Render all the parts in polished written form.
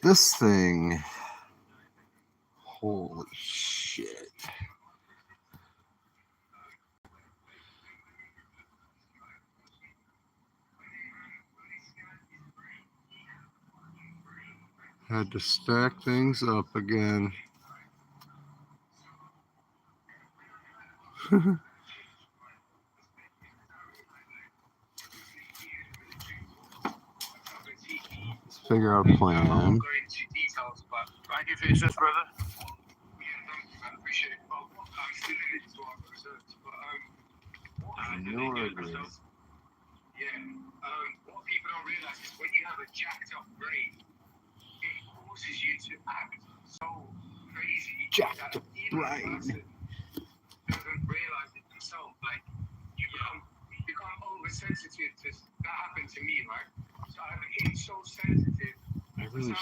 This thing, holy shit. Had to stack things up again. Let's figure out a plan. Go into details, but thank you for your assist, brother. Yeah, thank you, man. Appreciate it. But I'm still in it to our research. But what what people don't realize is when you have a jacked up brain, it causes you to act so crazy. Jacked up brain. Doesn't realize it themselves. Like you become oversensitive to that. Happened to me, right? So I became so sensitive. I'm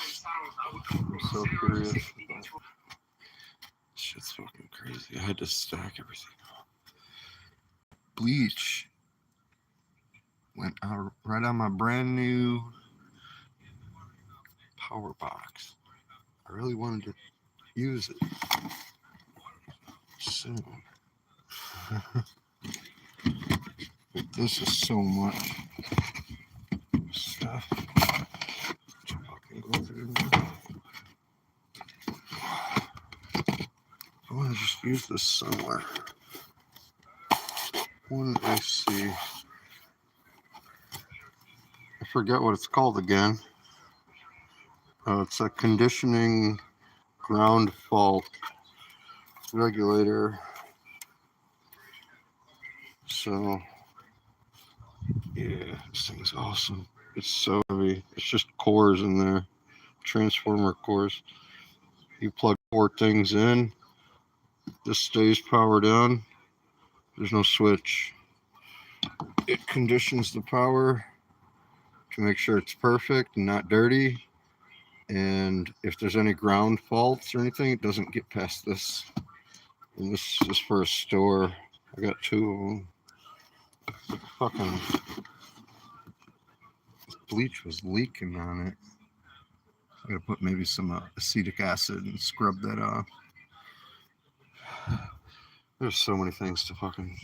so curious. Shit's fucking crazy. I had to stack everything up. Bleach went out right on my brand new power box. I really wanted to use it soon. But this is so much stuff to fucking go through. I want to just use this somewhere. What did I see? I forget what it's called again. It's a conditioning ground fault regulator. So, yeah, this thing's awesome. It's so heavy. It's just cores in there, transformer cores. You plug 4 things in, this stays powered on. There's no switch. It conditions the power to make sure it's perfect and not dirty. And if there's any ground faults or anything, it doesn't get past this. And this is just for a store. I got 2 of them. Fucking bleach was leaking on it. I gotta put maybe some acetic acid and scrub that off. There's so many things to fucking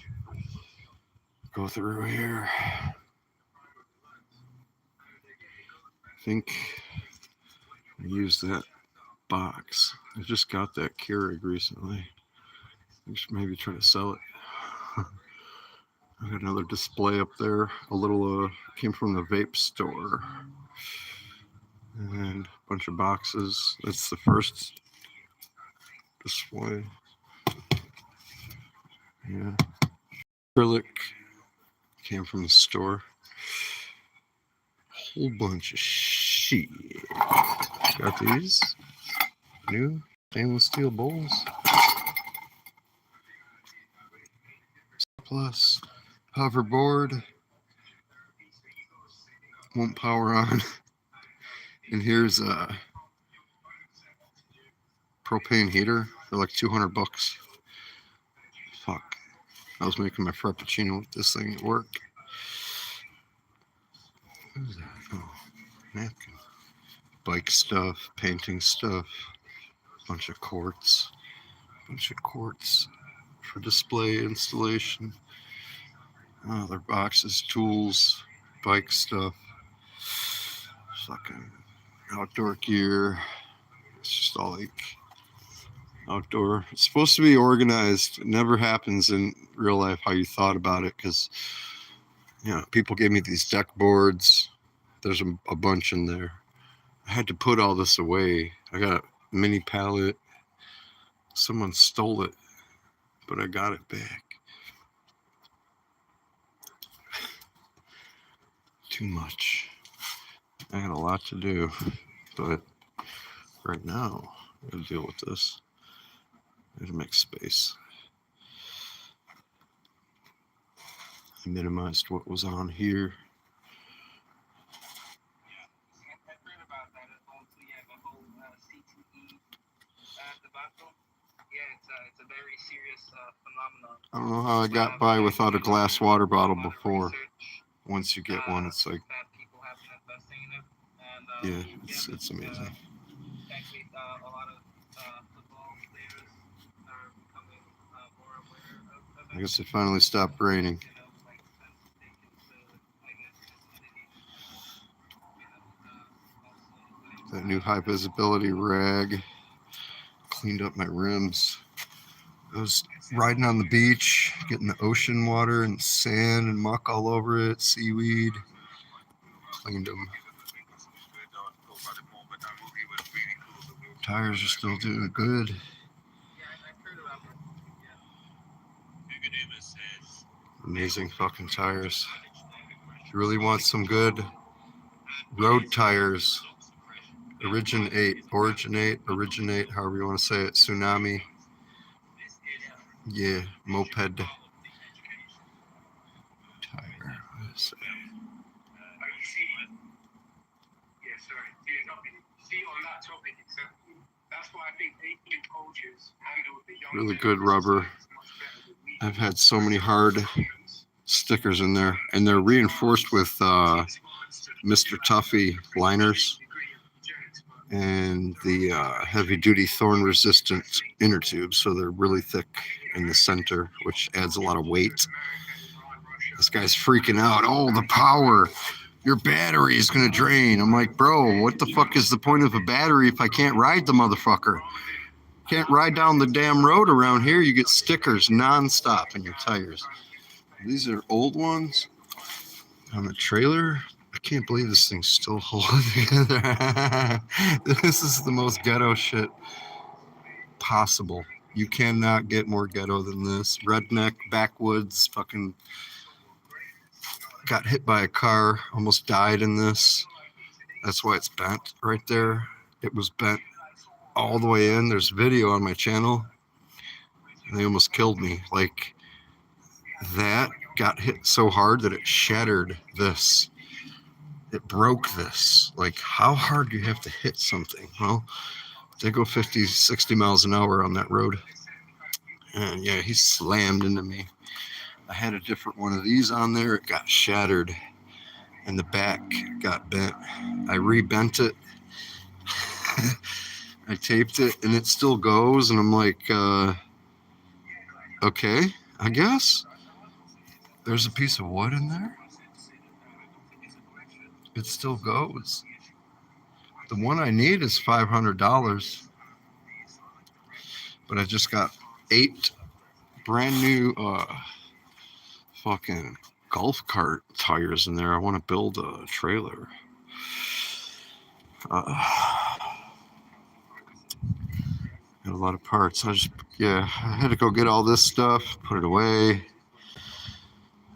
go through here. I think I used that box. I just got that Keurig recently. I should maybe try to sell it. I got another display up there. A little came from the vape store. And a bunch of boxes. That's the first display. Yeah. Acrylic came from the store. Whole bunch of shit. Got these new stainless steel bowls. Plus hoverboard. Won't power on. And here's a propane heater for like $200. Fuck. I was making my frappuccino with this thing at work. What is that? Oh, napkin. Bike stuff, painting stuff, bunch of quartz for display installation. Other boxes, tools, bike stuff, fucking outdoor gear. It's just all like outdoor. It's supposed to be organized. It never happens in real life how you thought about it, because people gave me these deck boards. There's a bunch in there. I had to put all this away. I got a mini pallet. Someone stole it, but I got it back. Too much. I got a lot to do, but right now I gotta deal with this. I gotta make space. I minimized what was on here. It's a very serious phenomenon. I don't know how I got by without a glass water bottle before. Once you get one, it's like, yeah, it's amazing. I guess it finally stopped raining. That new high visibility rag cleaned up my rims. I was riding on the beach, getting the ocean water and sand and muck all over it, seaweed. Cleaned them. Tires are still doing good. Amazing fucking tires. If you really want some good road tires, originate, however you want to say it, Tsunami. Yeah, moped tire. That's why I think Asian cultures handle the young Really good rubber. I've had so many hard stickers in there, and they're reinforced with Mr. Tuffy liners and the heavy duty thorn resistant inner tubes, so they're really thick in the center, which adds a lot of weight. This guy's freaking out. Oh, the power. Your battery is going to drain. I'm like, bro, what the fuck is the point of a battery if I can't ride the motherfucker? Can't ride down the damn road around here. You get stickers nonstop in your tires. These are old ones on the trailer. I can't believe this thing's still holding together. This is the most ghetto shit possible. You cannot get more ghetto than this. Redneck, backwoods, fucking got hit by a car, almost died in this. That's why it's bent right there. It was bent all the way in. There's video on my channel. And they almost killed me. Like, that got hit so hard that it shattered this. It broke this. Like, how hard do you have to hit something? Well, they go 50, 60 miles an hour on that road. And yeah, he slammed into me. I had a different one of these on there. It got shattered. And the back got bent. I rebent it. I taped it, and it still goes. And I'm like, okay, I guess. There's a piece of wood in there. It still goes. The one I need is $500. But I just got 8 brand new fucking golf cart tires in there. I want to build a trailer. Got a lot of parts. I had to go get all this stuff, put it away.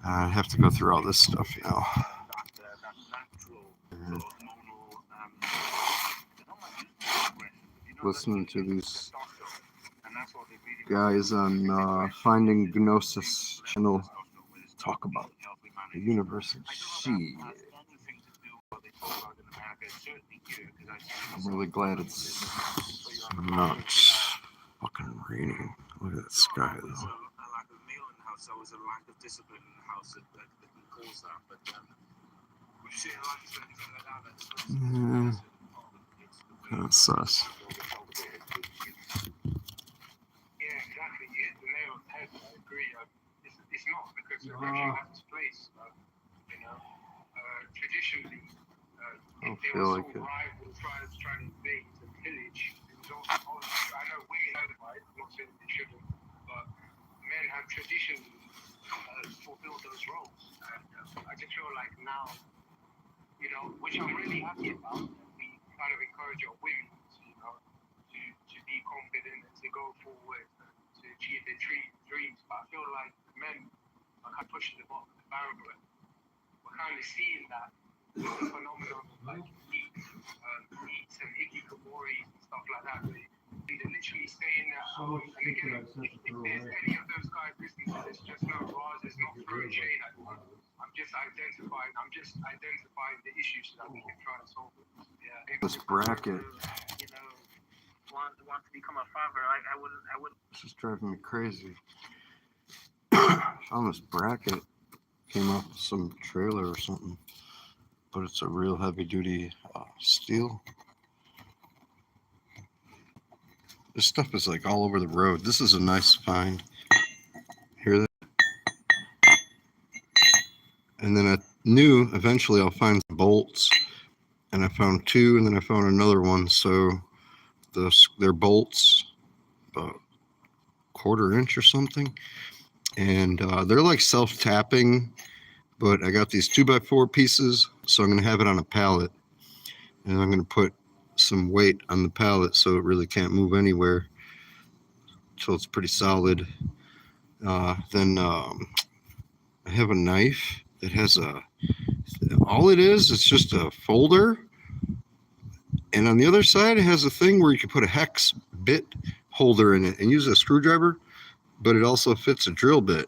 I have to go through all this stuff now. Listening to these guys on Finding Gnosis channel talk about the universe and shit. I'm really glad it's not fucking raining. Look at that sky though. Yeah, kind of sus. Yeah, exactly. You hit the nail on the head. I agree. It's not because religion has its place. Traditionally, I if they feel were like so it. rival tribes trying to invade and pillage, it was also, I know way right. I'm not saying they shouldn't, but men have traditionally fulfilled those roles. And I just feel like now, which I'm really happy about, we kind of encourage our women, to be confident and to go forward and to achieve their dreams. But I feel like the men are kind of pushing the bottom of the barrel. We're kind of seeing that phenomenon of like meats and hikikomoris and stuff like that. They're literally staying at home. And again, if there's any of those guys listening to this, just know Roz is not throwing shade at you. I'm just identifying the issues so that we can try and solve it. Yeah. This bracket. Want to become a father? I wouldn't. This is driving me crazy. Found this bracket. Came off of some trailer or something. But it's a real heavy duty steel. This stuff is like all over the road. This is a nice find. Hear that? And then I knew eventually I'll find bolts, and I found two, and then I found another one. So they're bolts, about quarter inch or something, and they're like self-tapping. But I got these 2x4 pieces, so I'm going to have it on a pallet, and I'm going to put some weight on the pallet so it really can't move anywhere, so it's pretty solid. Then I have a knife that has all it is, it's just a folder, and on the other side it has a thing where you can put a hex bit holder in it and use a screwdriver, but it also fits a drill bit.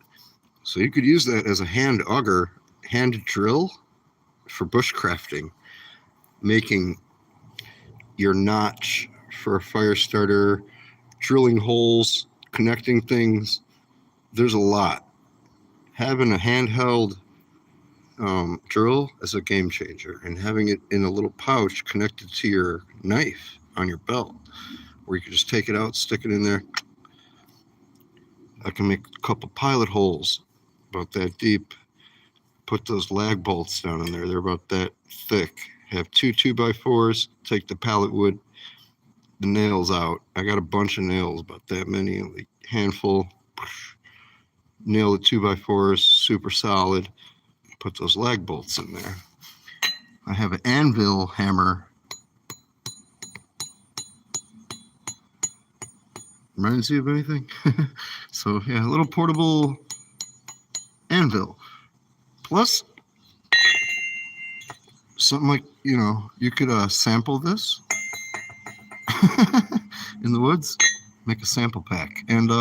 So you could use that as a hand auger, hand drill for bushcrafting, making your notch for a fire starter, drilling holes, connecting things. There's a lot. Having a handheld drill is a game changer, and having it in a little pouch connected to your knife on your belt, where you can just take it out, stick it in there. I can make a couple pilot holes about that deep. Put those lag bolts down in there. They're about that thick. Have two 2x4s. Take the pallet wood, the nails out. I got a bunch of nails, about that many, like handful. Nail the 2x4s, super solid. Put those lag bolts in there. I have an anvil hammer. Reminds you of anything? So yeah, a little portable anvil. Plus, something like, you could sample this in the woods. Make a sample pack, and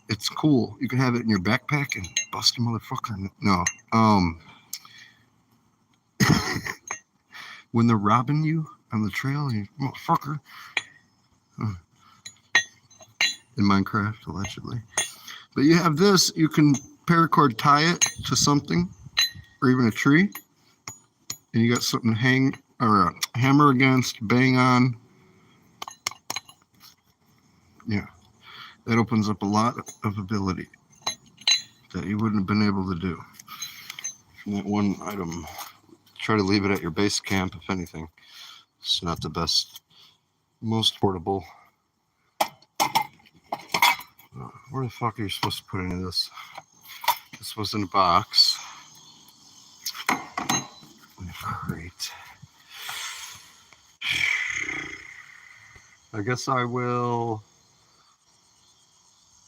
it's cool. You can have it in your backpack and bust a motherfucker. No, when they're robbing you on the trail, you motherfucker. In Minecraft, allegedly. But you have this, you can paracord tie it to something, or even a tree, and you got something to hang, or a hammer against, bang on. Yeah, that opens up a lot of ability that you wouldn't have been able to do from that one item. Try to leave it at your base camp, if anything. It's not the best, most portable. Where the fuck are you supposed to put any of this? This was in a box. Great. I guess I will.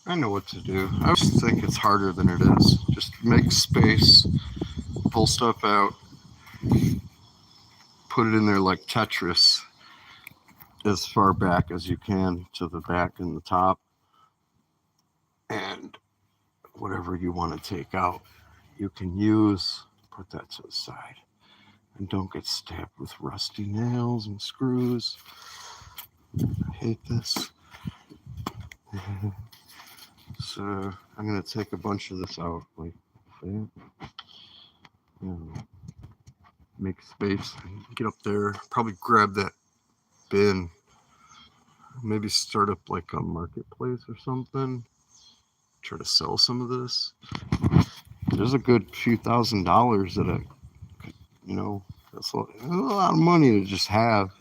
I know what to do. I just think it's harder than it is. Just make space, pull stuff out, put it in there like Tetris, as far back as you can to the back and the top, and whatever you want to take out, you can use. Put that to the side, and don't get stabbed with rusty nails and screws. I hate this. So I'm gonna take a bunch of this out, like that. Make space. Get up there. Probably grab that bin. Maybe start up like a marketplace or something. Try to sell some of this. There's a good few $1,000s that I could, that's a lot of money to just have.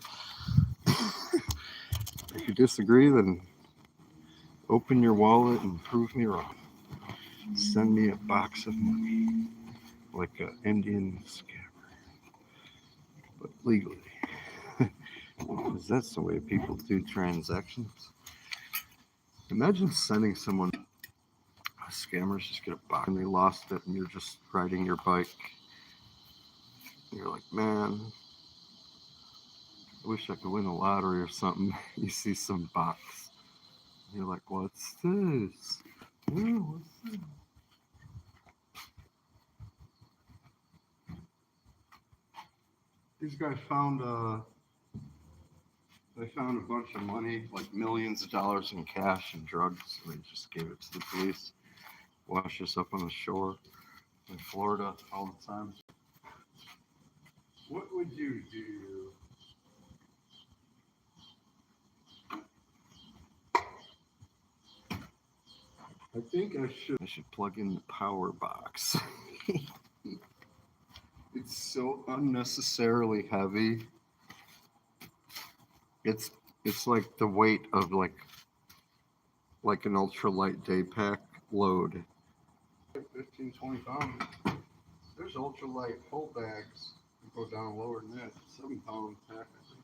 If you disagree, then open your wallet and prove me wrong. Send me a box of money, like an Indian scammer, but legally. Because that's the way people do transactions. Imagine sending someone, scammers just get a box and they lost it, and you're just riding your bike. And you're like, man, I wish I could win the lottery or something. You see some box. You're like, what's this? Ooh, what's this? These guys found they found a bunch of money, like millions of dollars in cash and drugs, and they just gave it to the police. Wash this up on the shore in Florida all the time. What would you do? I think I should plug in the power box. so unnecessarily heavy. It's like the weight of like an ultralight day pack load. 15, 20 pounds. There's ultralight pull bags that go down lower than that. 7-pound pack, I think.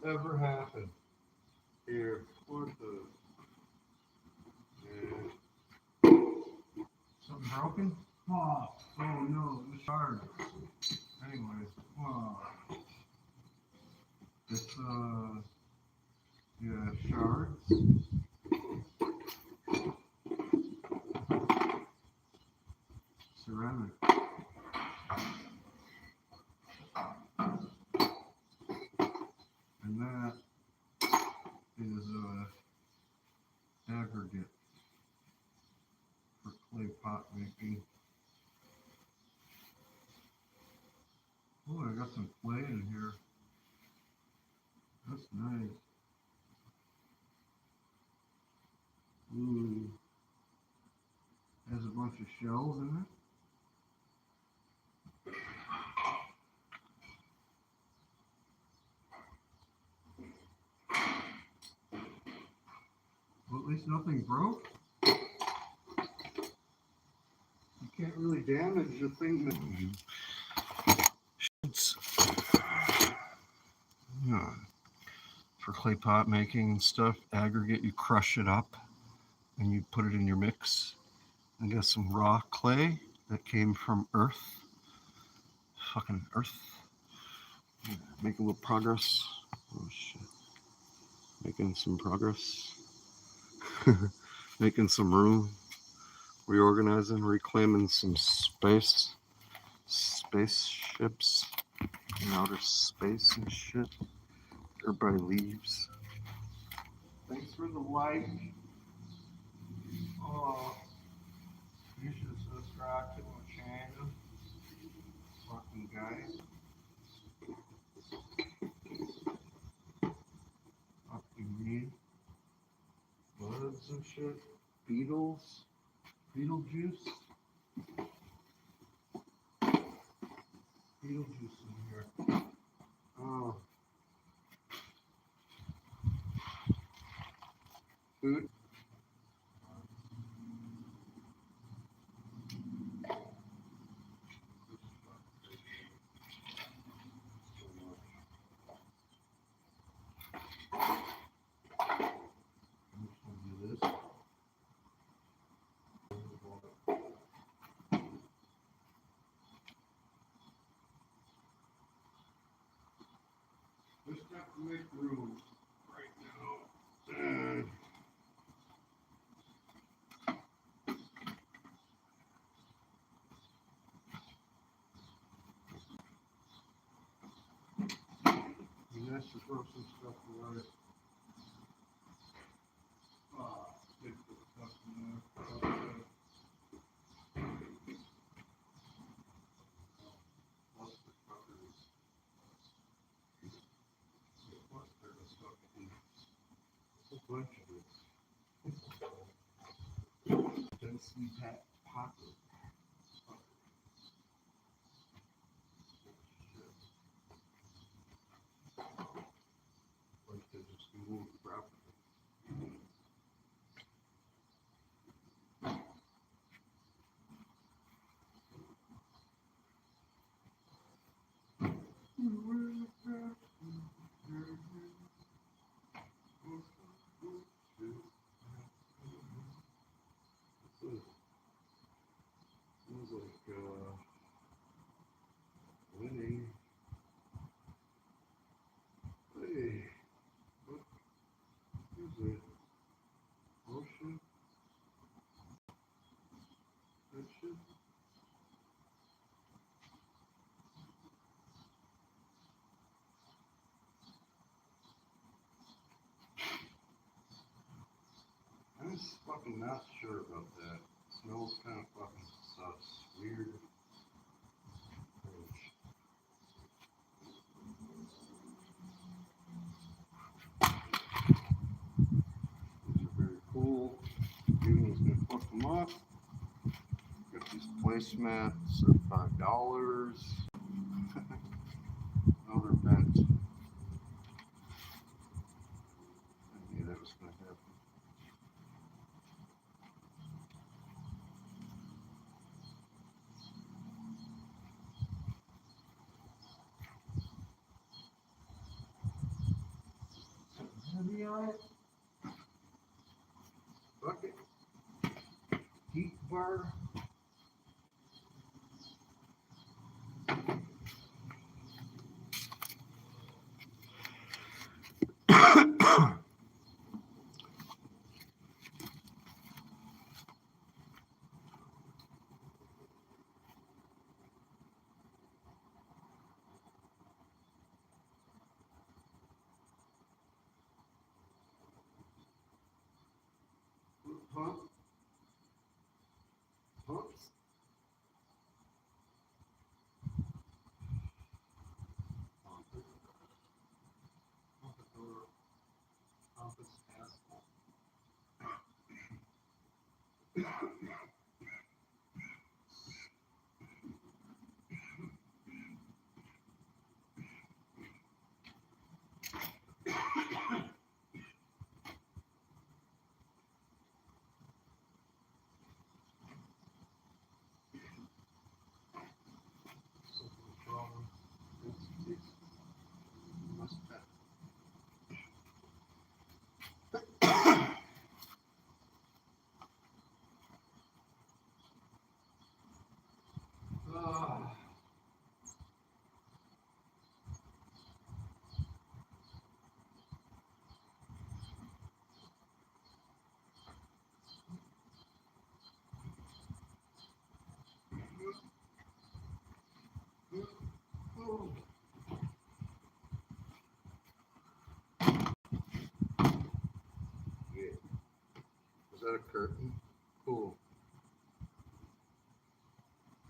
Ever happened here? What the? Yeah. Something broken? Oh no, it's hard. Anyways, it's yeah, shards. Ceramic. And that is aggregate for clay pot making. Oh, I got some clay in here. That's nice. Ooh. Has a bunch of shells in it. Well, at least nothing broke. You can't really damage the thing that... Yeah. For clay pot making and stuff, aggregate, you crush it up and you put it in your mix. I got some raw clay that came from Earth. Fucking Earth. Make a little progress. Oh shit. Making some progress. Making some room. Reorganizing, reclaiming some space. Spaceships in outer space and shit. Everybody leaves. Thanks for the like. Oh, you should subscribe to my channel. Fucking guys. Fucking me. Bugs and shit. Beetles. Beetlejuice. Beetlejuice in here. Oh. Food. Just have to make room right now. Be nice to throw some stuff away. Stick the stuff in there. Plus the fuckers. Plus there's stuff in a bunch of it. Densely pocket. Like they just move rapidly. fucking not sure about that. Smells kind of fucking sus. Weird. These are very cool. Evening's gonna fuck them up. Got these placemats at $5. Oh, they're bent. I knew that was gonna happen. Heavy on it. Bucket. Heat bar. Huh? Hooks. Yeah. Is that a curtain? Cool.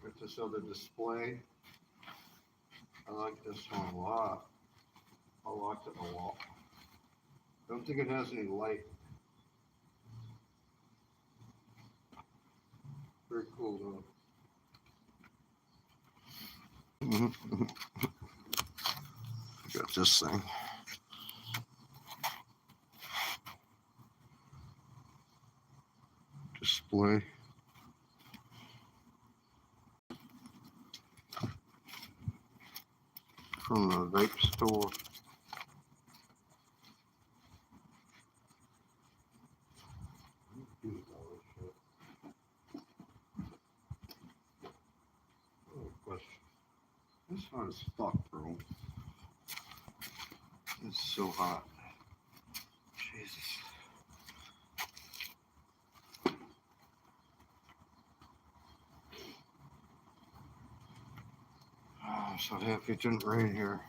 Got this other display. I like this one a lot. I locked it in the wall. Don't think it has any light. Very cool though. Got this thing. Display. From the vape store. Oh, question. This hot as fuck, bro. It's so hot. Jesus. Oh, I'm so happy it didn't rain here.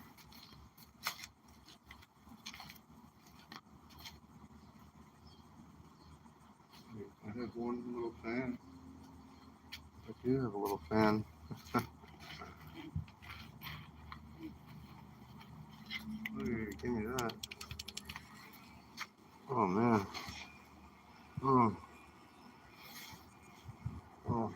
I have one little fan. I do have a little fan. Hey, give me that. Oh man. Oh. Oh.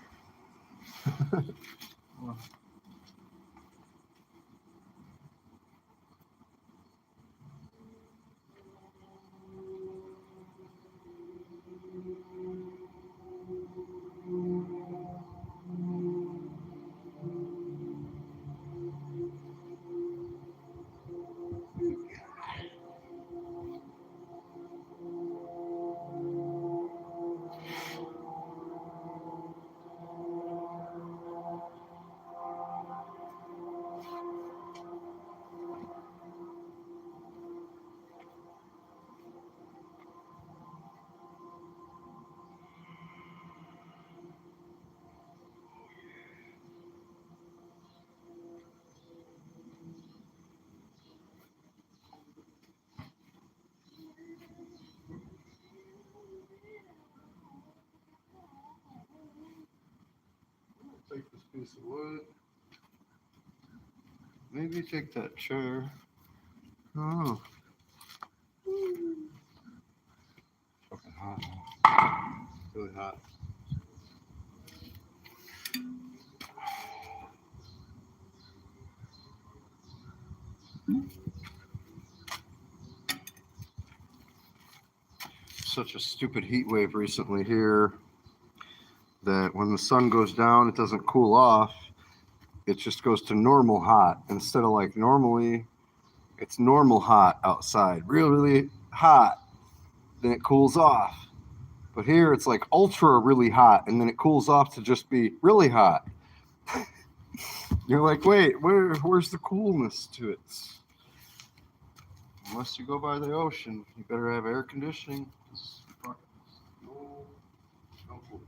piece of wood. Maybe take that chair. Oh. Fucking hot. Really hot. Such a stupid heat wave recently here that when the sun goes down, it doesn't cool off. It just goes to normal hot instead of like normally it's normal hot outside, really, really hot. Then it cools off. But here it's like ultra really hot and then it cools off to just be really hot. You're like, wait, where's the coolness to it? Unless you go by the ocean, you better have air conditioning. No, no coolness.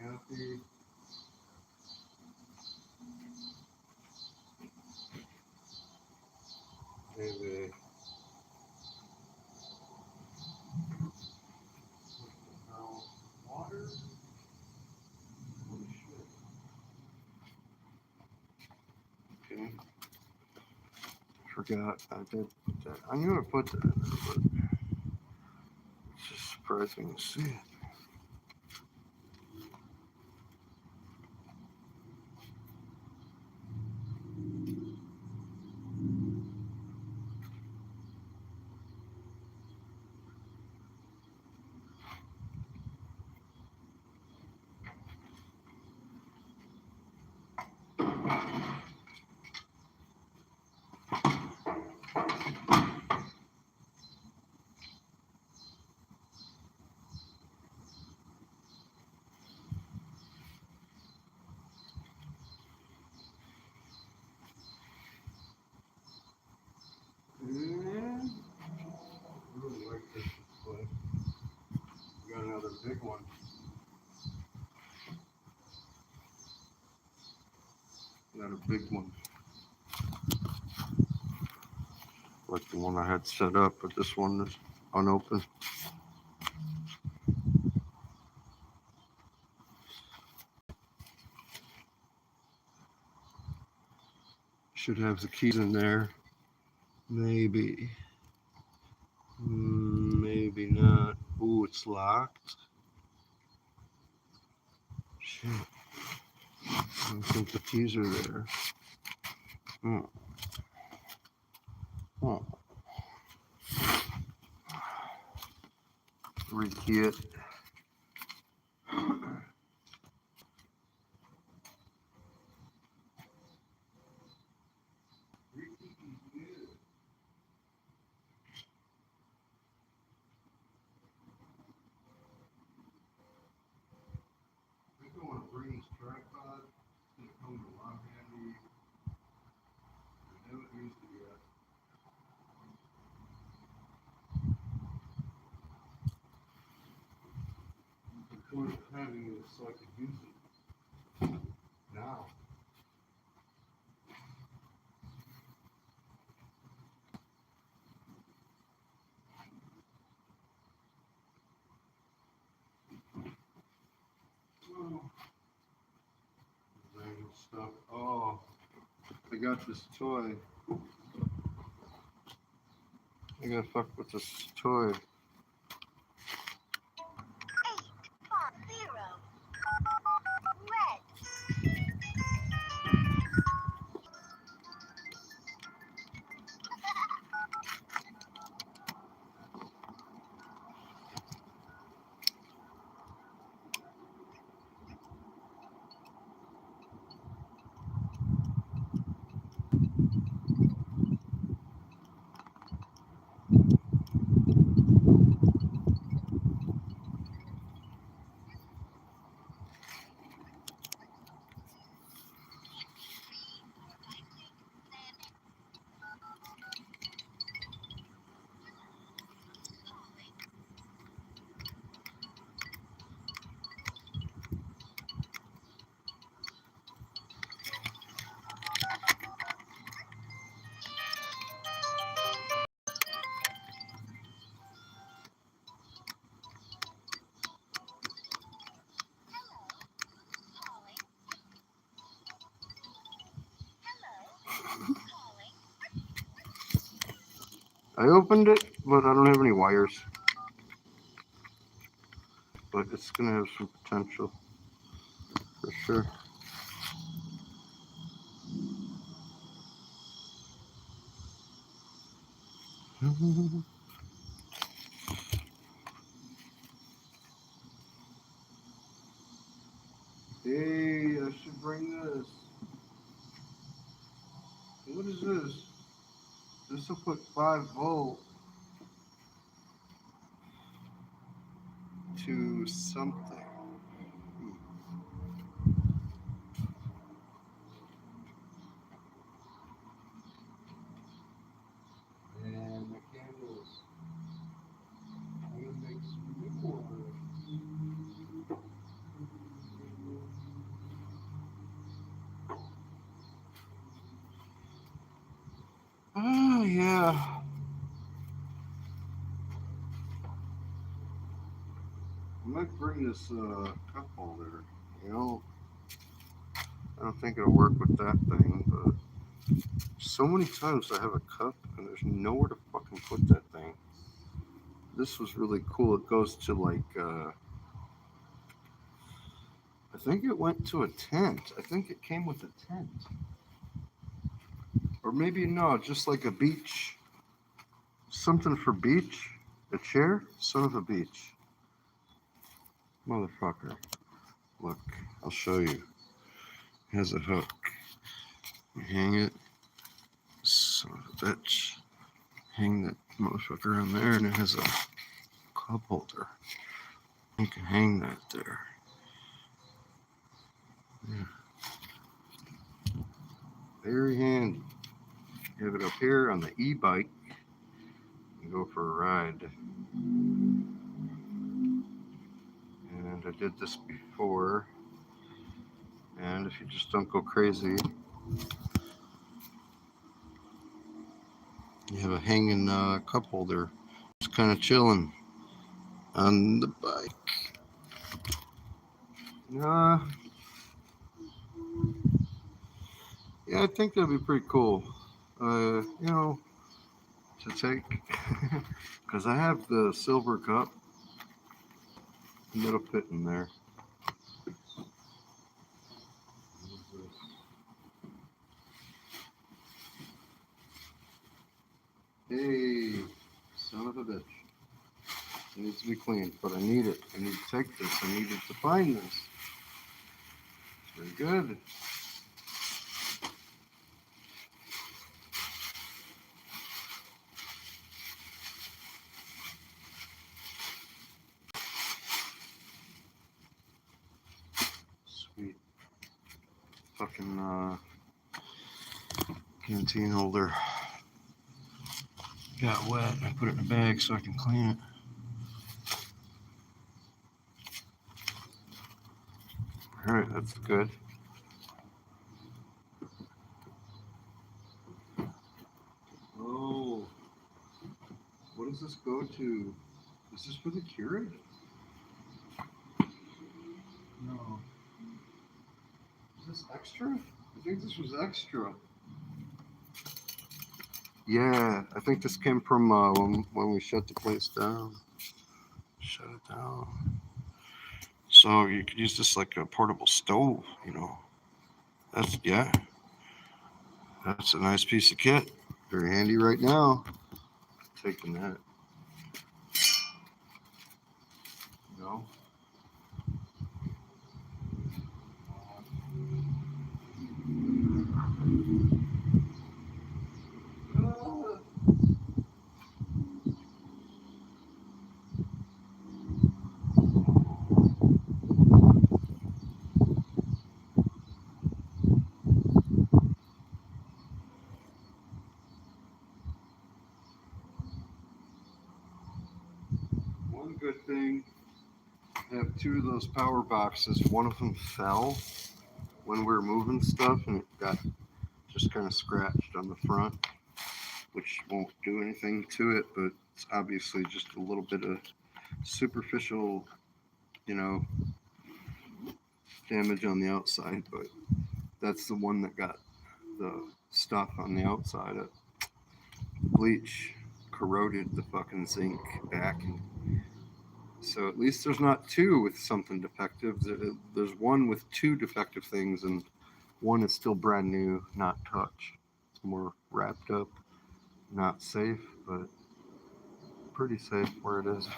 Canopy. Maybe. Water? Holy shit. Okay. Forgot I did put that. I knew I put that in there, but it's just surprising to see it. I really like this display. We got another big one. Not a big one. Like the one I had set up, but this one is unopened. Should have the keys in there. Maybe. Maybe not. Ooh, it's locked. Shit. I don't think the keys are there. Oh. Oh. Rekey it. I think I want to bring this tripod finding it so I could use it now. Stuff. Oh, I got this toy. I gotta fuck with this toy. 850. Red. I opened it, but I don't have any wires. But it's gonna have some potential for sure. Hey, I should bring this. What is this? This will put 5 volt to something. And the candles. I'm gonna make some new ones. Oh yeah. I might bring this cup holder. You know, I don't think it'll work with that thing, but so many times I have a cup and there's nowhere to fucking put that thing. This was really cool. It goes to like I think it went to a tent. I think it came with a tent. Or maybe no, just like a beach. Something for beach. A chair? Son of a beach. Motherfucker. Look, I'll show you. It has a hook. You hang it. Son of a bitch. Hang that motherfucker on there and it has a cup holder. You can hang that there. Yeah. Very handy. You have it up here on the e-bike. You go for a ride. And I did this before. And if you just don't go crazy, you have a hanging cup holder. Just kind of chilling on the bike. Yeah, I think that'd be pretty cool. You know, to take, because I have the silver cup, and it'll fit in there. Hey, son of a bitch. It needs to be cleaned, but I need it. I need to take this. I needed to find this. Very good. Sweet. Fucking canteen holder. Got wet. I put it in a bag so I can clean it. All right, that's good. Oh, what does this go to? Is this for the Keurig? No. Is this extra? I think this was extra. Yeah, I think this came from when we shut the place down. Shut it down. So you could use this like a portable stove, you know. That's yeah. That's a nice piece of kit. Very handy right now. Taking that. You know. One good thing, I have two of those power boxes. One of them fell when we were moving stuff, and it got just kind of scratched on the front, which won't do anything to it, but it's obviously just a little bit of superficial, you know, damage on the outside. But that's the one that got the stuff on the outside. Bleach corroded the fucking zinc backing. So at least there's not two with something defective. There's one with two defective things, and one is still brand new, not touched. It's more wrapped up, not safe, but pretty safe where it is.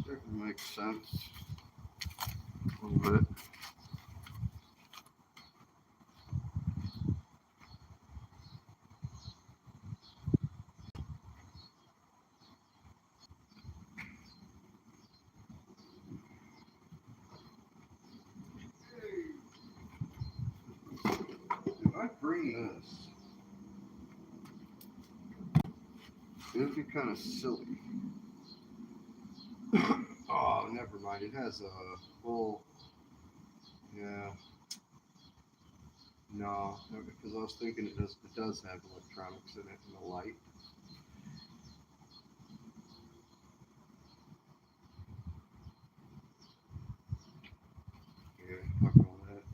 That makes sense a little bit. If I bring this, it'd be kind of silly. Oh, never mind. It has a full. Yeah. No, because I was thinking it does have electronics in it and a light. Yeah, fuck all that.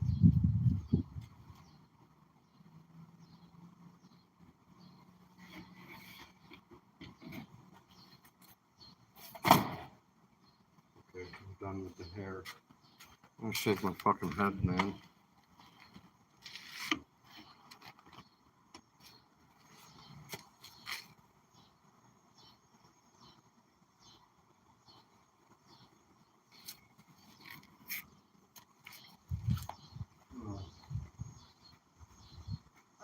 Okay, I'm done with the hair. I'm gonna shake my fucking head, man.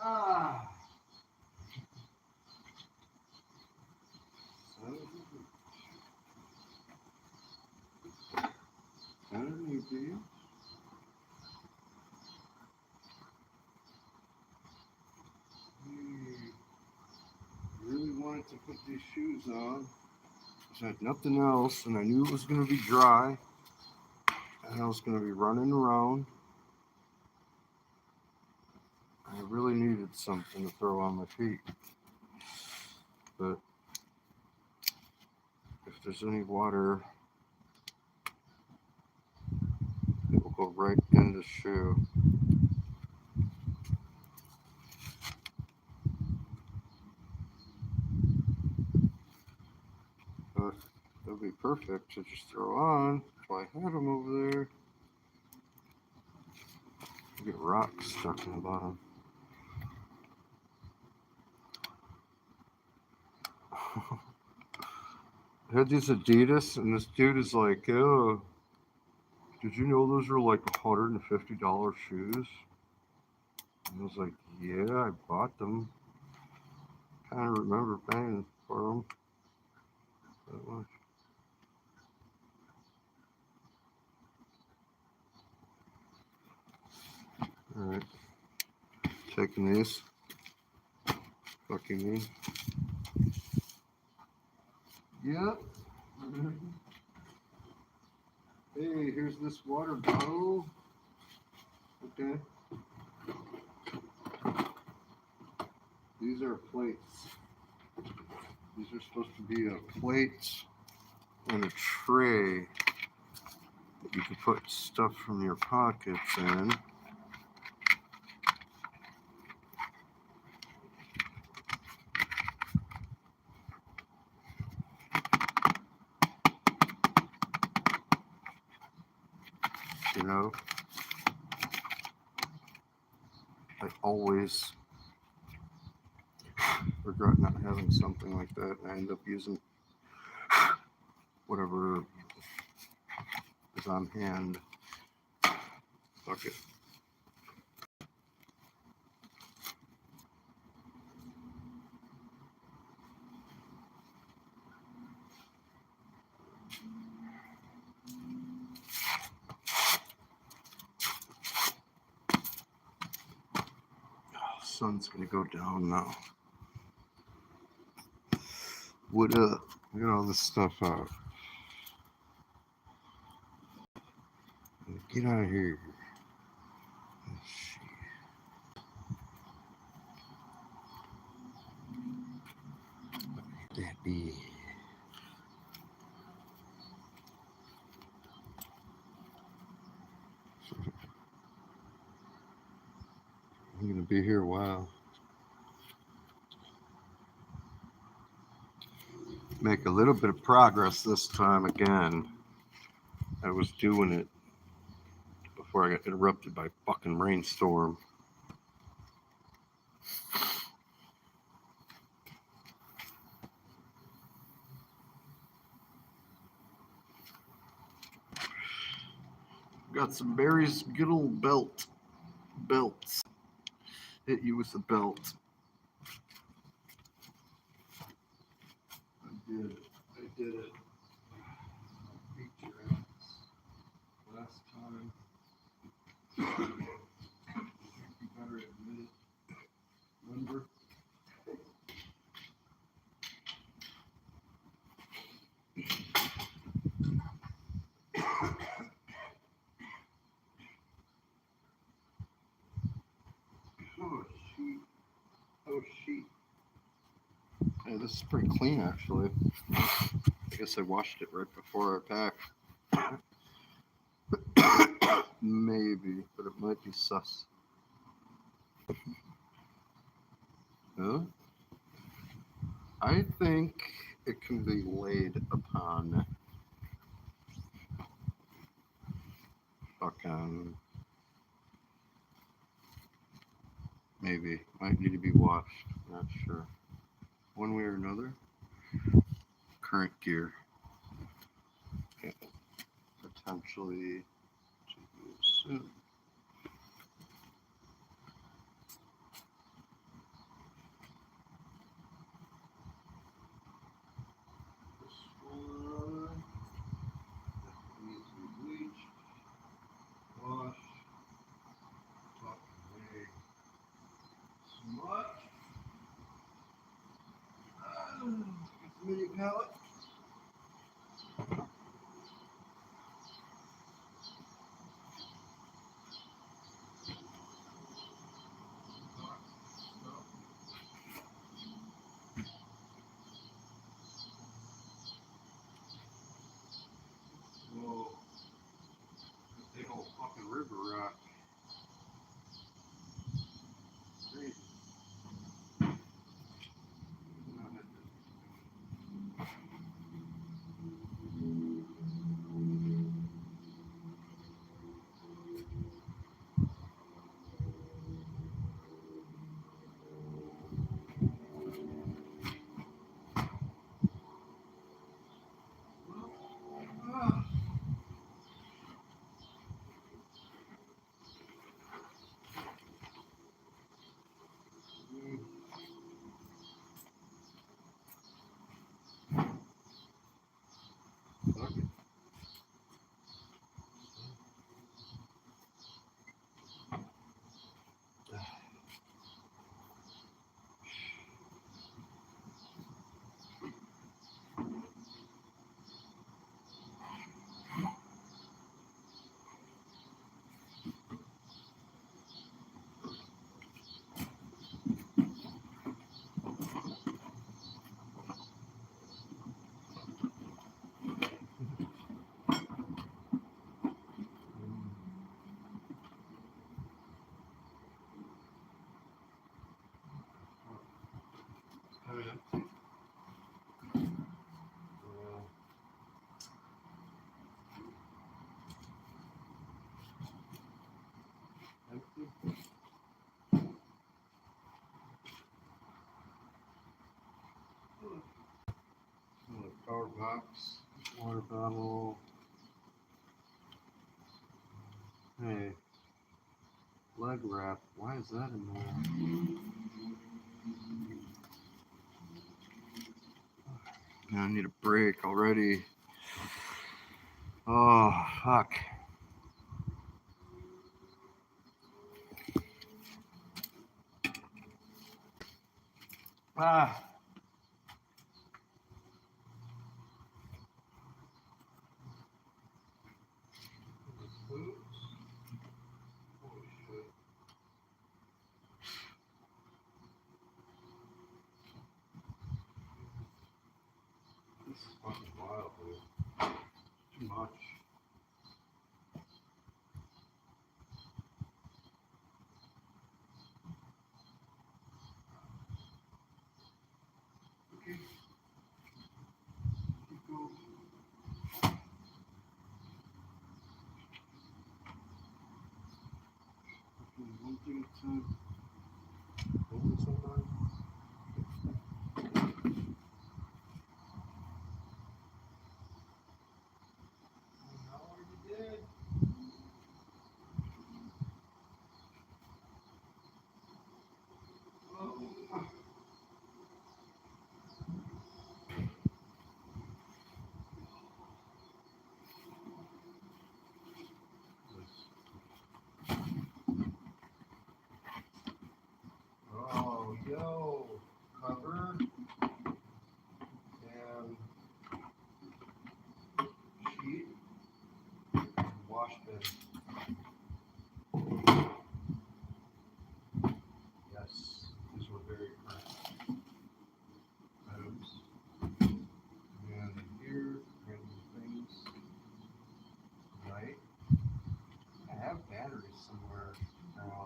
Ah. Son of a bitch. He really wanted to put these shoes on. I had nothing else, and I knew it was gonna be dry, and I was gonna be running around. I really needed something to throw on my feet. But if there's any water, it will go right in the shoe. But it would be perfect to just throw on. That's why I had them over there. You get rocks stuck in the bottom. I had these Adidas, and this dude is like, "Oh, did you know those are like $150 shoes?" And I was like, "Yeah, I bought them. Kind of remember paying for them." All right, taking these. Fucking me. Yep. Hey, here's this water bottle. Okay. These are plates. These are supposed to be plates and a tray that you can put stuff from your pockets in. You know, I always regret not having something like that. I end up using whatever is on hand. Fuck it. Oh, sun's gonna go down now. What up? Get all this stuff out. Get out of here. That be. I'm gonna be here a while. Make a little bit of progress this time again. I was doing it before I got interrupted by a fucking rainstorm. Got some berries, good old belts. Hit you with the belt. I did it. I beat your ass last time. You better admit it. Remember? Oh shit. Oh shit. Hey, this is pretty clean actually. I guess I washed it right before I packed. Maybe, but it might be sus. Huh? I think it can be laid upon fucking. Maybe. Might need to be washed. Not sure. One way or another. Current gear. Okay. Potentially to use soon. This one needs to be bleached, washed, tucked away. Smudge. Get the mini palette. Whoa. Big old fucking river rock. Crazy. box, water bottle. Hey, leg wrap. Why is that in there? I need a break already. Oh, fuck. Ah. This is fucking wild, dude. Too much. Okay. Keep going. One thing at a time. Open sometimes. How are you dead? Oh. Oh, yo. Cover and sheet and wash bin. Yes, these were very current items. And here, random things. Right. I have batteries somewhere now.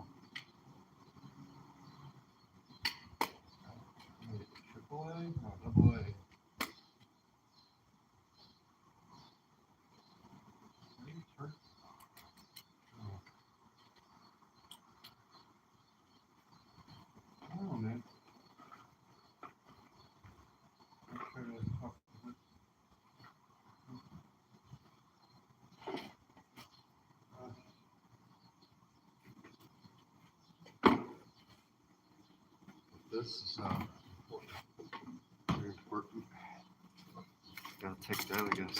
Triple A? No, double A. Oh. I don't know, man. I'm trying to talk to this. This is very important. Gotta take that, I guess.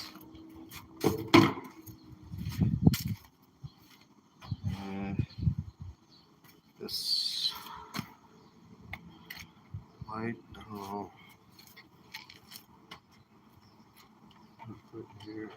This light, I don't know. Put it here.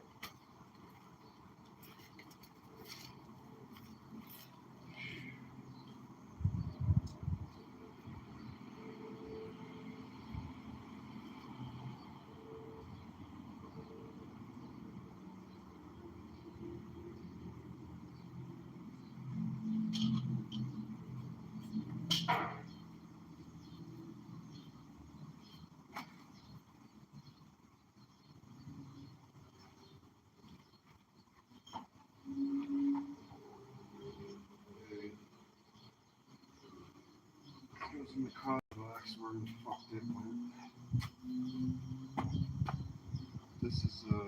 Okay. This goes in the cod box where we fucked it went. This is damn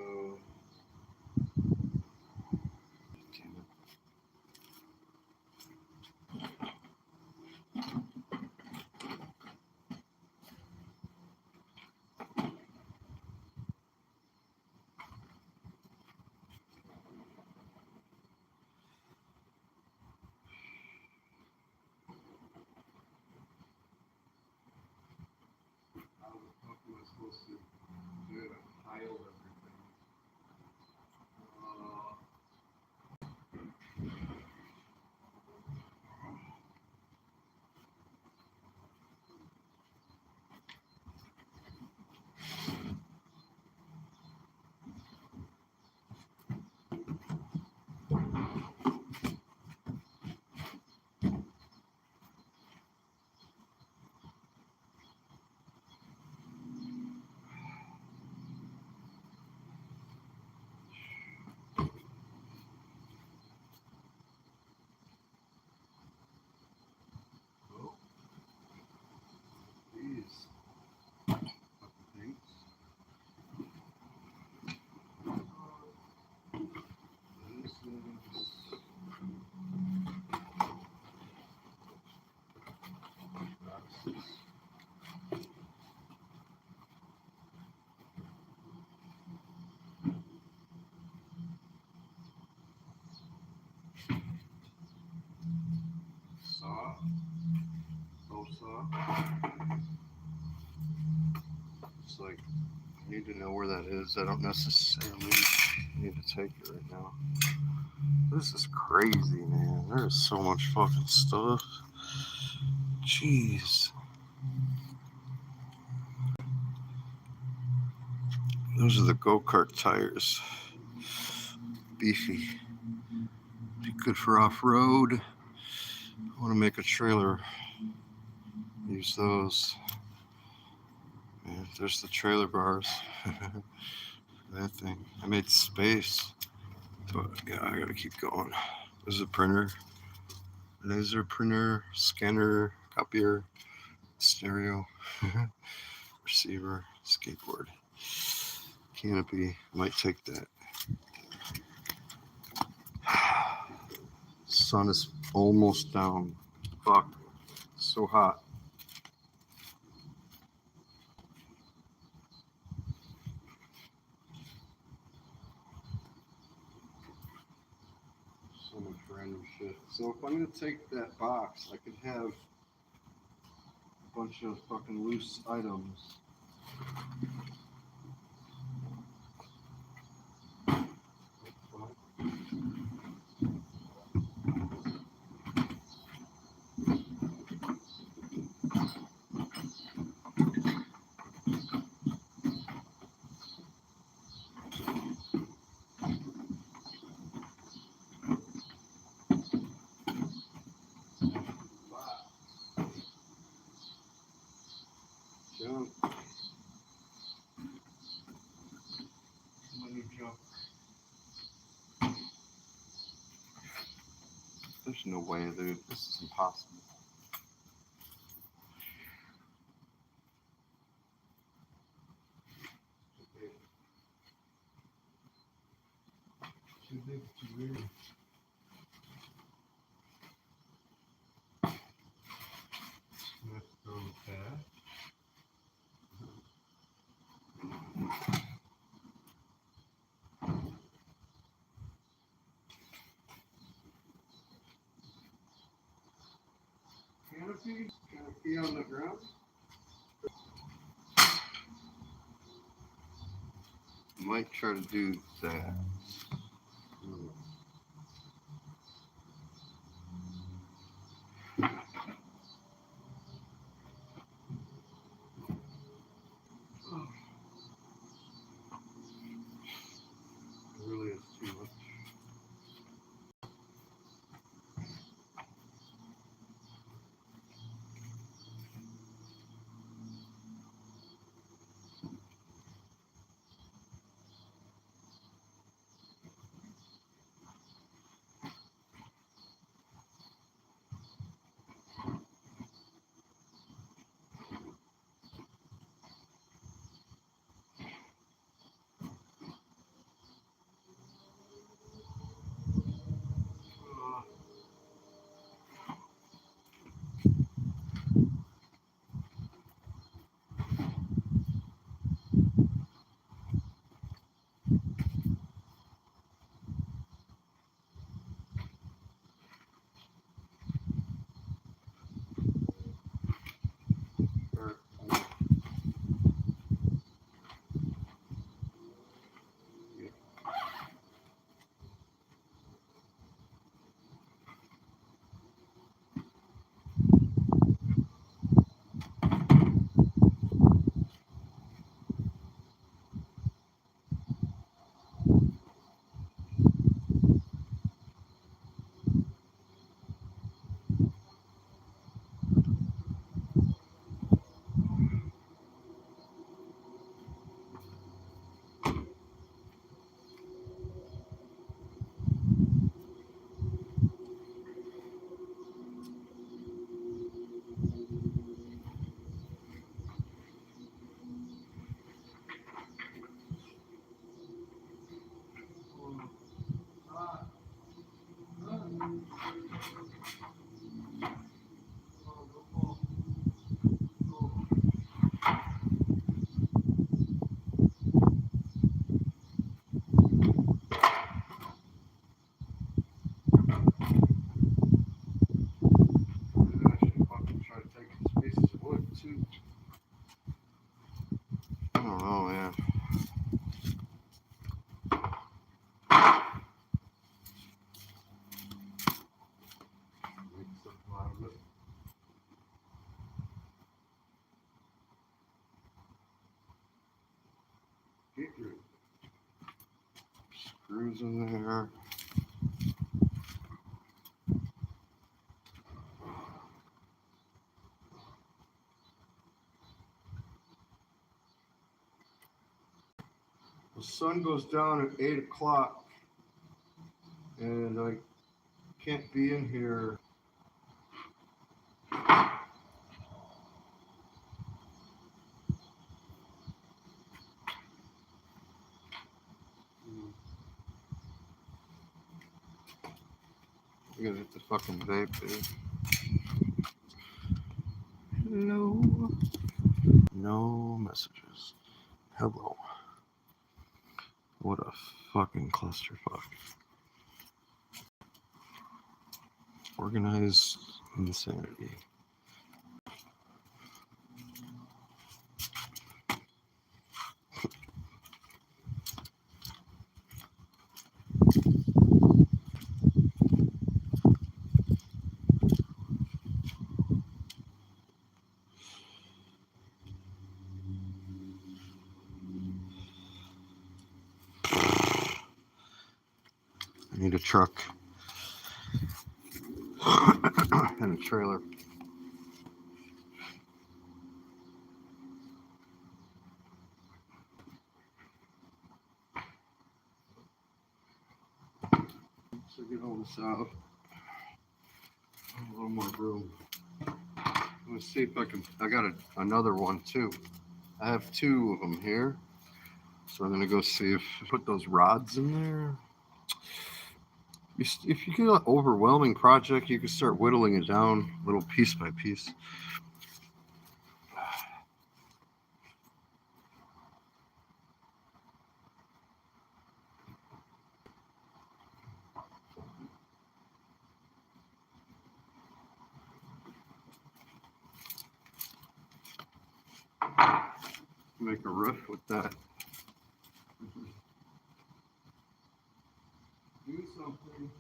it. How the fuck am I supposed to do it? I piled everything. It's like I need to know where that is. I don't necessarily need to take it right now. This is crazy, man. There's so much fucking stuff. Jeez. Those are the go-kart tires. Beefy. Be good for off-road. I want to make a trailer. Use those. Man, there's the trailer bars. That thing. I made space. But yeah, I gotta keep going. There's a printer. Laser printer, scanner, copier, stereo, receiver, skateboard, canopy. Might take that. Sun is almost down. Fuck. So hot. So much random shit. So if I'm gonna take that box, I could have a bunch of fucking loose items. Jump. Money jump. There's no way, dude. This is impossible. Too big, too weird. Let's go with that. Canopy on the ground. Might try to do that. It really is too much. Get your screws in there. The sun goes down at 8 o'clock, and I can't be in here. I gotta hit the fucking vape, dude. Hello. No messages. Hello. What a fucking clusterfuck. Organized insanity. I need a truck and a trailer. So get all this out. A little more room. I'm gonna see if I can. I got another one too. I have two of them here. So I'm gonna go see if put those rods in there. If you get an overwhelming project, you can start whittling it down little piece by piece. Make a roof with that. Do something.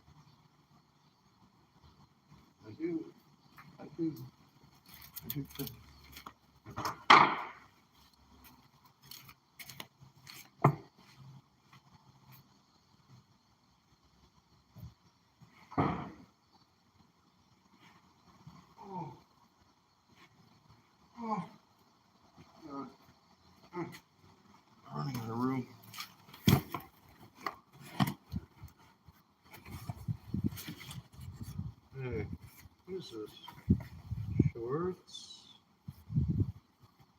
I do. Think. Oh. Oh. God. Running out of room. Hey, what is this? Shorts?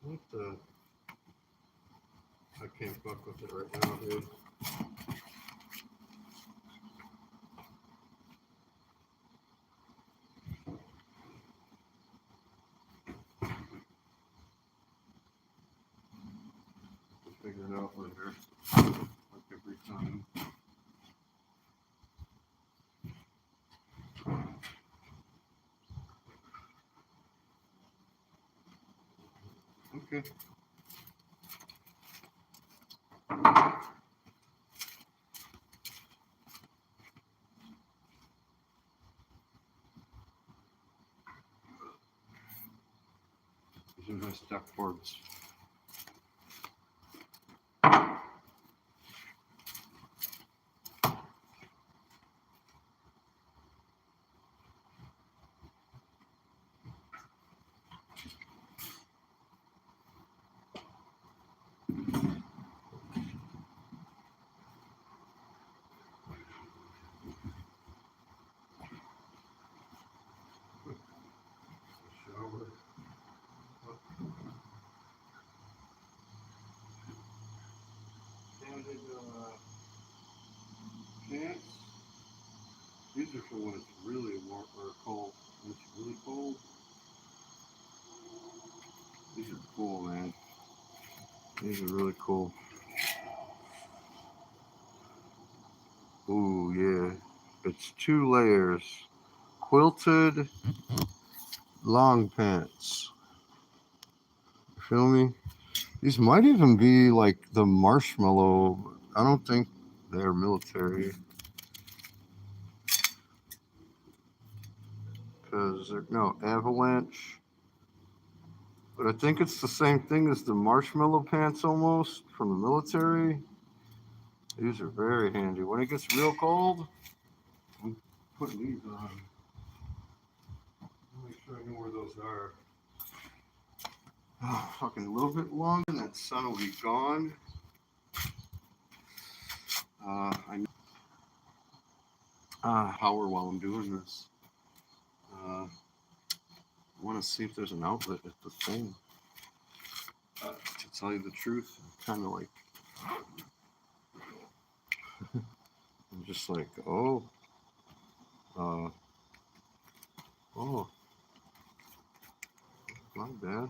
What the? I can't fuck with it right now, dude. Figure it out later. Like every time. Okay. These are nice duck boards. Shower. Standard pants. These are for when it's really warm or cold. When it's really cold. These are cool, man. These are really cool. Ooh, yeah. It's 2 layers. Quilted long pants. You feel me? These might even be like the marshmallow. I don't think they're military. Because they're, no, avalanche. But I think it's the same thing as the marshmallow pants almost from the military. These are very handy. When it gets real cold, I'm putting these on. Make sure I know where those are. Oh, fucking a little bit longer and that sun will be gone. I power while I'm doing this. I want to see if there's an outlet at the thing. To tell you the truth, I'm kind of like, I'm just like, oh, not bad.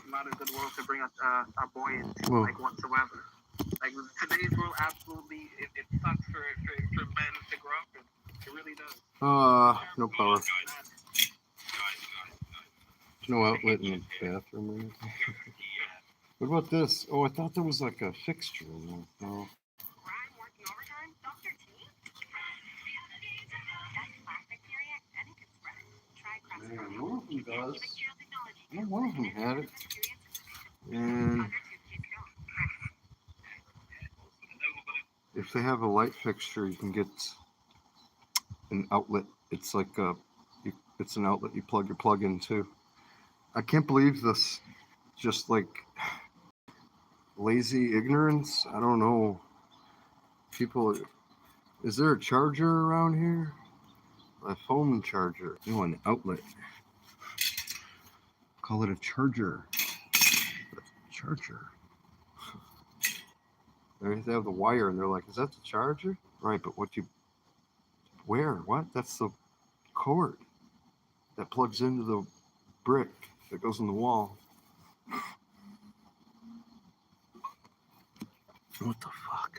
Not a good world to bring a boy into, Well, like, whatsoever. Like, today's world, absolutely, it sucks for men to grow up. It really does. no power. No outlet in the bathroom or anything. What about this? Oh, I thought there was like a fixture in there. No. Man, one of them does. Yeah, one of them had it. And if they have a light fixture, you can get an outlet. It's like it's an outlet you plug your plug into. I can't believe this. Just like lazy ignorance. I don't know. People, is there a charger around here? A phone charger. No, an outlet. Call it a charger. Charger. They have the wire, and they're like, "Is that the charger?" Right, but where? What? That's the cord that plugs into the brick that goes in the wall. What the fuck?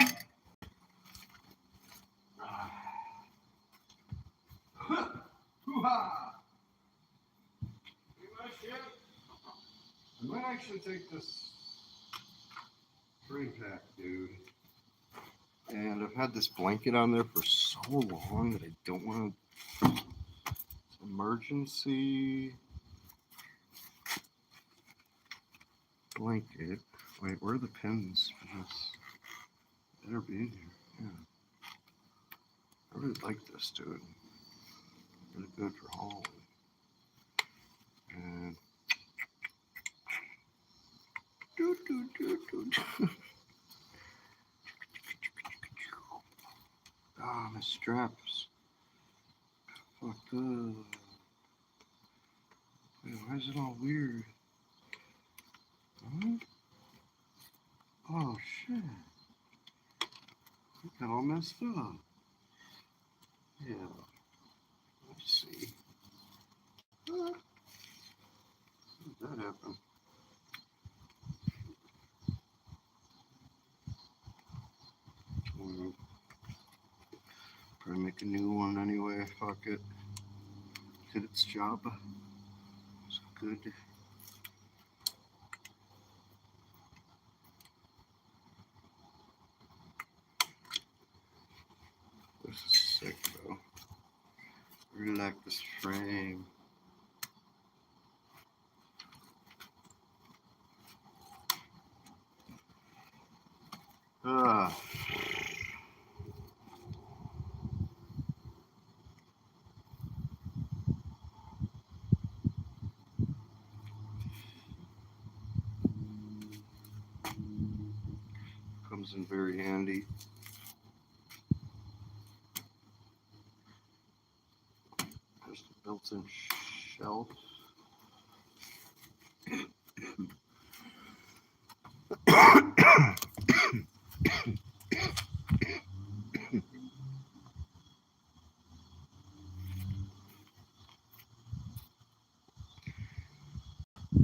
I might actually take this 3-pack, dude. And I've had this blanket on there for so long that I don't want to. Emergency blanket. Wait, where are the pins for this? Better be in here. Yeah. I really like this, dude. Really good for hauling. And ah, my straps. Fuck up. Wait, why is it all weird? Huh? Oh shit. It got all messed up. Yeah. Let's see. How did that happen? Probably make a new one anyway. Fuck it. Did its job. It's good. This is sick though. I really like this frame. Ah. Comes in very handy. There's the built-in shelf.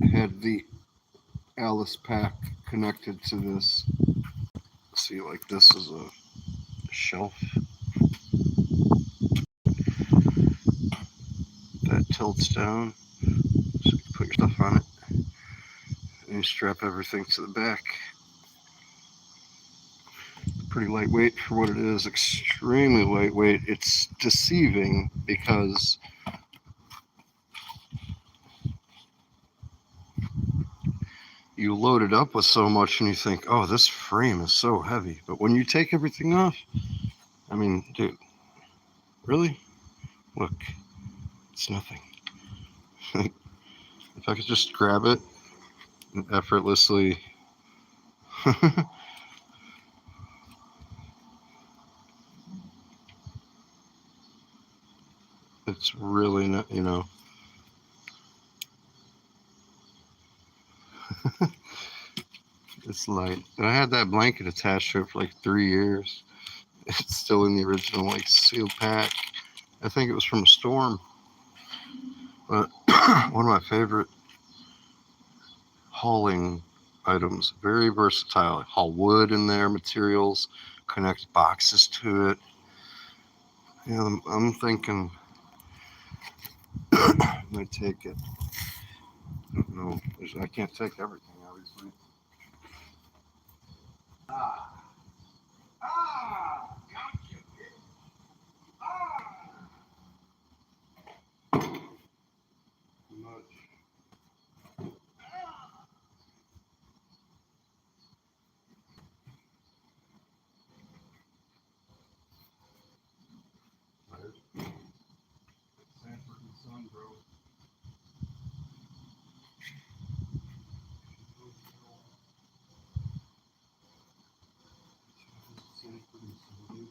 I had the Alice pack connected to this. See, like this is a shelf that tilts down, so you can put your stuff on it, and you strap everything to the back. Pretty lightweight for what it is, extremely lightweight. It's deceiving because you load it up with so much and you think, oh, this frame is so heavy. But when you take everything off, I mean, dude, really? Look, it's nothing. If I could just grab it and effortlessly. It's really not, it's light. And I had that blanket attached to it for like 3 years. It's still in the original, like, sealed pack. I think it was from a storm. But one of my favorite hauling items, very versatile. Haul wood in there, materials, connect boxes to it. Yeah, I'm thinking I might take it. I don't know. I can't take everything, obviously. Gotcha, bitch. Ah! Too much. Sanford and Son, bro. Sanford and Son.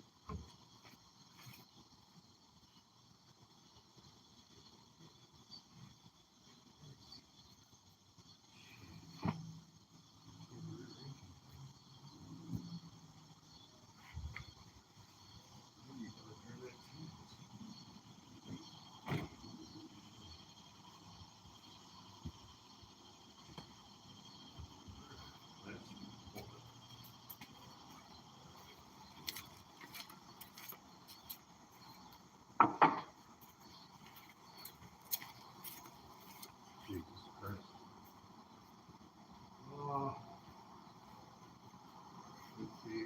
Jesus Christ. Oh, let's see.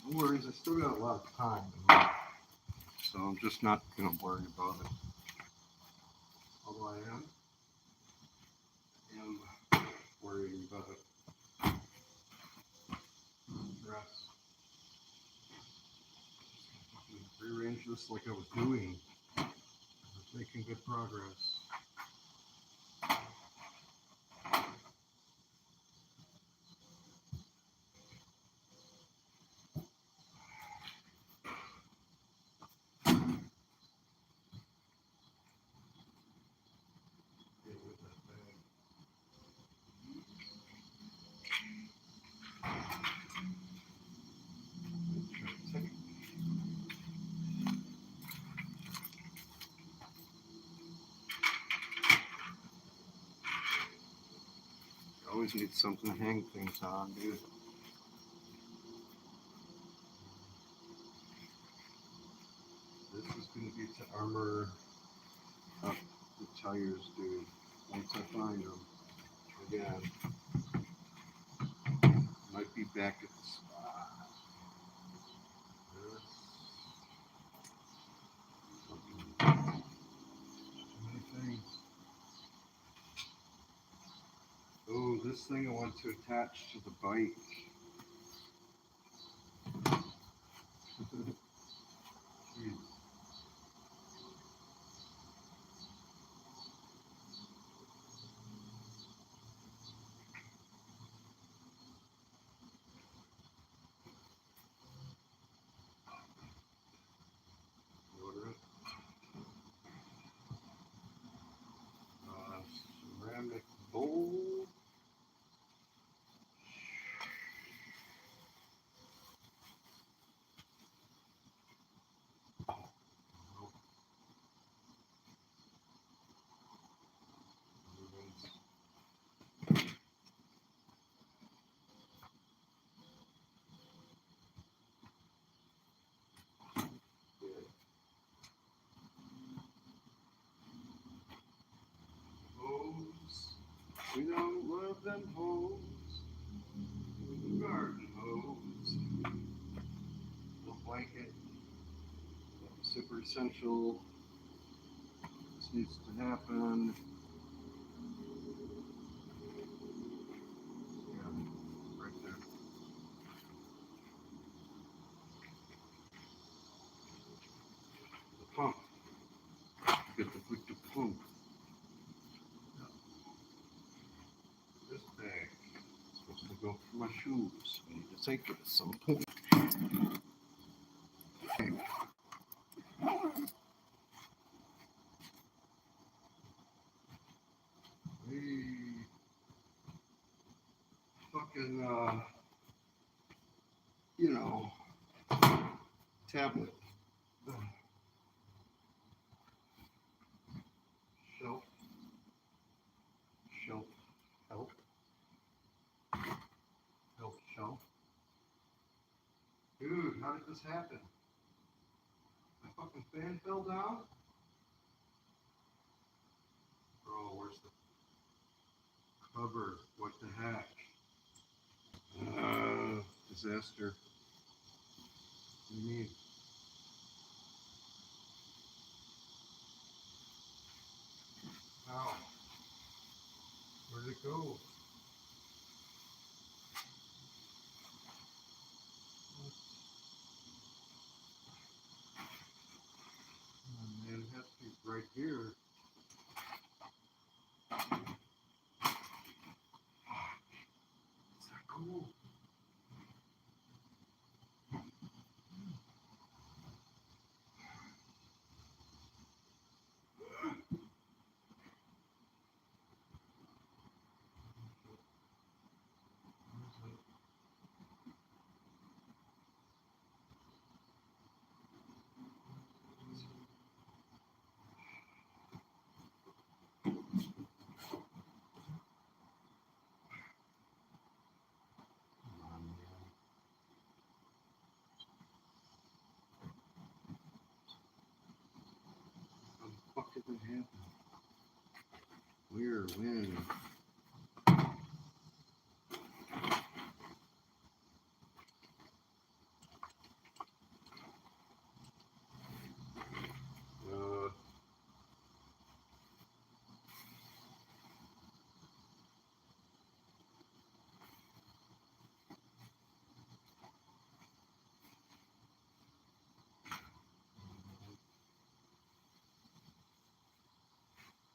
No worries, I still got a lot of time. So I'm just not going to worry about it. Although I am worrying about it. Dress. Rearrange this like I was doing. I was making good progress. always need something to hang things on, dude. This is going to be to armor up the tires, dude. Once I find them. Again. Might be back at the spot. Many things. Oh, this thing I want to attach to the bike. Jeez. Deodorant. Ceramic bowl. Hose. We don't love them hose. Garden hose. Little blanket. Super essential. This needs to happen. Yeah, right there. The pump. Get the pump. This bag is supposed to go for my shoes. I need to take it at some point. Hey, fucking, tablet. Shelf. Shelf. Help. Help shelf. Dude, how did this happen? My fucking fan fell down? Bro, where's the cover? What the heck? Disaster. What do you mean? How? Where'd it go? Oh, man, it has to be right here. Is that cool? How the fuck did that happen? Where, when?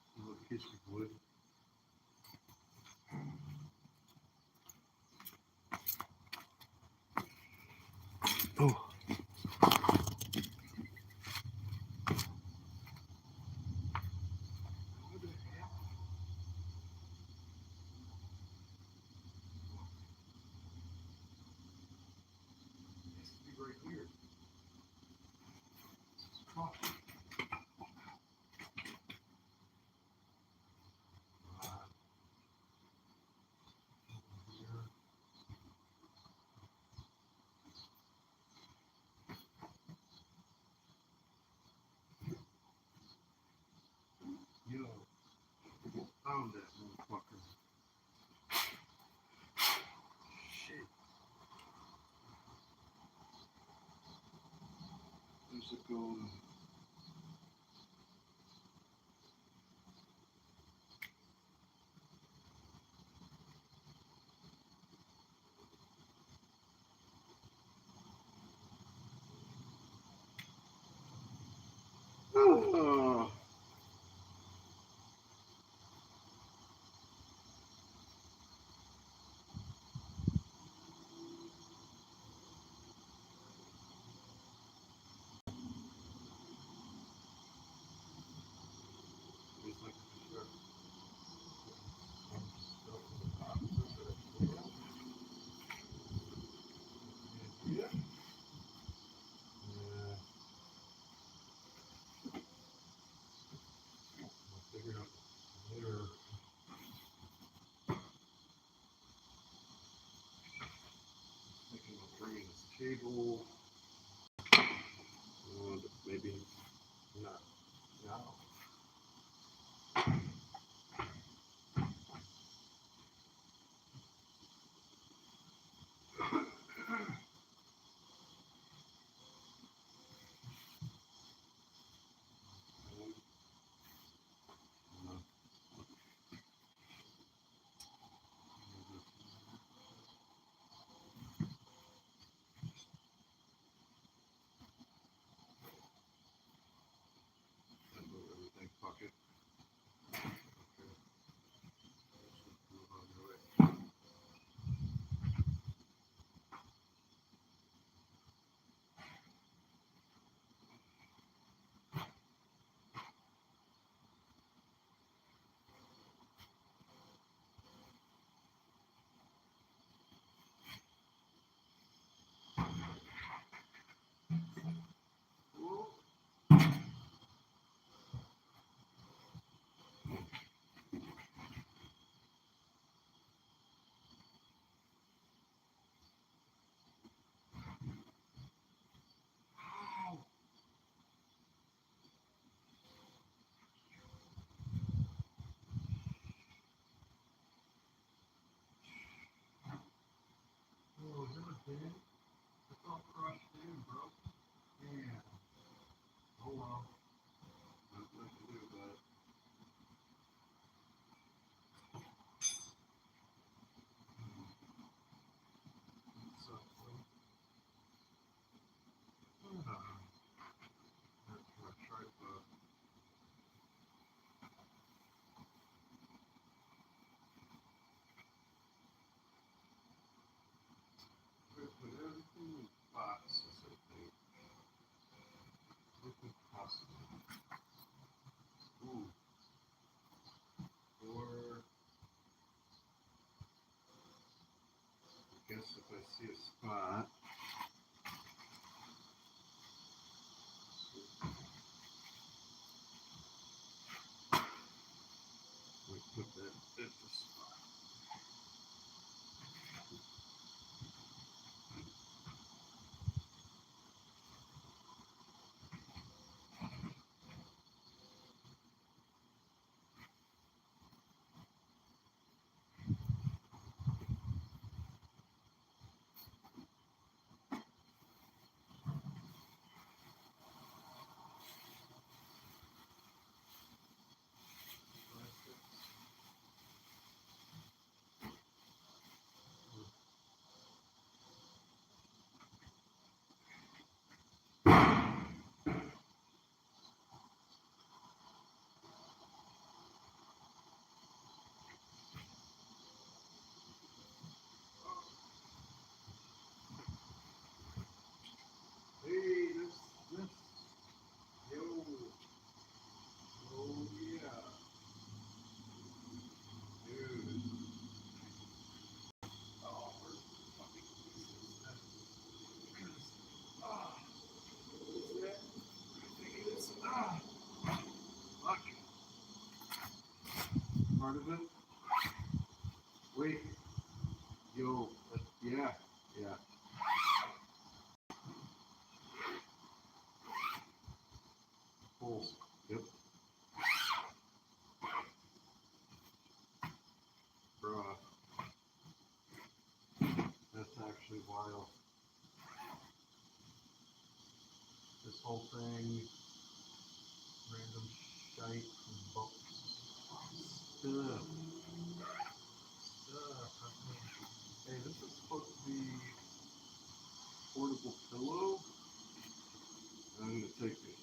A little piece of wood. Oh. What the heck? It has to be right here. This is coffee. Where's it going? Oh. Table, maybe not now. Everything pocket. Oh, is that a band? It's all crushed in, bro. Yeah. Oh well. Nothing I can do about it. It sucks, though. That's my tripod. I put everything in boxes, I think. Everything possible. Ooh. Or I guess if I see a spot, we put that at the spot. Hey, this, yo, oh yeah, dude. Oh, where's the fucking pieces? Ah, is that? I think it is. Fuck. Part of it? Wait, yo, yeah, yeah. Holes. Yep. Bruh, that's actually wild. This whole thing, random shite and books. Stuff. Hey, this is supposed to be portable pillow. I'm gonna take it.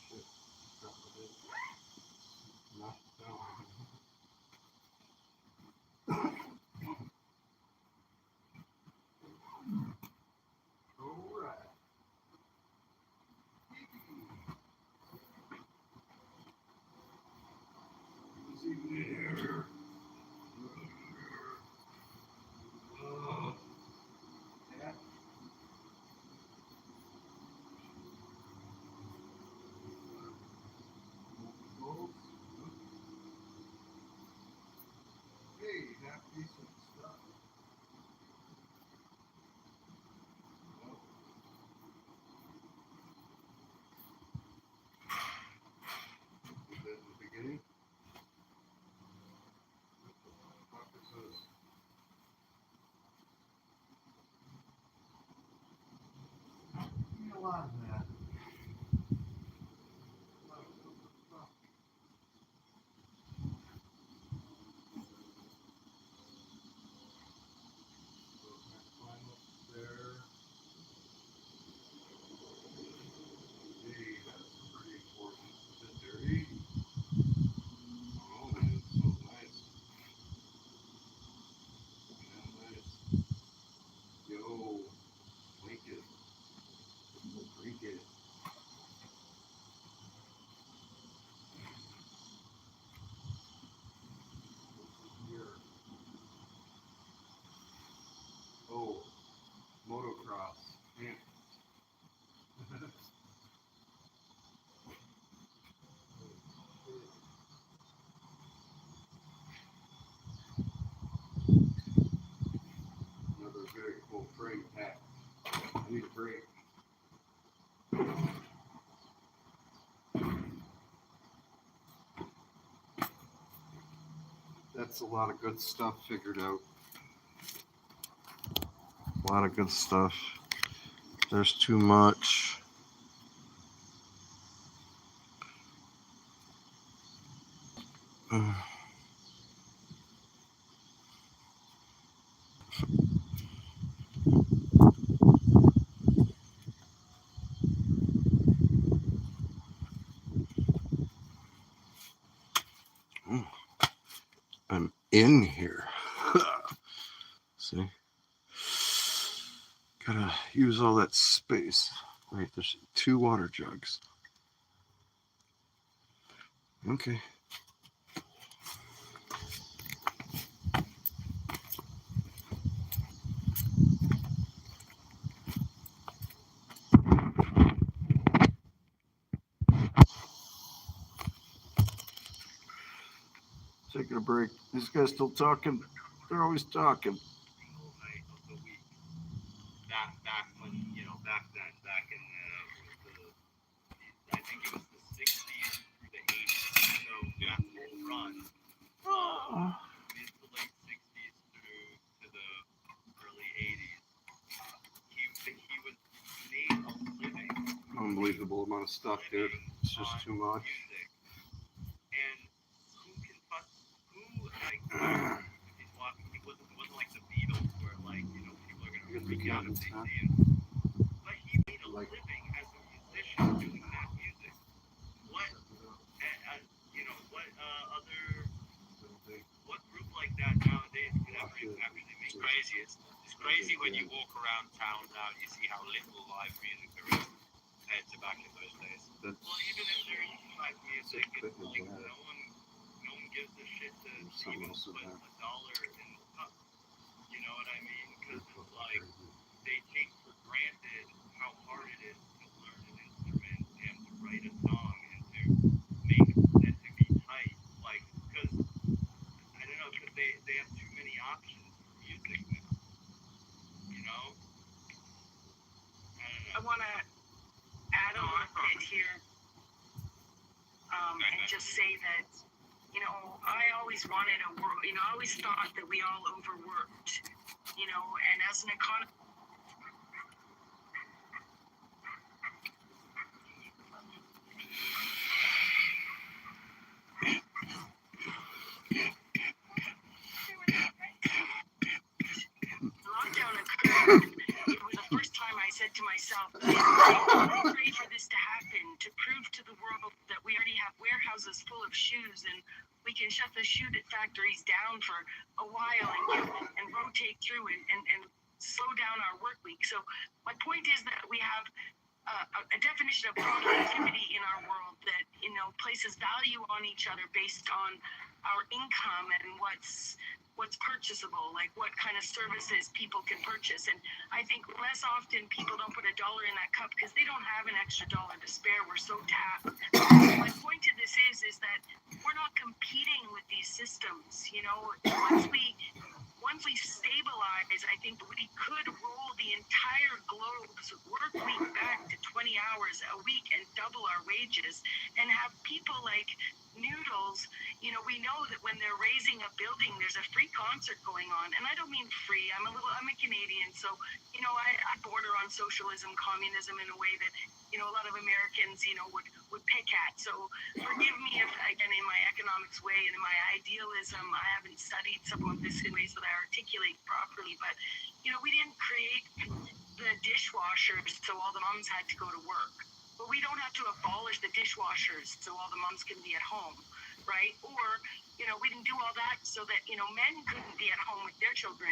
Shit, drop it. Knock it down. Alright. Easy there. Yeah. Hey, half decent stuff. Well, did that in the beginning. What the fuck is this? Give me a lot of that. What the fuck? So can I climb up there? Hey, that's pretty important. Is it dirty? Oh man, it's so nice. Yeah, nice. Yo, drink it. Drink it. Here. Oh, motocross. Yeah. Another very cool frame pack. I need a break. That's a lot of good stuff figured out. A lot of good stuff. There's too much. I'm in here. See? Gotta use all that space. Wait, there's 2 water jugs. Okay. Taking a break. These guys still talking? They're always talking. Single night of the week. Back when, back then, back in I think it was the 60s, the 80s. So that whole run, mid to late 60s through to the early 80s, he was made a living. Unbelievable amount of stuff, dude. It's just too much. Music. And who can like, if he's walking, it wasn't like the Beatles where, like, people are going to freak out if they see him. But he made a living as a musician doing that music. What, what group like that nowadays could actually make it? It's crazy when you walk around town now, you see how little live music there is compared to back in those days. Well, even if there is live music, it's like no one gives a shit to even put $1 in the cup. You know what I mean? Because it's like they take for granted how hard it is to learn an instrument and to write a song and to make it and to be tight. Like, because I don't know, because they have too many options for music now. You know? I don't know. I want to add a little bit here and just say that, I always wanted a world, I always thought that we all overworked, and as an economist, myself, I pray for this to happen, to prove to the world that we already have warehouses full of shoes and we can shut the shoe factories down for a while and rotate through and slow down our work week. So my point is that we have a definition of productivity in our world that places value on each other based on our income and what's purchasable, like what kind of services people can purchase. And I think less often people don't put $1 in that cup because they don't have an extra dollar to spare. We're so tapped. My point to this is that we're not competing with these systems. Once we stabilize, I think we could roll the entire globe's work week back to 20 hours a week and double our wages and have people like Noodles. We know that when they're raising a building, there's a free concert going on. And I don't mean free. I'm a Canadian, so, I border on socialism, communism in a way that, a lot of Americans, would pick at. So forgive me if, again, in my economics way and in my idealism, I haven't studied some of this in ways that I articulate properly. But, we didn't create the dishwashers so all the moms had to go to work. But we don't have to abolish the dishwashers so all the moms can be at home, right? Or, we didn't do all that so that, men couldn't be at home with their children.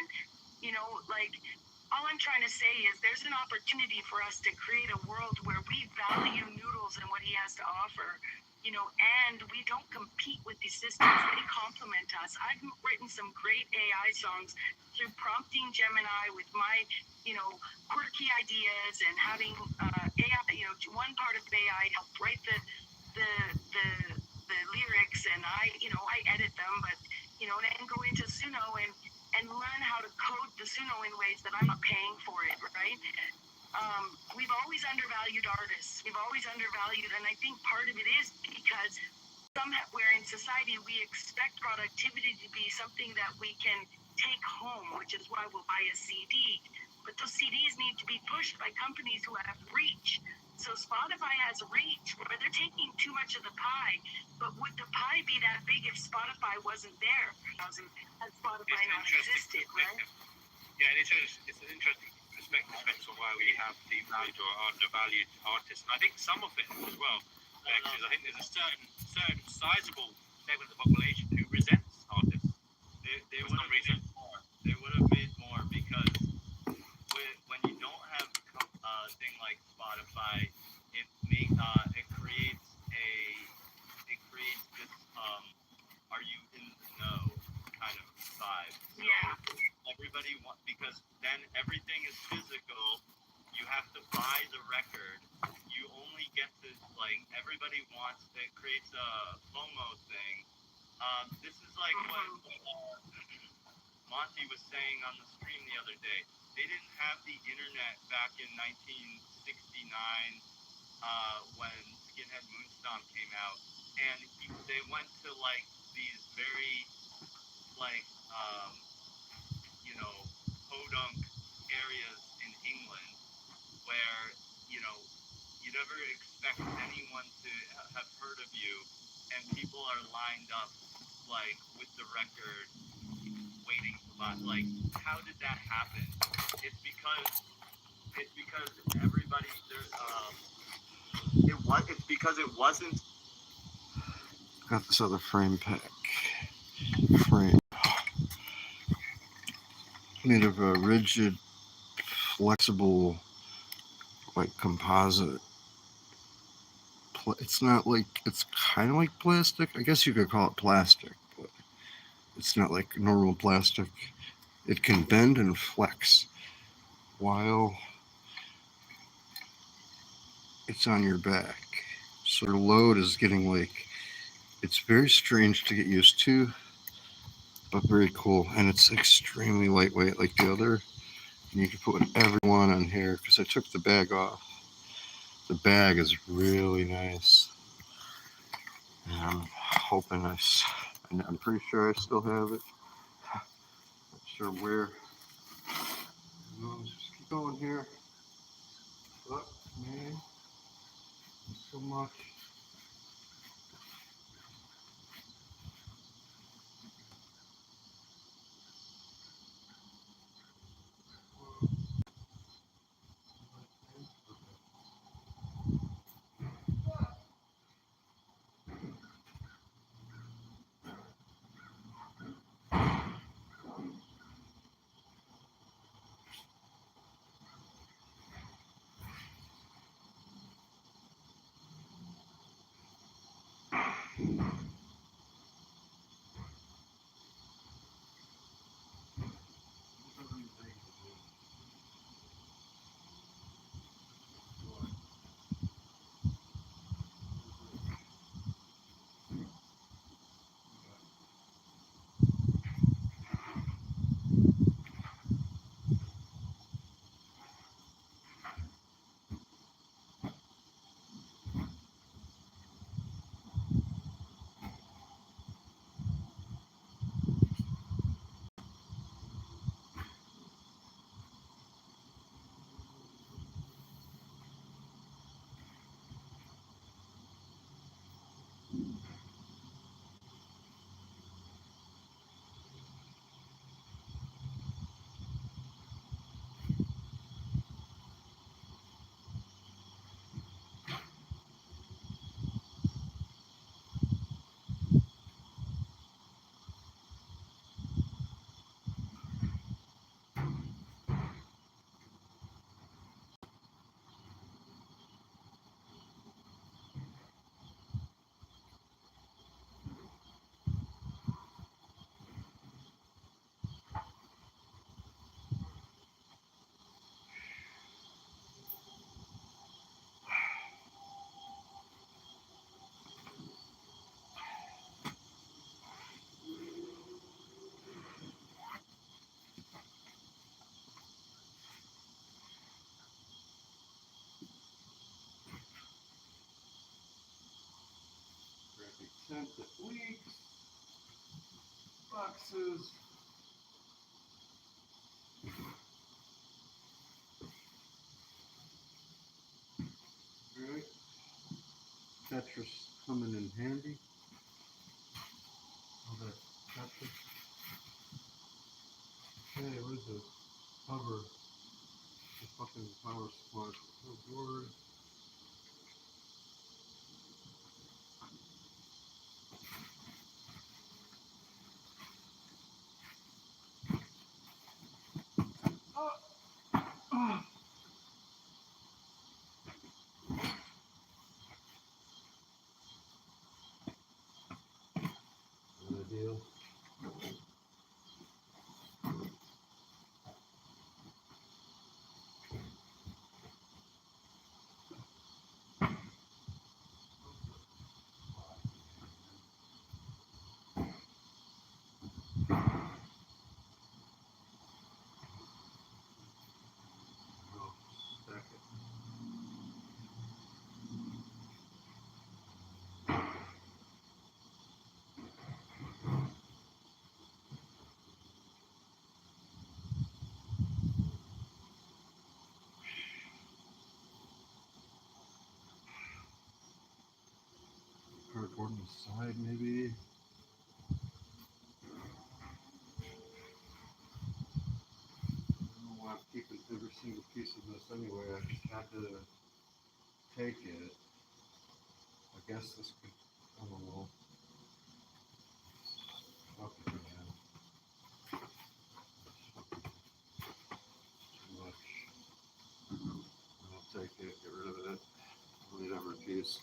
All I'm trying to say is there's an opportunity for us to create a world where we value Noodles and what he has to offer, and we don't compete with these systems. They complement us. I've written some great AI songs through prompting Gemini with my, quirky ideas and having AI, one part of AI helped write the lyrics, and I edit them, but, and go into Suno and learn how to code the Suno in ways that I'm not paying for it, right? We've always undervalued artists. We've always undervalued, and I think part of it is because somewhere in society we expect productivity to be something that we can take home, which is why we'll buy a CD. But those CDs need to be pushed by companies who have reach. So Spotify has reach where they're taking too much of the pie. But would the pie be that big if Spotify wasn't there? Had Spotify not existed, right? Yeah, and it's an interesting perspective on why we have devalued or undervalued artists. And I think some of it as well, because I think there's a certain sizable segment of the population who resents artists. They would have made more. They would have made more because when you don't have a thing like Spotify, it creates this are you in the know kind of vibe. So Yeah. everybody because then everything is physical. You have to buy the record. You only get to everybody wants. It creates a FOMO thing. This is like what Monty was saying on the stream the other day. They didn't have the internet back in 1969 when Skinhead Moonstomp came out, and they went to these very podunk areas in England where you never expect anyone to have heard of you, and people are lined up with the record waiting to buy. How did that happen? It's because everybody there. It's because it wasn't. Got this other frame made of a rigid, flexible, composite. It's not it's kind of like plastic. I guess you could call it plastic, but it's not like normal plastic. It can bend and flex while it's on your back. So the load is getting it's very strange to get used to, but very cool. And it's extremely lightweight like the other. And you can put whatever you want on here because I took the bag off. The bag is really nice. And I'm hoping I'm pretty sure I still have it. Not sure where. Let's just keep going here. Look, man. So much. Crappy tent that leaks. Boxes. Alright. Tetris coming in handy. All that Tetris. Hey, what is this? Cover. The fucking power supply. Oh, board. Not ideal. Oh, stack it. Cardboard on the side, maybe. I don't know why I'm keeping every single piece of this anyway. I just had to take it. I guess this could, I don't know. Okay, man. Too much. I'll take it, get rid of it. I'll need every piece.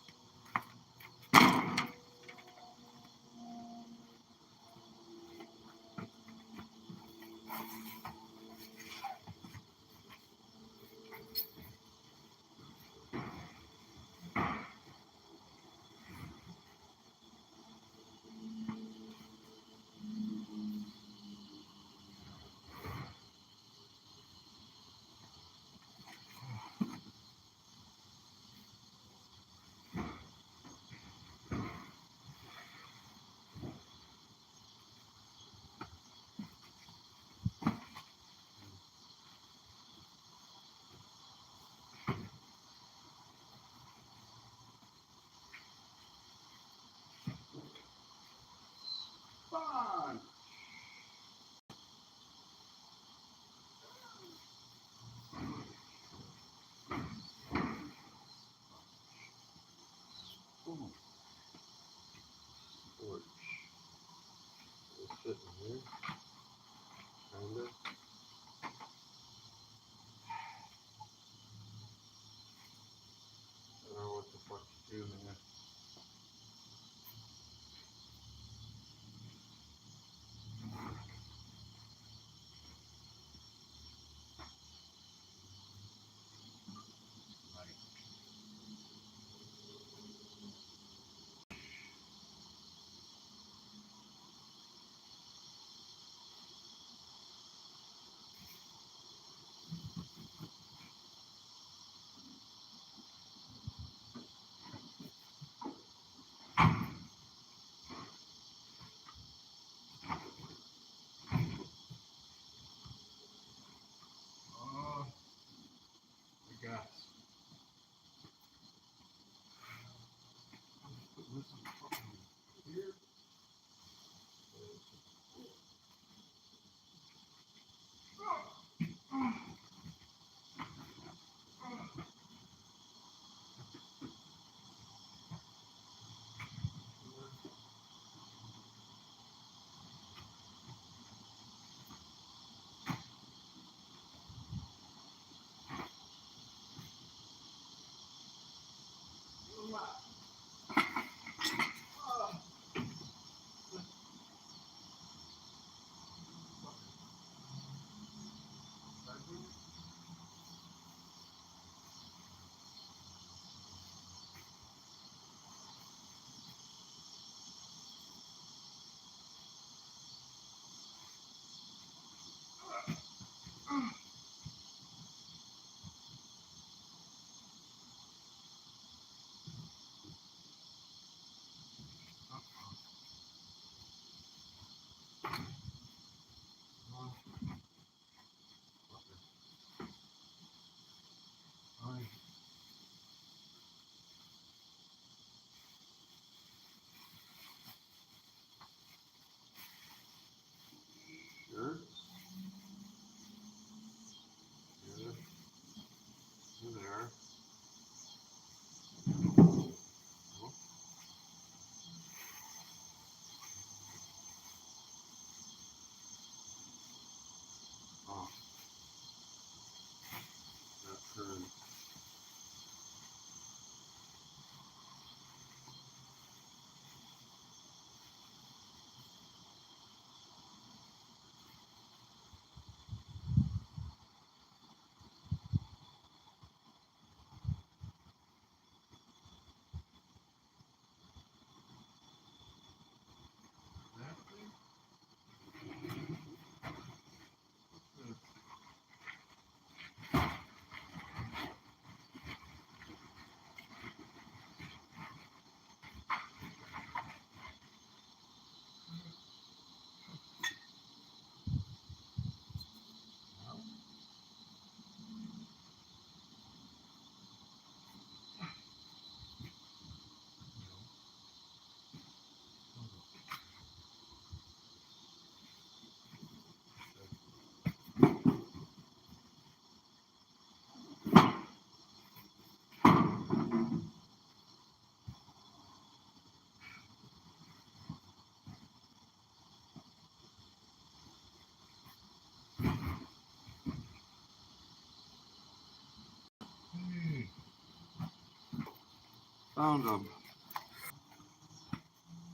Found them.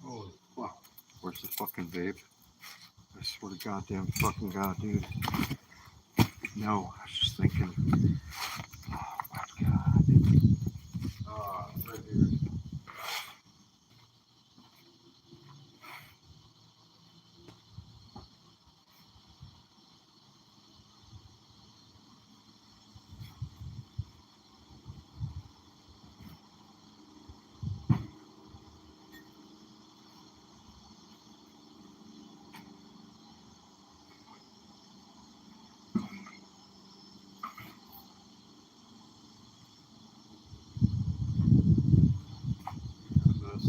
Holy fuck. Where's the fucking vape? I swear to goddamn fucking god, dude. No, I was just thinking. Oh my god. Ah, it's right here. This.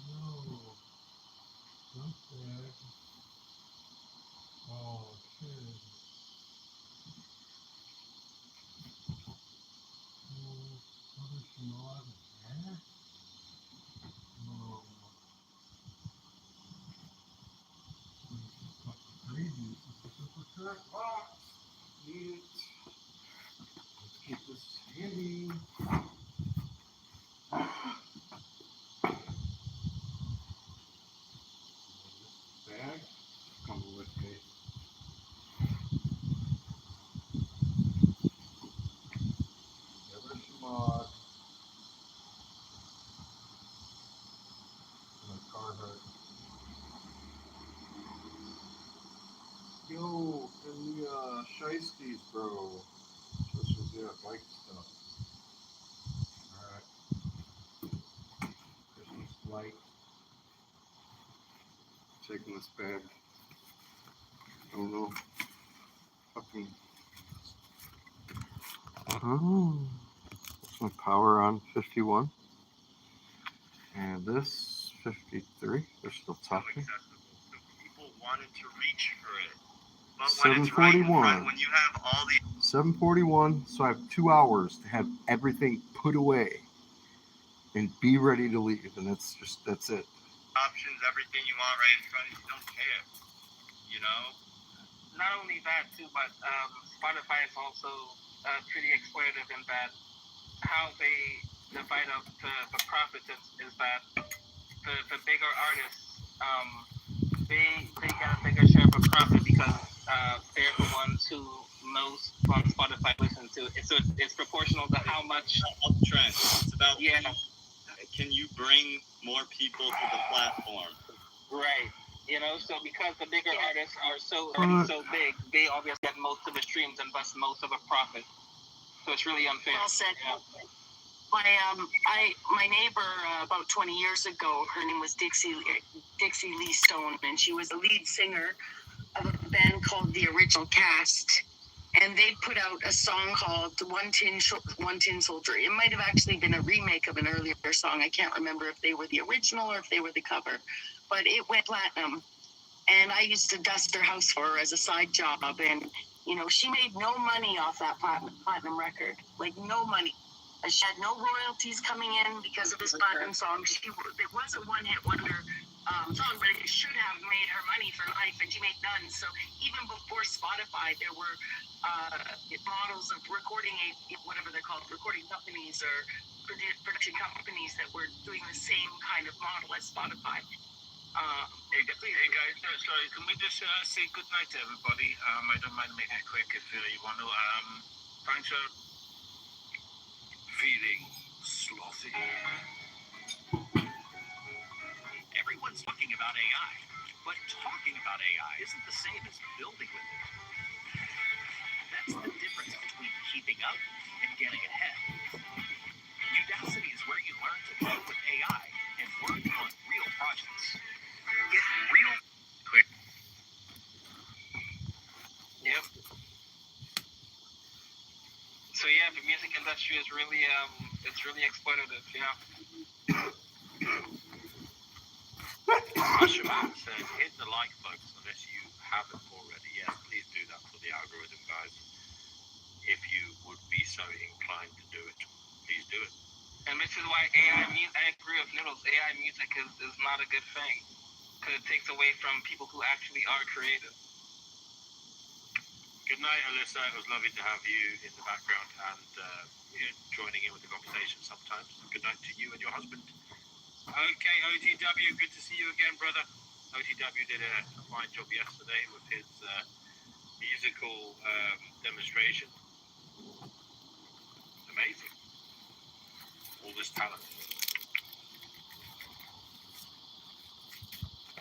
No. Something. Oh, shit. Oh, crazy. This is a super track box. Need it. Let's keep this handy. This bag come with me. Never smog. My car hurt. Yo, and the shiesties, bro. This was bike stuff. Alright. Christmas light. Taking this bag. I don't know. Fucking. Oh. That's my power on 51. And this 53. They're still So talking. accessible. So people wanted to reach for it. But when it's right in 741. front, when you have all the 741. So I have 2 hours to have everything put away and be ready to leave. And that's it. options, everything you want right in front of you, don't care. You know? Not only that too, but Spotify is also pretty exploitative in that how they divide up the profits is that the bigger artists they get a bigger share of a profit because they're the ones who most on Spotify listen to. It's proportional to how much Uptrend. It's about yeah. Can you bring more people to the platform? Right. You know, so because the bigger artists are so big, they obviously get most of the streams and thus most of the profit. So it's really unfair. Well said. Yeah. My neighbor about 20 years ago, her name was Dixie Lee Stone, and she was the lead singer of a band called The Original Cast. And they put out a song called One Tin Soldier. It might have actually been a remake of an earlier song. I can't remember if they were the original or if they were the cover. But it went platinum. And I used to dust her house for her as a side job. And, you know, she made no money off that platinum record. Like, no money. She had no royalties coming in because of this platinum song. It was a one-hit wonder song, but it should have made her money for life, and she made none. So even before Spotify, there were models of whatever they're called, recording companies or production companies that were doing the same kind of model as Spotify. Hey guys, sorry, can we just say good night to everybody? I don't mind making it quick if you want to. Thanks for feeling slothy. Everyone's talking about AI, but talking about AI isn't the same as building with it. That's the difference between keeping up and getting ahead. Udacity is where you learn to build with AI and work on real projects. Get real quick. Yep. industry is really it's really exploitative. Asherman said, hit the like, folks, unless you haven't already. Yes, please do that for the algorithm, guys. If you would be so inclined to do it, please do it. And this is why AI music, I agree with Noodles, AI music is not a good thing. Because it takes away from people who actually are creative. Good night, Alyssa. It was lovely to have you in the background and joining in with the conversation sometimes. Good night to you and your husband. Okay, OTW, good to see you again, brother. OTW did a fine job yesterday with his musical demonstration. Amazing. All this talent.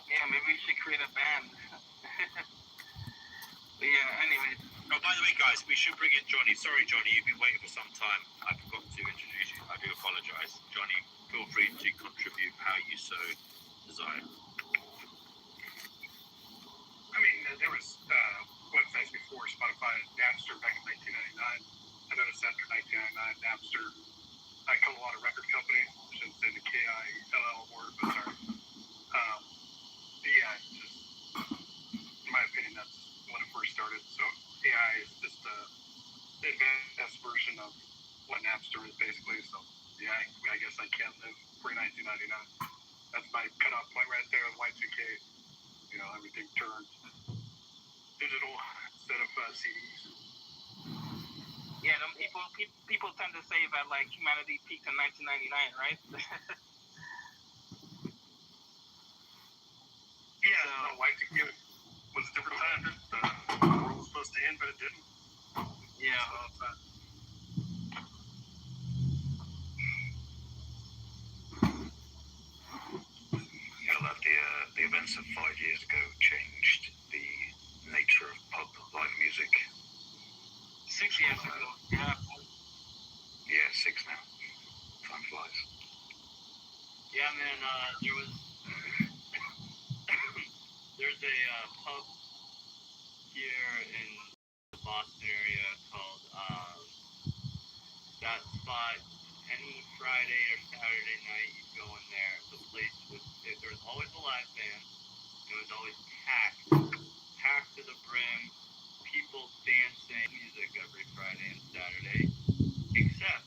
Yeah, maybe we should create a band. But yeah, anyway. Oh, by the way, guys, we should bring in Johnny. Sorry, Johnny, you've been waiting for some time. I forgot to introduce you. I do apologize. Johnny, feel free to contribute how you so desire. I mean, there was websites before Spotify and Napster back in 1999. I noticed after 1999, Napster, I call a lot of record companies, I shouldn't say the K-I-L-L word, but sorry. Yeah, just, in my opinion, that's when it first started. So AI is just the advanced version of what Napster is, basically. So, yeah, I guess I can live pre-1999. That's my cutoff point right there with Y2K. You know, everything turned digital instead of CDs. Yeah, people tend to say that like humanity peaked in 1999, right? Yeah, so, Y2K was a different time. The world was supposed to end, but it didn't. Yeah. So, I love the events of 5 years ago changed the nature of pub live music. 6 years ago. Yeah. Yeah, 6 now. Time flies. Yeah, man. There's a pub here in the Boston area called That Spot. Any Friday or Saturday night, you go in there. The place there was always a live band. It was always packed to the brim. People dancing, music every Friday and Saturday. Except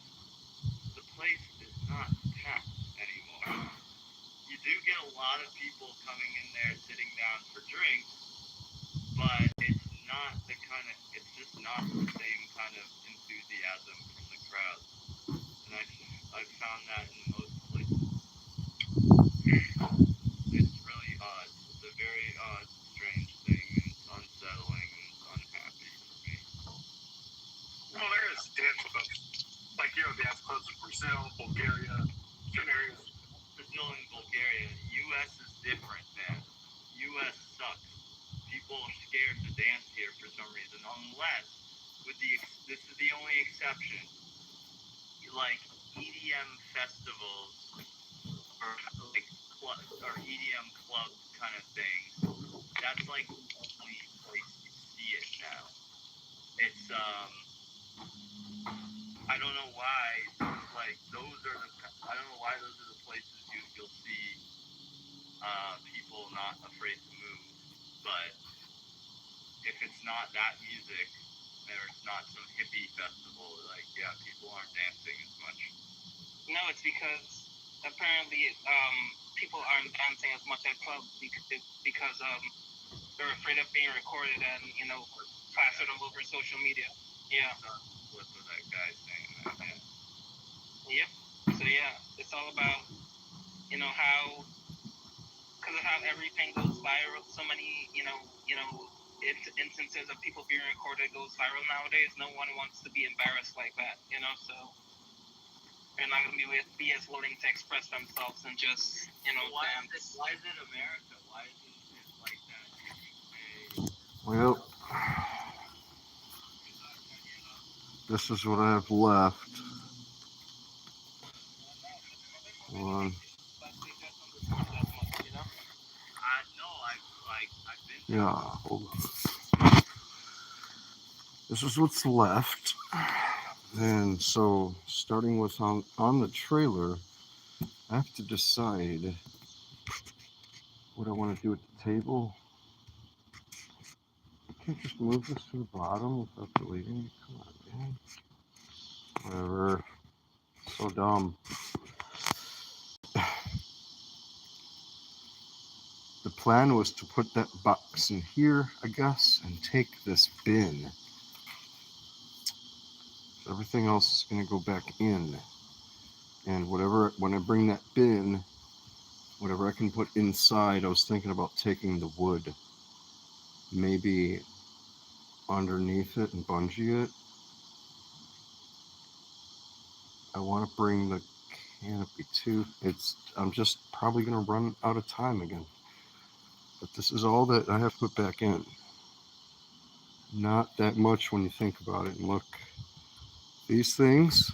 the place is not packed anymore. You do get a lot of people coming in there sitting down for drinks, but it's just not the same kind of enthusiasm from the crowd. And I've found that in most places. It's really odd. It's a very odd, strange thing, and it's unsettling and it's unhappy for me. Well, there is dance clubs. Like, dance clubs in Brazil, Bulgaria, certain areas. Brazil and Bulgaria. U.S. is different, man. U.S. sucks. People are scared to dance here for some reason, unless this is the only exception. Like EDM festivals or EDM club kind of thing. That's like the only place you see it now. It's I don't know why. Like I don't know why those are the places you'll see people not afraid to move. But if it's not that music, or it's not some hippie festival, like people aren't dancing as much. No, it's because apparently people aren't dancing as much at clubs because they're afraid of being recorded and plastered all over social media. Yeah. What was that guy saying? That? Yep. So yeah, it's all about how because of how everything goes viral. So many instances of people being recorded goes viral nowadays. No one wants to be embarrassed like that. So they're not going to be as willing to express themselves and just dance. Why is it America? Why isn't it like that in the UK? Well, this is what I have left. One. Yeah, hold on. This is what's left. And so, starting with on the trailer, I have to decide what I want to do at the table. I can't just move this to the bottom without deleting it. Come on, man. Whatever. So dumb. The plan was to put that box in here, I guess, and take this bin. So everything else is going to go back in. And whatever, when I bring that bin, whatever I can put inside, I was thinking about taking the wood, maybe underneath it and bungee it. I want to bring the canopy too. I'm just probably going to run out of time again. But this is all that I have to put back in. Not that much when you think about it. And look, these things,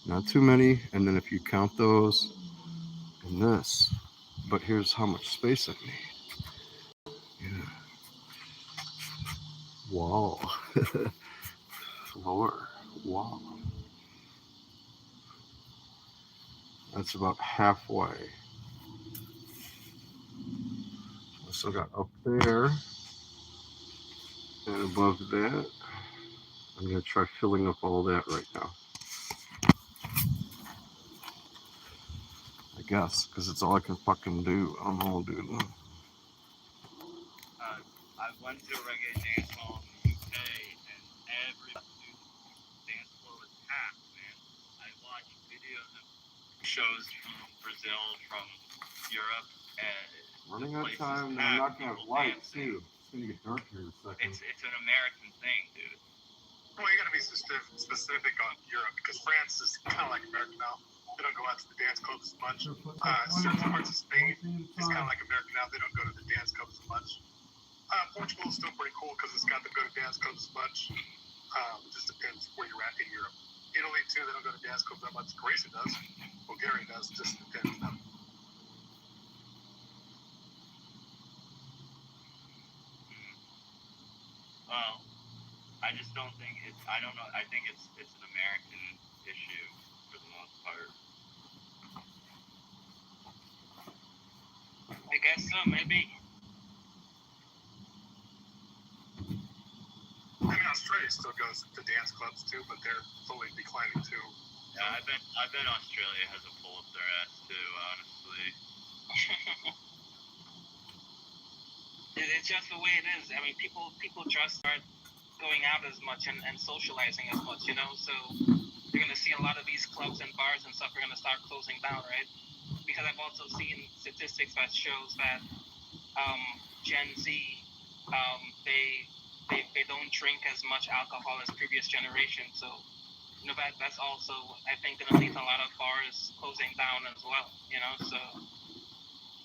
not too many. And then if you count those and this, but here's how much space I need. Yeah. Wall. Floor. Wall. That's about halfway. I still got up there and above that. I'm going to try filling up all that right now. I guess, because it's all I can fucking do. I don't know, dude. I went to a reggae dance hall in the UK, and every dance floor was packed, man. I watched videos of shows from Brazil, from Europe, and Running the out of place time, is and I'm not packed, going to have people light, dancing. too. It's going to get dark here in a second. It's an American thing, dude. Well, you got to be specific on Europe because France is kind of like America now. They don't go out to the dance clubs as much. Certain parts of Spain is kind of like America now. They don't go to the dance clubs as much. Portugal is still pretty cool because it's got to go to dance clubs as much. It just depends where you're at in Europe. Italy too, they don't go to dance clubs that much. Greece does. Bulgaria does. Just depends. Well, I just don't think it's. I don't know. I think it's an American issue for the most part. I guess so, maybe. I mean, Australia still goes to dance clubs too, but they're slowly declining too. Yeah, I bet Australia has a pull up their ass too. Honestly. It's just the way it is. I mean, people just aren't going out as much and socializing as much, you know. So you're gonna see a lot of these clubs and bars and stuff are gonna start closing down, right? Because I've also seen statistics that shows that Gen Z, they don't drink as much alcohol as previous generations. So you know that's also I think gonna lead to a lot of bars closing down as well. You know, so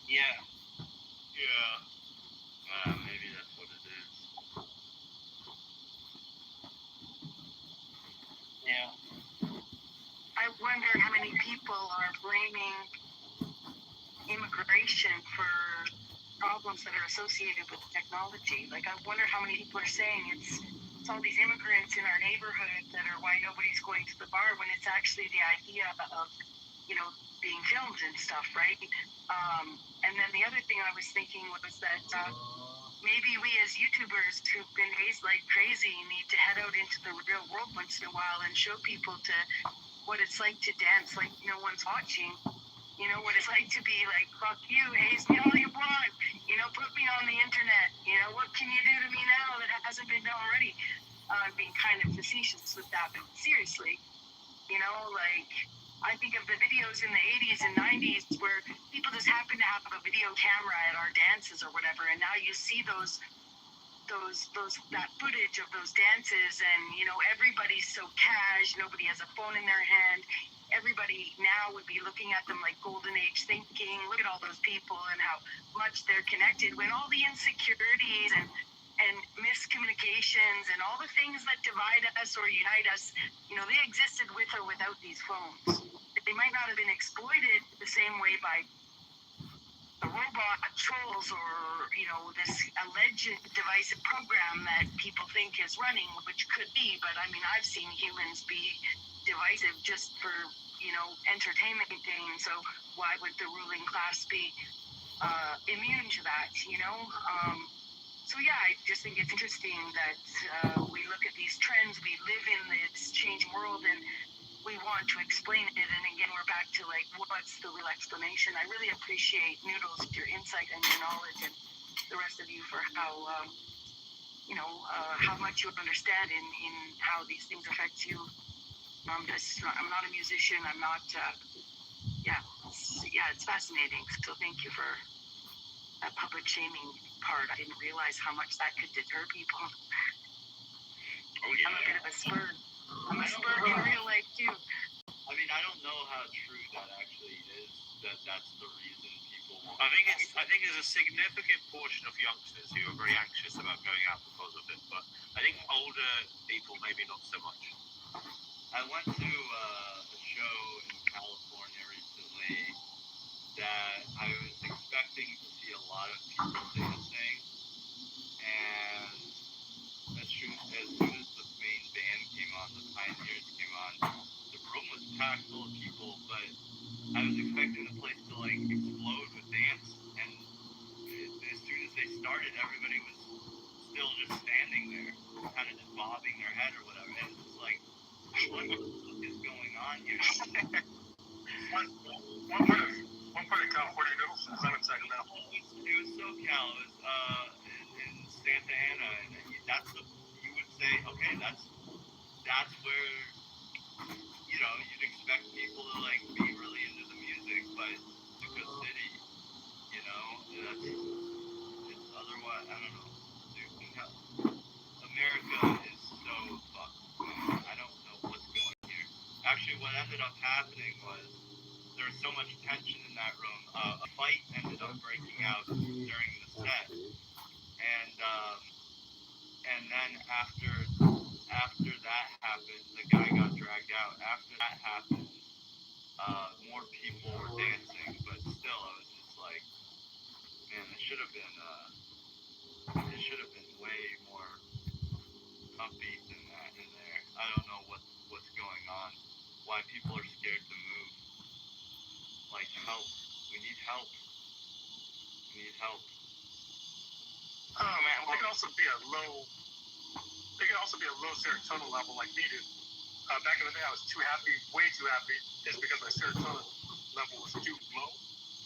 yeah. Yeah. Maybe that's what it is. Yeah. I wonder how many people are blaming immigration for problems that are associated with technology. Like, I wonder how many people are saying it's all these immigrants in our neighborhood that are why nobody's going to the bar, when it's actually the idea of, you know, being filmed and stuff, right? And then the other thing I was thinking was that maybe we as YouTubers who've been raised like crazy need to head out into the real world once in a while and show people to what it's like to dance like no one's watching. You know, what it's like to be like, fuck you, haze me all you want. You know, put me on the internet. You know, what can you do to me now that hasn't been done already? I'm being kind of facetious with that, but seriously, you know, like, I think of the videos in the 80s and 90s where people just happen to have a video camera at our dances or whatever, and now you see that footage of those dances, and you know, everybody's so cash, nobody has a phone in their hand. Everybody now would be looking at them like golden age thinking, look at all those people and how much they're connected, when all the insecurities and miscommunications and all the things that divide us or unite us, you know, they existed with or without these phones. They might not have been exploited the same way by robot trolls or, this alleged divisive program that people think is running, which could be, but I mean, I've seen humans be divisive just for, entertainment gain. So why would the ruling class be immune to that, So yeah, I just think it's interesting that we look at these trends. We live in this changing world, and we want to explain it. And again, we're back to like, what's the real explanation? I really appreciate Noodles, your insight and your knowledge, and the rest of you for how how much you understand in how these things affect you. I'm not a musician. I'm not. It's fascinating. So thank you for that public shaming part. I didn't realize how much that could deter people. Oh yeah. I'm a bit of a spurg. I'm a spurg in real life too. I mean, I don't know how true that actually is. That's the reason people want. I think there's a significant portion of youngsters who are very anxious about going out because of it, but I think older people maybe not so much. I went to a show in California recently that I was expecting to see a lot of people dancing, and as soon as the main band came on, the Pioneers came on, the room was packed full of people, but I was expecting the place to like explode with dance, and as soon as they started, everybody was still just standing there, kind of just bobbing their head or whatever, and it's like, what the fuck is going on here? One part of California Noodles is I'm in Sacramento. It was SoCal. It was in Santa Ana, and you would say, okay, that's where you'd expect people to like be really into the music, but it's a good city, it's otherwise, I don't know, dude. America is so fucked. I don't know what's going here. Actually, what ended up happening was there was so much tension in that room. A fight ended up breaking out during the set, and then after that happened, the guy got dragged out. After that happened, more people were dancing, but still, I was just like, man, it should have been way more upbeat than that in there. I don't know what's going on. Why people are scared to move. Like, help. We need help. We need help. Oh man, well, it could also be a low serotonin level like me did. Back in the day, I was too happy, way too happy, is because my serotonin level was too low.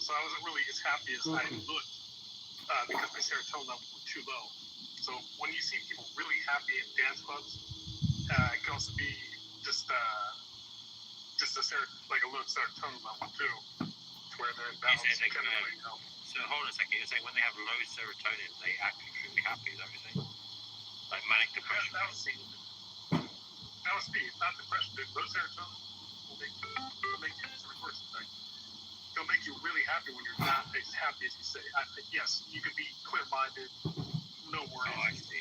So I wasn't really as happy as I looked because my serotonin levels were too low. So when you see people really happy in dance clubs, it can also be just a low serotonin level too, to where they're balanced chemically. So hold on a second. You're saying when they have low serotonin, they act extremely happy. Is that what you're saying? Like manic depression. That was me. It's not depression, dude. Low serotonin will make you reverse effect. It'll make you really happy when you're not as happy as you say. Yes, you could be clear-minded, no worries. Oh, I see.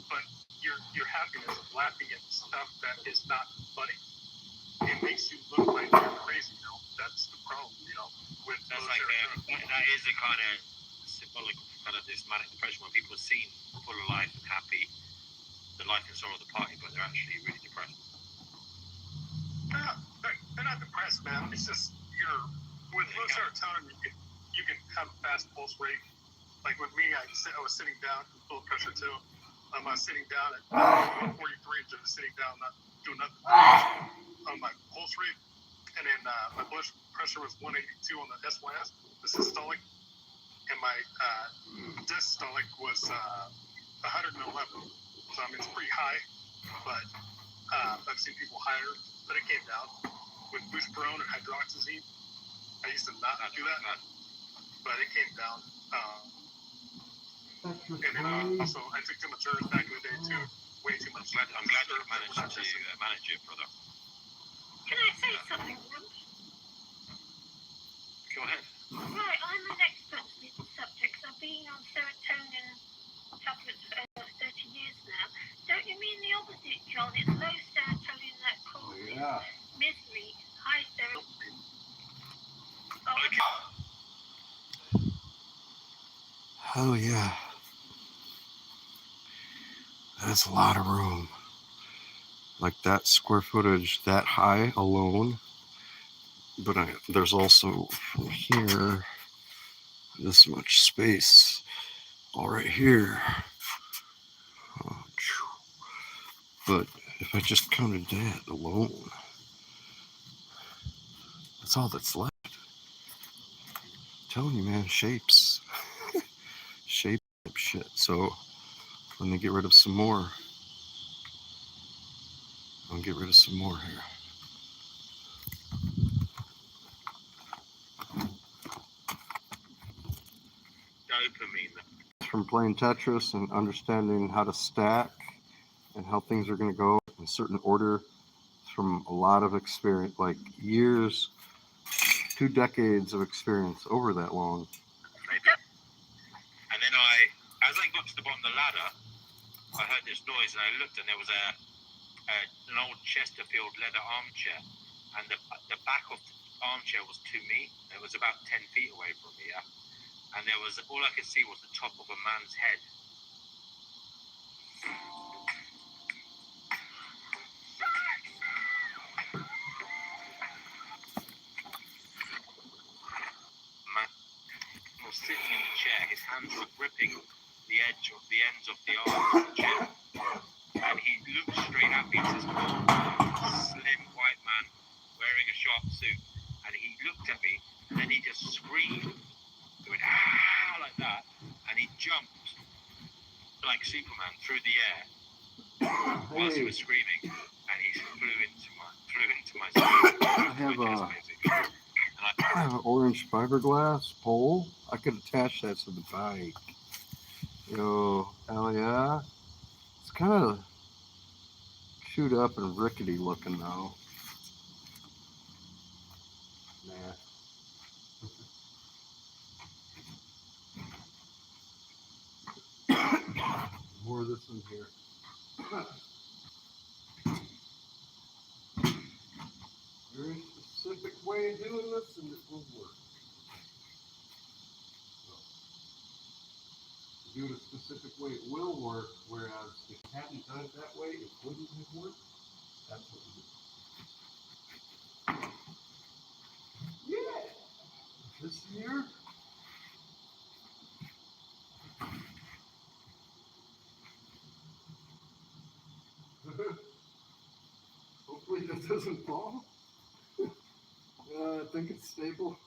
But your happiness of laughing at stuff that is not funny, it makes you look like you're crazy. That's the problem. With That's low like serotonin. that is a kind of symbolic kind of this manic depression when people seem full of life and happy, the life and soul of the party, but they're actually really depressed. They're not depressed, man. It's just with low serotonin, you can have a fast pulse rate. Like with me, I was sitting down, blood pressure too. I was sitting down at 143, just sitting down, not doing nothing. On my pulse rate, and then my blood pressure was 182 on the SYS, the systolic, and my diastolic was 111. So I mean, it's pretty high, but I've seen people higher, but it came down with buspirone and hydroxyzine. I used to not do that, but it came down. And then also, I took too much herbs back in the day too. Way too much. I'm glad you managed to manage it, brother. Can I say something, Ron? Go ahead. Right, I'm an expert in this subject. I've been on serotonin tablets for over 30 years now. Don't you mean the opposite, John? It's low serotonin that causes misery, high serotonin. Okay. Oh yeah, that's a lot of room. Like that square footage that high alone. But there's also from here this much space all right here. Oh, but if I just counted that alone, that's all that's left. I'm telling you, man, shapes. Shape shit. So when they get rid of some more, I'll get rid of some more here. Dopamine. From playing Tetris and understanding how to stack and how things are going to go in a certain order, from a lot of experience, like years, 2 decades of experience over that long. And then as I got to the bottom of the ladder, I heard this noise and I looked and there was an old Chesterfield leather armchair, and the back of the armchair was to me. It was about 10 feet away from me, yeah? And there was, all I could see was the top of a man's head. Man was sitting in the chair, his hands were gripping the ends of the arms of the chair, and he looked straight at me. It's this tall, slim white man wearing a sharp suit, and he looked at me, and then he just screamed. He went, ah, like that, and he jumped like Superman through the air whilst he was screaming, and he flew into my I have an orange fiberglass pole. I could attach that to the bike. Yo, hell yeah. It's kind of chewed up and rickety looking though. Nah. More of this in here. Very specific way of doing this, and it will work. So, do it a specific way, it will work. Whereas if you hadn't done it that way, it wouldn't have worked. That's what we do. Yeah. This here. Hopefully this doesn't fall. I think it's stable.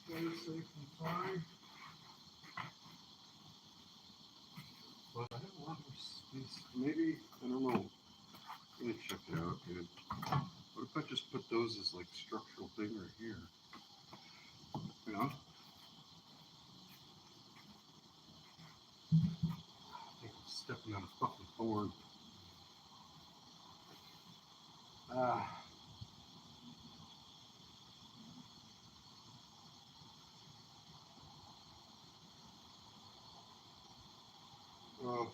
Very safe and fine. But I have a lot more space. Maybe, I don't know. Let me check it out, dude. What if I just put those as like structural thing right here? You know? I think I'm stepping on a fucking thorn. Ah. Oh,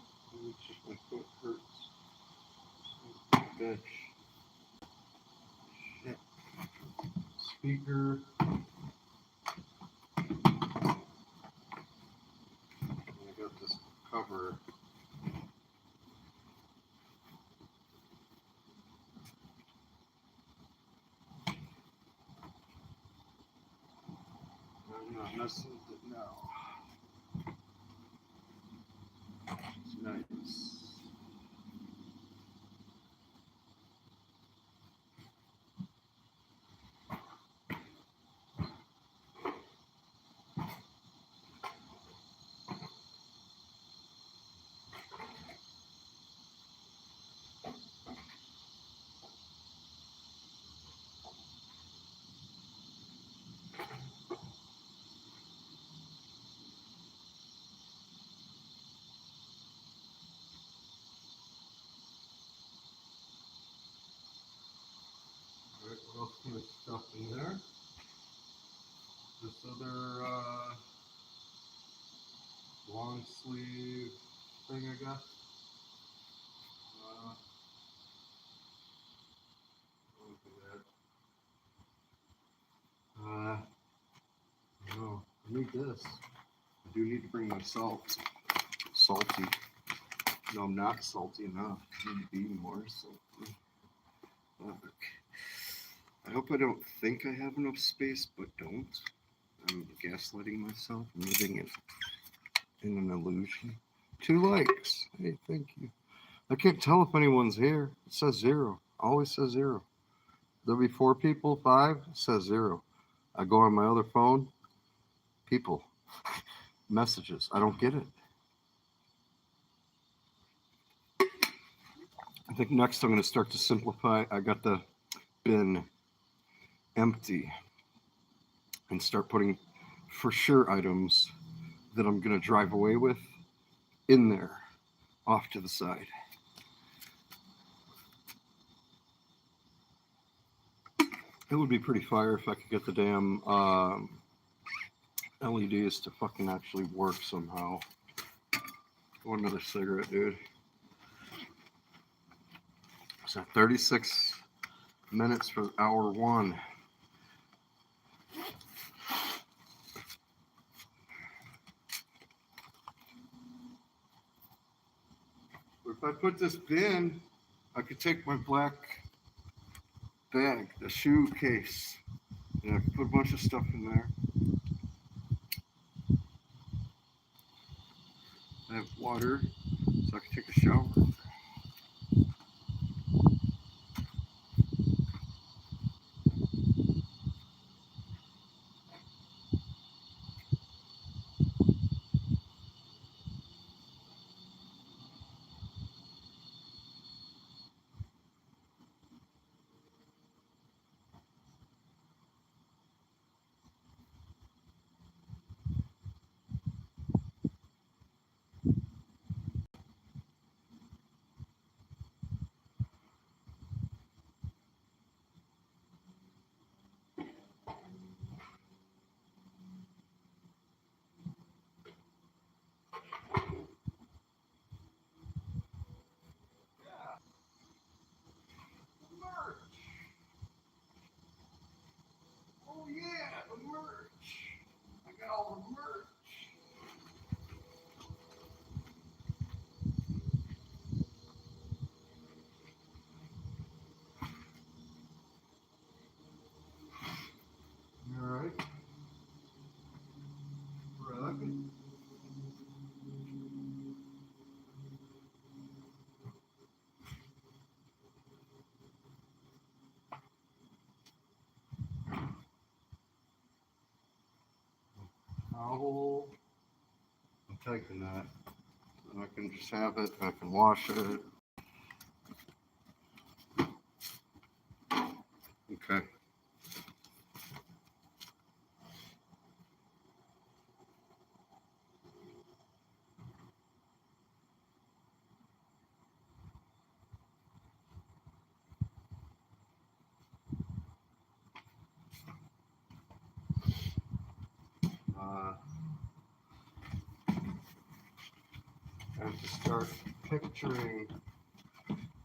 it's just my foot hurts. Bitch. Shit. Speaker. I got this cover. I'm not messing with it now. It's nice. Alright, what else can I stuff in there? This other long sleeve thing I got. Look at that. No, I need this. I do need to bring my salt. Salty. No, I'm not salty enough. I need to be more salty. Fuck. I hope I don't think I have enough space, but don't. I'm gaslighting myself. I'm living in an illusion. 2 likes. Hey, thank you. I can't tell if anyone's here. It says 0. Always says 0. There'll be 4 people, 5. It says 0. I go on my other phone. People. Messages. I don't get it. I think next I'm going to start to simplify. I got the bin empty and start putting for sure items that I'm going to drive away with in there off to the side. It would be pretty fire if I could get the damn LEDs to fucking actually work somehow. Go another cigarette, dude. So 36 minutes for hour 1. If I put this bin, I could take my black bag, the shoe case, and I could put a bunch of stuff in there. I have water, so I can take a shower. Oh yeah, the merch. I got all the merch. You alright? Rug. Towel. I'm taking that. And I can just have it. I can wash it. Okay. I have to start picturing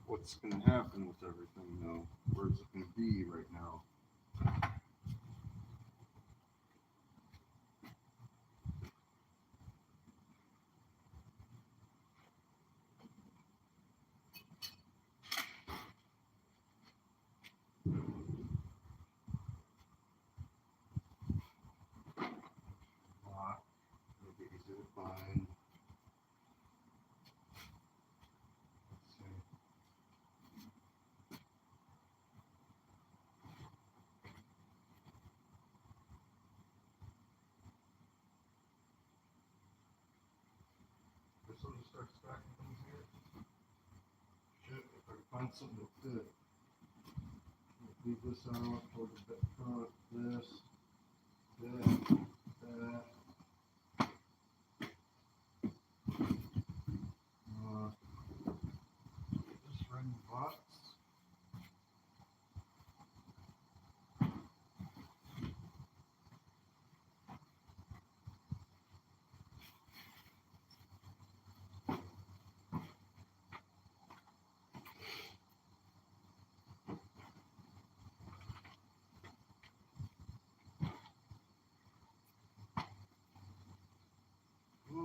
what's going to happen with everything now. Where's it going to be right now? It'll be easy to find. Let's see. Guess I'll just start stacking things here. Shit, if I can find something to fit. Leave this out toward the front, this, that. This ring box.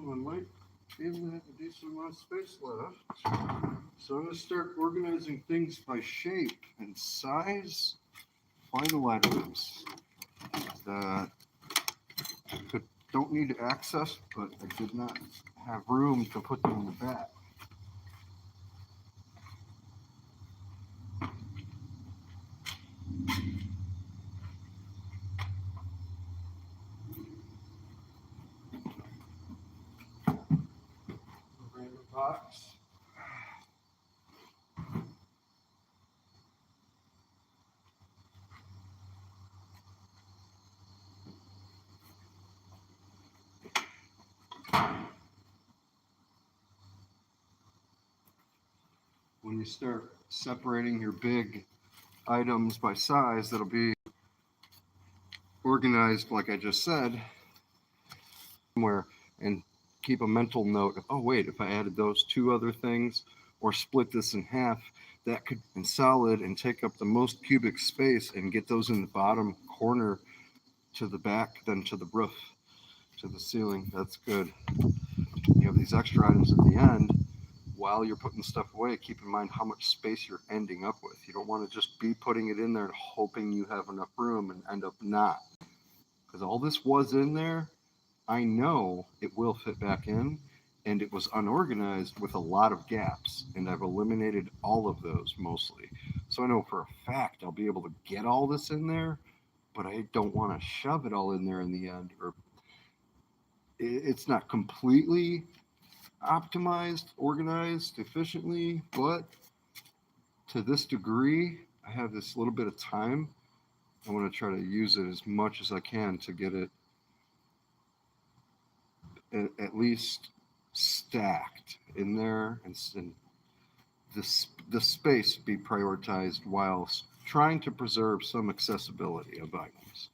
I might be able to have a decent amount of space left. So I'm going to start organizing things by shape and size. Vital items that don't need access, but I did not have room to put them in the back. Random box. When you start separating your big items by size, that'll be organized like I just said somewhere, and keep a mental note of, oh wait, if I added those two other things or split this in half, that could be solid and take up the most cubic space and get those in the bottom corner to the back, then to the roof, to the ceiling. That's good. You have these extra items at the end. While you're putting stuff away, keep in mind how much space you're ending up with. You don't want to just be putting it in there and hoping you have enough room and end up not. Because all this was in there, I know it will fit back in, and it was unorganized with a lot of gaps, and I've eliminated all of those mostly. So I know for a fact I'll be able to get all this in there, but I don't want to shove it all in there in the end, or it's not completely optimized, organized efficiently, but to this degree, I have this little bit of time. I want to try to use it as much as I can to get it at least stacked in there, and the space be prioritized while trying to preserve some accessibility of items.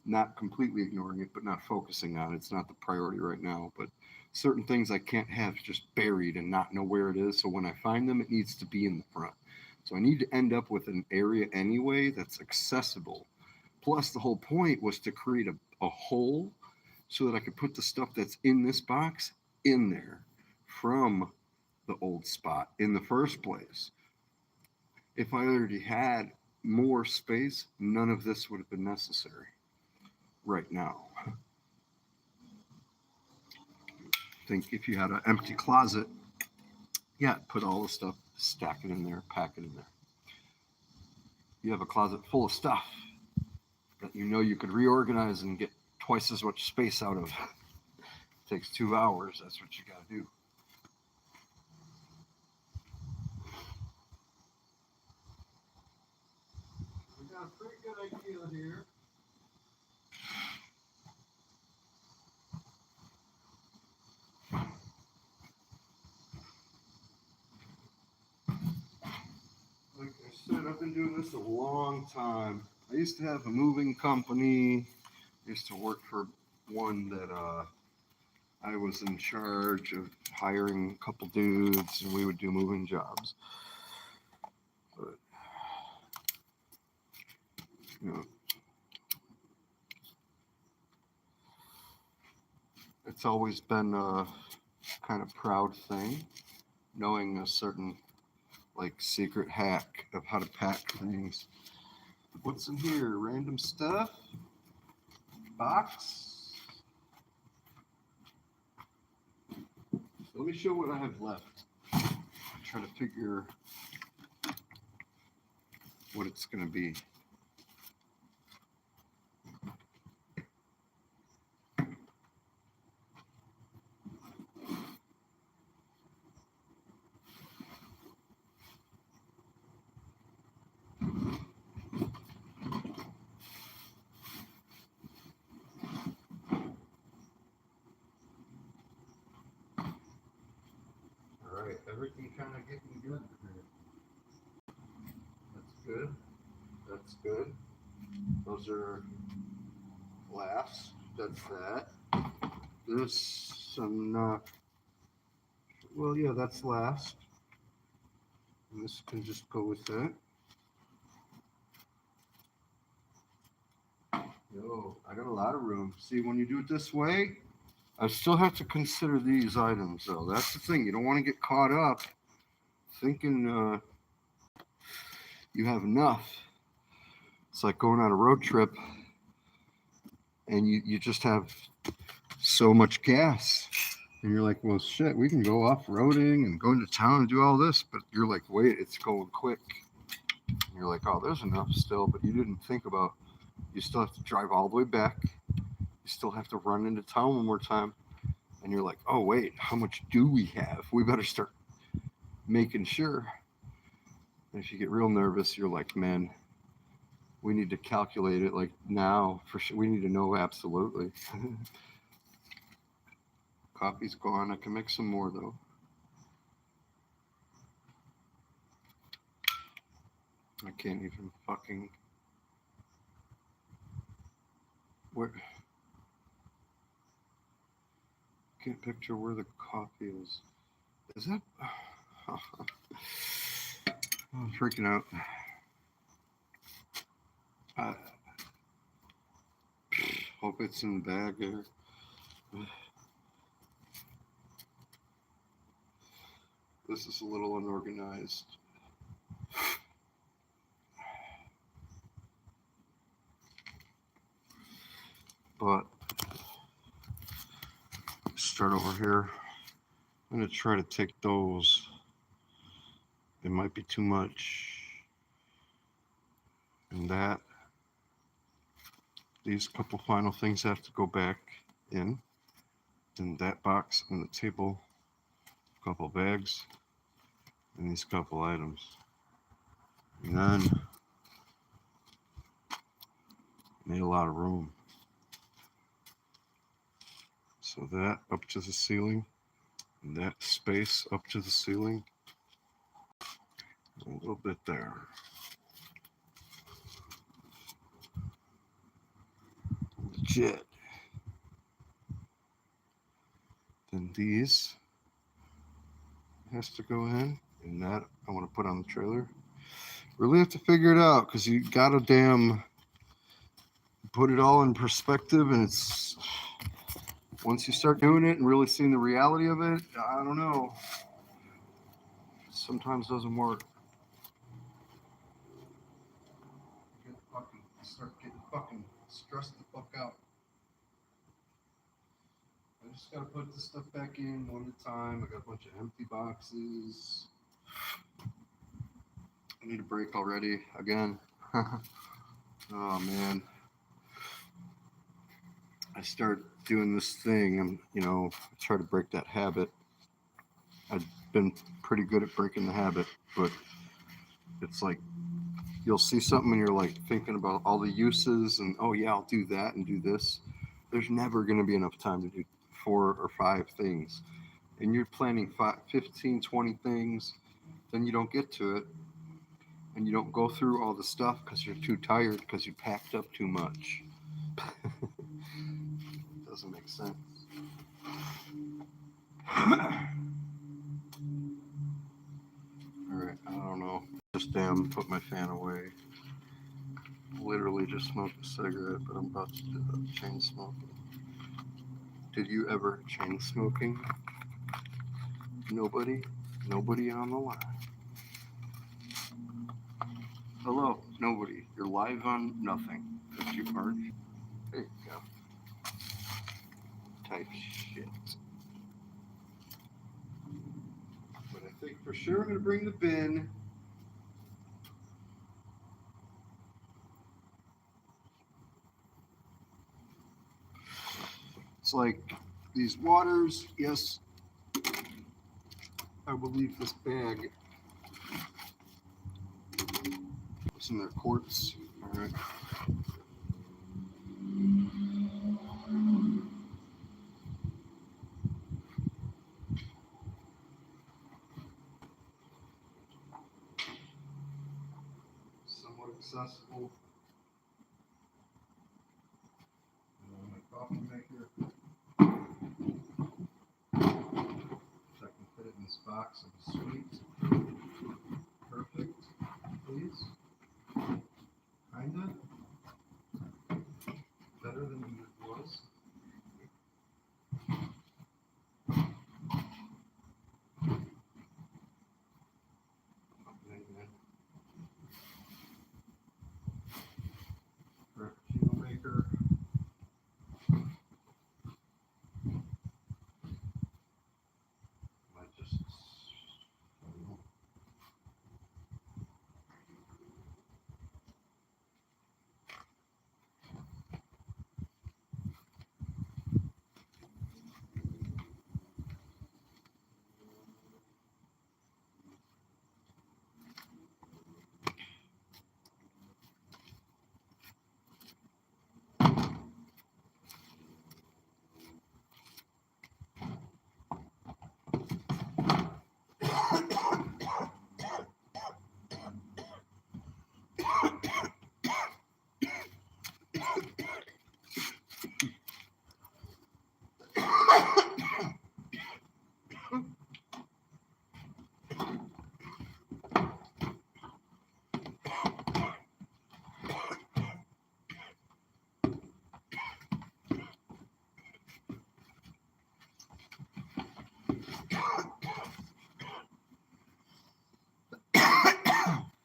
Not completely ignoring it, but not focusing on it. It's not the priority right now, but certain things I can't have just buried and not know where it is. So when I find them, it needs to be in the front. So I need to end up with an area anyway that's accessible. Plus, the whole point was to create a hole so that I could put the stuff that's in this box in there from the old spot in the first place. If I already had more space, none of this would have been necessary right now. Think if you had an empty closet, yeah, put all the stuff, stack it in there, pack it in there. You have a closet full of stuff that you know you could reorganize and get twice as much space out of. It takes 2 hours. That's what you got to do. We got a pretty good idea here. Like I said, I've been doing this a long time. I used to have a moving company. I used to work for one that I was in charge of hiring a couple dudes, and we would do moving jobs. But you know, it's always been a kind of proud thing, knowing a certain like secret hack of how to pack things. What's in here? Random stuff? Box? So let me show what I have left. Try to figure what it's going to be. All right, everything kind of getting good here. That's good. That's good. Those are glass. That's that. This, I'm not. Well, yeah, that's last. And this can just go with that. Yo, I got a lot of room. See, when you do it this way, I still have to consider these items, though. That's the thing. You don't want to get caught up thinking you have enough. It's like going on a road trip and you just have so much gas. And you're like, well, shit, we can go off-roading and go into town and do all this. But you're like, wait, it's going quick. And you're like, oh, there's enough still. But you didn't think about you still have to drive all the way back. You still have to run into town one more time. And you're like, oh, wait, how much do we have? We better start making sure. And if you get real nervous, you're like, man, we need to calculate it like now for sure. We need to know absolutely. Coffee's gone. I can make some more though. I can't even fucking. Where? Can't picture where the coffee is. Is that? I'm freaking out. I hope it's in the bag there. This is a little unorganized. But start over here. I'm gonna try to take those. It might be too much. And that. These couple final things have to go back in. Then that box on the table. A couple bags. And these couple items. And then made a lot of room. So that up to the ceiling. And that space up to the ceiling. A little bit there. Legit. Then these has to go in, and that I want to put on the trailer. Really have to figure it out because you gotta damn put it all in perspective, and it's once you start doing it and really seeing the reality of it, I don't know. Sometimes doesn't work. Start getting fucking stressed the fuck out. I just gotta put this stuff back in one at a time. I got a bunch of empty boxes. I need a break already again. Oh man. I start doing this thing and try to break that habit. I've been pretty good at breaking the habit, but it's like you'll see something and you're like thinking about all the uses and oh yeah, I'll do that and do this. There's never going to be enough time to do 4 or 5 things. And you're planning 15, 20 things, then you don't get to it. And you don't go through all the stuff because you're too tired because you packed up too much. Doesn't make sense. Alright, I don't know. Just put my fan away. Literally just smoked a cigarette, but I'm about to do chain smoking. Did you ever chain smoking? Nobody on the line. Hello, nobody. You're live on nothing. That's your part. There you go. Type shit. But I think for sure I'm gonna bring the bin. It's like these waters, yes, I will leave this bag. What's in their quartz? All right. Somewhat accessible. My coffee maker. If I can fit it in this box, it'll be sweet. Perfect. Please. Kinda. Better than it was.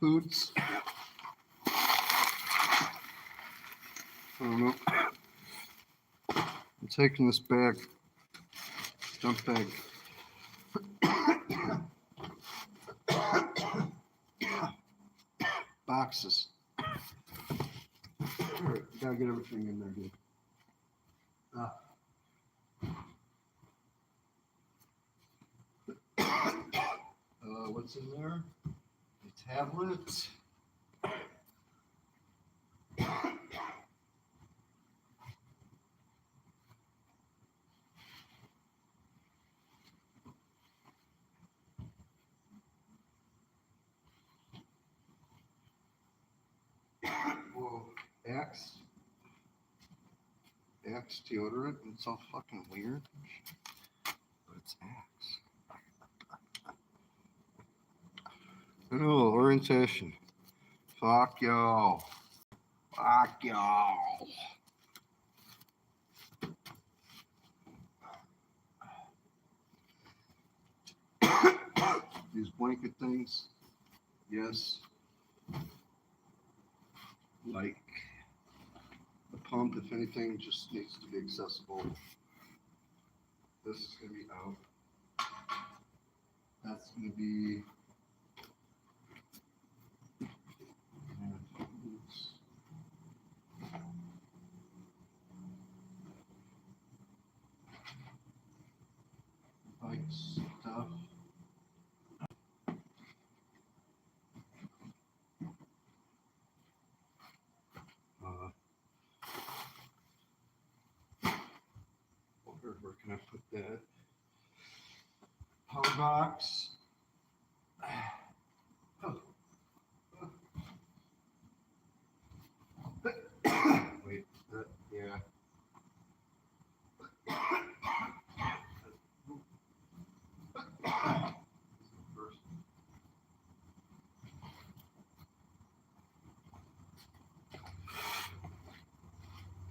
foods. I don't know. I'm taking this bag, dump bag. Boxes. All right, you gotta get everything in there, dude. What's in there? The tablet. Whoa, Axe deodorant. It's all fucking weird. But it's Axe. Oh, orientation. Fuck y'all. Fuck y'all. These blanket things. Yes. Like the pump, if anything, just needs to be accessible. This is going to be out. That's going to be. Like stuff. Where can I put that? Power box. Oh. Wait, yeah. First.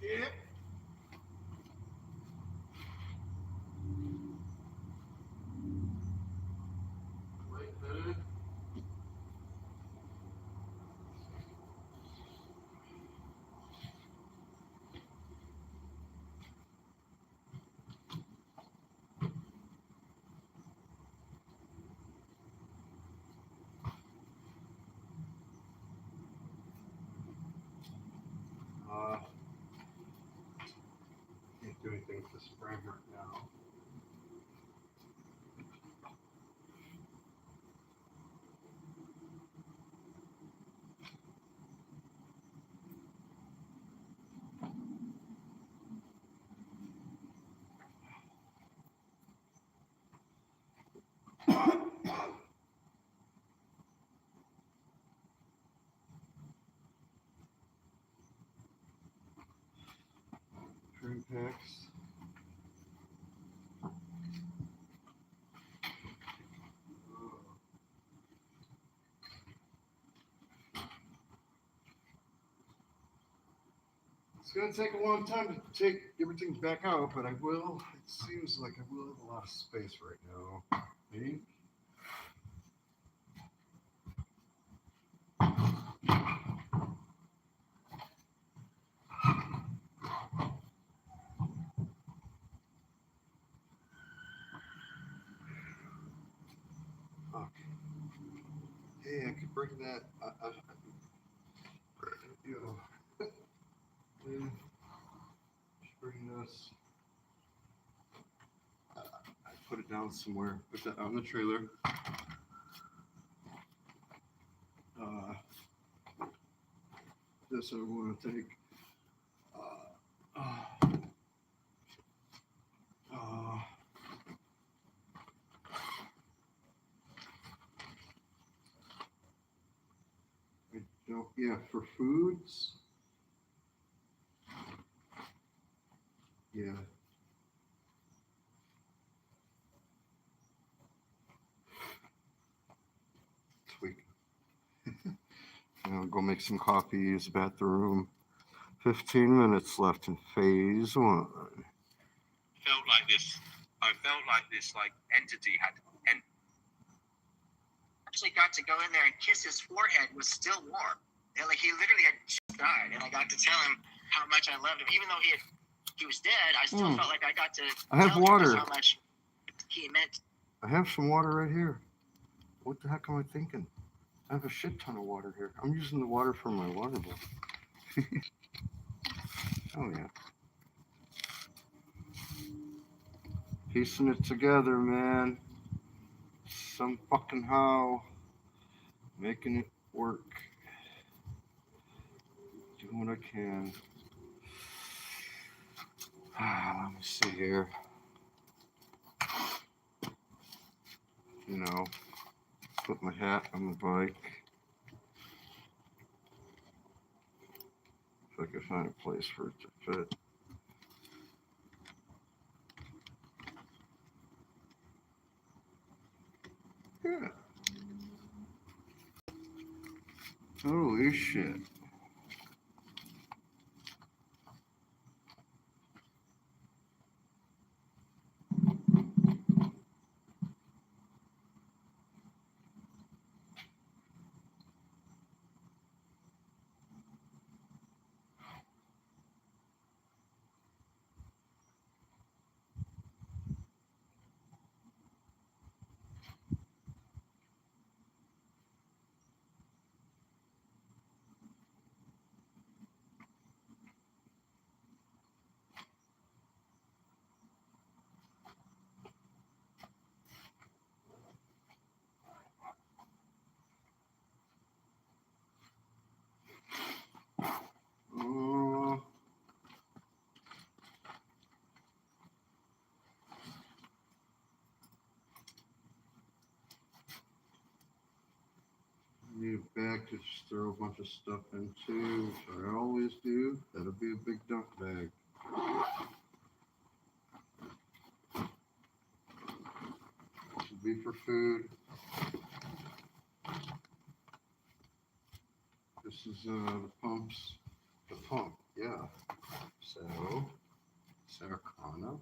Yeah. Wait, can't do anything with this frame right now. Trim packs. It's going to take a long time to take everything back out, but I will. It seems like I will have a lot of space right now. Maybe. Fuck. Hey, I could bring that. You know, yeah, just bring this. I put it down somewhere. Put that on the trailer. This I want to take. I don't. Yeah, for foods. Yeah. Tweak. Go make some coffee, use the bathroom. 15 minutes left in phase 1. I felt like this like entity had actually got to go in there and kiss his forehead was still warm. And like he literally had just died, and I got to tell him how much I loved him, even though he was dead. I still felt like I got to. I have water. How much he meant. I have some water right here. What the heck am I thinking? I have a shit ton of water here. I'm using the water from my water bowl. Oh yeah. Piecing it together, man. Some fucking how. Making it work. Doing what I can. Let me see here. You know, put my hat on the bike. If I could find a place for it to fit. Yeah. Holy shit. Need a bag to just throw a bunch of stuff into, which I always do. That'll be a big dump bag. This will be for food. This is the pumps. The pump, yeah. So, Saracana.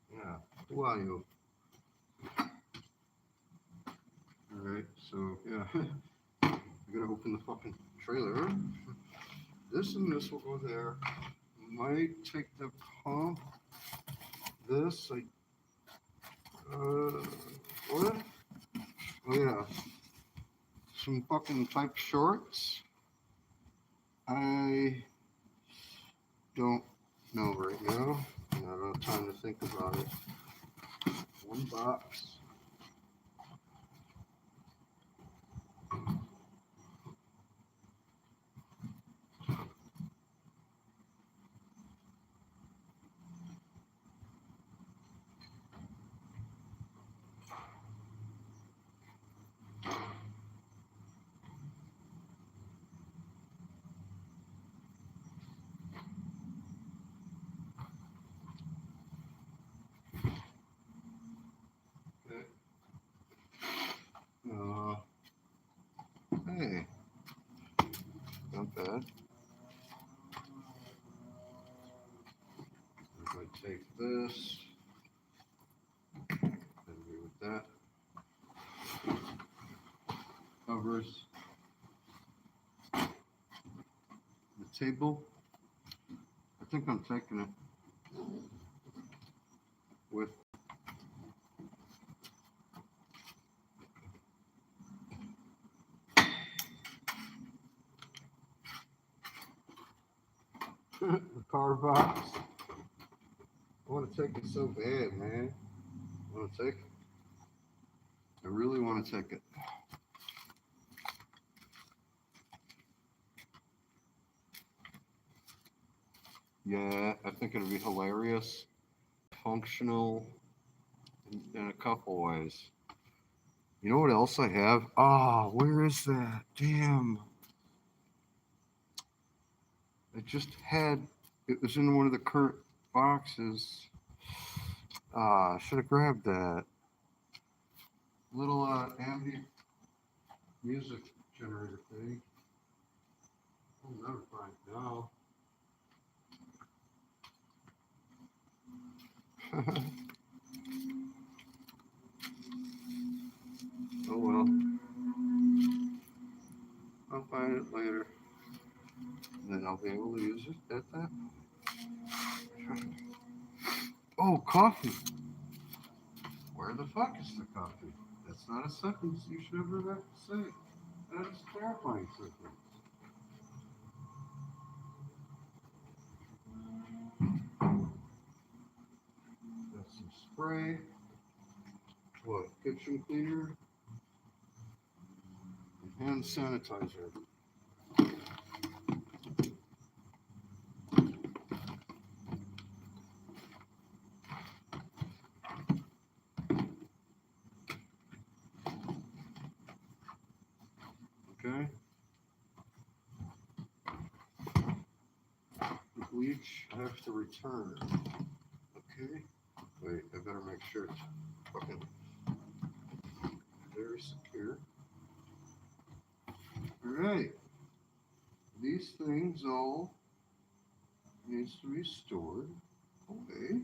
Yeah, who are you? Alright, so, yeah. I'm gonna open the fucking trailer. This and this will go there. Might take the pump. This, like, what? Oh, yeah. Some fucking type shorts. I don't know right now. I don't have time to think about it. One box. Hey, not bad. If I take this, and do with that, covers the table. I think I'm taking it with the car box. I want to take it so bad, man. I want to take it. I really want to take it. Yeah, I think it'll be hilarious, functional in a couple ways. You know what else I have? Ah, where is that? Damn. I just had, it was in one of the current boxes. I should have grabbed that. Little ambient music generator thing. I'll never find it now. Oh well. I'll be able to use it at that. Oh, coffee. Where the fuck is the coffee? That's not a sentence you should ever have to say. That is a clarifying sentence. Got some spray. What? Kitchen cleaner. And hand sanitizer. Okay. The bleach I have to return. Okay. Wait, I better make sure it's fucking very secure. Alright. These things all needs to be stored away.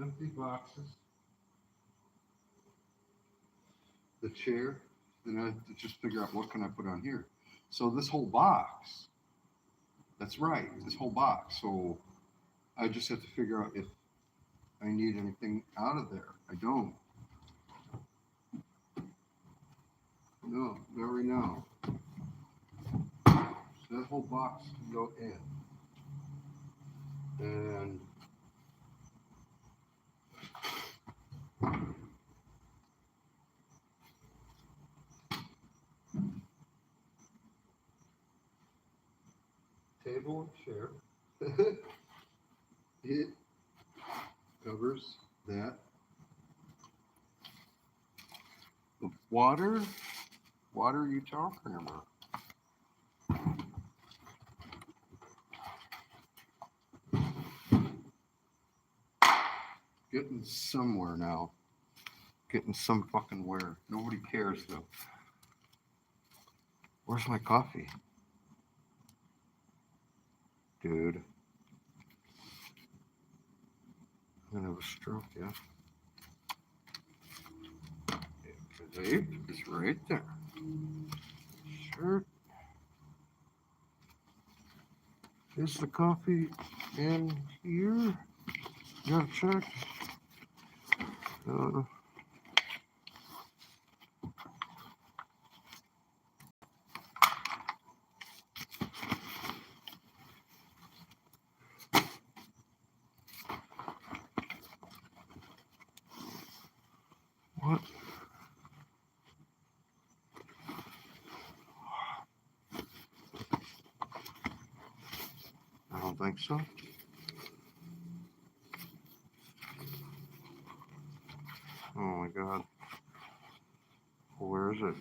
Empty boxes. The chair. Then I have to just figure out what can I put on here. So this whole box. That's right. This whole box. So I just have to figure out if I need anything out of there. I don't. No, very now. So that whole box can go in. And table and chair. It covers that. The water? Water are you talking about? Getting somewhere now. Getting some fucking where. Nobody cares though. Where's my coffee? Dude. I'm gonna have a stroke, yeah. The vape is right there. Sure. Is the coffee in here? Gotta check. What? I don't think so. Oh my god. Where is it?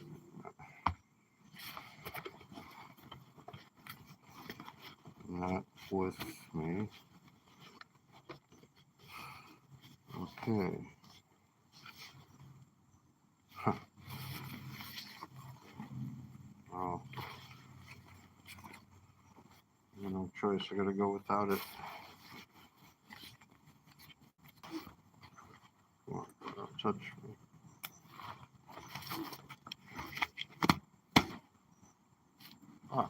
Not with me. Okay. Huh. Oh. I have no choice. I gotta go without it. Come on, don't touch me. Ah.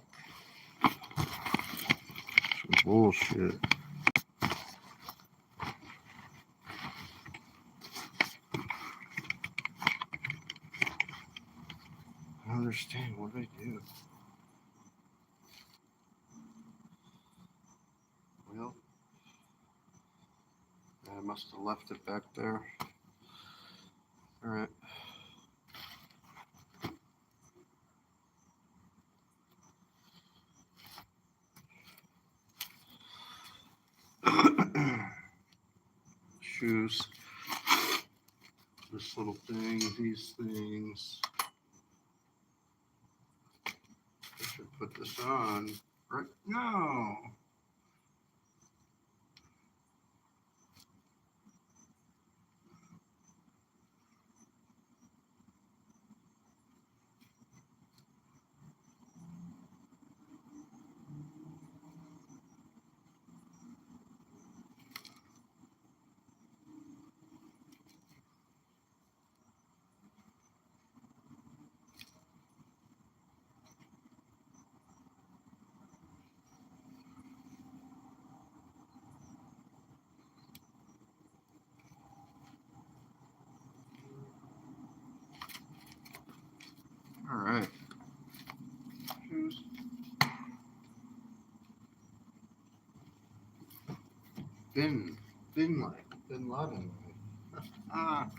Some bullshit. I don't understand. What did I do? Well, I must have left it back there. All right. Shoes. This little thing, these things. I should put this on right now. All right. Who's Bin Laden. Ah,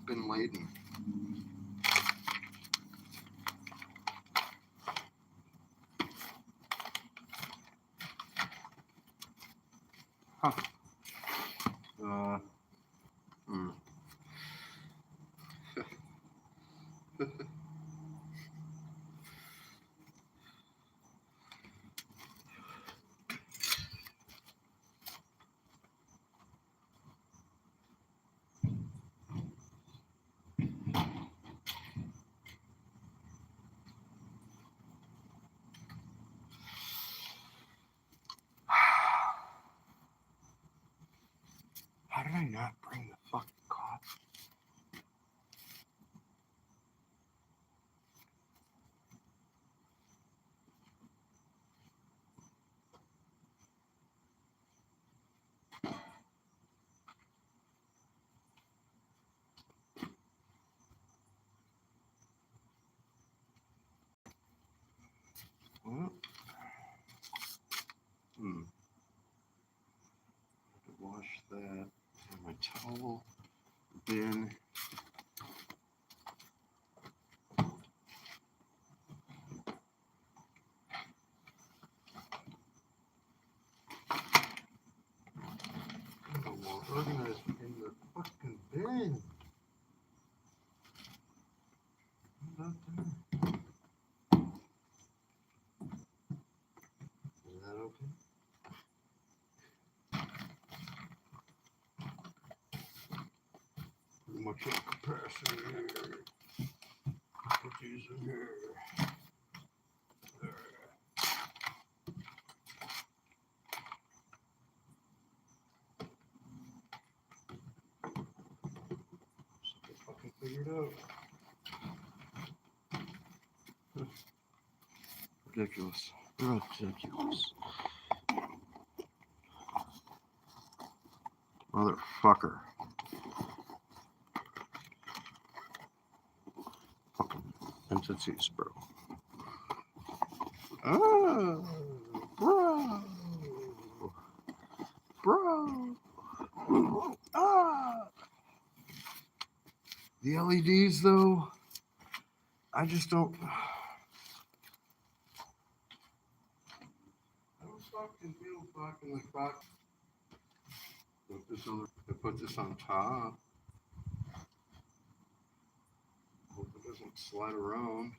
Bin Laden. Huh. Hmm. How did I not bring the fucking coffee? What? Wash that. And my towel. Bin. More organized in the fucking bin. Not there. Is that okay? Pretty much at capacity here. Put these in here. There. Something fucking figured out. Ridiculous. Ridiculous. Motherfucker. Fucking entities, bro. Oh, bro. Bro. Ah. The LEDs, though, I just don't. I don't fucking feel fucking like fuck. Put this on top. Hope it doesn't slide around.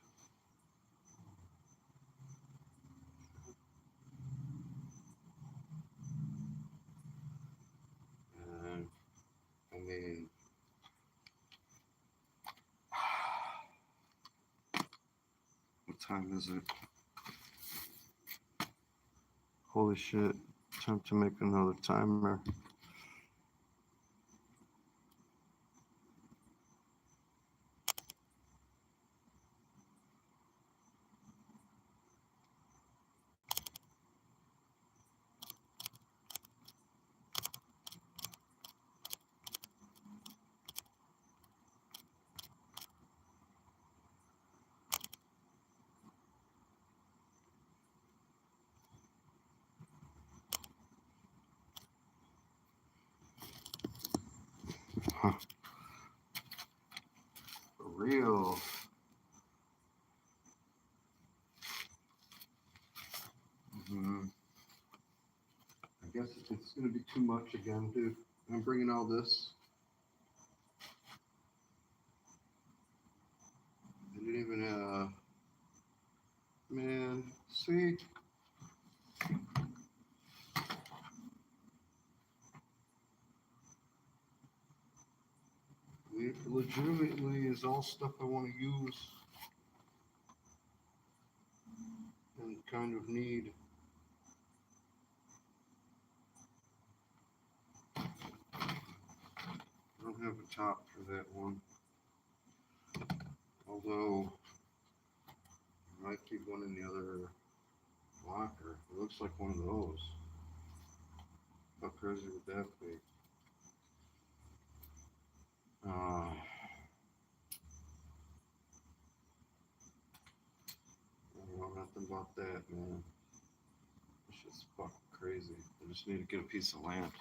And I mean, what time is it? Holy shit. Time to make another timer. Huh. For real. I guess it's going to be too much again, dude. I'm bringing all this. I didn't even, man, see? It legitimately is all stuff I want to use and kind of need. I don't have a top for that one. Although, I might keep one in the other locker. It looks like one of those. How crazy would that be? nothing about that, man. This shit's fucking crazy. I just need to get a piece of land.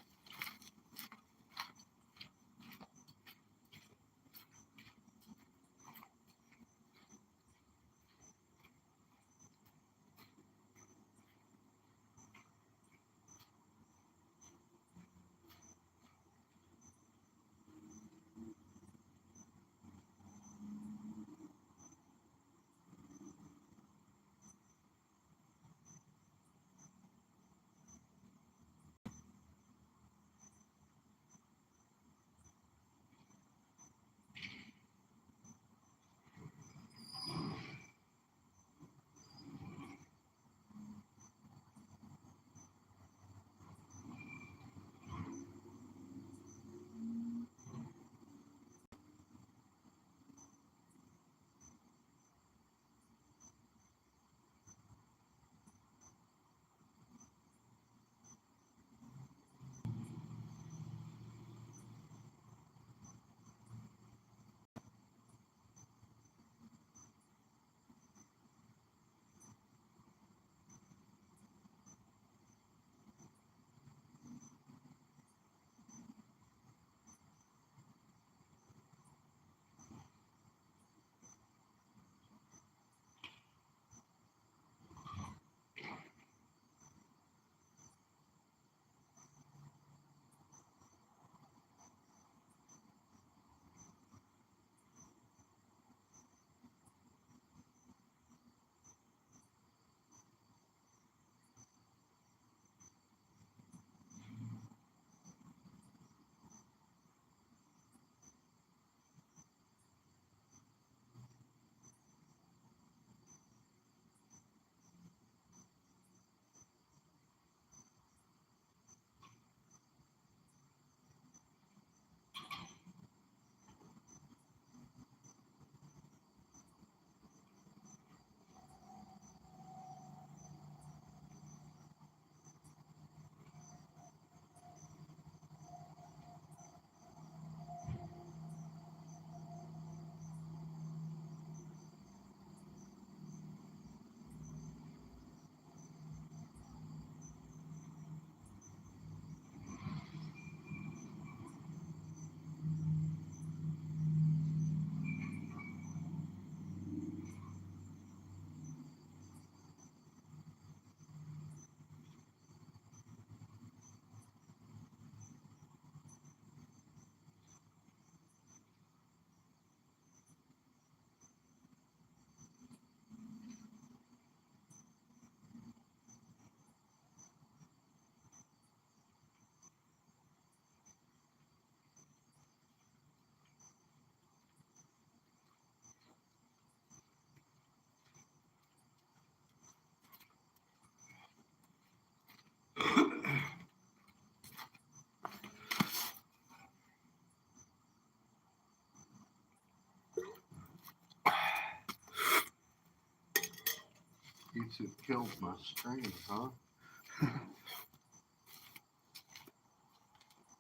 You two killed my stream, huh?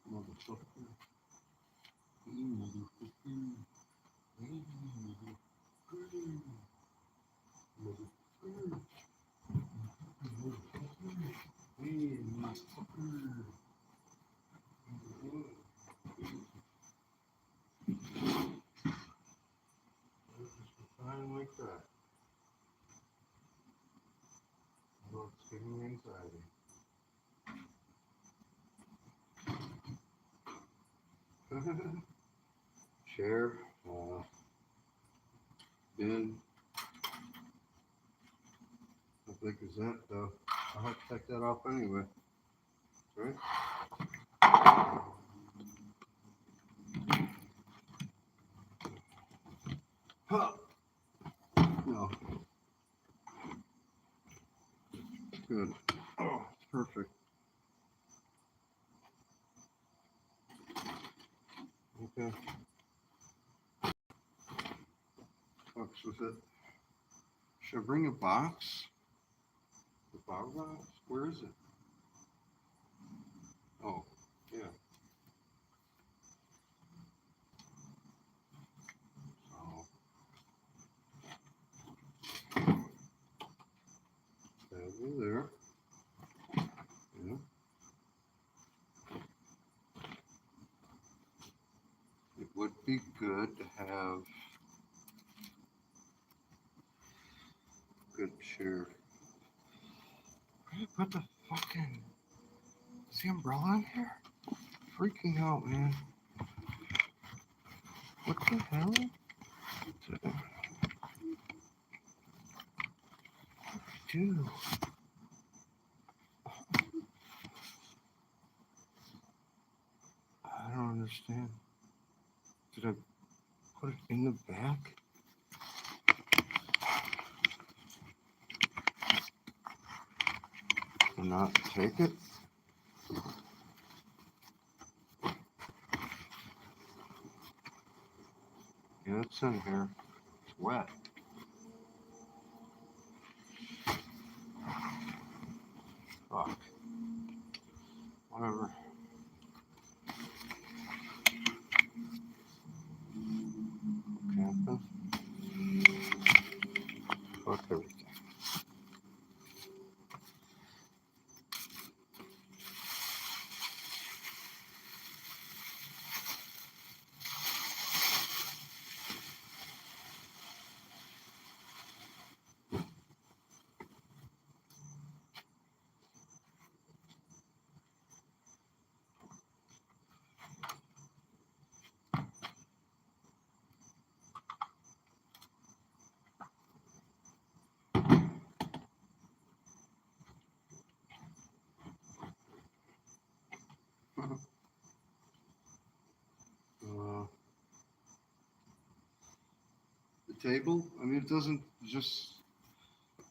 Motherfucker. You motherfucker. You motherfucker. Motherfucker. Hey, motherfucker. Just fine like that. Well, it's giving me anxiety. Chair, bin. How big is that though? I'll have to take that off anyway. Right? Huh. No. Good. Oh, perfect. Okay. Box with it. Should I bring a box? The power box? Where is it? Oh, yeah. Oh. be good to have good cheer. Put the fucking is the umbrella in here? Freaking out, man. What the hell? Dude. I don't understand. Did I put it in the back? Or not take it? Yeah, it's in here. It's wet. Fuck. Whatever. Camping. Fuck everything. The table, I mean, it doesn't just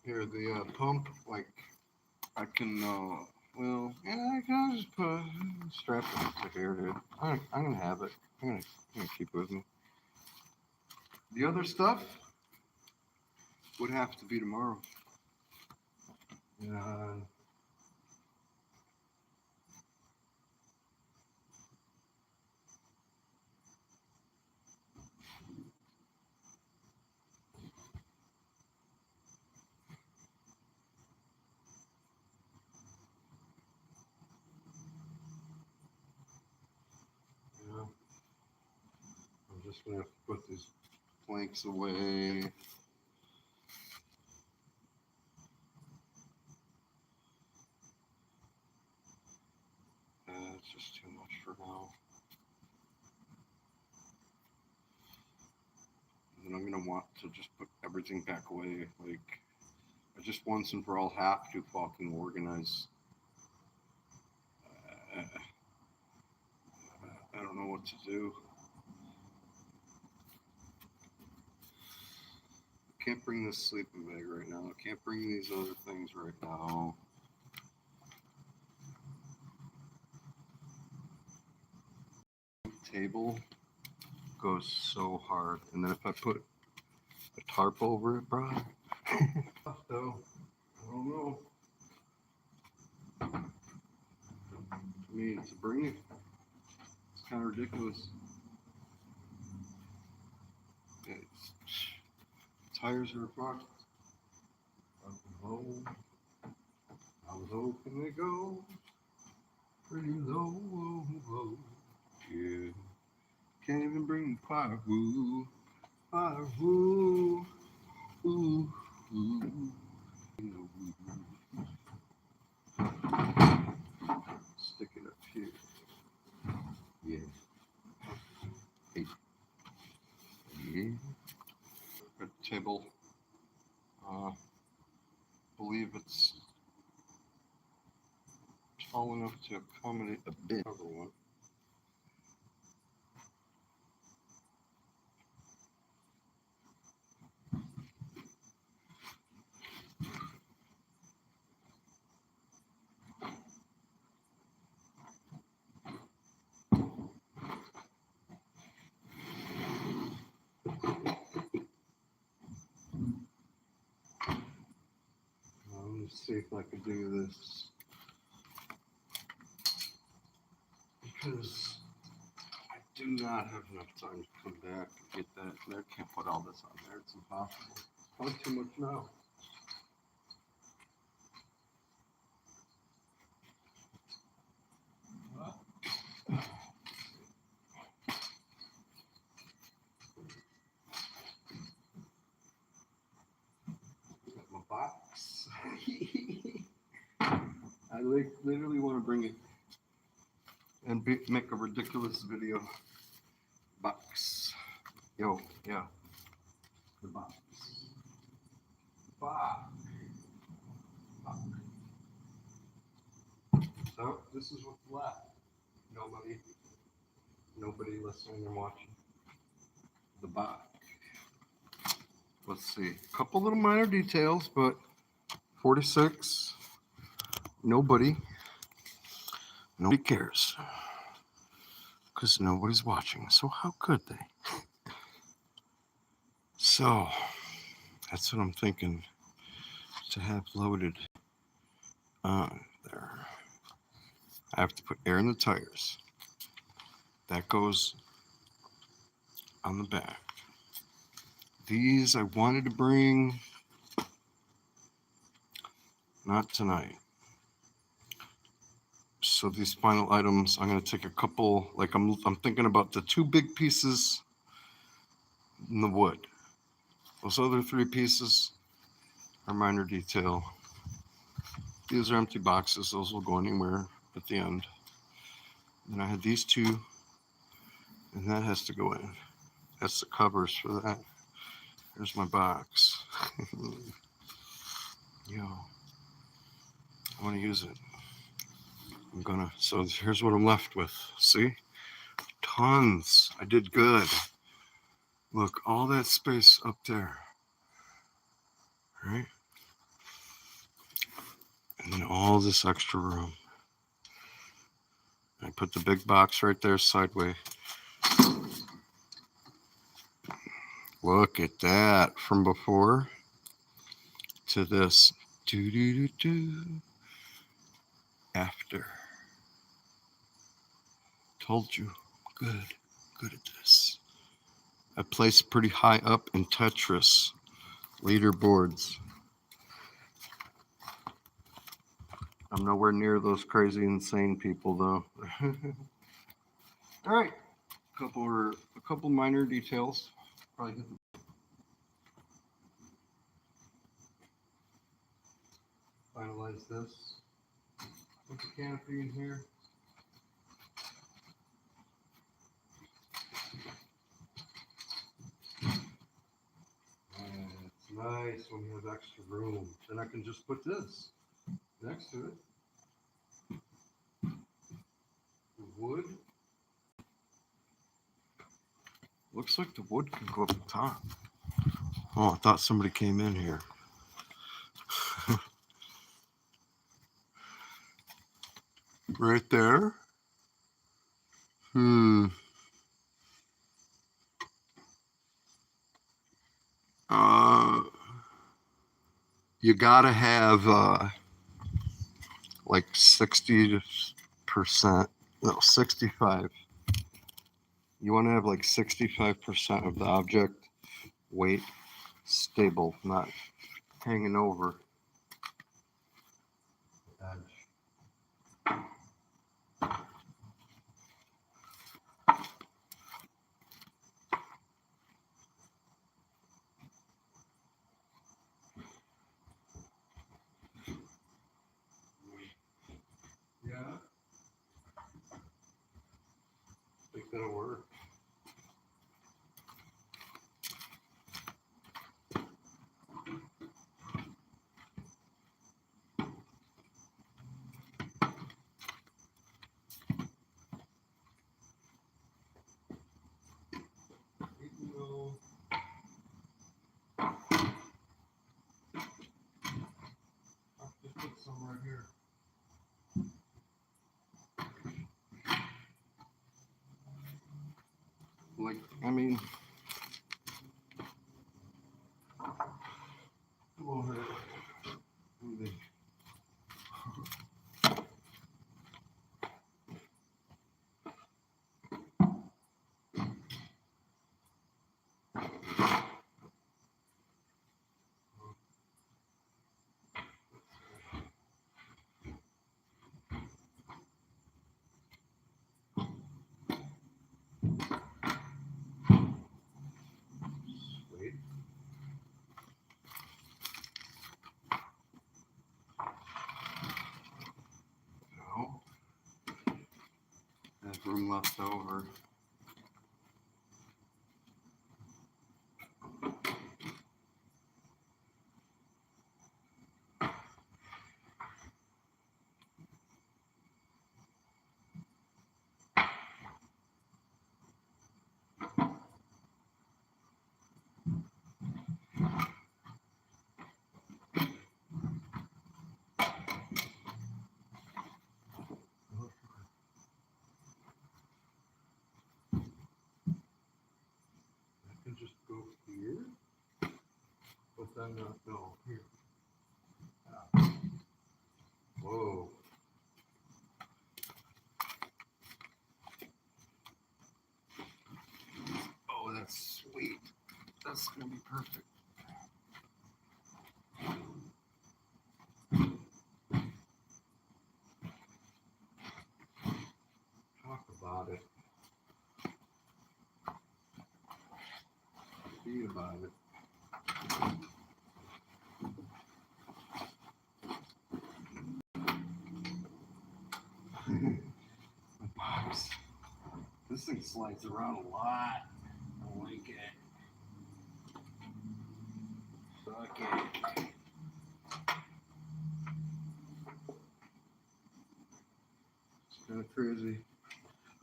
here the pump. Like I can, well, yeah, I can just put strap it to here, dude. I'm gonna have it. I'm gonna keep it with me. The other stuff would have to be tomorrow. Yeah. Yeah. I'm just gonna have to put these planks away. It's just too much for now. And I'm gonna want to just put everything back away. Like I just once and for all have to fucking organize. I don't know what to do. Can't bring this sleeping bag right now. Can't bring these other things right now. Table goes so hard, and then if I put a tarp over it, bro. Though, I don't know. I mean, to bring it, it's kind of ridiculous. It's, tires are fucked. I was hoping they go pretty low, low. Yeah. Can't even bring firewood. Firewood. Ooh, ooh. Stick it up here. Yeah. Hey. Yeah. Good table. Believe it's tall enough to accommodate a bit of one. Let me see if I can do this. Because I do not have enough time to come back and get that. I can't put all this on there. It's impossible. Probably too much now. I literally want to bring it and make a ridiculous video. Box. Yo, yeah. The box. Box. So this is what's left. Nobody listening or watching. The box. Let's see. A couple little minor details, but 46. Nobody cares. Because nobody's watching. So how could they? So that's what I'm thinking to have loaded on there. I have to put air in the tires. That goes on the back. These I wanted to bring, not tonight. So these final items, I'm going to take a couple, like I'm thinking about the 2 big pieces in the wood. Those other 3 pieces are minor detail. These are empty boxes. Those will go anywhere at the end. Then I had these 2, and that has to go in. That's the covers for that. Here's my box. Yo, I want to use it. So here's what I'm left with. See? Tons. I did good. Look, all that space up there. Right? And then all this extra room. I put the big box right there sideways. Look at that. From before to this. After. Told you. Good at this. I placed pretty high up in Tetris leaderboards. I'm nowhere near those crazy, insane people, though. All right, a couple minor details. Probably finalize this. Put the canopy in here. And it's nice when you have extra room. Then I can just put this next to it. The wood. Looks like the wood can go up the top. Oh, I thought somebody came in here. Right there. You gotta have like 60%, no, 65. You want to have like 65% of the object weight stable, not hanging over the edge. Yeah. Think that'll work. Even though I'll just put some right here. Like, I mean, come over here. room left over. I can just go here, but then no, here. Yeah. Whoa. Oh, that's sweet. That's gonna be perfect. Talk about it. Be about it. The box. This thing slides around a lot. I like it. Suck it. It's kind of crazy.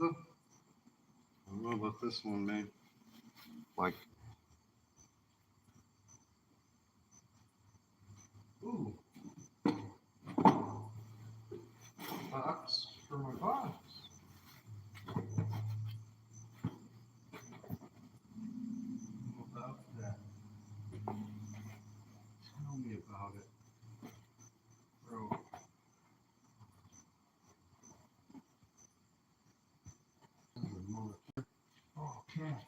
Oh, I don't know about this one, man. Like, ooh, box for my box. How about that? Tell me about it, bro. Oh, cash.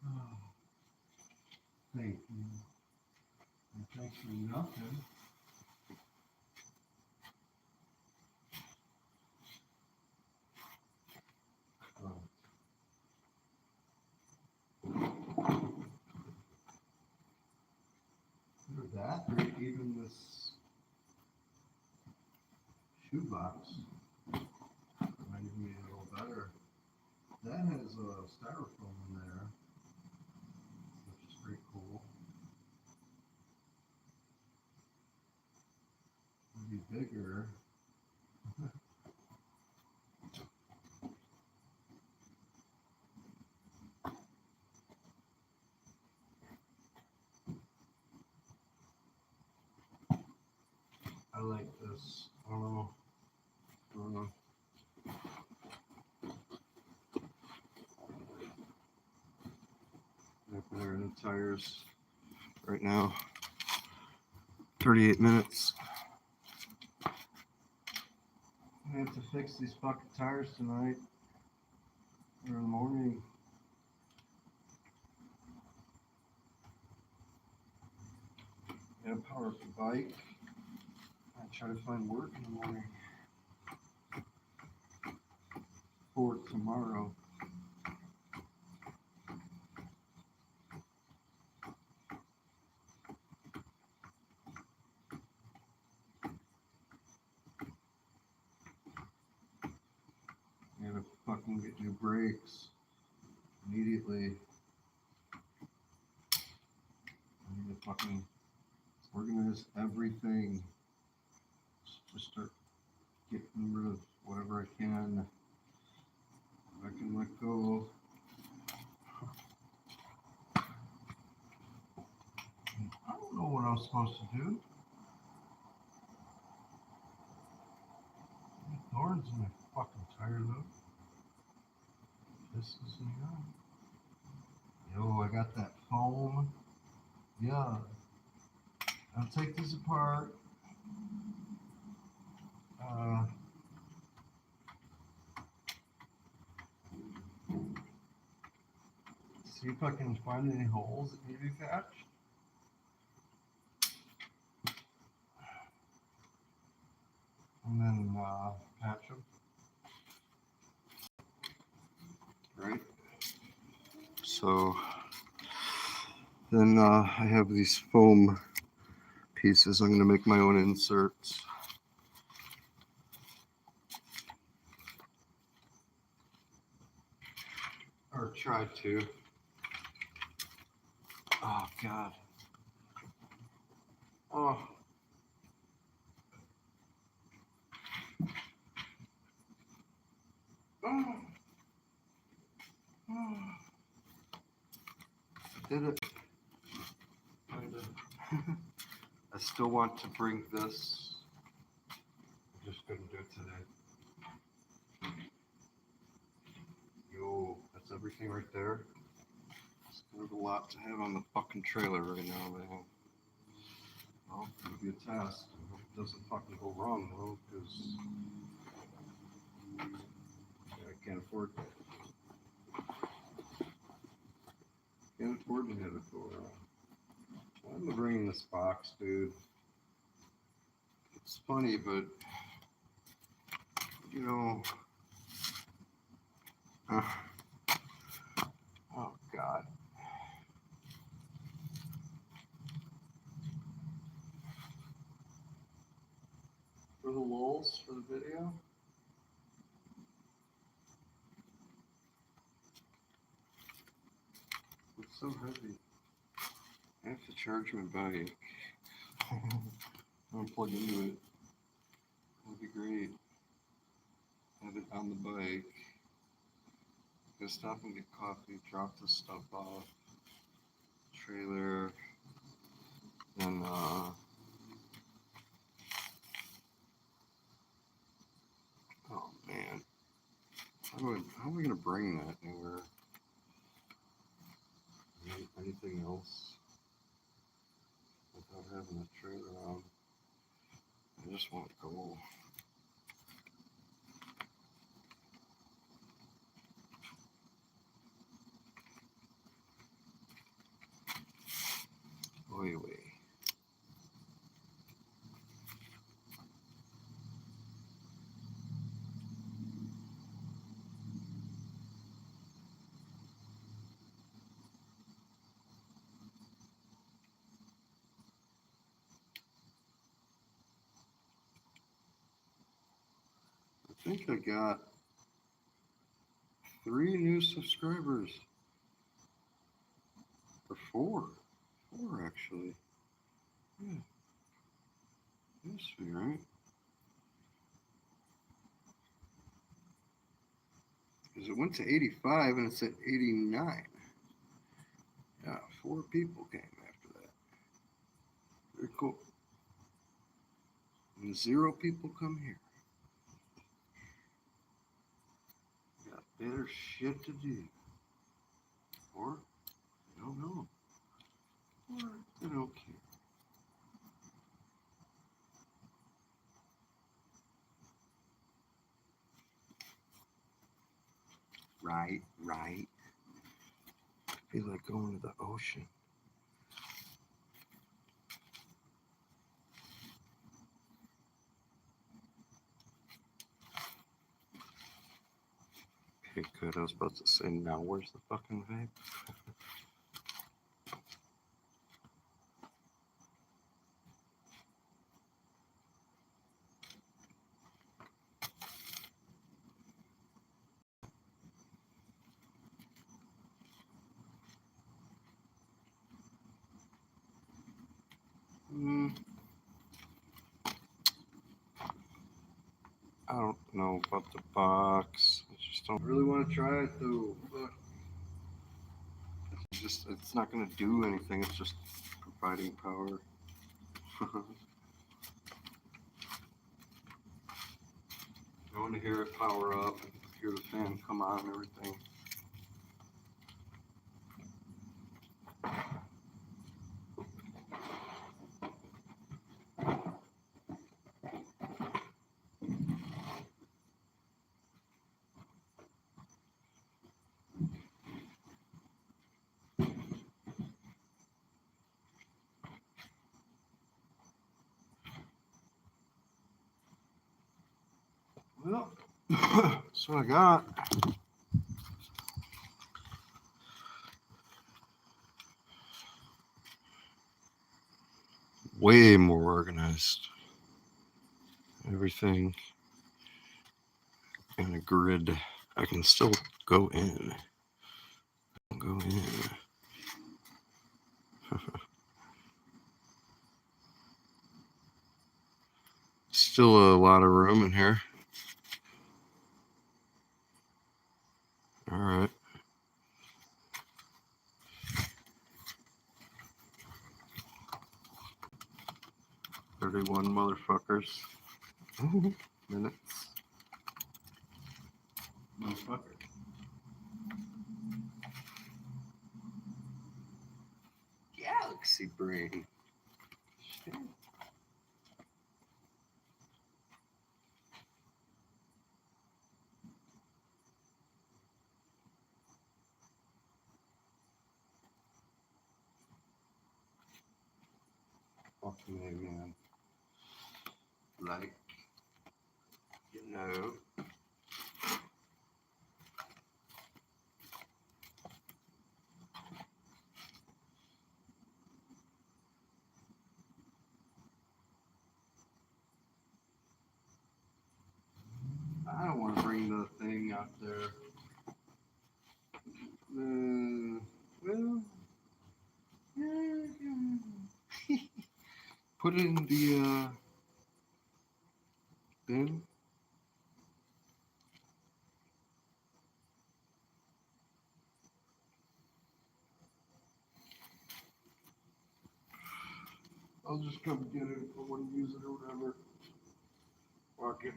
Oh, thank you. And thanks for nothing. Oh. Look at that. Or even this shoebox might even be a little better. That has a styrofoam in there, which is pretty cool. It'd be bigger. I like this. I don't know. They're in the tires right now. 38 minutes. I have to fix these fucking tires tonight or in the morning. I gotta power up the bike. I try to find work in the morning for tomorrow. I gotta fucking get new brakes immediately. I need to fucking organize everything. Just start getting rid of whatever I can. I can let go. I don't know what I'm supposed to do. Thorns in my fucking tire though. Pisses me off. Yo, I got that foam. Yeah. I'll take this apart. See if I can find any holes that need to be patched. And then patch them. Right? So then I have these foam pieces. I'm going to make my own inserts. Or tried to. Oh God. Oh. Oh. Oh. I did it. Kinda. I still want to bring this. I just couldn't do it today. Yo, that's everything right there. It's kind of a lot to have on the fucking trailer right now, man. Well, it'll be a test. I hope it doesn't fucking go wrong though, because I can't afford to have it go wrong. Why am I bringing this box, dude? It's funny, but you know, oh God. For the lulz, for the video. It's so heavy. I have to charge my bike. I'm gonna plug into it. That'd be great. Have it on the bike. Go stop and get coffee, drop this stuff off. Trailer. Then oh man. How am I gonna bring that anywhere? Anything else? Without having a trailer on. I just want to go. Wait. I think I got 3 new subscribers. Or 4. 4 actually. Yeah. Must be right. Because it went to 85 and it's at 89. Yeah, 4 people came after that. Very cool. And 0 people come here. Got better shit to do. Or, I don't know. Or, they don't care. Right. I feel like going to the ocean. Okay, good. I was about to say, now where's the fucking vape? I don't know about the box. I just don't really want to try it though. Fuck. It's not going to do anything. It's just providing power. I want to hear it power up and hear the fan come on and everything. Well, that's what I got. Way more organized. Everything in a grid. I can still go in. Go in. Still a lot of room in here. All right. $31 motherfuckers. Minutes. Motherfucker. Galaxy brain. Shit. Fuck me, man. Like, you know. I don't want to bring the thing out there. Well, yeah. Put it in the thing. I'll just come get it if I want to use it or whatever. Fuck it.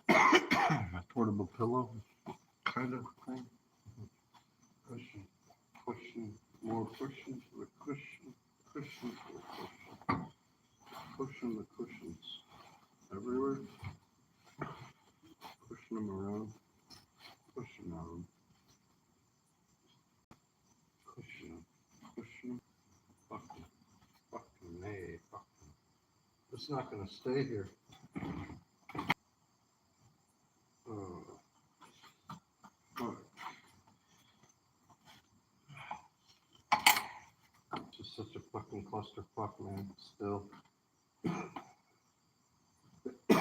A portable pillow kind of thing. Cushion, more cushion for the cushion, cushion for the cushion, pushing the cushions everywhere, pushing them around, pushing on them, pushing them, fucking, nay, fucking. It's not gonna stay here. It's just such a fucking clusterfuck, man. Still. I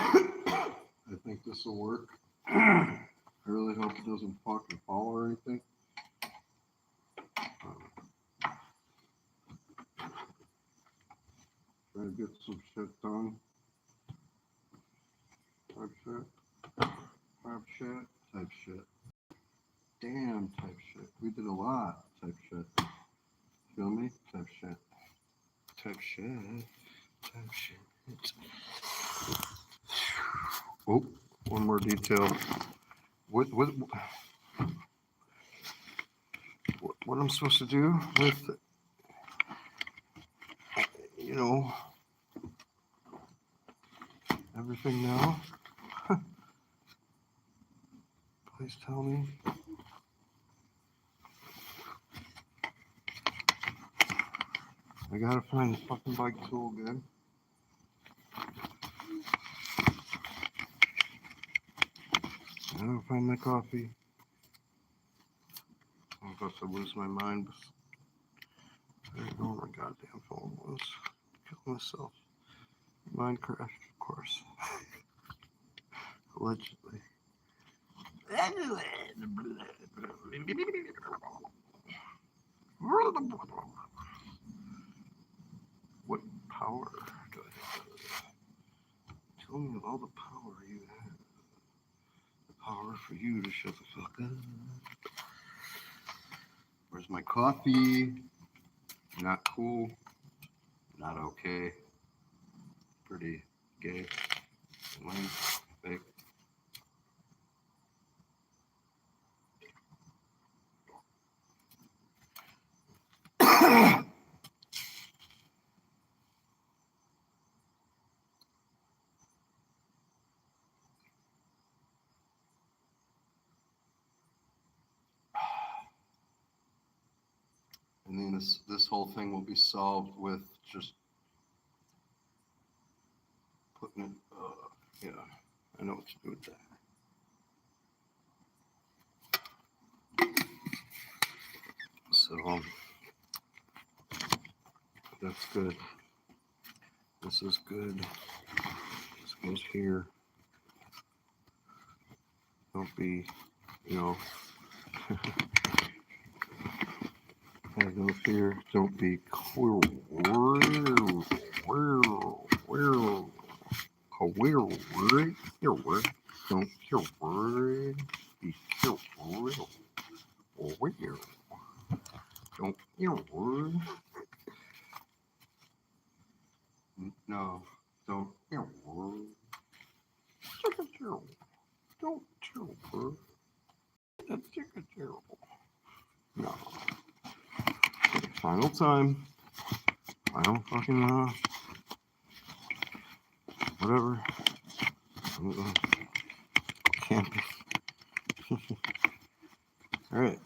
think this will work. I really hope it doesn't fucking fall or anything. Try to get some shit done. Type shit. Damn, type shit. We did a lot. Type shit. Feel me? Type shit. Type shit. Type shit. Oh, one more detail. What I'm supposed to do with, you know, everything now? Please tell me. I gotta find the fucking bike tool again. I gotta find my coffee. I'm about to lose my mind. I don't know where my goddamn phone was. Kill myself. Minecraft, of course. Allegedly. What power do I have? Tell me of all the power you have. The power for you to shut the fuck up. Where's my coffee? Not cool. Not okay. Pretty gay. Lame. Fake. And then this whole thing will be solved with just putting it, yeah, I know what to do with that. So, that's good. This is good. This goes here. Don't be, have no fear. Don't be don't you're worried. Be careful. Don't you're worried. No, don't you're worried. Don't you worry. No. Final time. Final fucking whatever. Can't be. All right.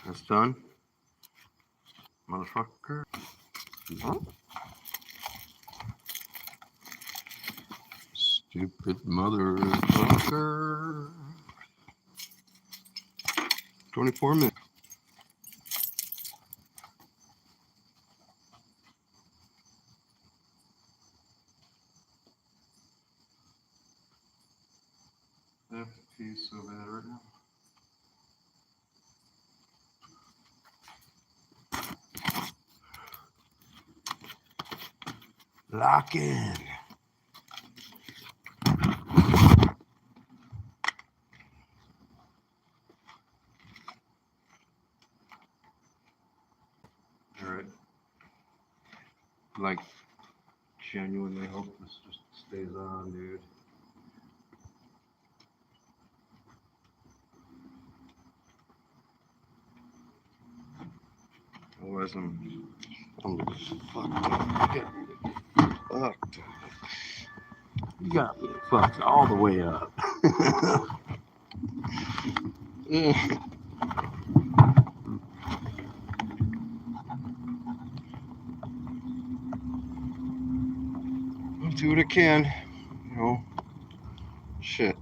That's done. Motherfucker. Huh? Stupid motherfucker. 24 minutes. I have to pee so bad right now. Lock in. All right. Like, genuinely hope this just stays on, dude. Otherwise, I'm fucked. You got me fucked all the way up. I'll do what I can. Shit.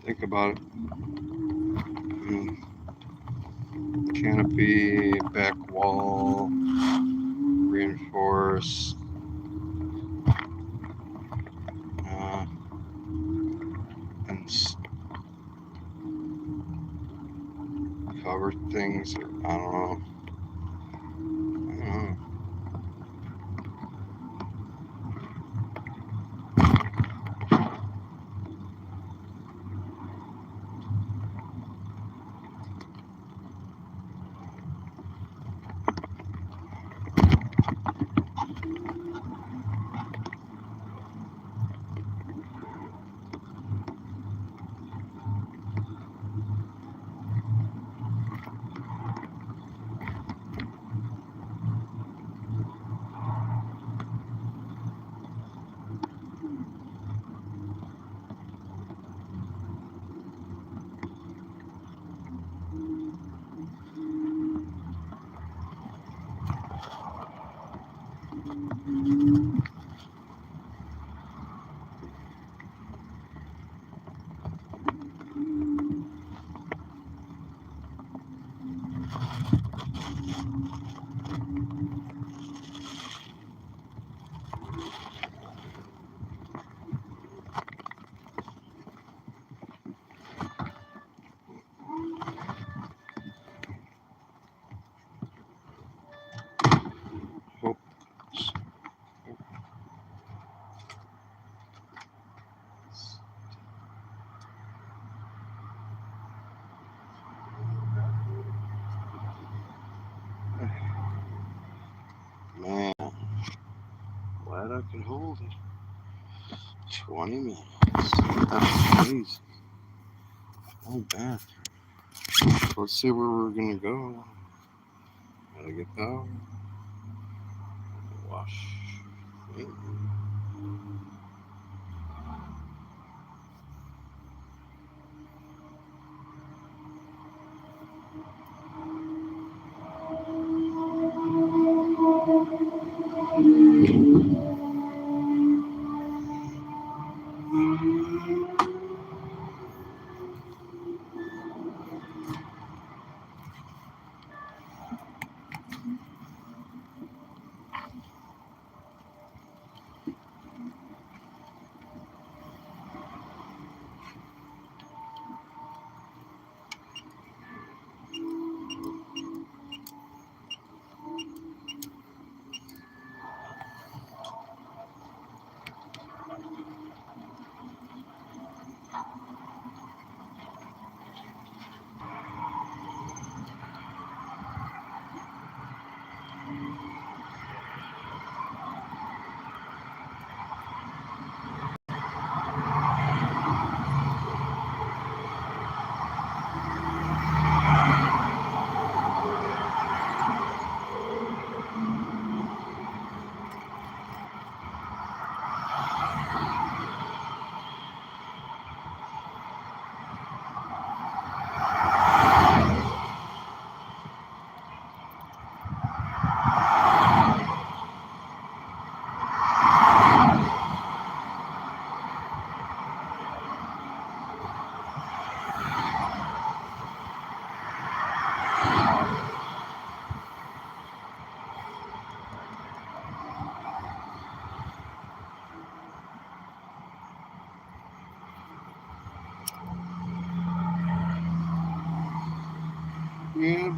Think about it. Canopy, back wall, reinforce, and cover things. I don't know. Man, glad I could hold it. 20 minutes. That's crazy. Oh, bad. Let's see where we're gonna go. Gotta get power. Wash.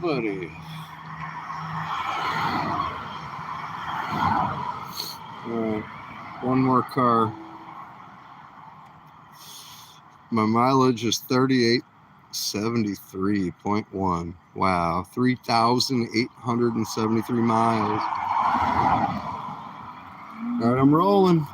buddy. Alright, one more car. My mileage is 3873.1. Wow, 3,873 miles. Alright, I'm rolling.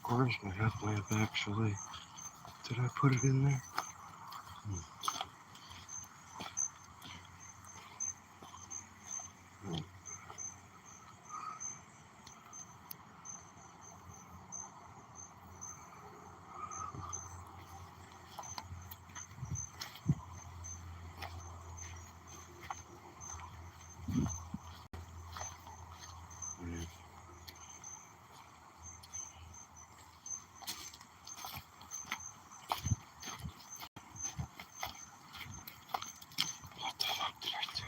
Where's my headlamp actually? Did I put it in there? What the fuck did I do?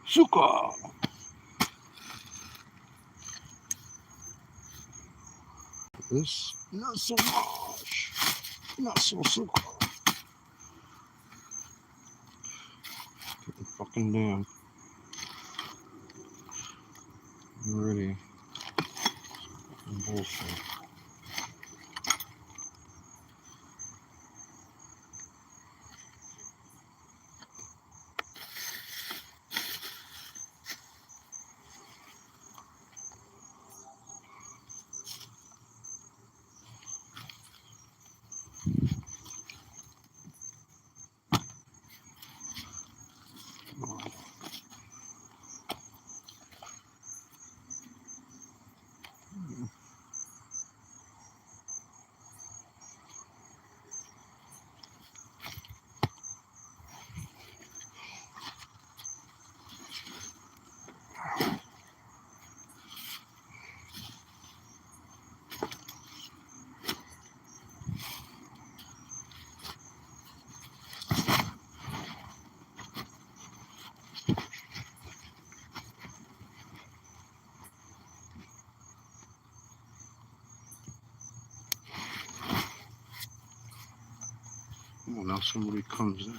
Suka! This, not so much. Not so suka. Getting fucking damn. Already. Bullshit. Oh, now somebody comes in.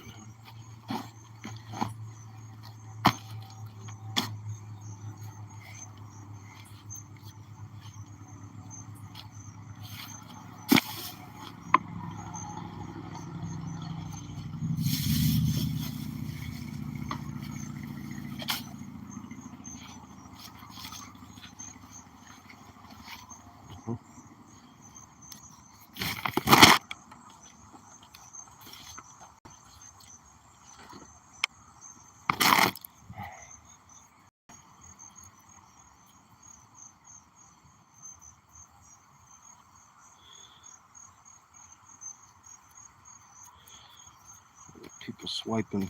People swiping,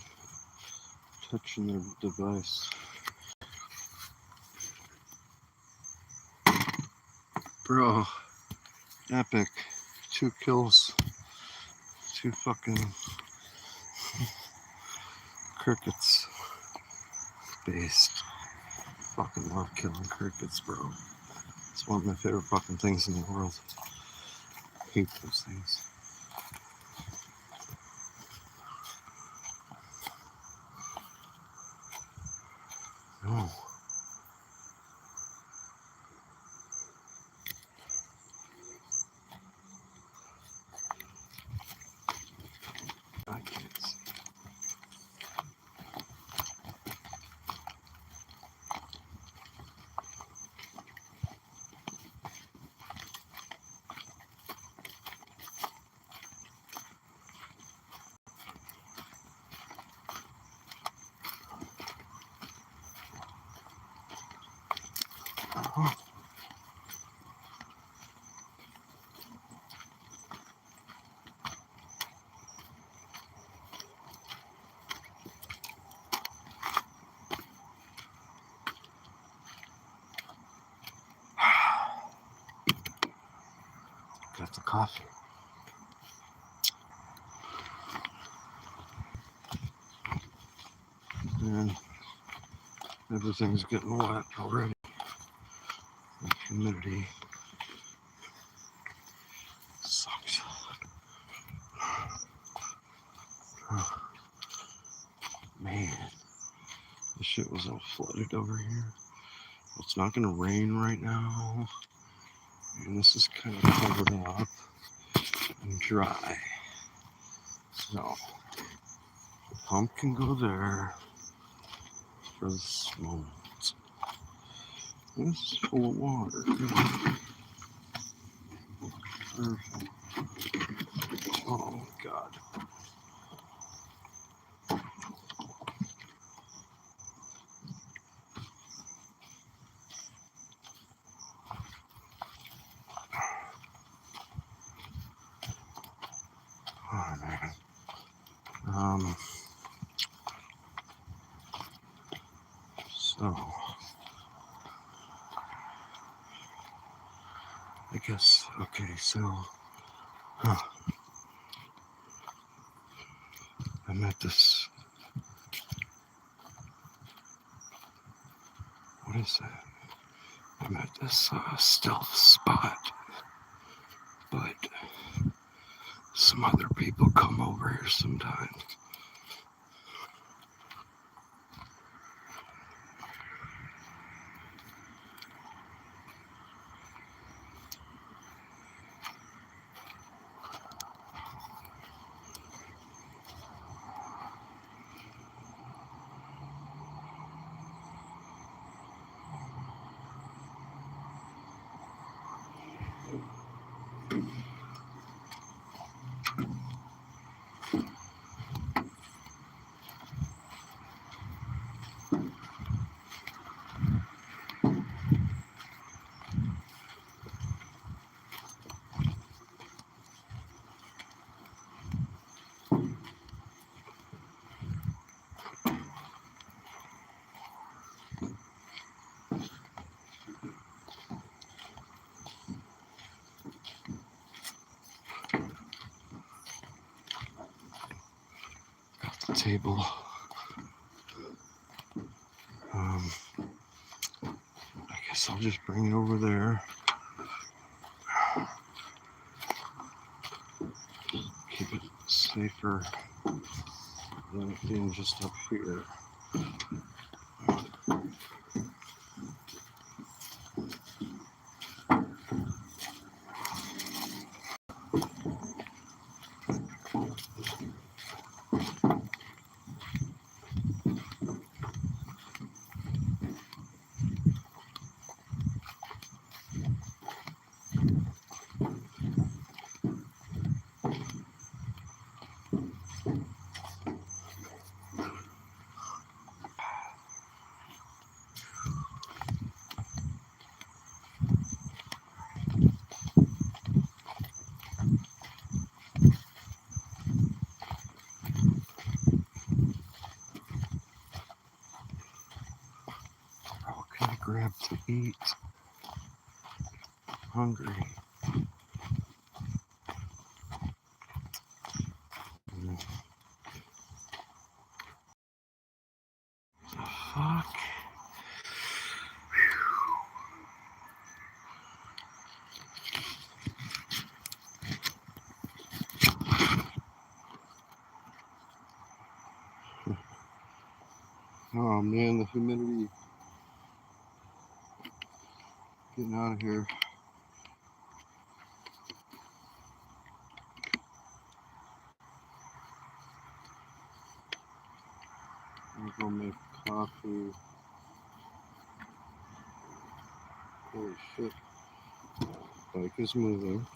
touching their device. Bro, epic. 2 kills. 2 fucking crickets. Based. Fucking love killing crickets, bro. It's one of my favorite fucking things in the world. I hate those things. No. I can't see. Oh, got the coffee. And everything's getting wet already. The humidity sucks. Oh, man, this shit was all flooded over here. It's not gonna rain right now. And this is kind of covered up and dry. So the pump can go there for this moment. This is full of water. Perfect. Oh God. Oh man. So I guess okay, so I'm at this, what is that? I'm at this stealth spot, but some other people come over here sometimes. Got the table. I guess I'll just bring it over there. Keep it safe. safer than it being just up here. What can I grab to eat? I'm hungry. Fuck. Oh man, the humidity. Getting out of here. I'm gonna go make coffee. Holy shit. Bike is moving.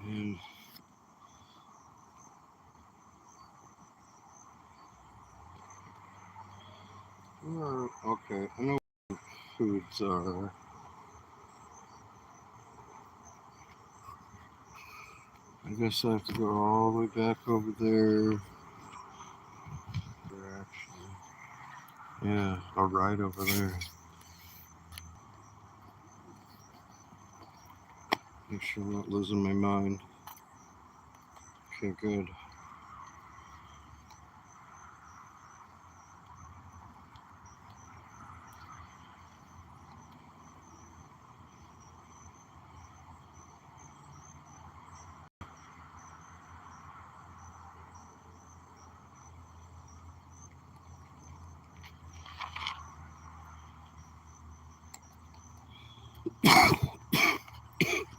And okay, I know what foods are. I guess I have to go all the way back over there. Yeah, I'll ride over there. Make sure I'm not losing my mind. Okay, good.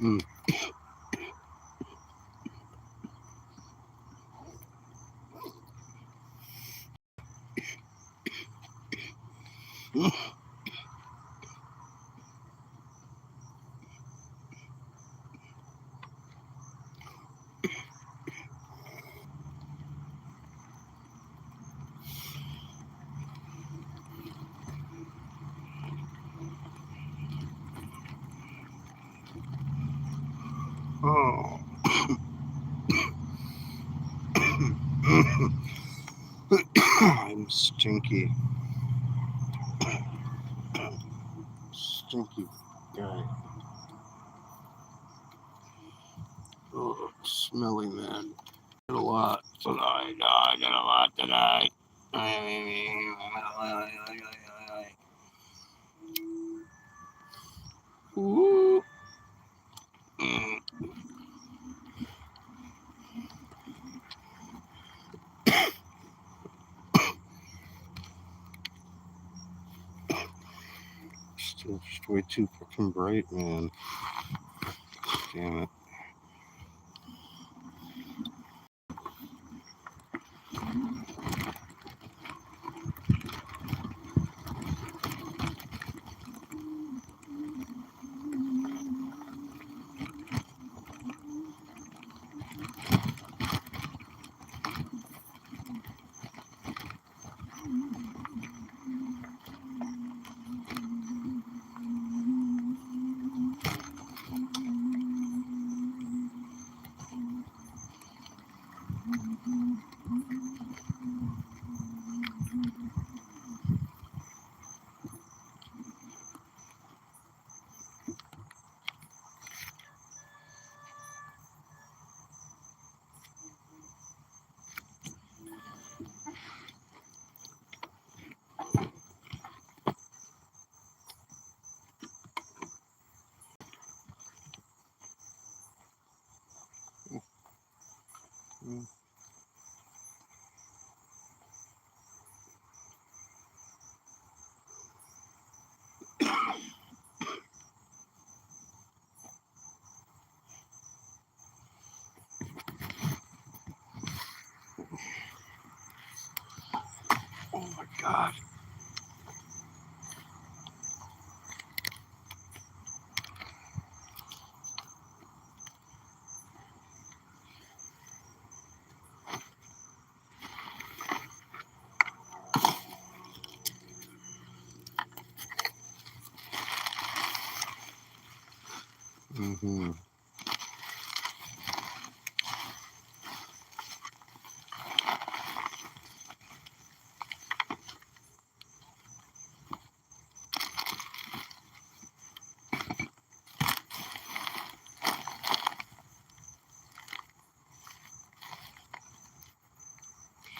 Mm. Oh. I'm stinky. Stinky guy. Oh, smelly man. Did a lot tonight. I did a lot tonight. Ooh. Mm. Still just way too fucking bright, man. Damn it. Mm. Oh my god. Mm-hmm.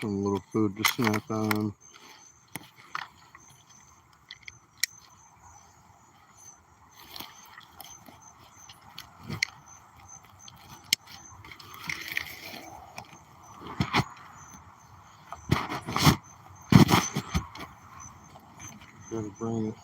Some little food to snack on. Gotta bring it.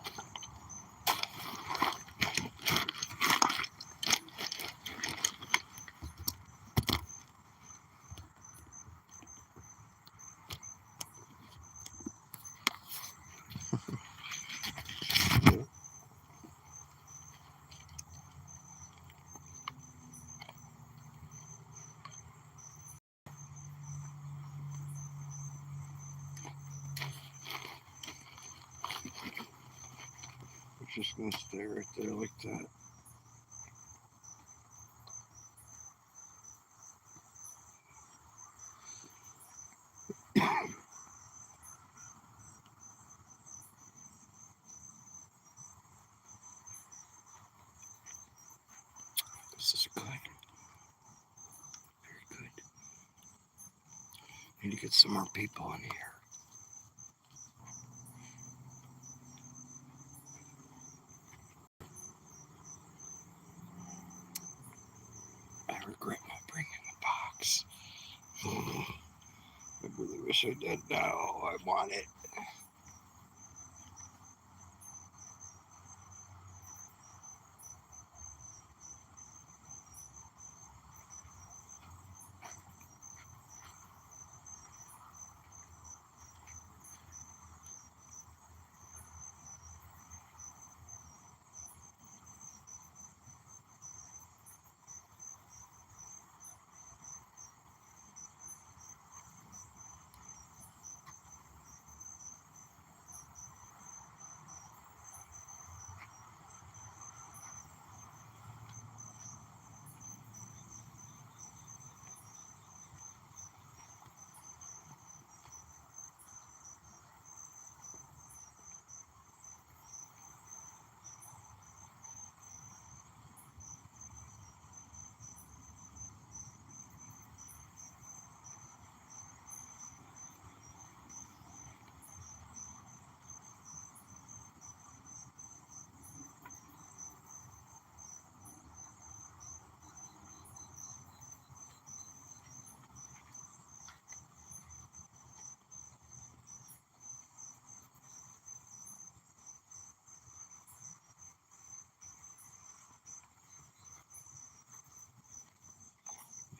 I'm just gonna stay right there like that. This is good. Very good. Need to get some more people in here. I regret not bringing the box. I really wish I did now. I want it.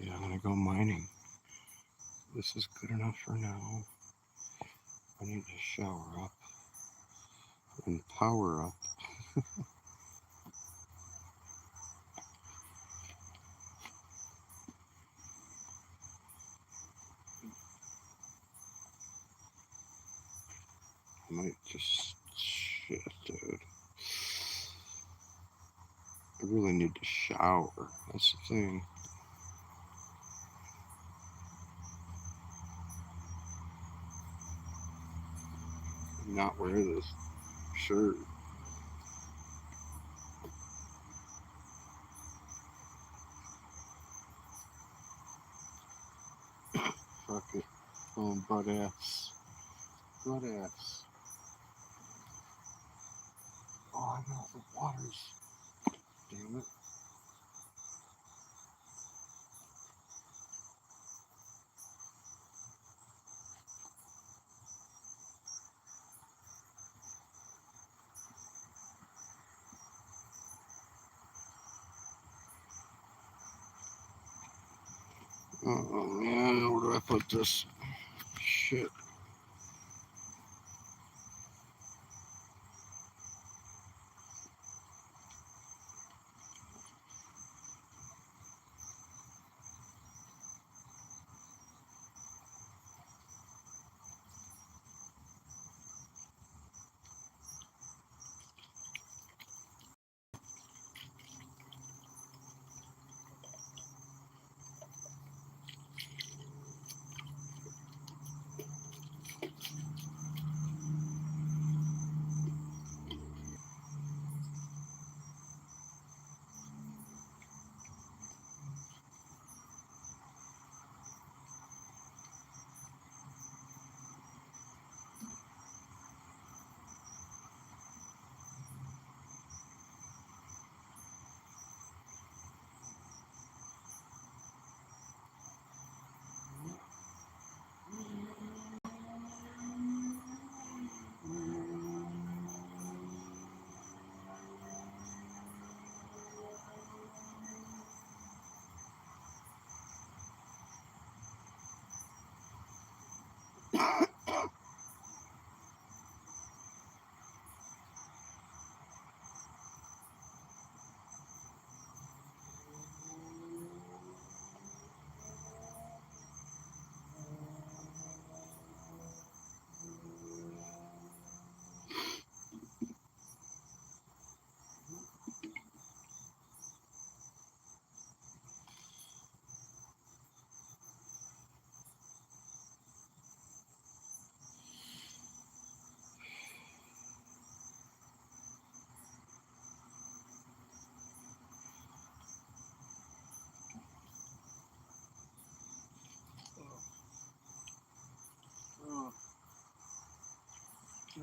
Yeah, I'm gonna go mining. This is good enough for now. I need to shower up and power up. I might just shit, dude. I really need to shower. That's the thing. Not wear this shirt. Fuck it. Oh, butt ass. Butt ass. Oh, I know the water's. Damn it. Oh man, where do I put this? Shit.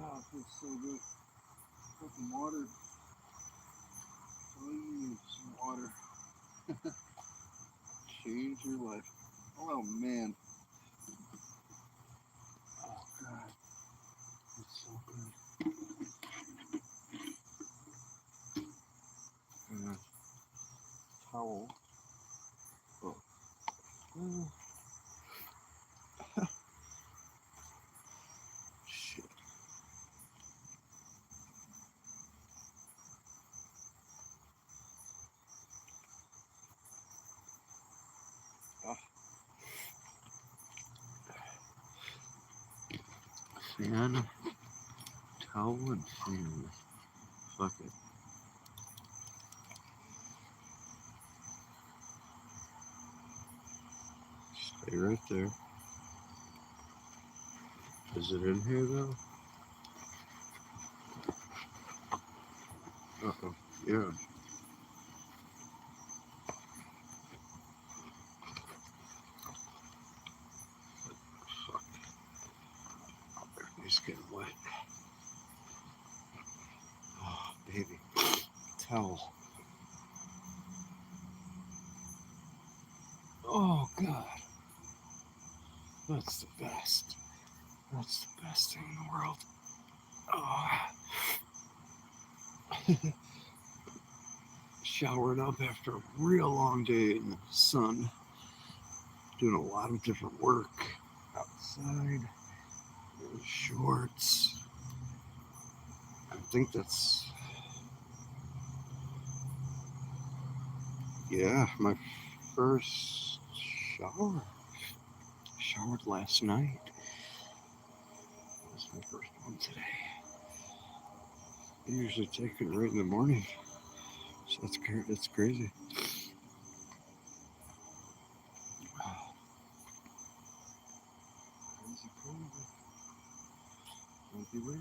Oh, it feels so good. Fucking water. All you need is some water. Change your life. Oh man. Oh god. It's so good. Towel. Oh. Shit. Ah. Fan. Towel and fan. Fuck it. Stay right there. Is it in here though? Uh-oh. Yeah. Fuck. It's getting wet. Oh, baby. Towel. Oh, God. That's the best. That's the best thing in the world. Oh. Showering up after a real long day in the sun. Doing a lot of different work outside. Shorts. I think that's... Yeah, my first shower. Showered last night. That's my first one today. I usually take it right in the morning. So that's crazy. Wow. Crazy. Don't be lazy.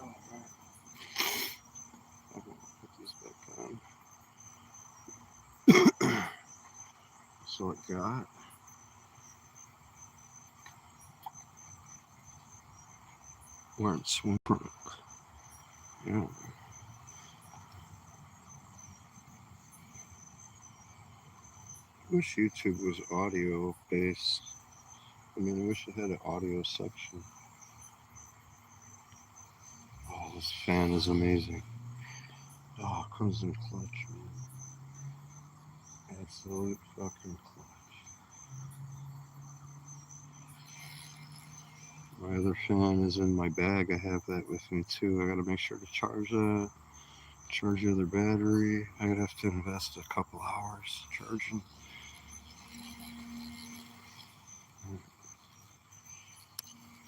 Alright. I'm gonna put these back on. So it got weren't swimming. Yeah. I wish YouTube was audio based. I mean, I wish it had an audio section. Oh, this fan is amazing. Oh, it comes in clutch, man. Absolute fucking clutch. My other fan is in my bag. I have that with me too. I gotta make sure to charge that. Charge the other battery. I'm gonna have to invest a couple hours charging.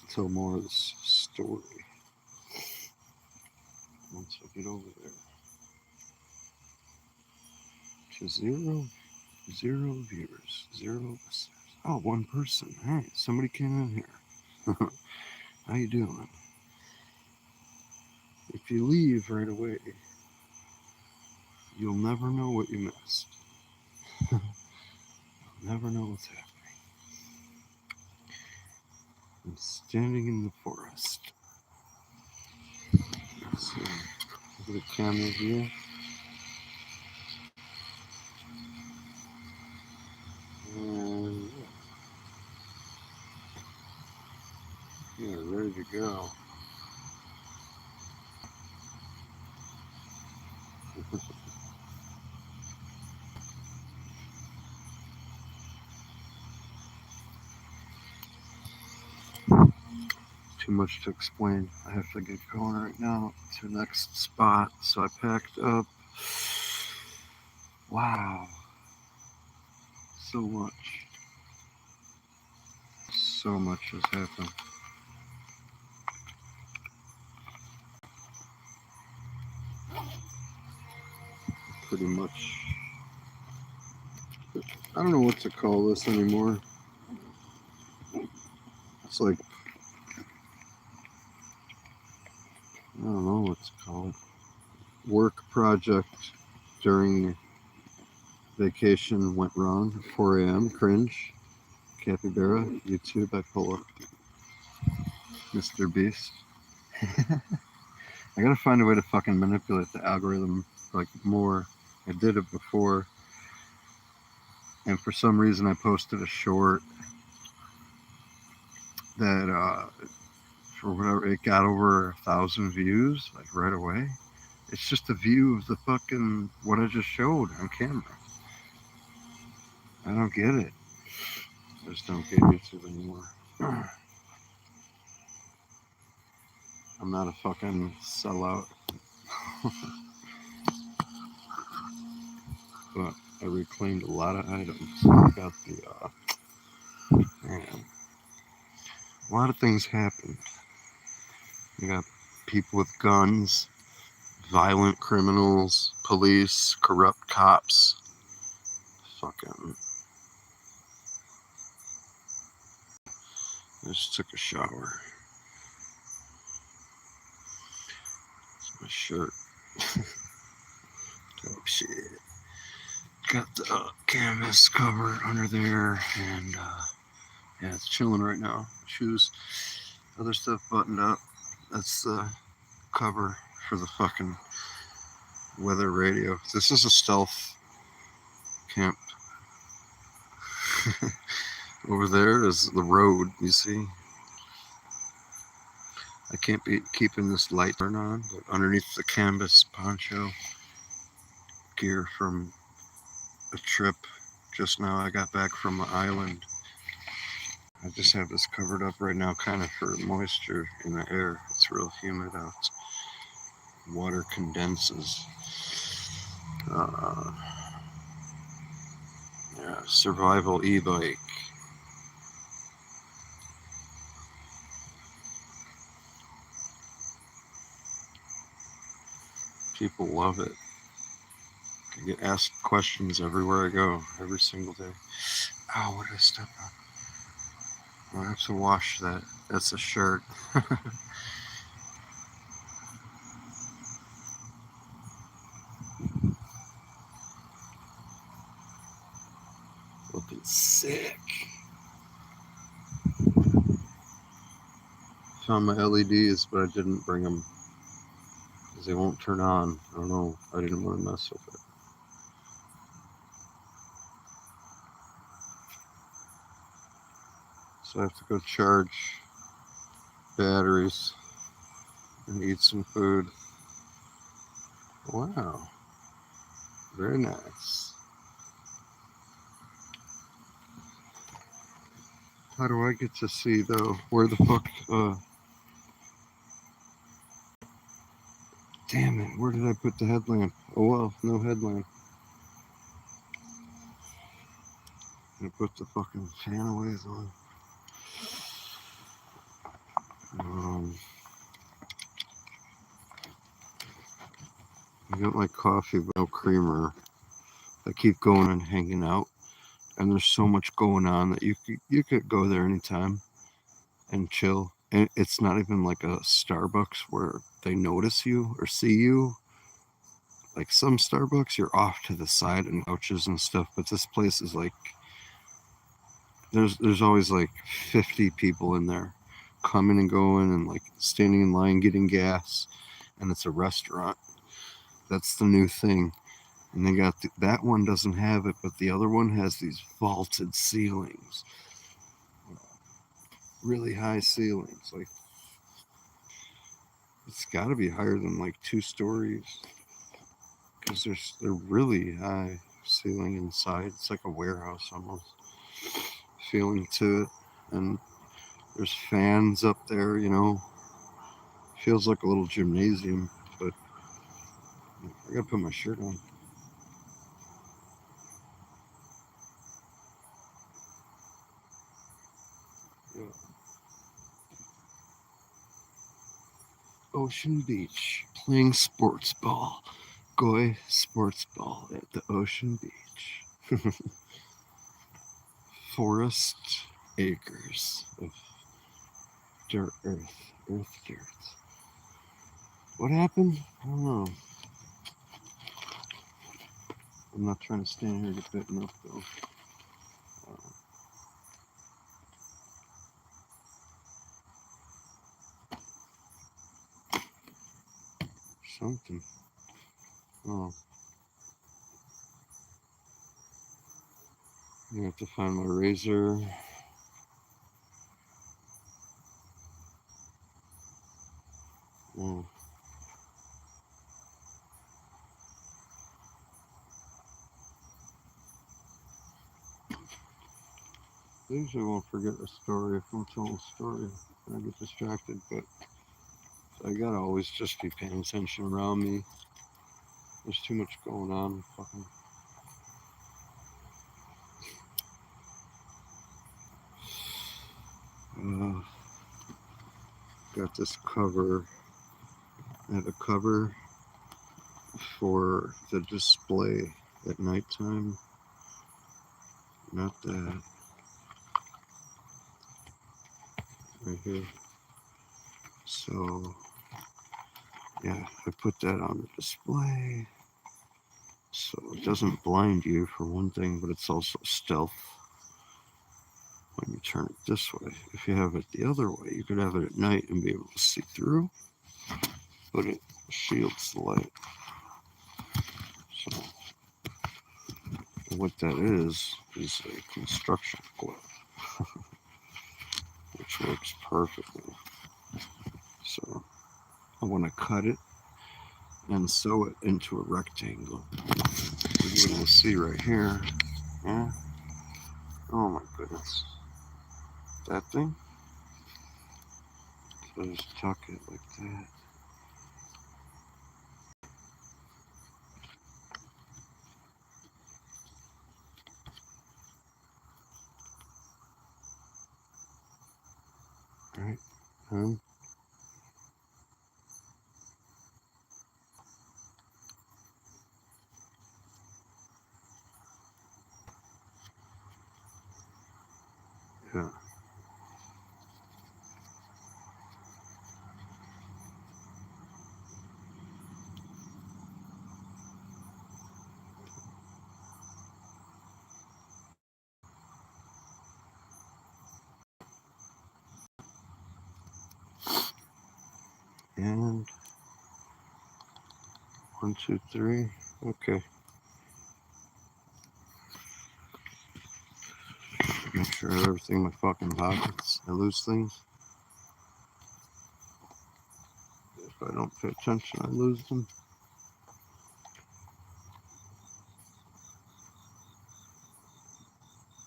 Tell more of this story once I get over there. To zero viewers, 0 listeners. Oh, one person. All right, somebody came in here. How you doing? If you leave right away, you'll never know what you missed. You'll never know what's happening. I'm standing in the forest. Let's see. Look at the camera view. And yeah, ready to go. Too much to explain. I have to get going right now to the next spot. So I packed up. Wow. So much. So much has happened. Pretty much. I don't know what to call this anymore. It's like, I don't know what to call it. work project during vacation went wrong at 4 a.m. Cringe. Capybara, YouTube, I pull up Mr. Beast. I gotta find a way to fucking manipulate the algorithm like more. I did it before, and for some reason I posted a short that for whatever it got over 1,000 views like right away. It's just a view of the fucking what I just showed on camera. I don't get it. I just don't get YouTube anymore. I'm not a fucking sellout. But I reclaimed a lot of items. I got the man. A lot of things happened. You got people with guns, violent criminals, police, corrupt cops. Fucking. I just took a shower. It's my shirt. Dope shit. Got the canvas cover under there, and yeah, it's chilling right now. Shoes, other stuff buttoned up. That's the cover for the fucking weather radio. This is a stealth camp. Over there is the road, you see. I can't be keeping this light turned on, but underneath the canvas poncho gear from a trip just now I got back from the island. I just have this covered up right now kind of for moisture in the air. It's real humid out. Water condenses. Yeah, survival e-bike. People love it. I get asked questions everywhere I go, every single day. Oh, what did I step on? I have to wash that. That's a shirt. Looking sick. Found my LEDs, but I didn't bring them because they won't turn on. I don't know. I didn't want to mess with it. So I have to go charge batteries and eat some food. Wow. Very nice. How do I get to see, though? Where the fuck? Damn it. Where did I put the headlamp? Oh, well. No headlamp. I'm gonna put the fucking fan away on. I got my coffee, but no creamer. I keep going and hanging out, and there's so much going on that you could go there anytime and chill. And it's not even like a Starbucks where they notice you or see you. Like some Starbucks, you're off to the side and couches and stuff, but this place is like there's always like 50 people in there, coming and going and like standing in line getting gas, and it's a restaurant. That's the new thing. And they got that one doesn't have it, but the other one has these vaulted ceilings, really high ceilings. Like it's got to be higher than like 2 stories because they're really high ceiling inside. It's like a warehouse almost feeling to it, and there's fans up there. Feels like a little gymnasium, but I gotta put my shirt on. Yeah. Ocean Beach, playing sports ball. Goy sports ball at the Ocean Beach. Forest acres of earth dirt. What happened? I don't know. I'm not trying to stand here to get bitten up though. Something. Oh. I have to find my razor. Oh. I usually won't forget a story if I'm telling a story. I get distracted, but I gotta always just be paying attention around me. There's too much going on. Fucking. Got this cover. I have a cover for the display at nighttime. Not that. Right here. So, yeah, I put that on the display. So it doesn't blind you for one thing, but it's also stealth when you turn it this way. If you have it the other way, you could have it at night and be able to see through, but it shields the light. So what that is a construction glove, which works perfectly. So I want to cut it and sew it into a rectangle. You're able to see right here. Yeah. Oh my goodness. That thing? So just tuck it like that. Right? Yeah. And 1, 2, 3. Okay. Make sure I have everything in my fucking pockets. I lose things. If I don't pay attention, I lose them.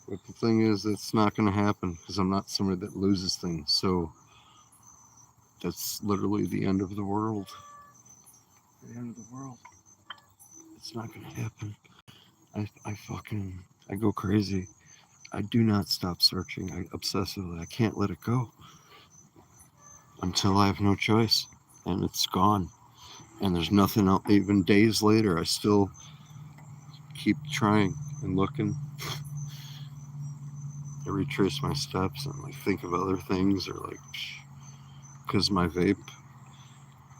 But the thing is, it's not going to happen because I'm not somebody that loses things. So that's literally the end of the world. The end of the world. It's not going to happen. I go crazy. I do not stop searching. Obsessively. I can't let it go until I have no choice, and it's gone. And there's nothing else. Even days later, I still keep trying and looking. I retrace my steps and like think of other things, or like, because my vape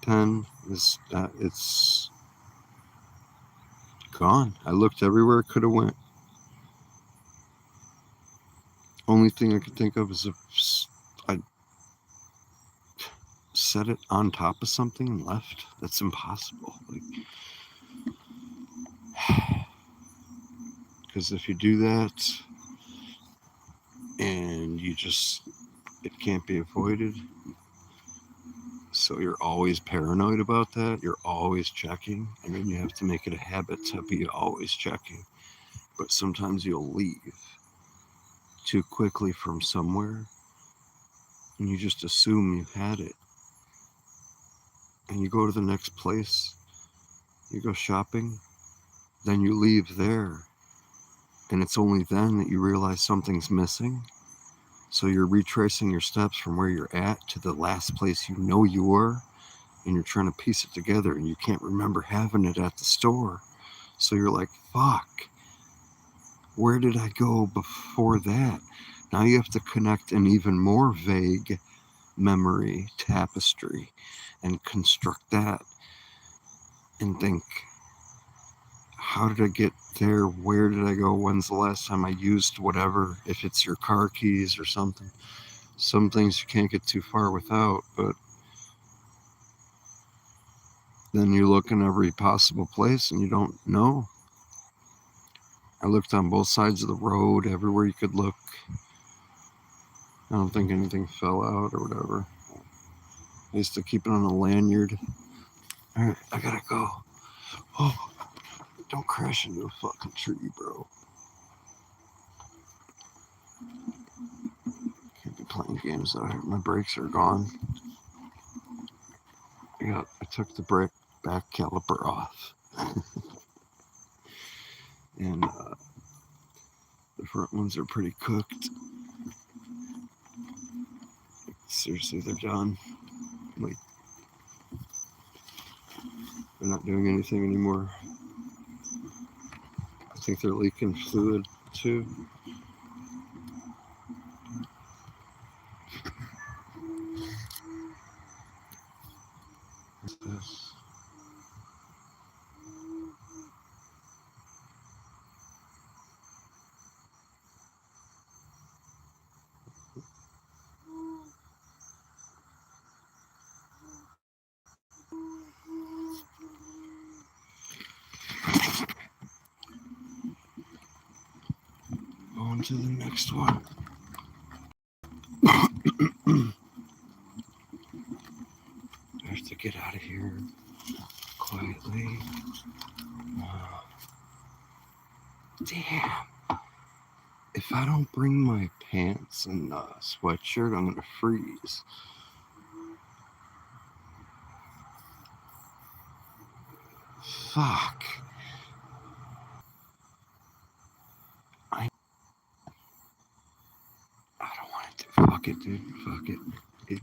pen is it's gone. I looked everywhere it could have went. Only thing I could think of is if I set it on top of something and left. That's impossible. Because if you do that and it can't be avoided. So you're always paranoid about that. You're always checking, and then you have to make it a habit to be always checking. But sometimes you'll leave too quickly from somewhere, and you just assume you had it. And you go to the next place, you go shopping, then you leave there, and it's only then that you realize something's missing. So you're retracing your steps from where you're at to the last place you know you were, and you're trying to piece it together, and you can't remember having it at the store. So you're like, fuck, where did I go before that? Now you have to connect an even more vague memory tapestry and construct that and think, how did I get there? Where did I go? When's the last time I used whatever? If it's your car keys or something. Some things you can't get too far without, but then you look in every possible place and you don't know. I looked on both sides of the road, everywhere you could look. I don't think anything fell out or whatever. I used to keep it on a lanyard. All right, I gotta go. Oh, don't crash into a fucking tree, bro. Can't be playing games out here. My brakes are gone. Yeah, I took the brake back caliper off. And the front ones are pretty cooked. Seriously, they're done. Like, they're not doing anything anymore. I think they're leaking fluid too. What's this? On to the next one. I have to get out of here quietly. Damn. If I don't bring my pants and sweatshirt, I'm gonna freeze. Fuck. I don't want to. Fuck it, dude. Fuck it. It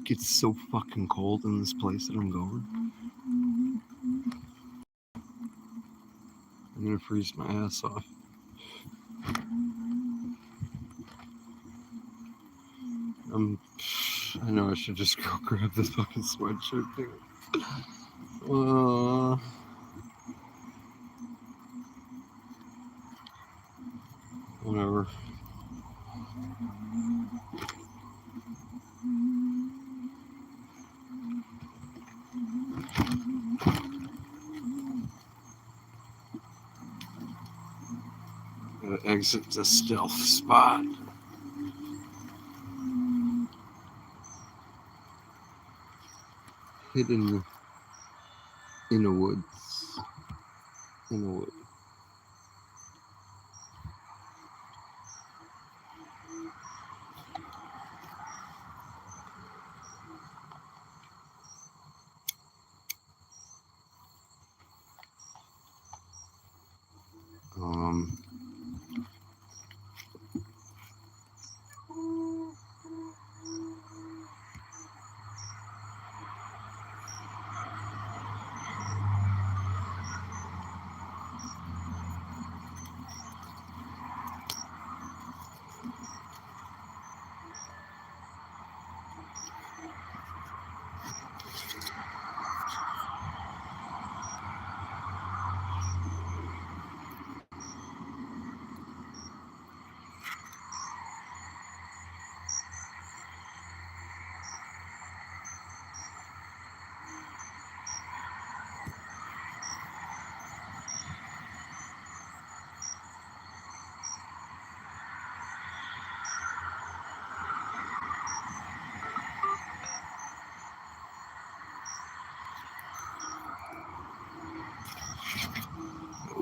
gets so fucking cold in this place that I'm going. I'm gonna freeze my ass off. I know I should just go grab this fucking sweatshirt thing. Whatever. Gotta exit the stealth spot. Hidden in the woods. In the woods.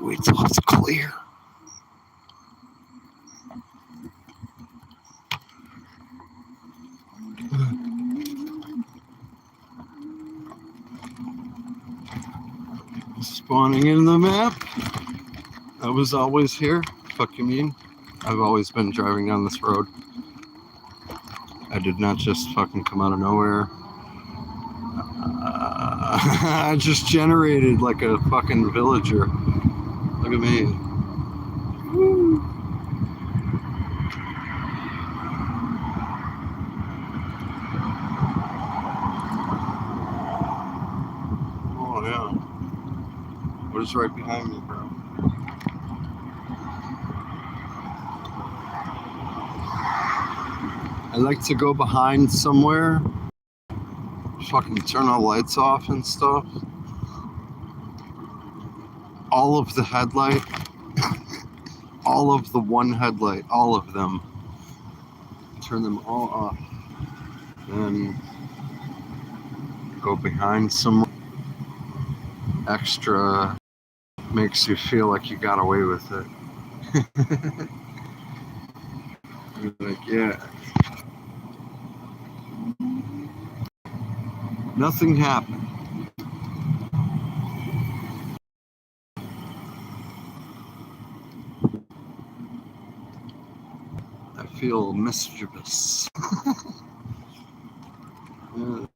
Wait till it's clear. Spawning in the map. I was always here. Fuck you mean? I've always been driving down this road. I did not just fucking come out of nowhere. I just generated like a fucking villager. Look at me. Woo. Oh yeah. What What is right behind me, bro? I like to go behind somewhere, fucking turn all the lights off and stuff. All of the headlight, all of the one headlight, all of them. Turn them all off. Then go behind somewhere. Extra makes you feel like you got away with it. You're like, yeah. Nothing happened. I feel mischievous. Yeah.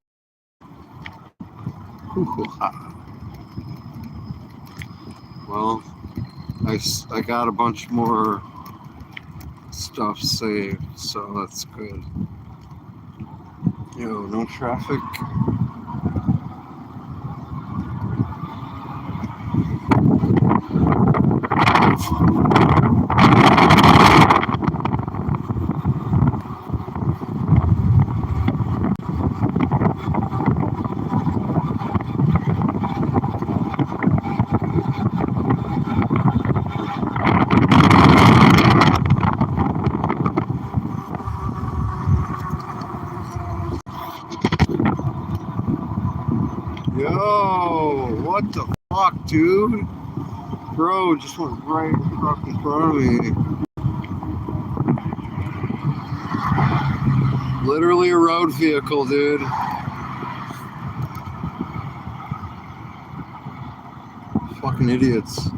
Well, I got a bunch more stuff saved, so that's good. Yo, no traffic. Yo, what the fuck, dude? Bro, just went right fucking in front of me. Literally a road vehicle, dude. Fucking idiots.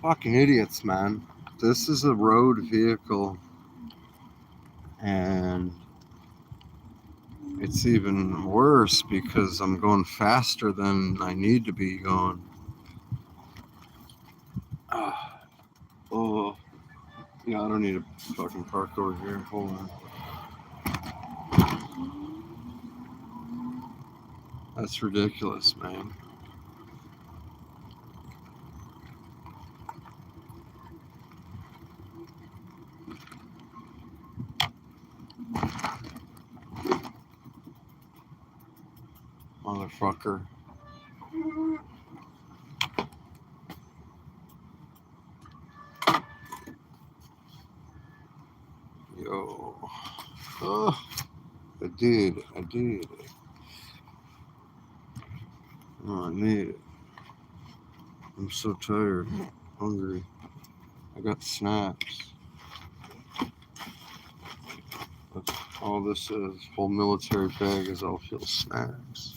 Fucking idiots, man. This is a road vehicle, and it's even worse because I'm going faster than I need to be going. Oh, yeah, I don't need to fucking park over here. Hold on. That's ridiculous, man. Motherfucker. Yo. Oh, I did. Oh, I need it. I'm so tired. Hungry. I got snacks. That's all this is. Whole military bag is all filled with snacks.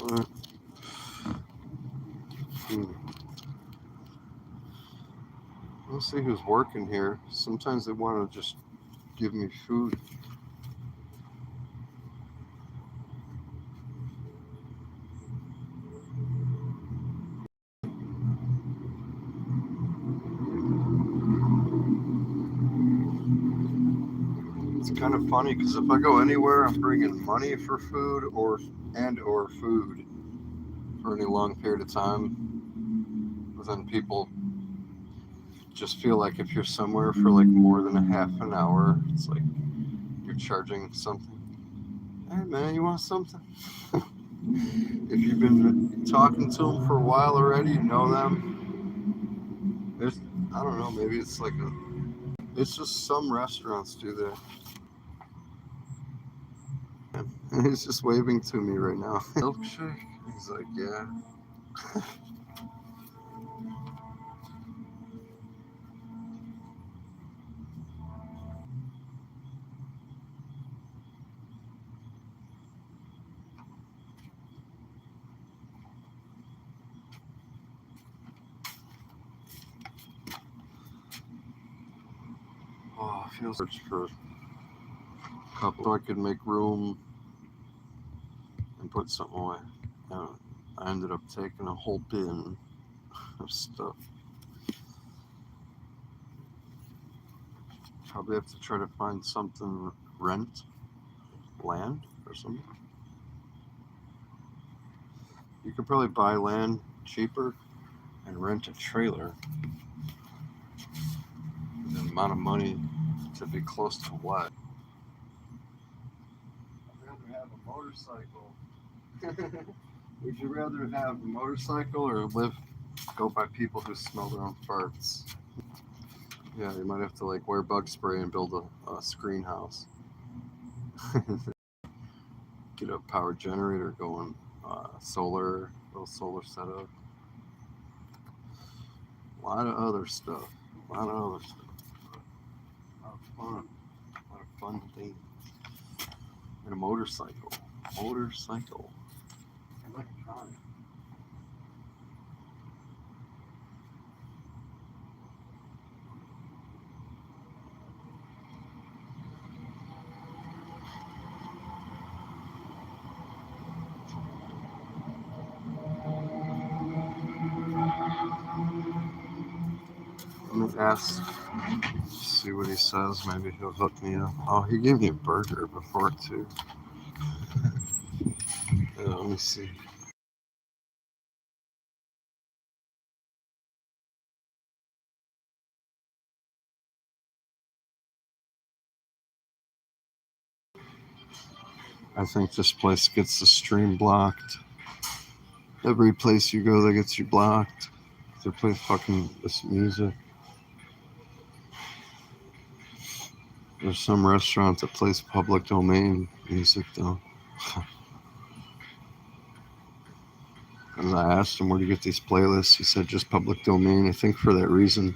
Alright. Let's see who's working here. Sometimes they want to just give me food. it's kind of funny because if I go anywhere, I'm bringing money for food or food for any long period of time. But then people just feel like if you're somewhere for like more than a half an hour, it's like you're charging something. Hey man, you want something? If you've been talking to them for a while already, you know them. I don't know, maybe it's like it's just some restaurants do that. And he's just waving to me right now. Milkshake? He's like, yeah. Oh, I feel search for a couple so I could make room and put something away. I ended up taking a whole bin of stuff. Probably have to try to find something rent land or something. You could probably buy land cheaper and rent a trailer. The amount of money to be close to what? I'd rather have a motorcycle. Would you rather have a motorcycle or go by people who smell their own farts? Yeah, you might have to like wear bug spray and build a screen house. Get a power generator going, little solar setup. A lot of other stuff. A lot of fun. A lot of fun things. And a motorcycle. Motorcycle. I'd like to try it. Let me ask, see what he says. Maybe he'll hook me up. Oh, he gave me a burger before too. Yeah, let me see. I think this place gets the stream blocked. Every place you go that gets you blocked. They play fucking this music. There's some restaurant that plays public domain music though. And I asked him where do you get these playlists. He said just public domain. I think for that reason.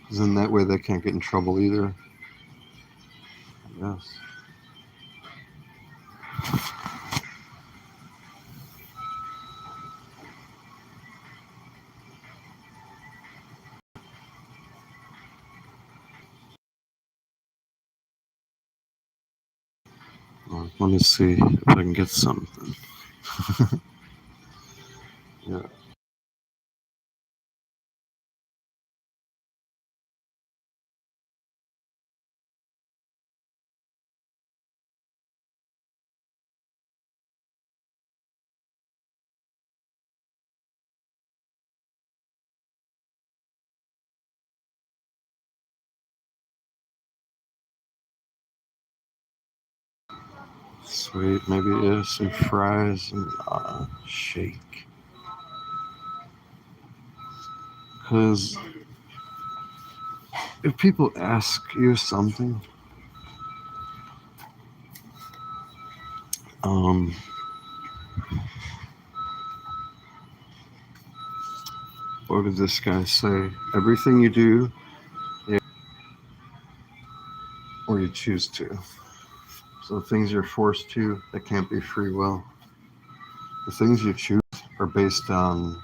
Because then that way they can't get in trouble either. Yes. Well, let me see if I can get something. Yeah. Sweet, maybe some fries and shake. Because if people ask you something, what did this guy say? Everything you do, or you choose to. So things you're forced to, that can't be free will. The things you choose are based on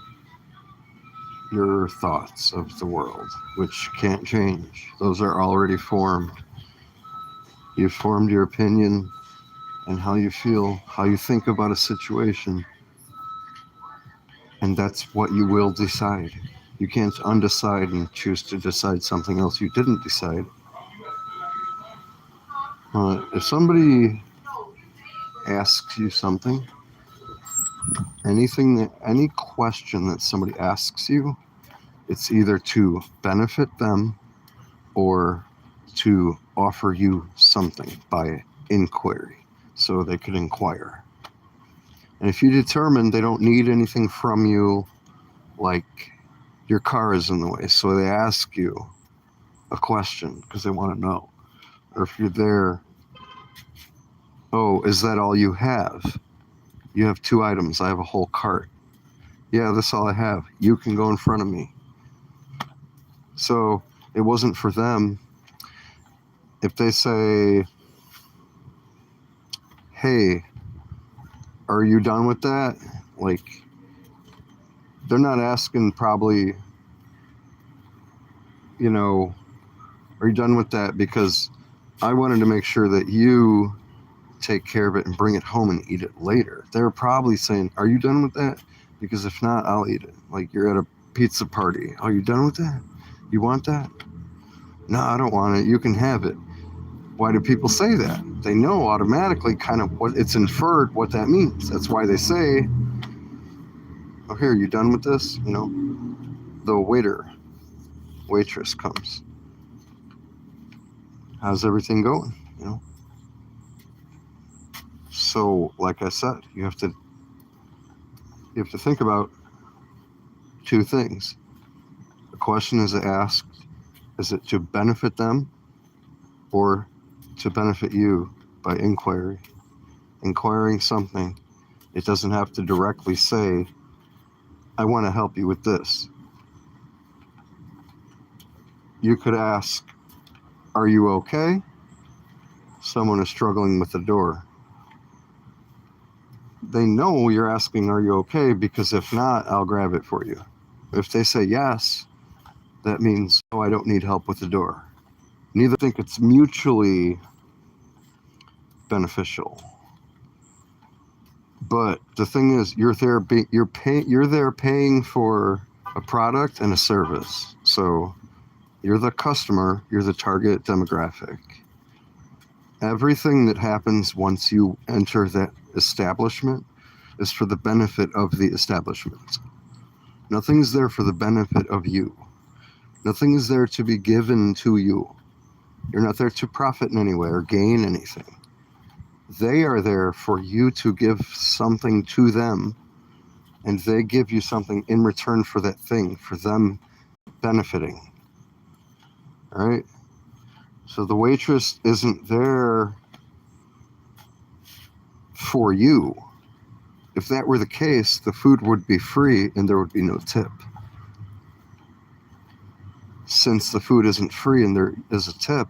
your thoughts of the world, which can't change. Those are already formed. You've formed your opinion and how you feel, how you think about a situation, and that's what you will decide. You can't undecide and choose to decide something else you didn't decide. If somebody asks you something, any question that somebody asks you, it's either to benefit them or to offer you something by inquiry, so they could inquire. And if you determine they don't need anything from you, like your car is in the way, so they ask you a question because they want to know. Or if you're there, oh, is that all you have? You have 2 items. I have a whole cart. Yeah, that's all I have. You can go in front of me. So it wasn't for them. If they say, hey, are you done with that? Like, they're not asking probably, you know, are you done with that? Because I wanted to make sure that you take care of it and bring it home and eat it later. They're probably saying, are you done with that? Because if not, I'll eat it. Like, you're at a pizza party. Are you done with that? You want that? No, I don't want it. You can have it. Why do people say that? They know automatically kind of what it's inferred what that means. That's why they say, oh, here, you done with this? You know, the waitress comes. How's everything going? You know? So, like I said, you have to think about 2 things. The question is asked, is it to benefit them or to benefit you by inquiry? Inquiring something, it doesn't have to directly say, I want to help you with this. You could ask, are you okay? Someone is struggling with the door. They know you're asking, are you okay? Because if not, I'll grab it for you. If they say yes, that means, oh, I don't need help with the door. Neither think it's mutually beneficial. But the thing is, you're there paying for a product and a service. So you're the customer, you're the target demographic. Everything that happens once you enter that establishment is for the benefit of the establishment. Nothing's there for the benefit of you. Nothing is there to be given to you. You're not there to profit in any way or gain anything. They are there for you to give something to them, and they give you something in return for that thing, for them benefiting. All right? So the waitress isn't there for you. If that were the case, the food would be free and there would be no tip. Since the food isn't free and there is a tip,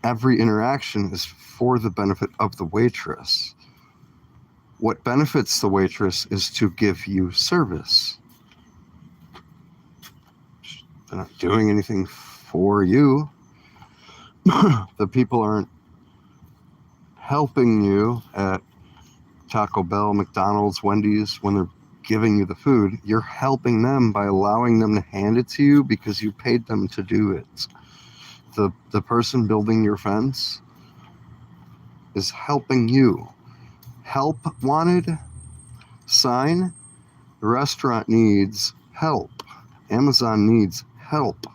every interaction is for the benefit of the waitress. What benefits the waitress is to give you service. They're not doing anything for you. The people aren't helping you at Taco Bell, McDonald's, Wendy's when they're giving you the food. You're helping them by allowing them to hand it to you because you paid them to do it. The person building your fence is helping you. Help wanted? Sign. The restaurant needs help. Amazon needs help.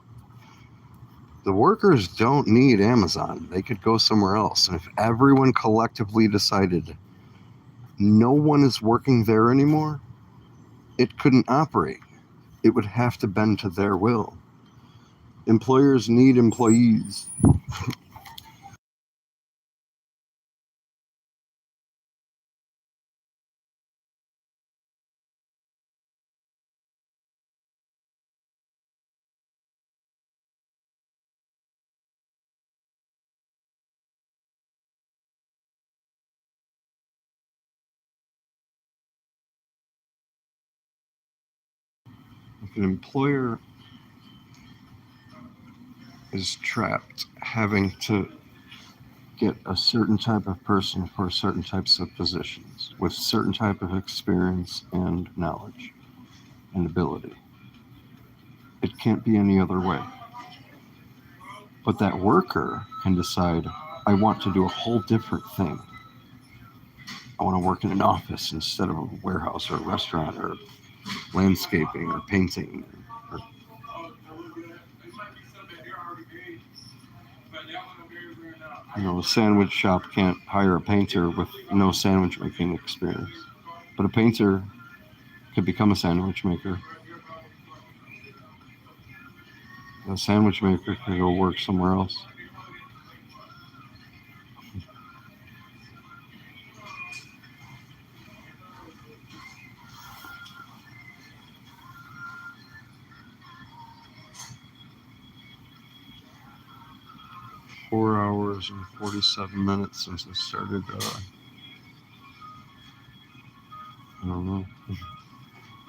The workers don't need Amazon. They could go somewhere else. And if everyone collectively decided no one is working there anymore, it couldn't operate. It would have to bend to their will. Employers need employees. If an employer is trapped having to get a certain type of person for certain types of positions with certain type of experience and knowledge and ability, it can't be any other way. But that worker can decide, I want to do a whole different thing. I want to work in an office instead of a warehouse or a restaurant or landscaping or painting. Or, a sandwich shop can't hire a painter with no sandwich making experience. But a painter could become a sandwich maker. A sandwich maker could go work somewhere else. Four hours and 47 minutes since I started. I don't know.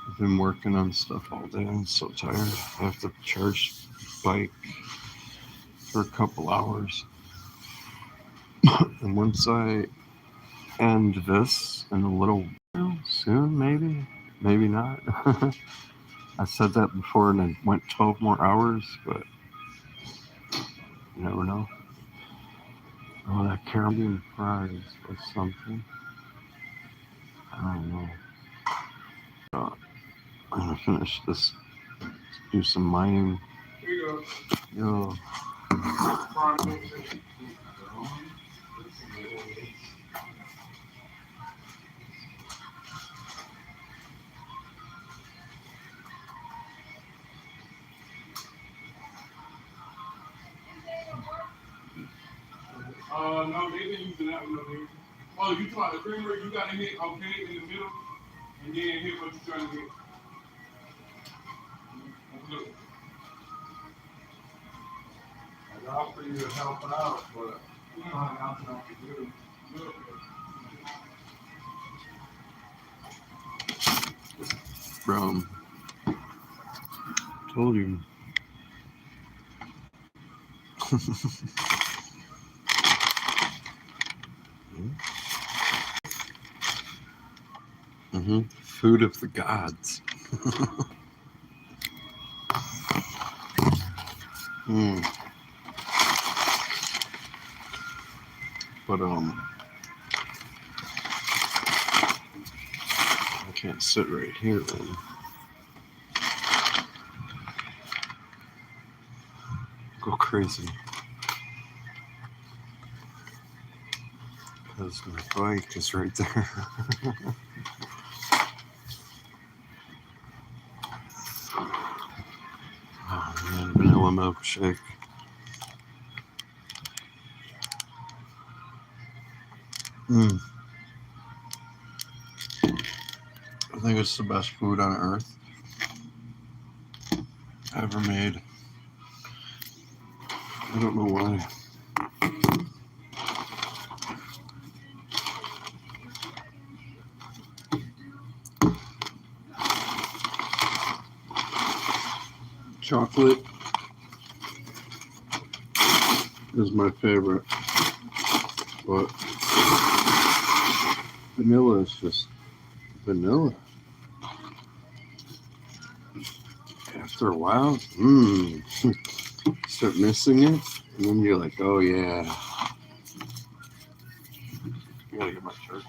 I've been working on stuff all day. I'm so tired. I have to charge bike for a couple hours. And once I end this in a little while, soon, maybe not. I said that before and I went 12 more hours, but you never know. Oh, that caramel fries or something. I don't know. I'm gonna finish this, do some mining. Yo. No, they didn't use that one. Oh, you talking about the creamery? You gotta hit okay in the middle, and then hit what you're trying to hit. Look. I offer you to help out, but you know how to do. Look. Bro, told you. Food of the gods. But I can't sit right here then. Go crazy. Because my bike is right there. Oh man, vanilla milkshake. I think it's the best food on earth ever made. I don't know why. Chocolate is my favorite, but vanilla is just vanilla. After a while, start missing it, and then you're like, oh yeah. I gotta get my shirt.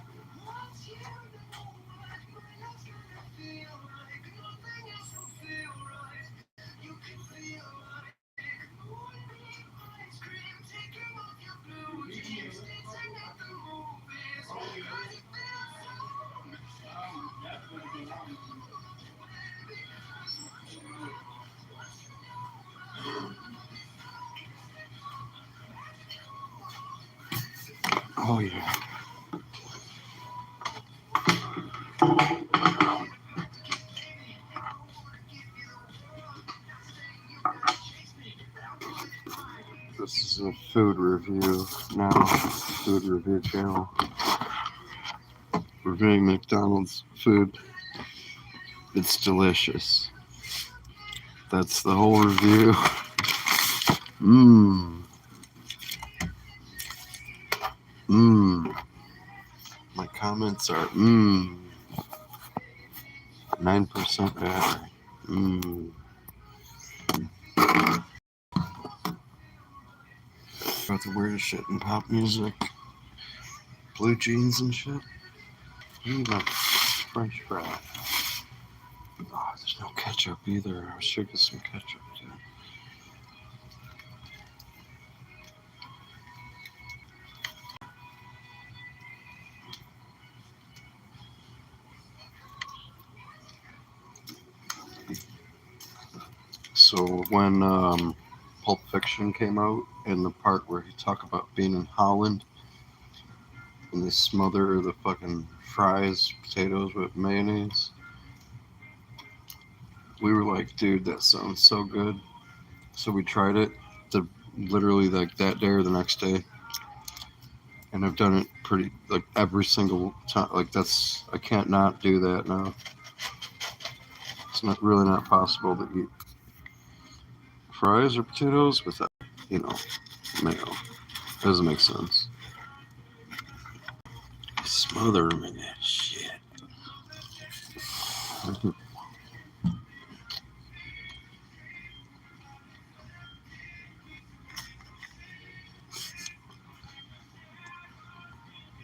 Oh yeah. This is a food review now. Food review channel. Reviewing McDonald's food. It's delicious. That's the whole review. My comments are 9% battery. Got the weirdest shit in pop music. Blue jeans and shit. My French fry. Oh, there's no ketchup either. I should get some ketchup too. So when Pulp Fiction came out, and the part where he talked about being in Holland, and they smother the fucking fries, potatoes with mayonnaise, we were like, dude, that sounds so good. So we tried it, literally like that day or the next day, and I've done it pretty like every single time. Like I can't not do that now. It's not really not possible to eat fries or potatoes without, mayo. Doesn't make sense. Smother them in that shit.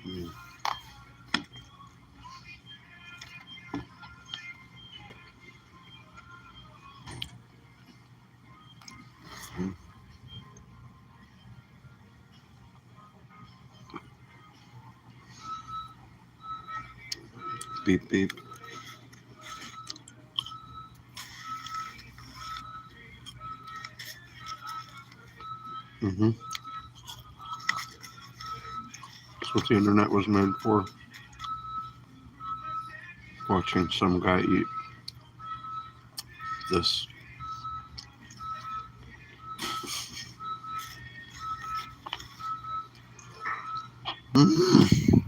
Mm. Mm. Beep beep. Mm-hmm. That's what the internet was made for. Watching some guy eat this. Mm.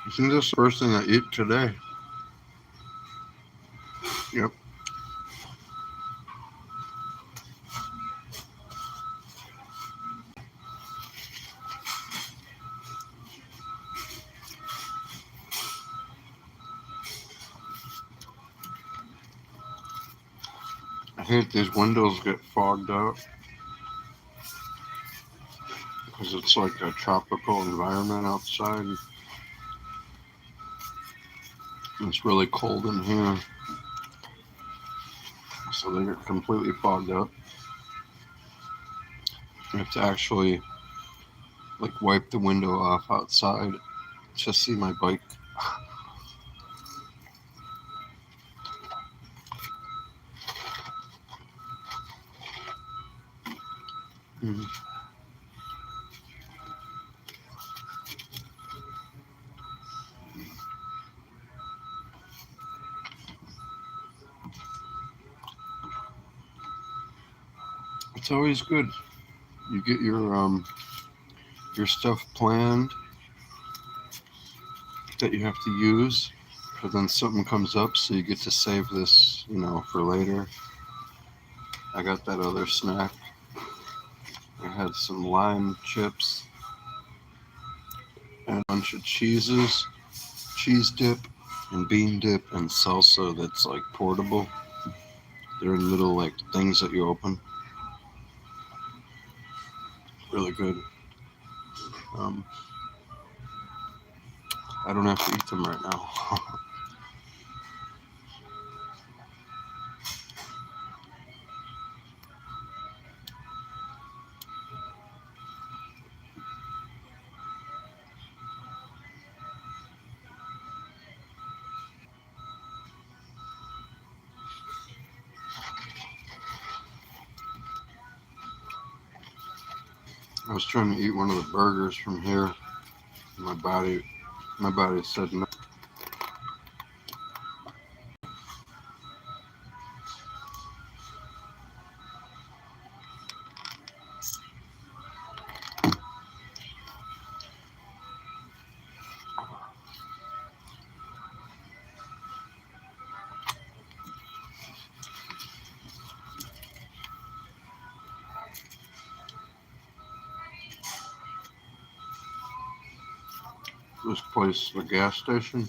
I think that's the first thing I eat today. Yep. I hate these windows get fogged up because it's like a tropical environment outside. It's really cold in here, so they get completely fogged up. You have to actually like wipe the window off outside to see my bike. Mm. It's always good. You get your stuff planned that you have to use, but then something comes up, so you get to save this, for later. I got that other snack. I had some lime chips and a bunch of cheeses, cheese dip, and bean dip, and salsa that's like portable. They're in little like things that you open. Really good. Um, I don't have to eat them right now. I was trying to eat one of the burgers from here. My body said no. This place, the gas station,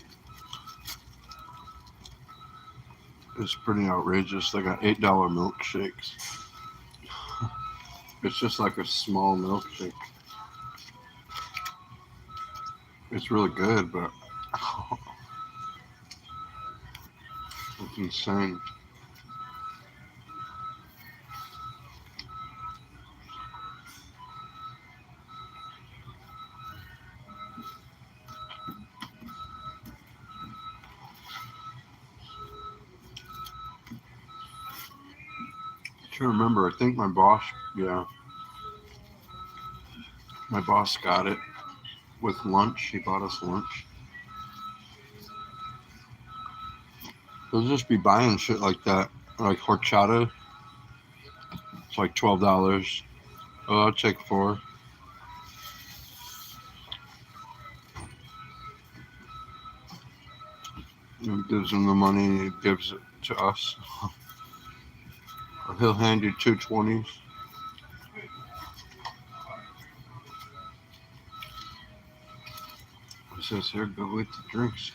is pretty outrageous. They got $8 milkshakes. It's just like a small milkshake. It's really good, but it's insane. I can't remember. I think my boss, yeah, my boss got it with lunch. He bought us lunch. He'll just be buying shit like that, like horchata. It's like $12. Oh, I'll take 4. He gives him the money. He gives it to us. Or he'll hand you 2 20s. He says, "Here, go with the drinks."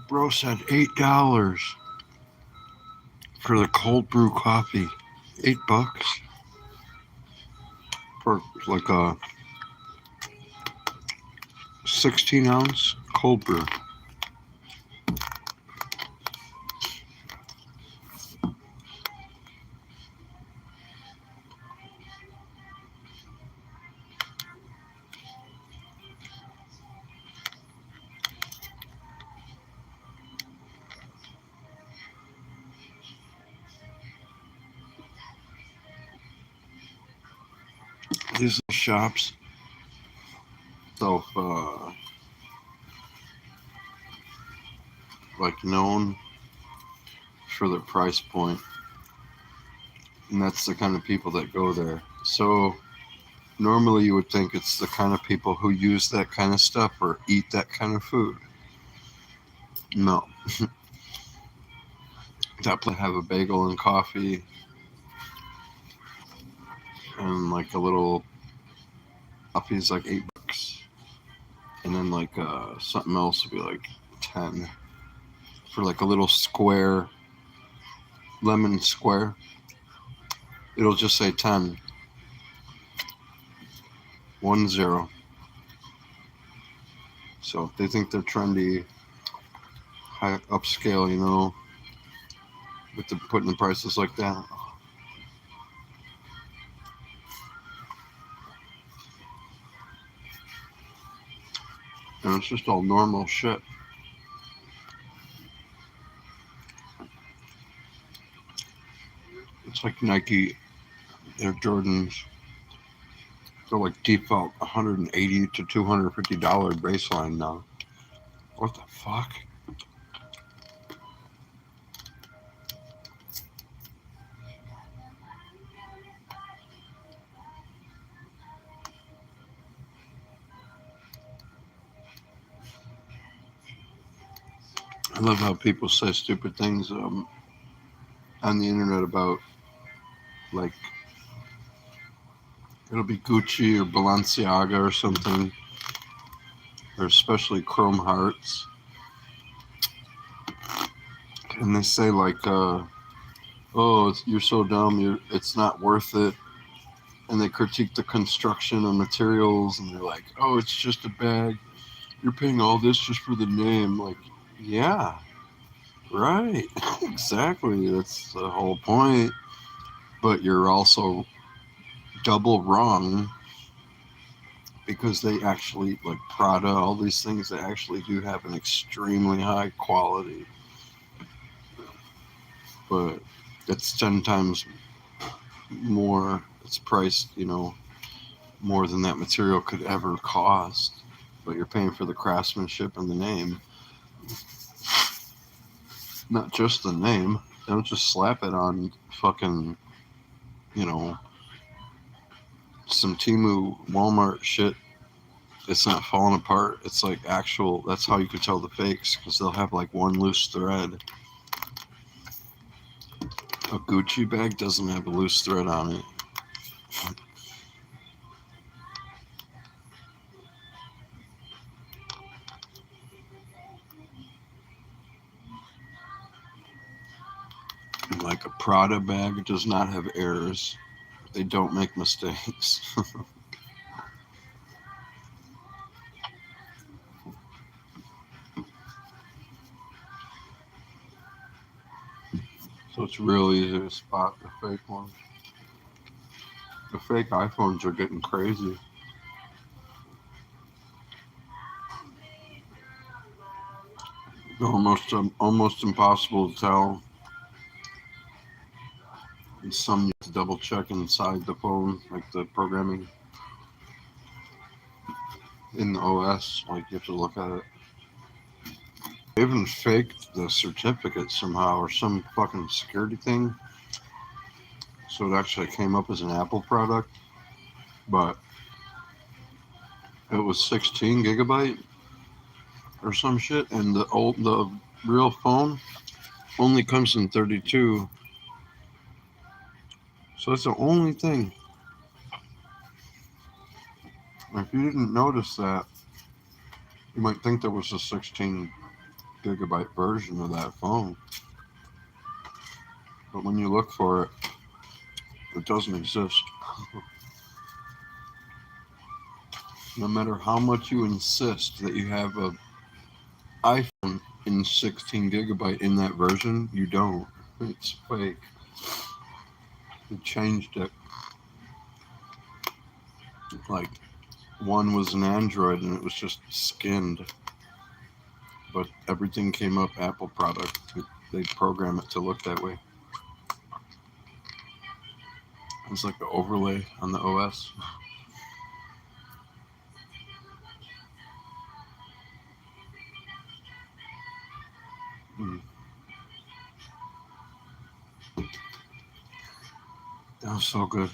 Bro said $8 for the cold brew coffee. $8 for like a 16-ounce cold brew. These little shops, so like known for their price point, and that's the kind of people that go there. So normally you would think it's the kind of people who use that kind of stuff or eat that kind of food. No. That place have a bagel and coffee and like a little coffee's like $8. And then like something else would be like 10 for like a little square lemon square. It'll just say 10. 10. So if they think they're trendy, high upscale, with the putting the prices like that. And it's just all normal shit. It's like Nike Air Jordans. They're like default $180 to $250 baseline now. What the fuck? I love how people say stupid things on the internet about, like, it'll be Gucci or Balenciaga or something, or especially Chrome Hearts. And they say, like, oh, you're so dumb, it's not worth it. And they critique the construction of materials, and they're like, oh, it's just a bag. You're paying all this just for the name. Like, yeah, right. Exactly. That's the whole point. But you're also double wrong, because they actually, like Prada, all these things, they actually do have an extremely high quality. But it's 10 times more. It's priced, more than that material could ever cost. But you're paying for the craftsmanship and the name. Not just the name. They don't just slap it on fucking, some Temu Walmart shit. It's not falling apart. It's like actual. That's how you can tell the fakes, because they'll have like one loose thread. A Gucci bag doesn't have a loose thread on it. Like a Prada bag does not have errors. They don't make mistakes. So it's real easy to spot the fake ones. The fake iPhones are getting crazy. Almost impossible to tell. And some you have to double check inside the phone, like the programming in the OS. Like you have to look at it. They even faked the certificate somehow, or some fucking security thing. So it actually came up as an Apple product, but it was 16 gigabyte or some shit, and the real phone only comes in 32. So that's the only thing. If you didn't notice that, you might think there was a 16 gigabyte version of that phone. But when you look for it, it doesn't exist. No matter how much you insist that you have a iPhone in 16 gigabyte in that version, you don't. It's fake. They changed it. Like one was an Android and it was just skinned, but everything came up Apple product. They program it to look that way. It's like the overlay on the OS. That was so good.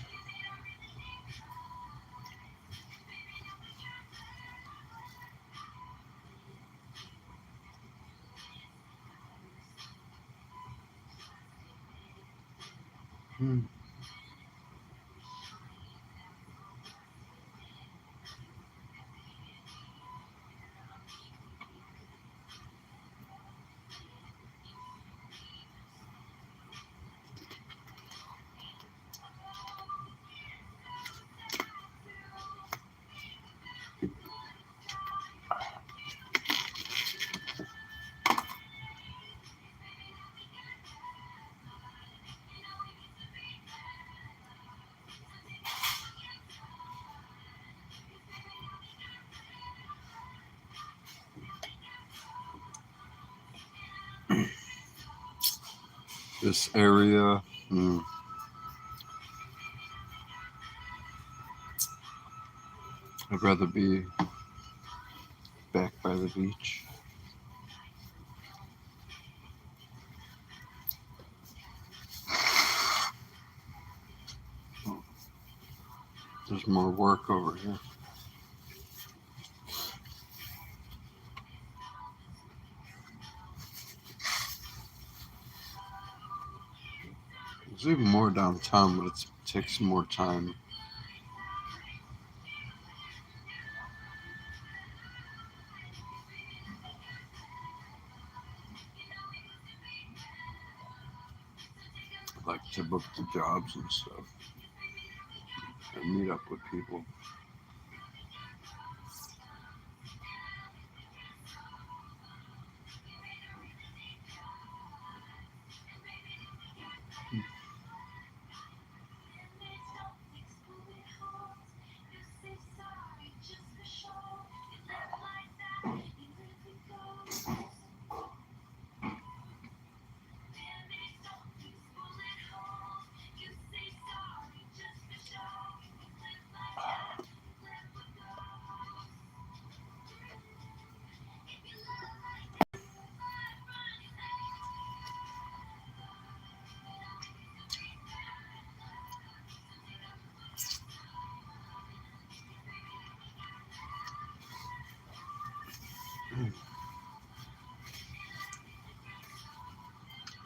This area, I'd rather be back by the beach. There's more work over here. There's even more downtown, but it takes more time. Like to book the jobs and stuff and meet up with people.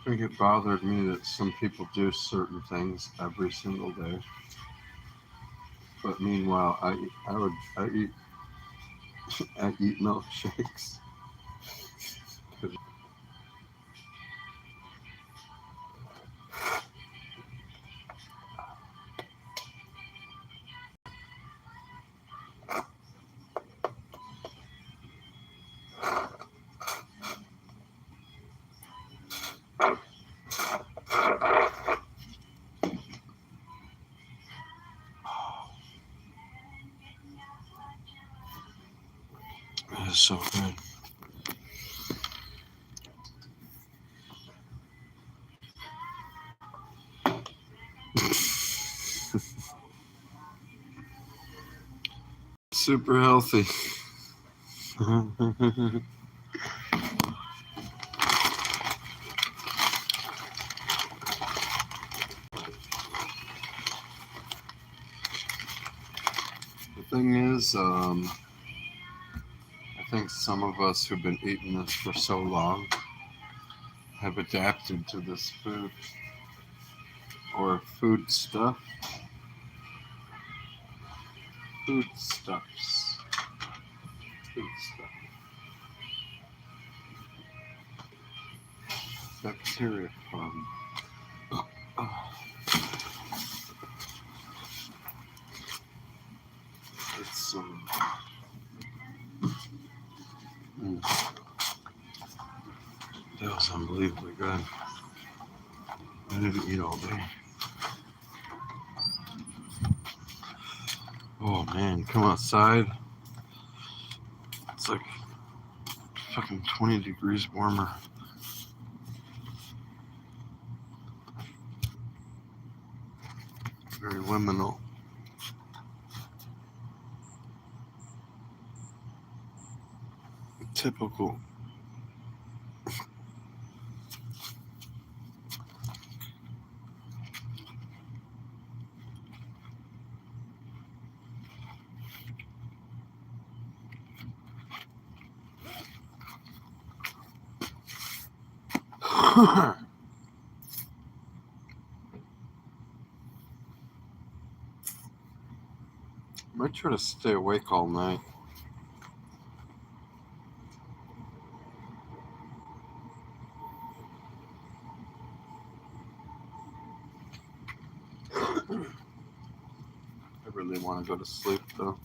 I think it bothered me that some people do certain things every single day. But meanwhile, I eat milkshakes. It is so good. Super healthy. The thing is, I think some of us who've been eating this for so long have adapted to this food or food stuff. Foodstuffs. Food stuff. Bacteria farm. It's that was unbelievably good. I didn't eat all day. Oh man, come outside. It's like fucking 20 degrees warmer. Very liminal. Typical. Might try to stay awake all night. I really want to go to sleep though.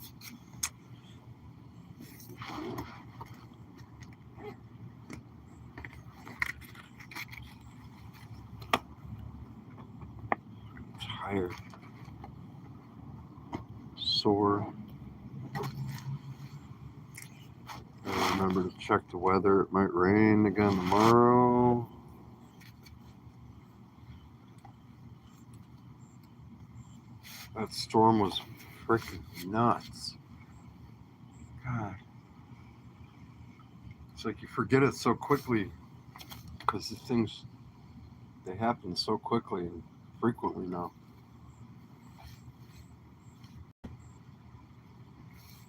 I'm tired. Sore. Gotta remember to check the weather. It might rain again tomorrow. That storm was freaking nuts. God. It's like you forget it so quickly because the things, they happen so quickly and frequently now.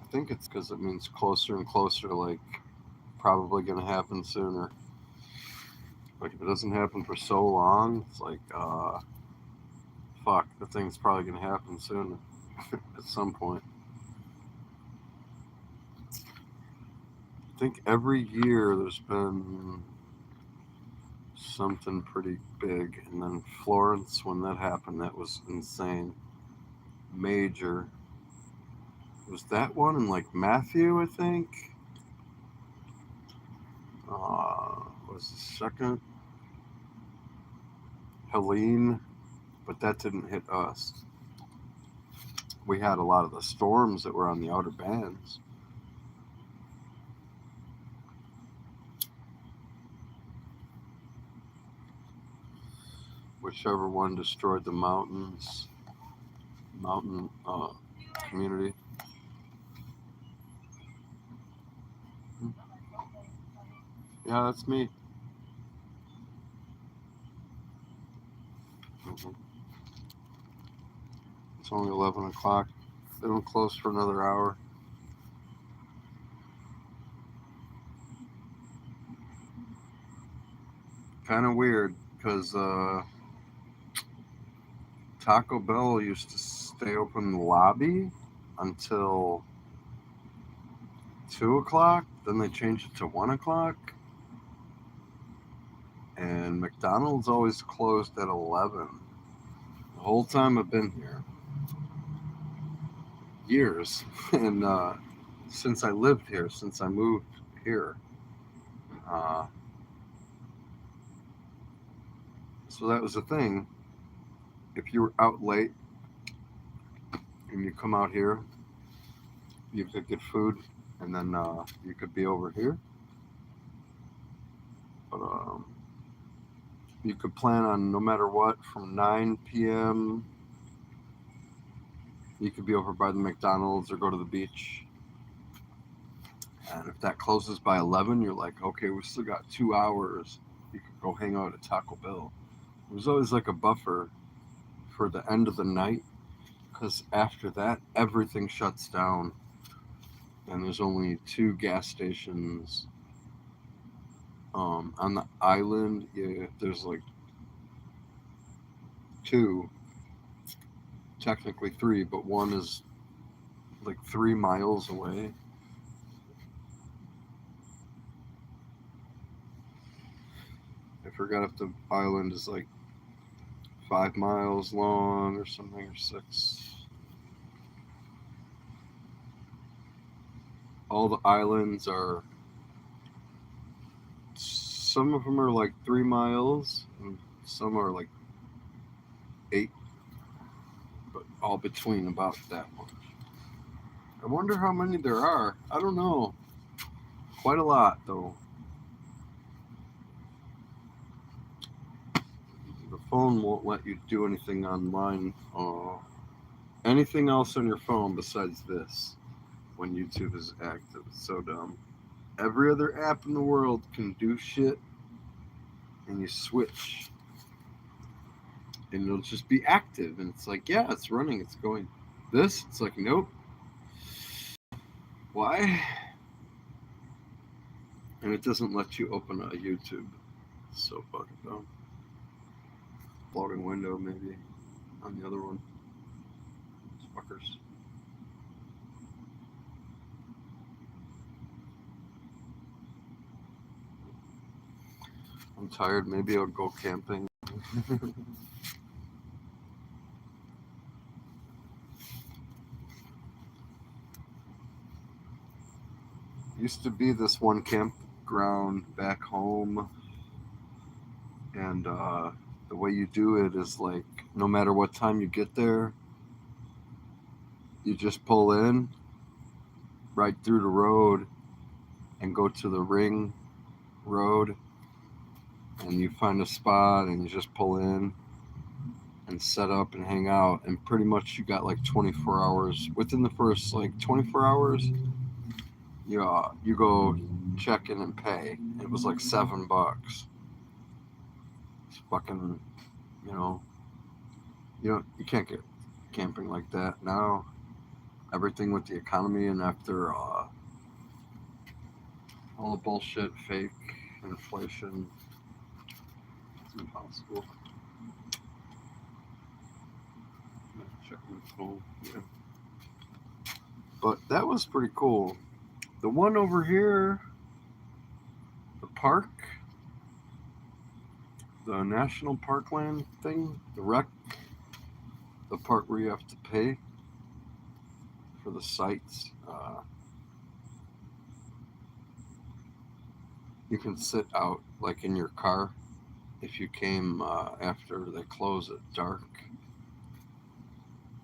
I think it's because it means closer and closer, like probably going to happen sooner. Like if it doesn't happen for so long, it's like, fuck, the thing's probably going to happen soon at some point. I think every year there's been something pretty big, and then Florence, when that happened, that was insane. Major. Was that one and like Matthew, I think? Was the second Helene, but that didn't hit us. We had a lot of the storms that were on the outer bands. Whichever one destroyed the mountain community. Yeah, that's me. Mm-hmm. It's only 11 o'clock. They don't close for another hour. Kind of weird. because Taco Bell used to stay open in the lobby until 2 o'clock. Then they changed it to 1 o'clock. And McDonald's always closed at 11. The whole time I've been here. Years. And since I lived here, since I moved here. So that was the thing. If you were out late and you come out here, you could get food, and then you could be over here. But you could plan on no matter what from 9 p.m. You could be over by the McDonald's or go to the beach. And if that closes by 11, you're like, okay, we still got 2 hours. You could go hang out at Taco Bell. It was always like a buffer for the end of the night, because after that, everything shuts down. And there's only 2 gas stations on the island. Yeah, there's like 2, technically 3, but one is like 3 miles away. I forgot if the island is like 5 miles long or something, or 6. All the islands are, some of them are like 3 miles, and some are like 8, but all between about that much. I wonder how many there are. I don't know. Quite a lot, though. The phone won't let you do anything online. Anything else on your phone besides this when YouTube is active. It's so dumb. Every other app in the world can do shit, and you switch, and it'll just be active, and it's like, yeah, it's running, it's going. This, it's like, nope. Why? And it doesn't let you open a YouTube. It's so fucking dumb. Floating window, maybe, on the other one. Fuckers. I'm tired. Maybe I'll go camping. Used to be this one campground back home, and the way you do it is like, no matter what time you get there, you just pull in right through the road and go to the ring road, and you find a spot and you just pull in and set up and hang out, and pretty much you got like 24 hours. Within the first like 24 hours, you go check in and pay. It was like $7. It's fucking, you know, you can't get camping like that now. Everything with the economy, and after all the bullshit, fake inflation, it's impossible. Check my phone. Yeah. But that was pretty cool. The one over here, the park, the national parkland thing, the rec, the part where you have to pay for the sites. You can sit out like in your car if you came after they close at dark.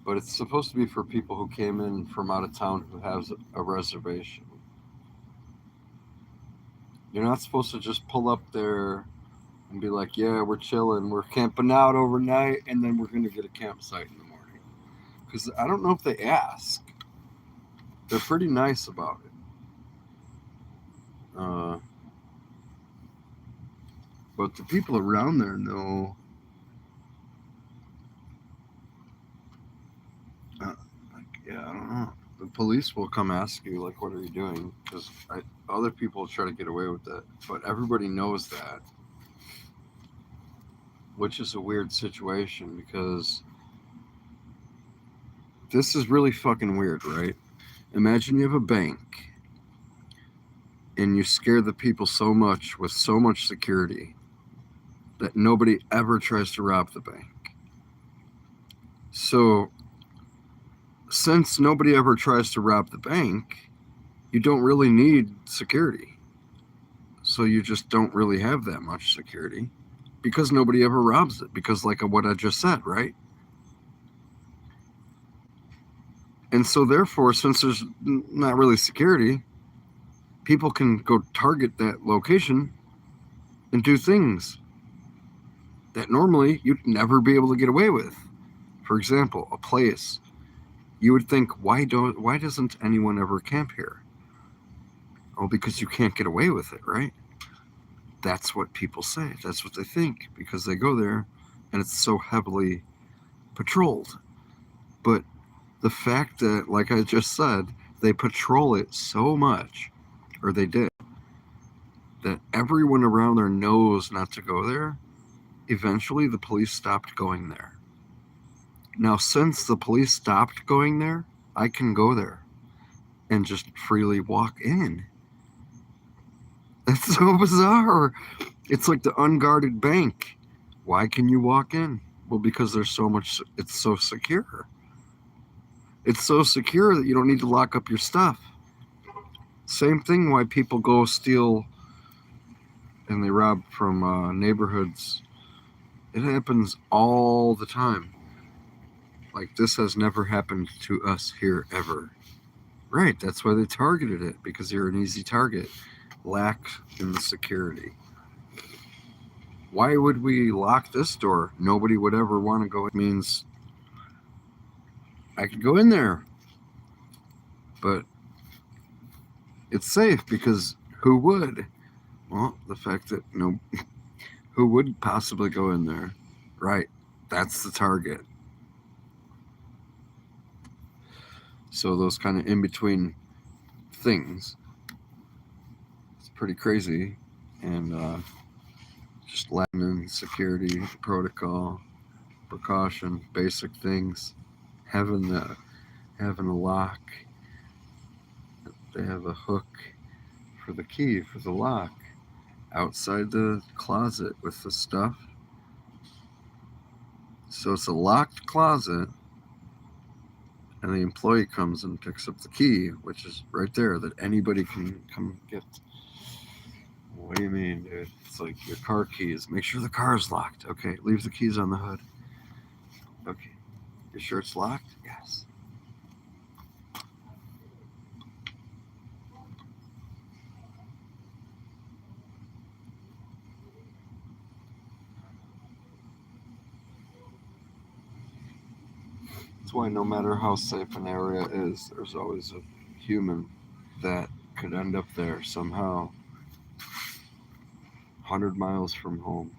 But it's supposed to be for people who came in from out of town who has a reservation. You're not supposed to just pull up there and be like, yeah, we're chilling, we're camping out overnight, and then we're going to get a campsite in the morning. Because I don't know if they ask. They're pretty nice about it. But the people around there know. Yeah, I don't know. The police will come ask you, like, what are you doing? Because other people try to get away with that. But everybody knows that. which is a weird situation because this is really fucking weird, right? Imagine you have a bank and you scare the people so much with so much security that nobody ever tries to rob the bank. So, since nobody ever tries to rob the bank, you don't really need security. So, you just don't really have that much security because nobody ever robs it. Because, like what I just said, right? And so, therefore, since there's not really security, people can go target that location and do things that normally you'd never be able to get away with. For example, a place you would think, why doesn't anyone ever camp here? Oh, because you can't get away with it, right? That's what people say. That's what they think because they go there and it's so heavily patrolled. But the fact that, like I just said, they patrol it so much, or they did, that everyone around there knows not to go there, eventually the police stopped going there. Now, since the police stopped going there, I can go there and just freely walk in. That's so bizarre. It's like the unguarded bank. Why can you walk in? Well, because there's so much, it's so secure. It's so secure that you don't need to lock up your stuff. Same thing why people go steal and they rob from neighborhoods. It happens all the time. Like, this has never happened to us here ever. Right, that's why they targeted it, because you're an easy target. Lack in the security. Why would we lock this door? Nobody would ever want to go. It means I could go in there, but it's safe because who would? Well, the fact that no, who would possibly go in there? Right, that's the target. So those kind of in between things, it's pretty crazy, and just lacking in security protocol, precaution, basic things, having a lock. They have a hook for the key for the lock outside the closet with the stuff. So it's a locked closet, and the employee comes and picks up the key, which is right there that anybody can come get. What do you mean, dude? It's like your car keys. Make sure the car is locked. Okay, leave the keys on the hood. Okay, you sure it's locked? Yes. That's why no matter how safe an area is, there's always a human that could end up there somehow, 100 miles from home,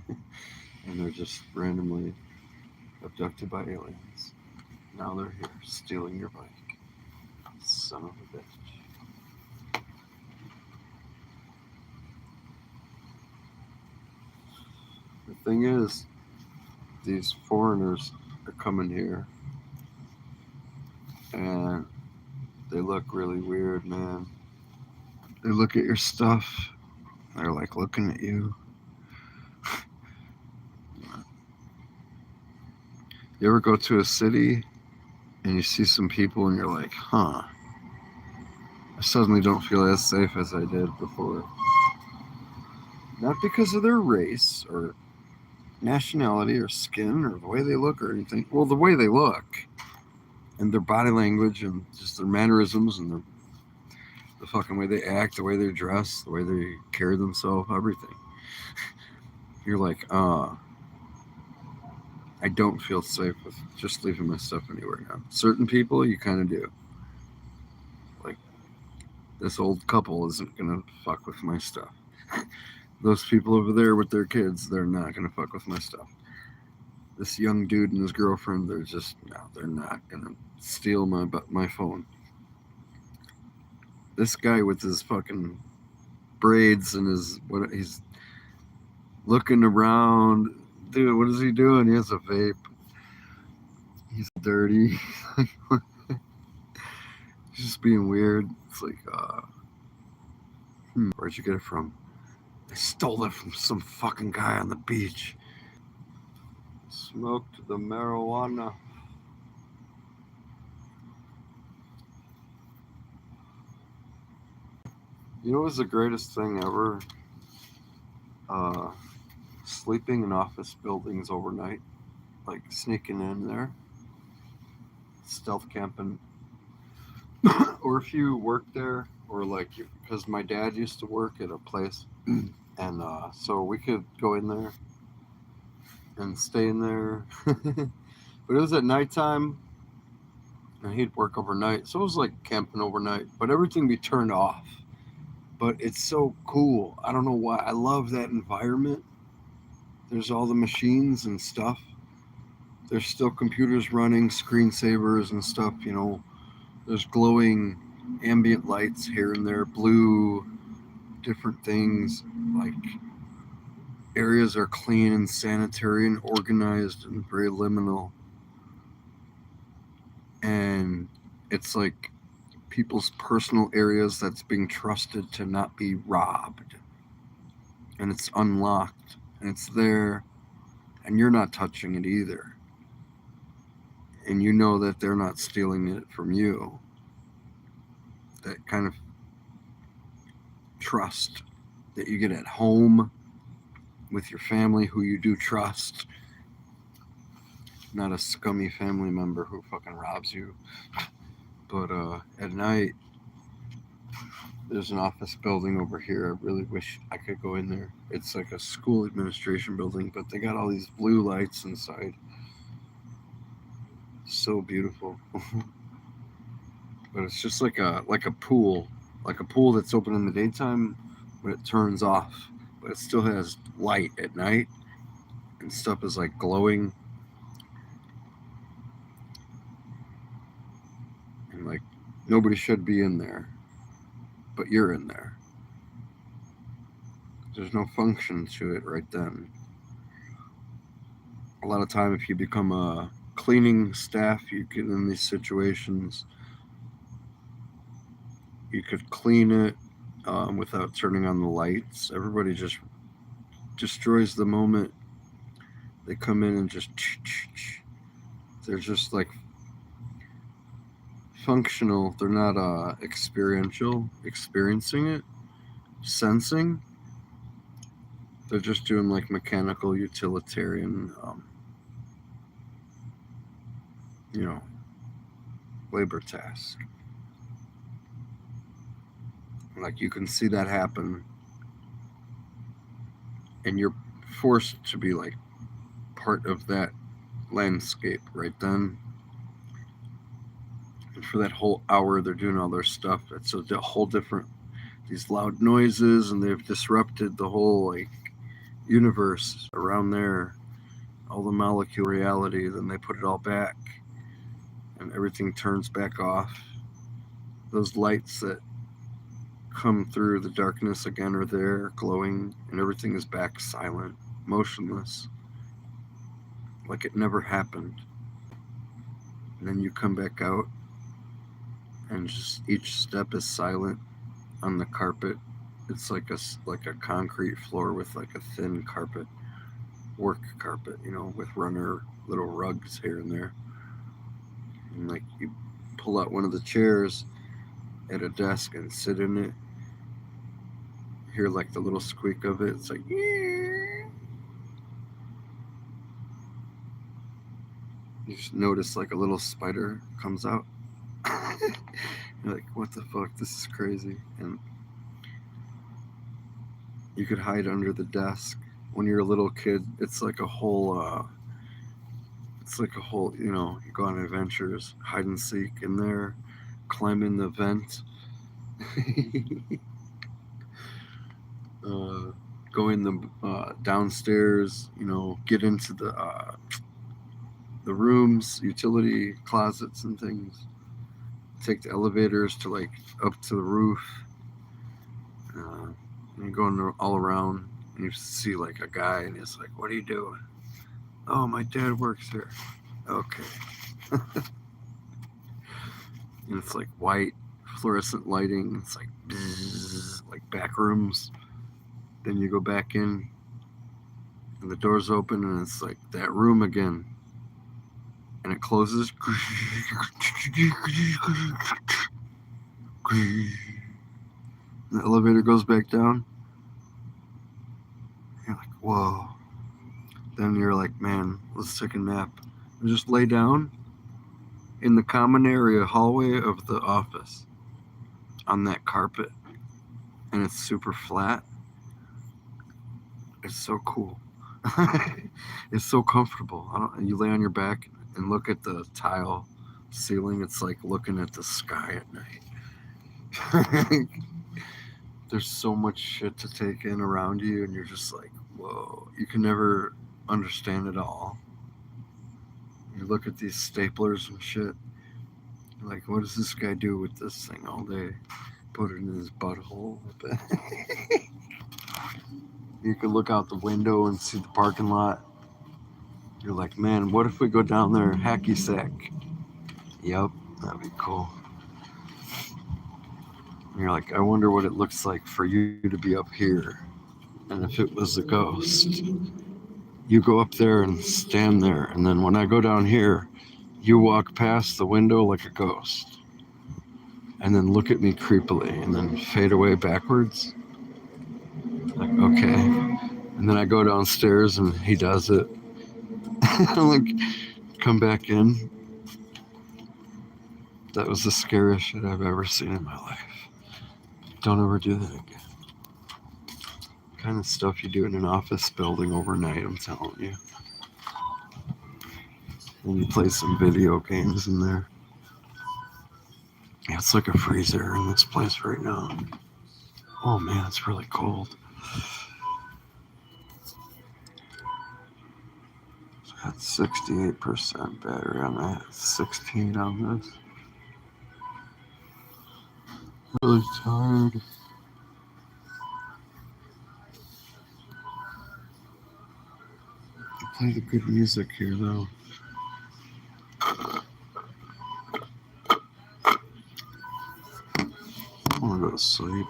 and they're just randomly abducted by aliens. Now they're here, stealing your bike. Son of a bitch. The thing is, these foreigners are coming here, and they look really weird, man. They look at your stuff, they're like looking at you. You ever go to a city and you see some people and you're like, huh, I suddenly don't feel as safe as I did before. Not because of their race or nationality or skin or the way they look or anything. Well, the way they look and their body language and just their mannerisms and the fucking way they act, the way they dress, the way they carry themselves, everything. You're like, I don't feel safe with just leaving my stuff anywhere now. Certain people, you kind of do. Like, this old couple isn't gonna fuck with my stuff. Those people over there with their kids, they're not gonna fuck with my stuff. This young dude and his girlfriend, they're not gonna steal my phone. This guy with his fucking braids and he's looking around, Dude, what is he doing? He has a vape. He's dirty. He's just being weird. It's like, where'd you get it from? I stole it from some fucking guy on the beach. Smoked the marijuana. You know what's the greatest thing ever? Sleeping in office buildings overnight. Like sneaking in there. Stealth camping. Or if you work there, or like, because my dad used to work at a place. And so we could go in there and stay in there. But it was at nighttime, and he'd work overnight. So it was like camping overnight, but everything be turned off. But it's so cool. I don't know why. I love that environment. There's all the machines and stuff. There's still computers running, screensavers and stuff, you know. There's glowing ambient lights here and there, blue, different things. Like, areas are clean and sanitary and organized and very liminal. And it's like people's personal areas that's being trusted to not be robbed. And it's unlocked. And it's there. And you're not touching it either. And you know that they're not stealing it from you. That kind of trust that you get at home with your family who you do trust, not a scummy family member who fucking robs you. But at night, there's an office building over here. I really wish I could go in there. It's like a school administration building, but they got all these blue lights inside. So beautiful. But it's just like a pool that's open in the daytime, but it turns off. But it still has light at night, and stuff is like glowing. And like, nobody should be in there, but you're in there. There's no function to it right then. A lot of time, if you become a cleaning staff, you get in these situations. You could clean it without turning on the lights. Everybody just destroys the moment. They come in and just, they're just like functional. They're not experiential, experiencing it, sensing. They're just doing like mechanical, utilitarian, labor task. Like, you can see that happen, and you're forced to be like part of that landscape right then. And for that whole hour, they're doing all their stuff. It's a whole different, these loud noises, and they've disrupted the whole like universe around there, all the molecule reality. Then they put it all back, and everything turns back off. Those lights that come through the darkness again are there, glowing, and everything is back silent, motionless, like it never happened. And then you come back out, and just each step is silent on the carpet. It's like a concrete floor with like a thin carpet, work carpet, with runner little rugs here and there. And like, you pull out one of the chairs at a desk and sit in it. Hear like the little squeak of it. It's like, yeah. You just notice like a little spider comes out. You're like, what the fuck? This is crazy. And you could hide under the desk. When you're a little kid, it's like a whole, you go on adventures, hide and seek in there, climb in the vent, go in the downstairs, get into the rooms, utility closets and things. Take the elevators to like up to the roof. And you're going all around, and you see like a guy, and he's like, "What are you doing?" Oh, my dad works here. Okay. And it's like white fluorescent lighting. It's like bzzz, like back rooms. Then you go back in, and the doors open, and it's like that room again. And it closes. The elevator goes back down. You're like, whoa. Then you're like, man, let's take a nap. And just lay down in the common area hallway of the office on that carpet. And it's super flat. It's so cool. It's so comfortable. You lay on your back and look at the tile ceiling. It's like looking at the sky at night. There's so much shit to take in around you, and you're just like, whoa. You can never understand it all. You look at these staplers and shit. You're like, what does this guy do with this thing all day? Put it in his butthole. You can look out the window and see the parking lot. You're like, man, what if we go down there hacky sack? Yep, that'd be cool. And you're like, I wonder what it looks like for you to be up here. And if it was a ghost, you go up there and stand there. And then when I go down here, you walk past the window like a ghost. And then look at me creepily and then fade away backwards. Like, okay. And then I go downstairs and he does it. Like, come back in. That was the scariest shit I've ever seen in my life. Don't ever do that again. Kind of stuff you do in an office building overnight, I'm telling you. And you play some video games in there. Yeah, it's like a freezer in this place right now. Oh man, it's really cold. Got 68% battery on that, 16 on this. Really tired. I play the good music here though. I wanna go to sleep.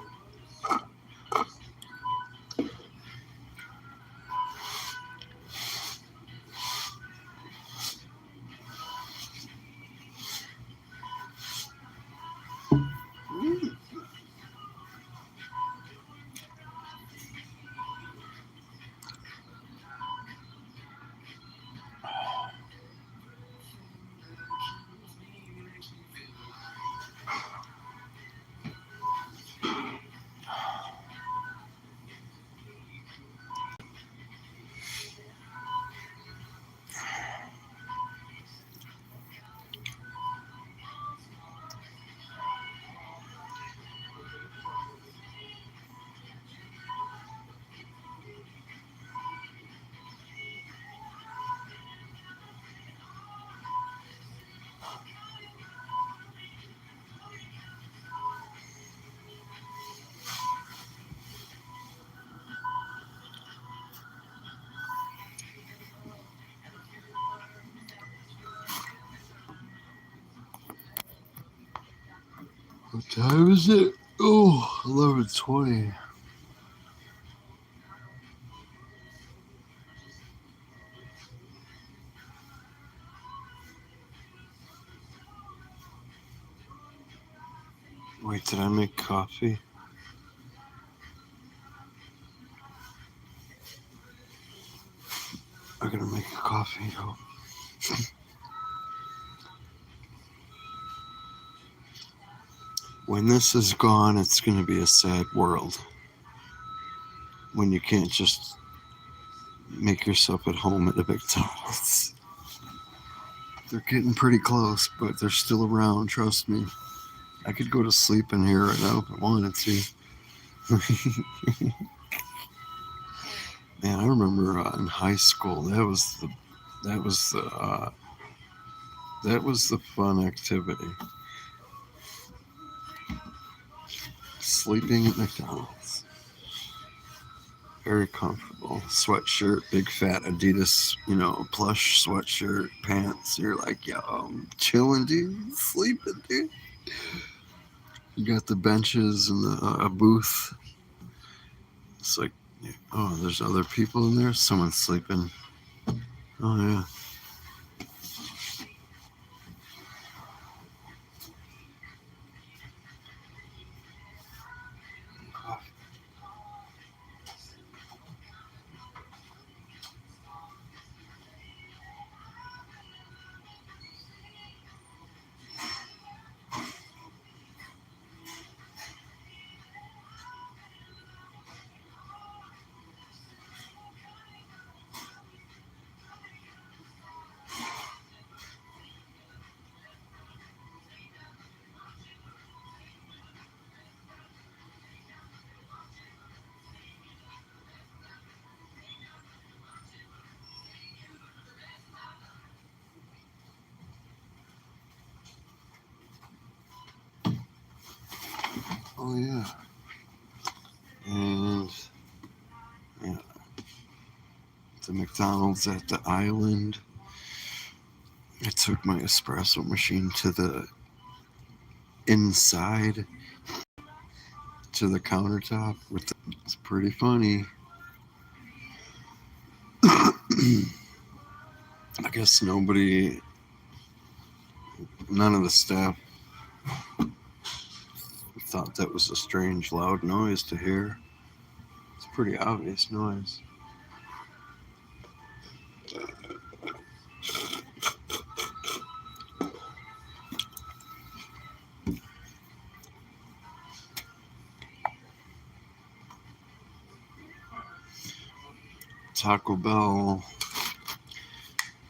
What time is it? Oh, 11:20. Wait, did I make coffee? I gotta make a coffee. Oh. When this is gone, it's gonna be a sad world. When you can't just make yourself at home at the McDonald's. They're getting pretty close, but they're still around, trust me. I could go to sleep in here right now if I wanted to. Man, I remember in high school that was the fun activity. Sleeping at McDonald's. Very comfortable. Sweatshirt, big fat Adidas, plush sweatshirt, pants. You're like, yo, I'm chilling, dude. Sleeping, dude. You got the benches and a booth. It's like, oh, there's other people in there. Someone's sleeping. Oh, yeah. Oh, yeah. And, yeah. The McDonald's at the island. I took my espresso machine to the inside, to the countertop. It's pretty funny. I guess none of the staff thought that was a strange, loud noise to hear. It's a pretty obvious noise. Taco Bell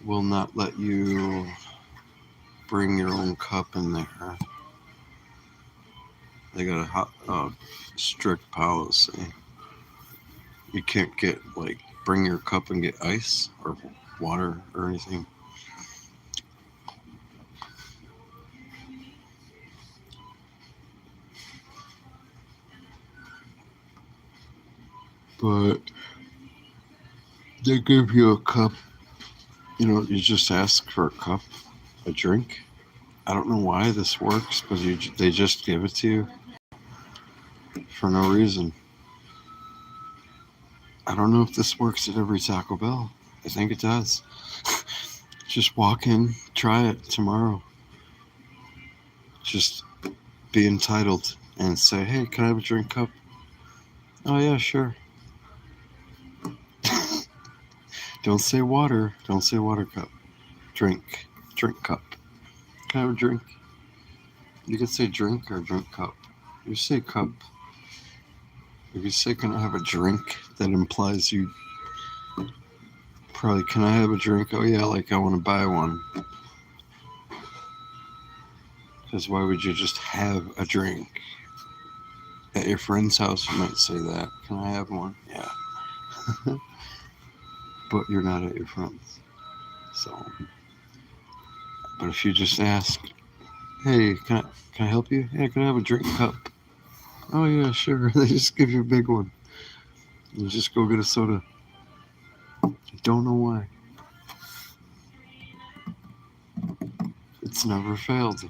will not let you bring your own cup in there. They got a strict policy. You can't bring your cup and get ice or water or anything. But they give you a cup. You just ask for a cup, a drink. I don't know why this works, but they just give it to you for no reason. I don't know if this works at every Taco Bell. I think it does. Just walk in, try it tomorrow. Just be entitled and say, hey, can I have a drink cup? Oh, yeah, sure. Don't say water. Don't say water cup. Drink cup. Can I have a drink? You can say drink or drink cup. You say cup. If you say, can I have a drink, that implies you probably, can I have a drink? Oh, yeah, like I want to buy one. Because why would you just have a drink? At your friend's house, you might say that. Can I have one? Yeah. But you're not at your friend's. So, but if you just ask, hey, can I help you? Yeah, can I have a drink cup? Oh, yeah, sure. They just give you a big one. You just go get a soda. I don't know why. It's never failed.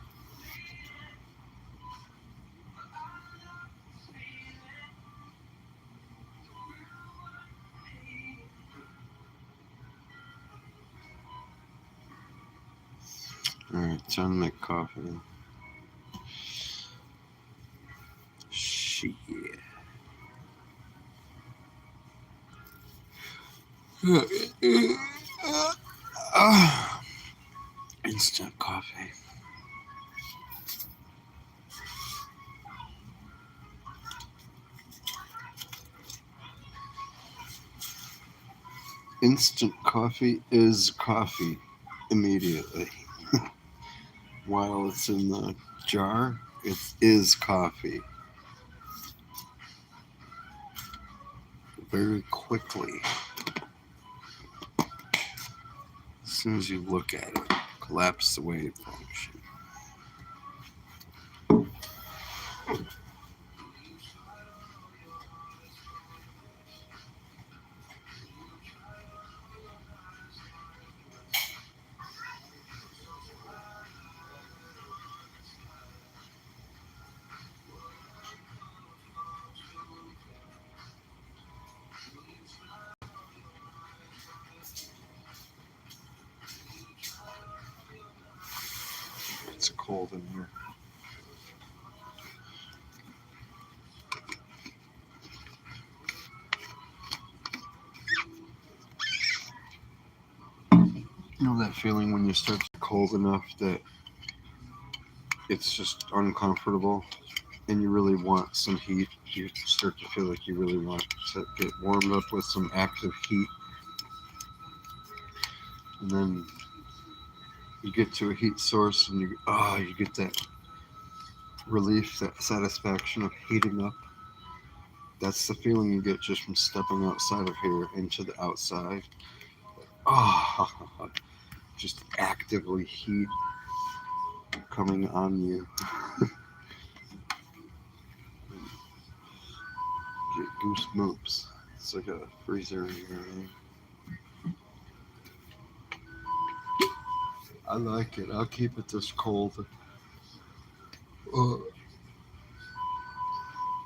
Alright, time to make coffee. Shit. Instant coffee. Instant coffee is coffee immediately. While it's in the jar, it is coffee. Very quickly. As soon as you look at it, collapse the wave function. It's cold in here. You know that feeling when you start to get cold enough that it's just uncomfortable and you really want some heat? You start to feel like you really want to get warmed up with some active heat. And then you get to a heat source and you get that relief, that satisfaction of heating up. That's the feeling you get just from stepping outside of here into the outside. Oh, just actively heat coming on you. Get goosebumps. It's like a freezer in here. I like it. I'll keep it this cold.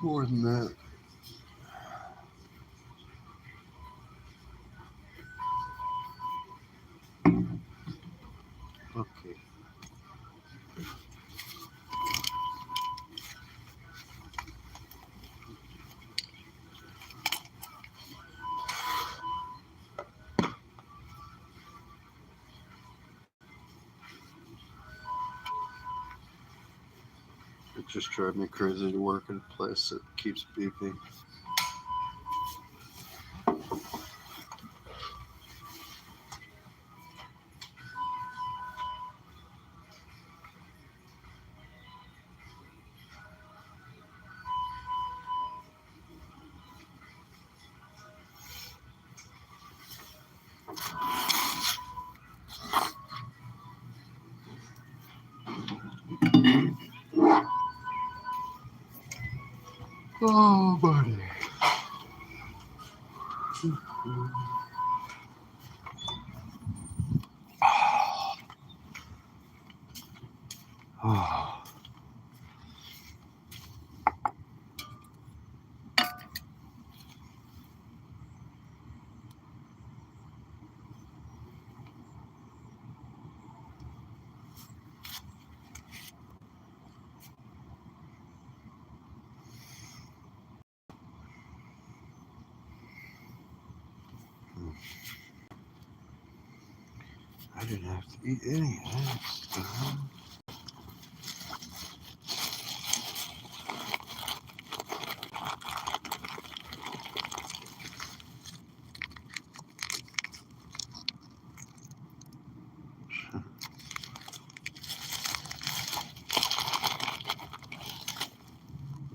More than that. Okay. It just drives me crazy to work in a place that keeps beeping. Oh, buddy. Oh. I didn't have to eat any of that stuff.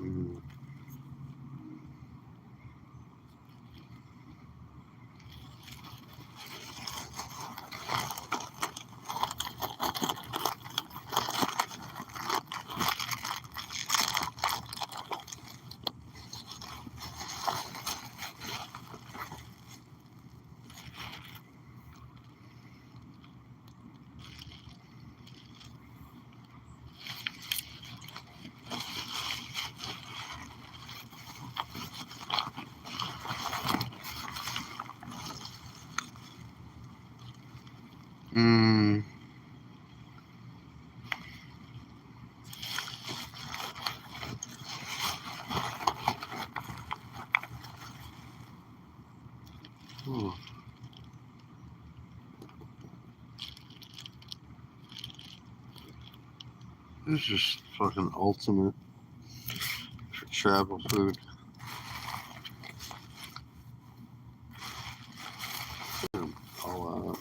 Mm. Mm. Oh. This is just fucking ultimate for travel food. All out.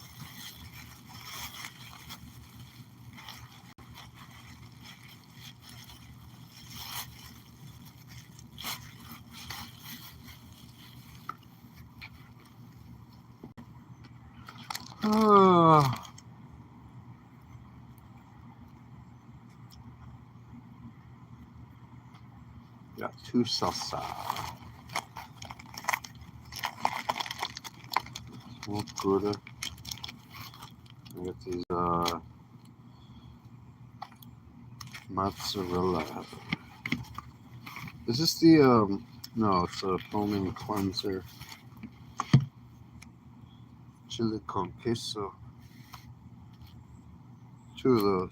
Oh. Got two salsa. Smoked Gouda. I got these mozzarella. Is this the no, it's a foaming cleanser. Chili con queso. Two of those.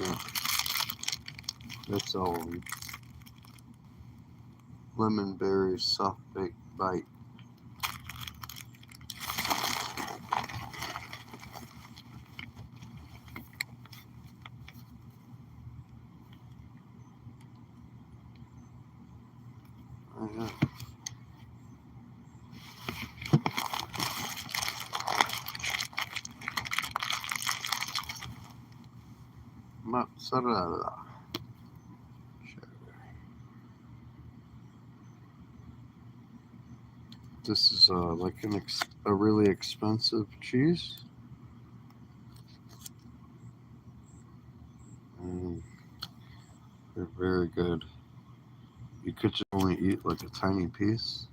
Yeah, that's all of them. Lemon berry soft baked bite. Oh, yeah. Mozzarella. This is like a really expensive cheese. Mm, they're very good. You could just only eat like a tiny piece,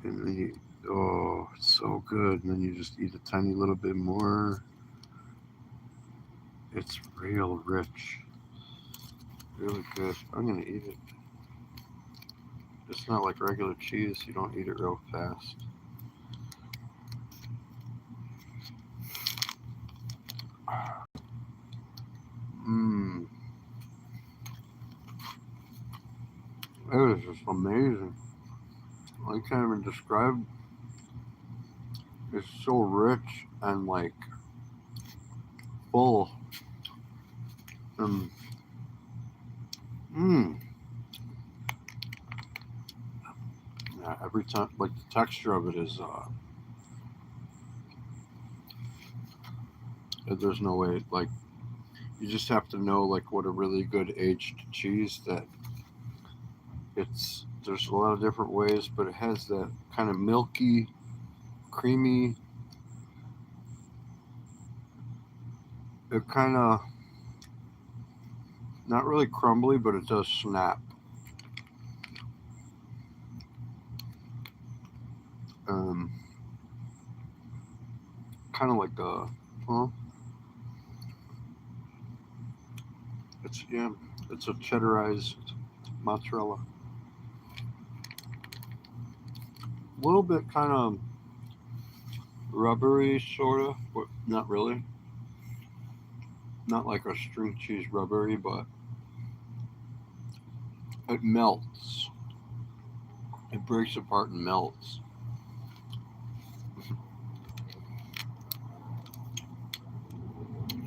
and then it's so good. And then you just eat a tiny little bit more. It's real rich, really good. I'm gonna eat it. It's not like regular cheese. You don't eat it real fast. Mmm. It is just amazing. I can't even describe. It's so rich and like full. And mmm. Yeah, every time, like the texture of it is. There's no way. Like you just have to know like what a really good aged cheese that it's. There's a lot of different ways, but it has that kind of milky, creamy. It kind of not really crumbly, but it does snap. Um, kind of like well, it's a cheddarized mozzarella. A little bit kind of rubbery, sort of, but not really. Not like a string cheese rubbery, but it melts. It breaks apart and melts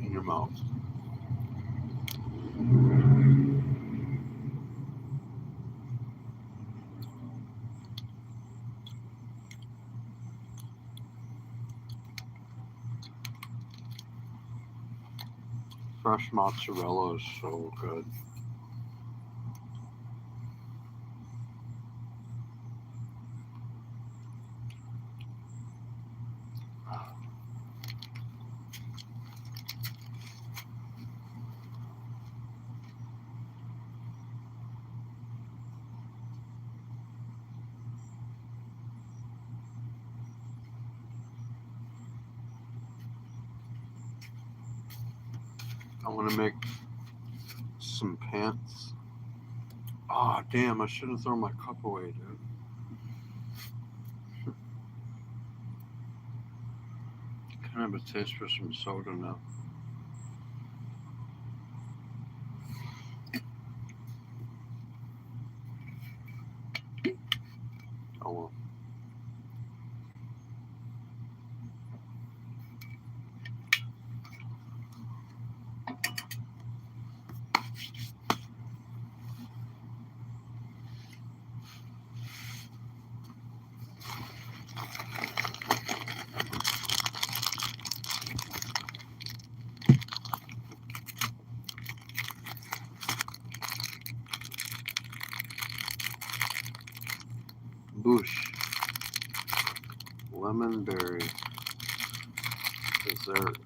in your mouth. Fresh mozzarella is so good. I want to make some pants. Ah, damn! I shouldn't throw my cup away, dude. Kind of a taste for some soda now. Oh well. Boosh. Lemon berry dessert.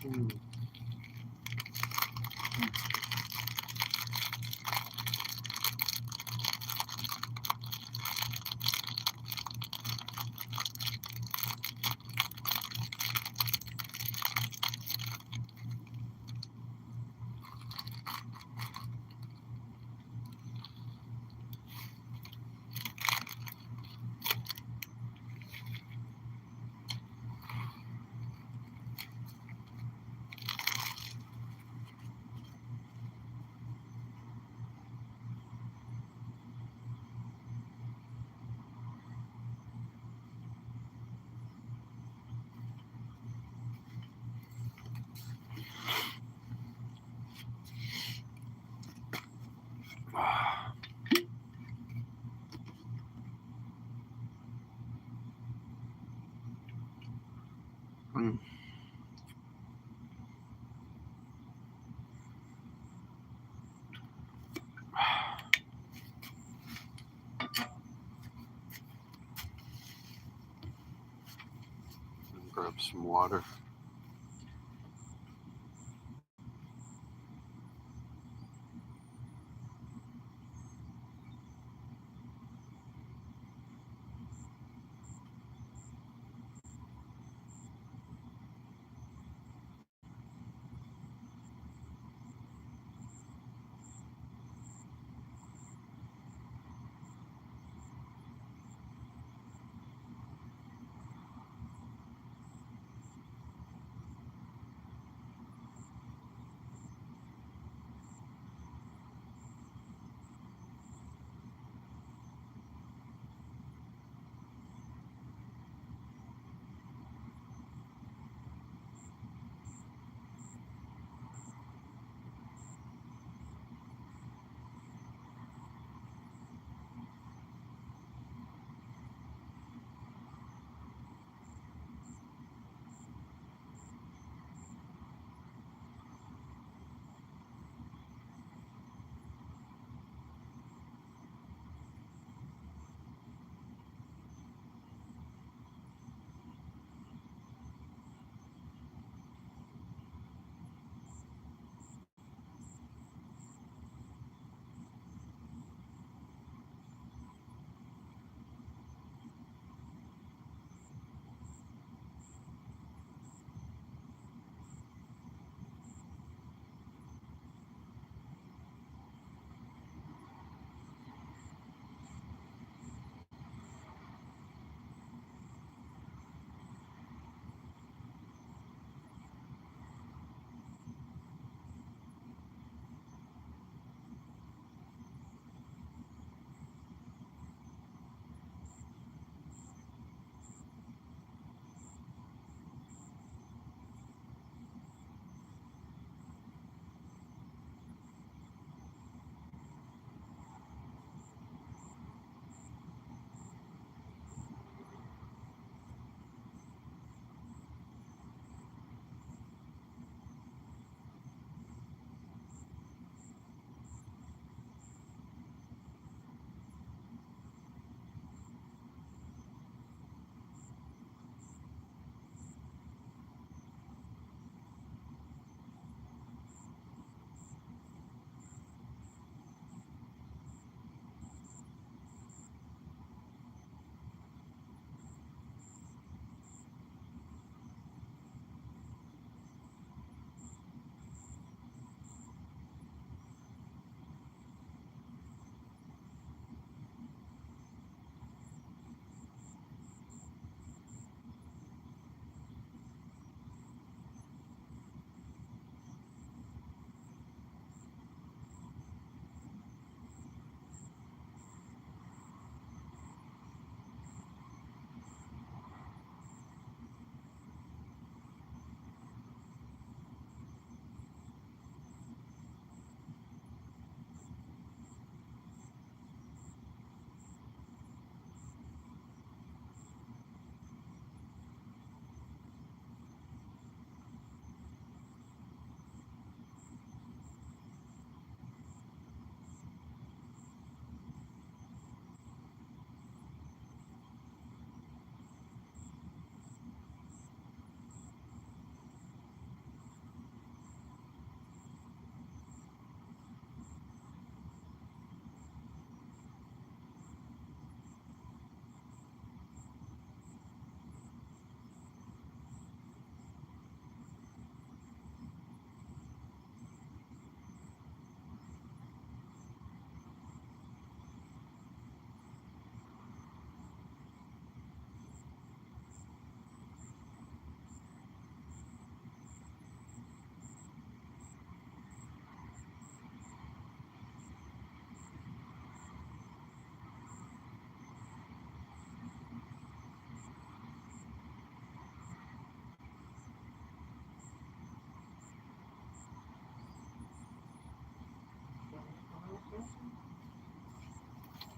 Mm. some water.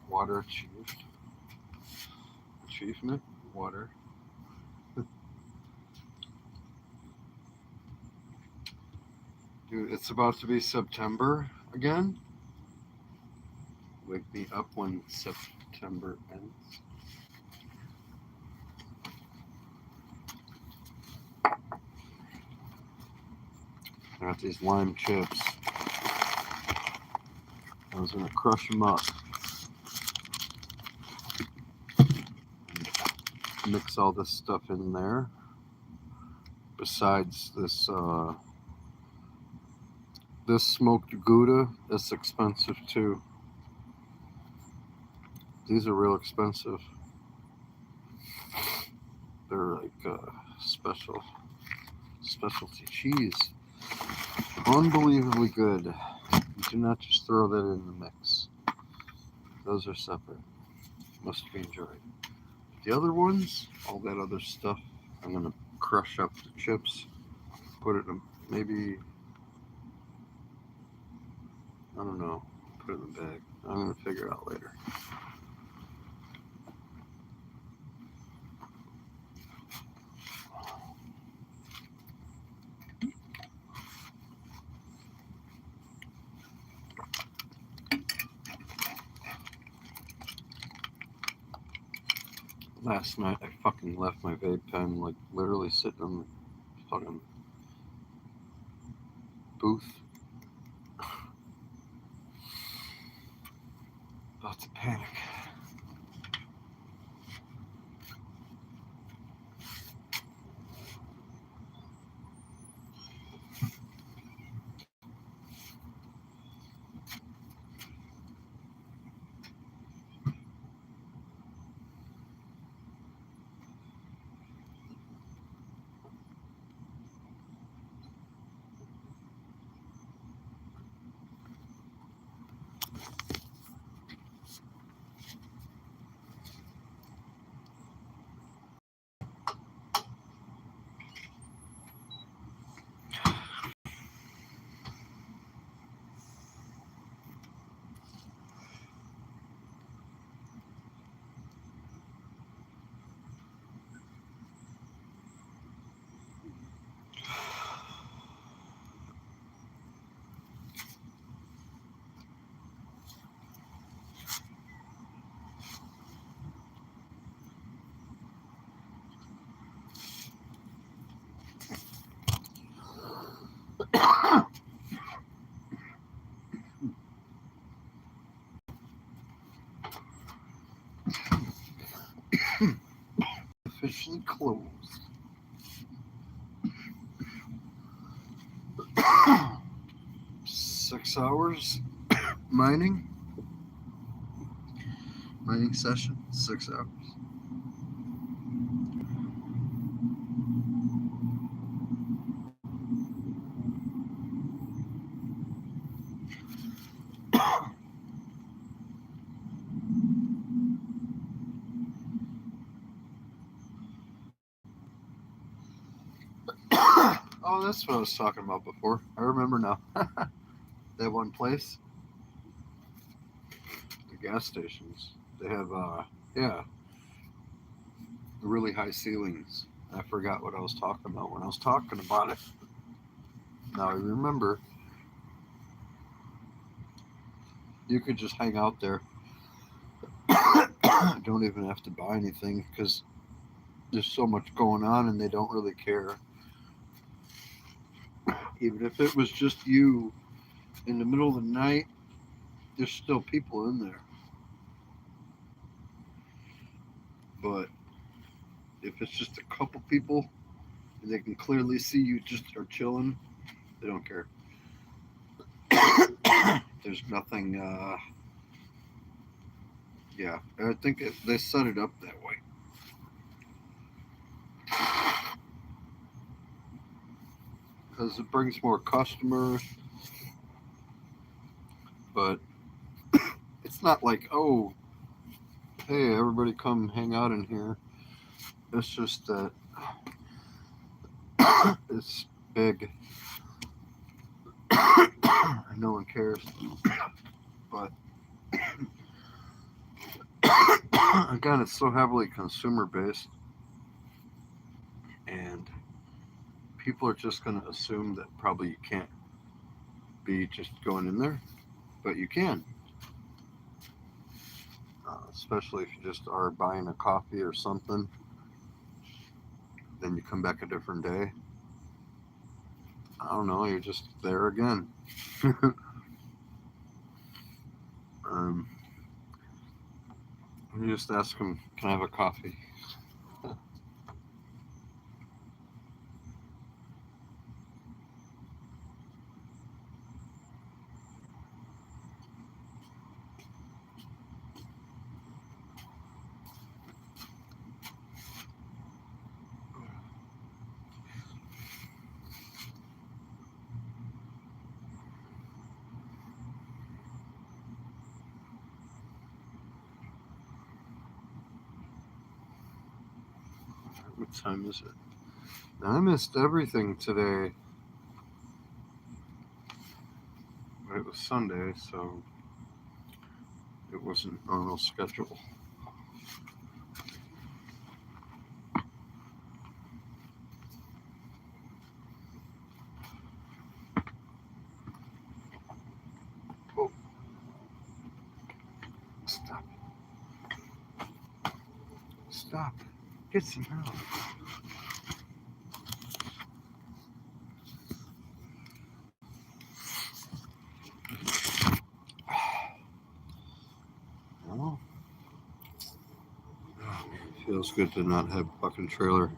Water achieved. Achievement. Water. Dude, it's about to be September again. Wake me up when September ends. I got these lime chips. I was gonna crush them up, mix all this stuff in there. Besides this smoked Gouda, that's expensive too. These are real expensive. They're like specialty cheese. Unbelievably good. You do not just throw that in the mix. Those are separate. Must be enjoyed. The other ones, all that other stuff, I'm gonna crush up the chips, put it in maybe, I don't know, put it in the bag. I'm gonna figure it out later. Last night I fucking left my vape pen like literally sitting in the fucking booth. About to panic. Officially closed. 6 hours mining session, 6 hours. Oh, that's what I was talking about before. I remember now. That one place, the gas stations, they have really high ceilings. I forgot what I was talking about when I was talking about it. Now I remember. You could just hang out there. Don't even have to buy anything because there's so much going on and they don't really care. Even if it was just you in the middle of the night, there's still people in there. But if it's just a couple people and they can clearly see you just are chilling, they don't care. There's nothing. Yeah, I think they set it up that way. Because it brings more customers, but it's not like, oh, hey, everybody come hang out in here. It's just that it's big. No one cares. But again, it's so heavily consumer based, and people are just going to assume that probably you can't be just going in there, but you can. Especially if you just are buying a coffee or something, then you come back a different day. I don't know. You're just there again. You just ask him, "Can I have a coffee?" What time is it? I missed everything today. But it was Sunday, so it wasn't normal schedule. Oh, stop. Stop. Get some help. Well, feels good to not have a fucking trailer.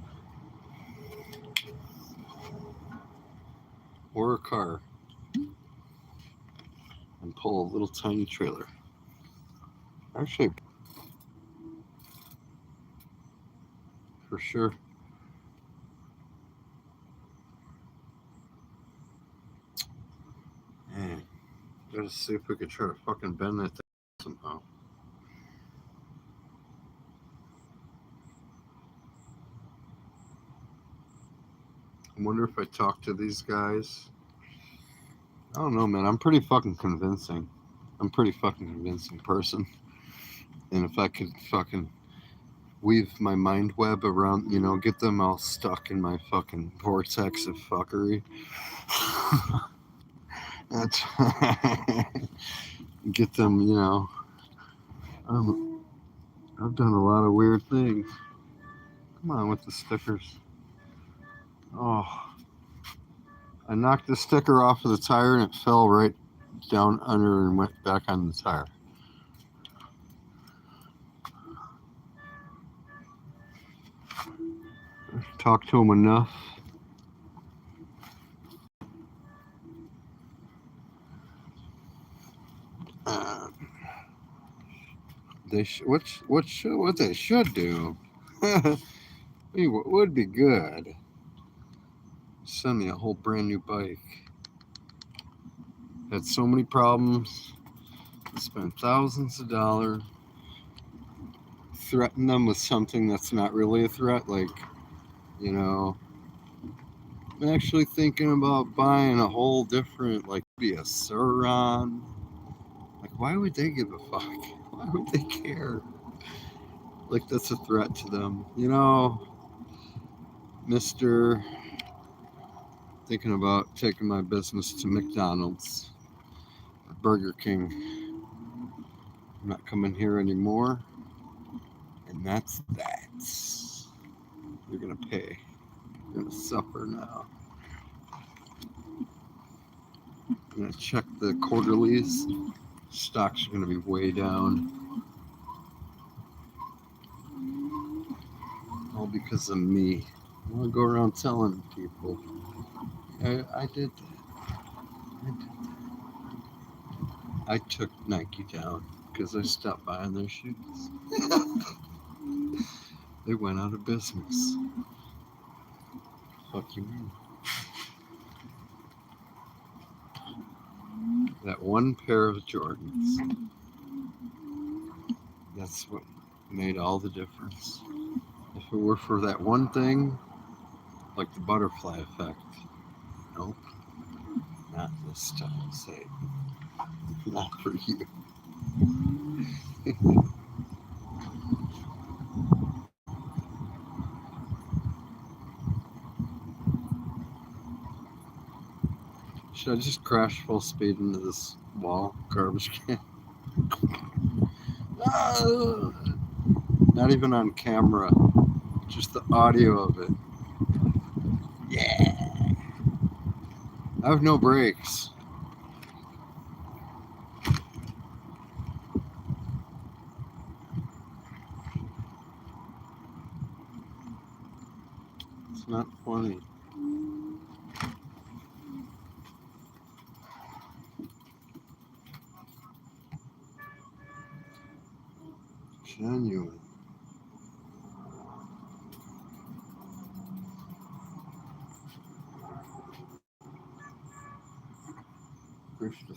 Or a car. And pull a little tiny trailer. Actually, for sure. Man, gotta see if we could try to fucking bend that thing somehow. I wonder if I talk to these guys. I don't know, man. I'm pretty fucking convincing. I'm a pretty fucking convincing person. And if I could fucking weave my mind web around, get them all stuck in my fucking vortex of fuckery. That's get them, I've done a lot of weird things. Come on with the stickers. Oh, I knocked the sticker off of the tire and it fell right down under and went back on the tire. Talk to them enough. What they should do. What would be good? Send me a whole brand new bike. Had so many problems. Spent thousands of dollars. Threaten them with something that's not really a threat, like, I'm actually thinking about buying a whole different, like, be a Suron. Like, why would they give a fuck? Why would they care? Like, that's a threat to them. Mr. Thinking about taking my business to McDonald's or Burger King. I'm not coming here anymore. And that's that. You're going to pay. You're going to suffer now. I'm going to check the quarterlies. Stocks are going to be way down. All because of me. I want to go around telling people. I did that. I took Nike down because I stopped buying their shoes. They went out of business. Fuck you mean? That one pair of Jordans. That's what made all the difference. If it were for that one thing, like the butterfly effect, nope. Not this time, Satan. Not for you. Should I just crash full speed into this wall garbage can? Not even on camera, just the audio of it. Yeah. I have no brakes. It's not funny. Genuine. Christian.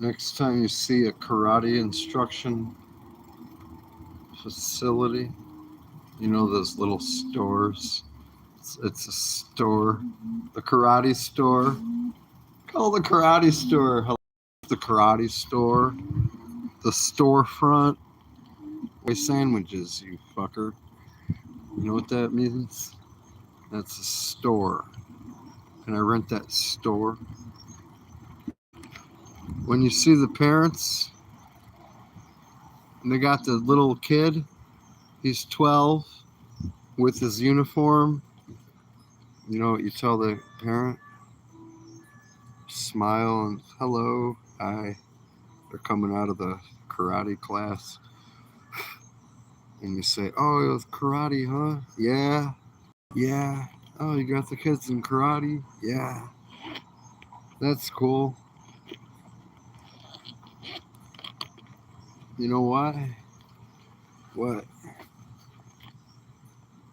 Next time you see a karate instruction facility, you know those little stores. It's a store, the karate store. Call the karate store. Hello, the karate store. The storefront. Way sandwiches, you fucker. You know what that means? That's a store. Can I rent that store? When you see the parents and they got the little kid, he's 12 with his uniform. You know what you tell the parent? Smile and hello, hi. They're coming out of the karate class. And you say, oh, it was karate, huh? Yeah. Yeah. Oh, you got the kids in karate? Yeah. That's cool. You know why? What?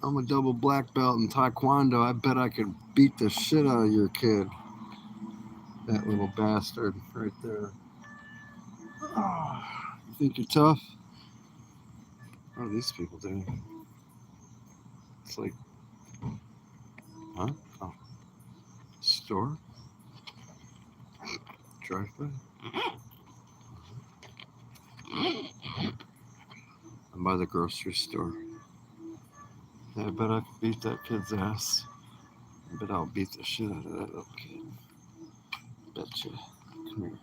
I'm a double black belt in Taekwondo. I bet I could beat the shit out of your kid. That little bastard right there. Oh, you think you're tough? What are these people doing? It's like, huh? Oh, store? Drive by? I'm by the grocery store. Yeah, I bet I could beat that kid's ass. I bet I'll beat the shit out of that little kid. Betcha. Come here,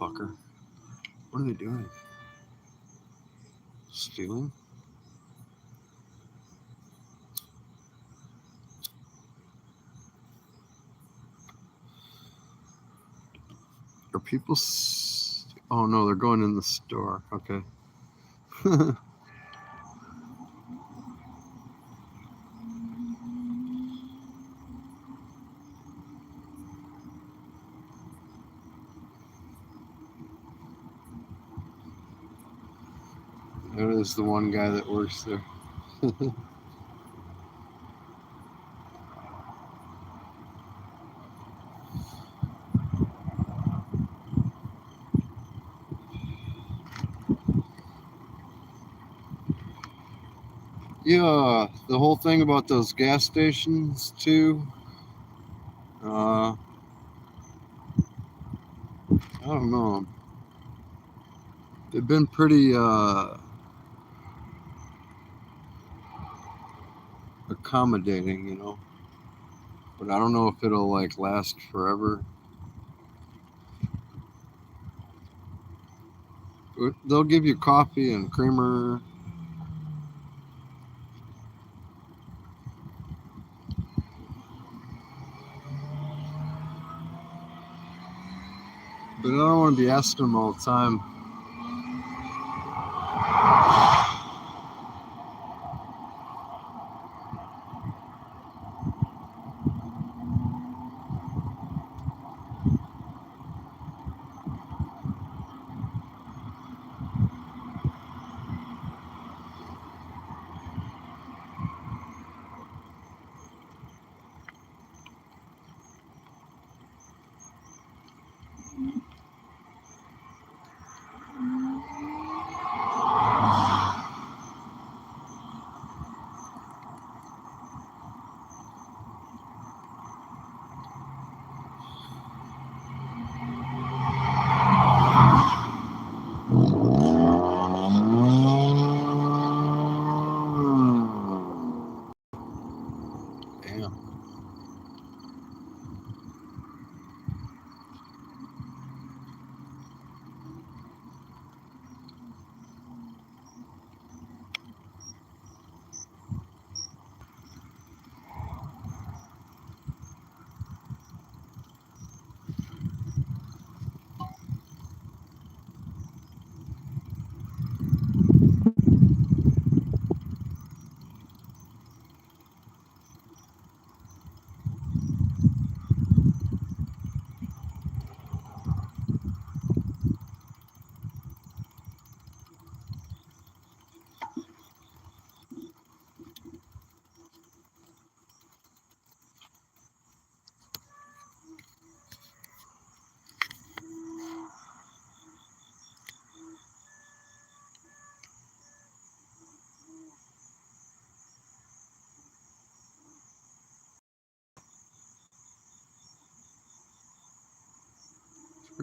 fucker. What are they doing? Stealing? Are people... Oh no, they're going in the store. Okay. That is the one guy that works there. Yeah, the whole thing about those gas stations too. I don't know. They've been pretty accommodating, you know. But I don't know if it'll like last forever. They'll give you coffee and creamer. But I don't want to be asking them all the time.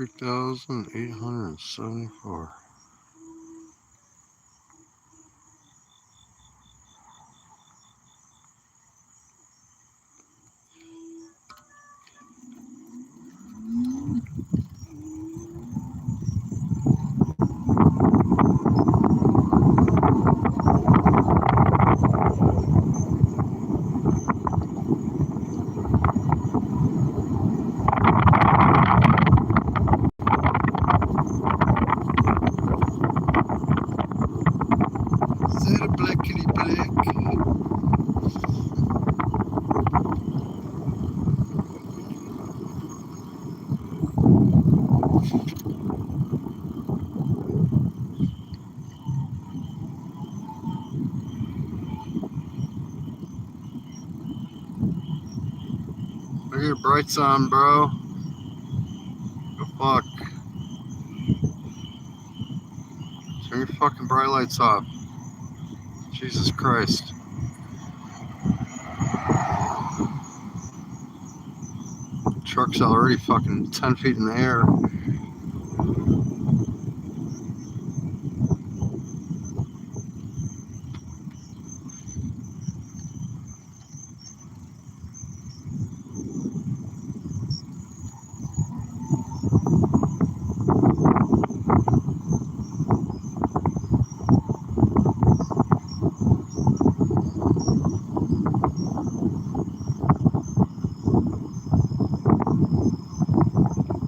3,874. Is that a blackity black? Look at your brights on, bro. The fuck? Turn your fucking bright lights off. Jesus Christ. The truck's already fucking 10 feet in the air.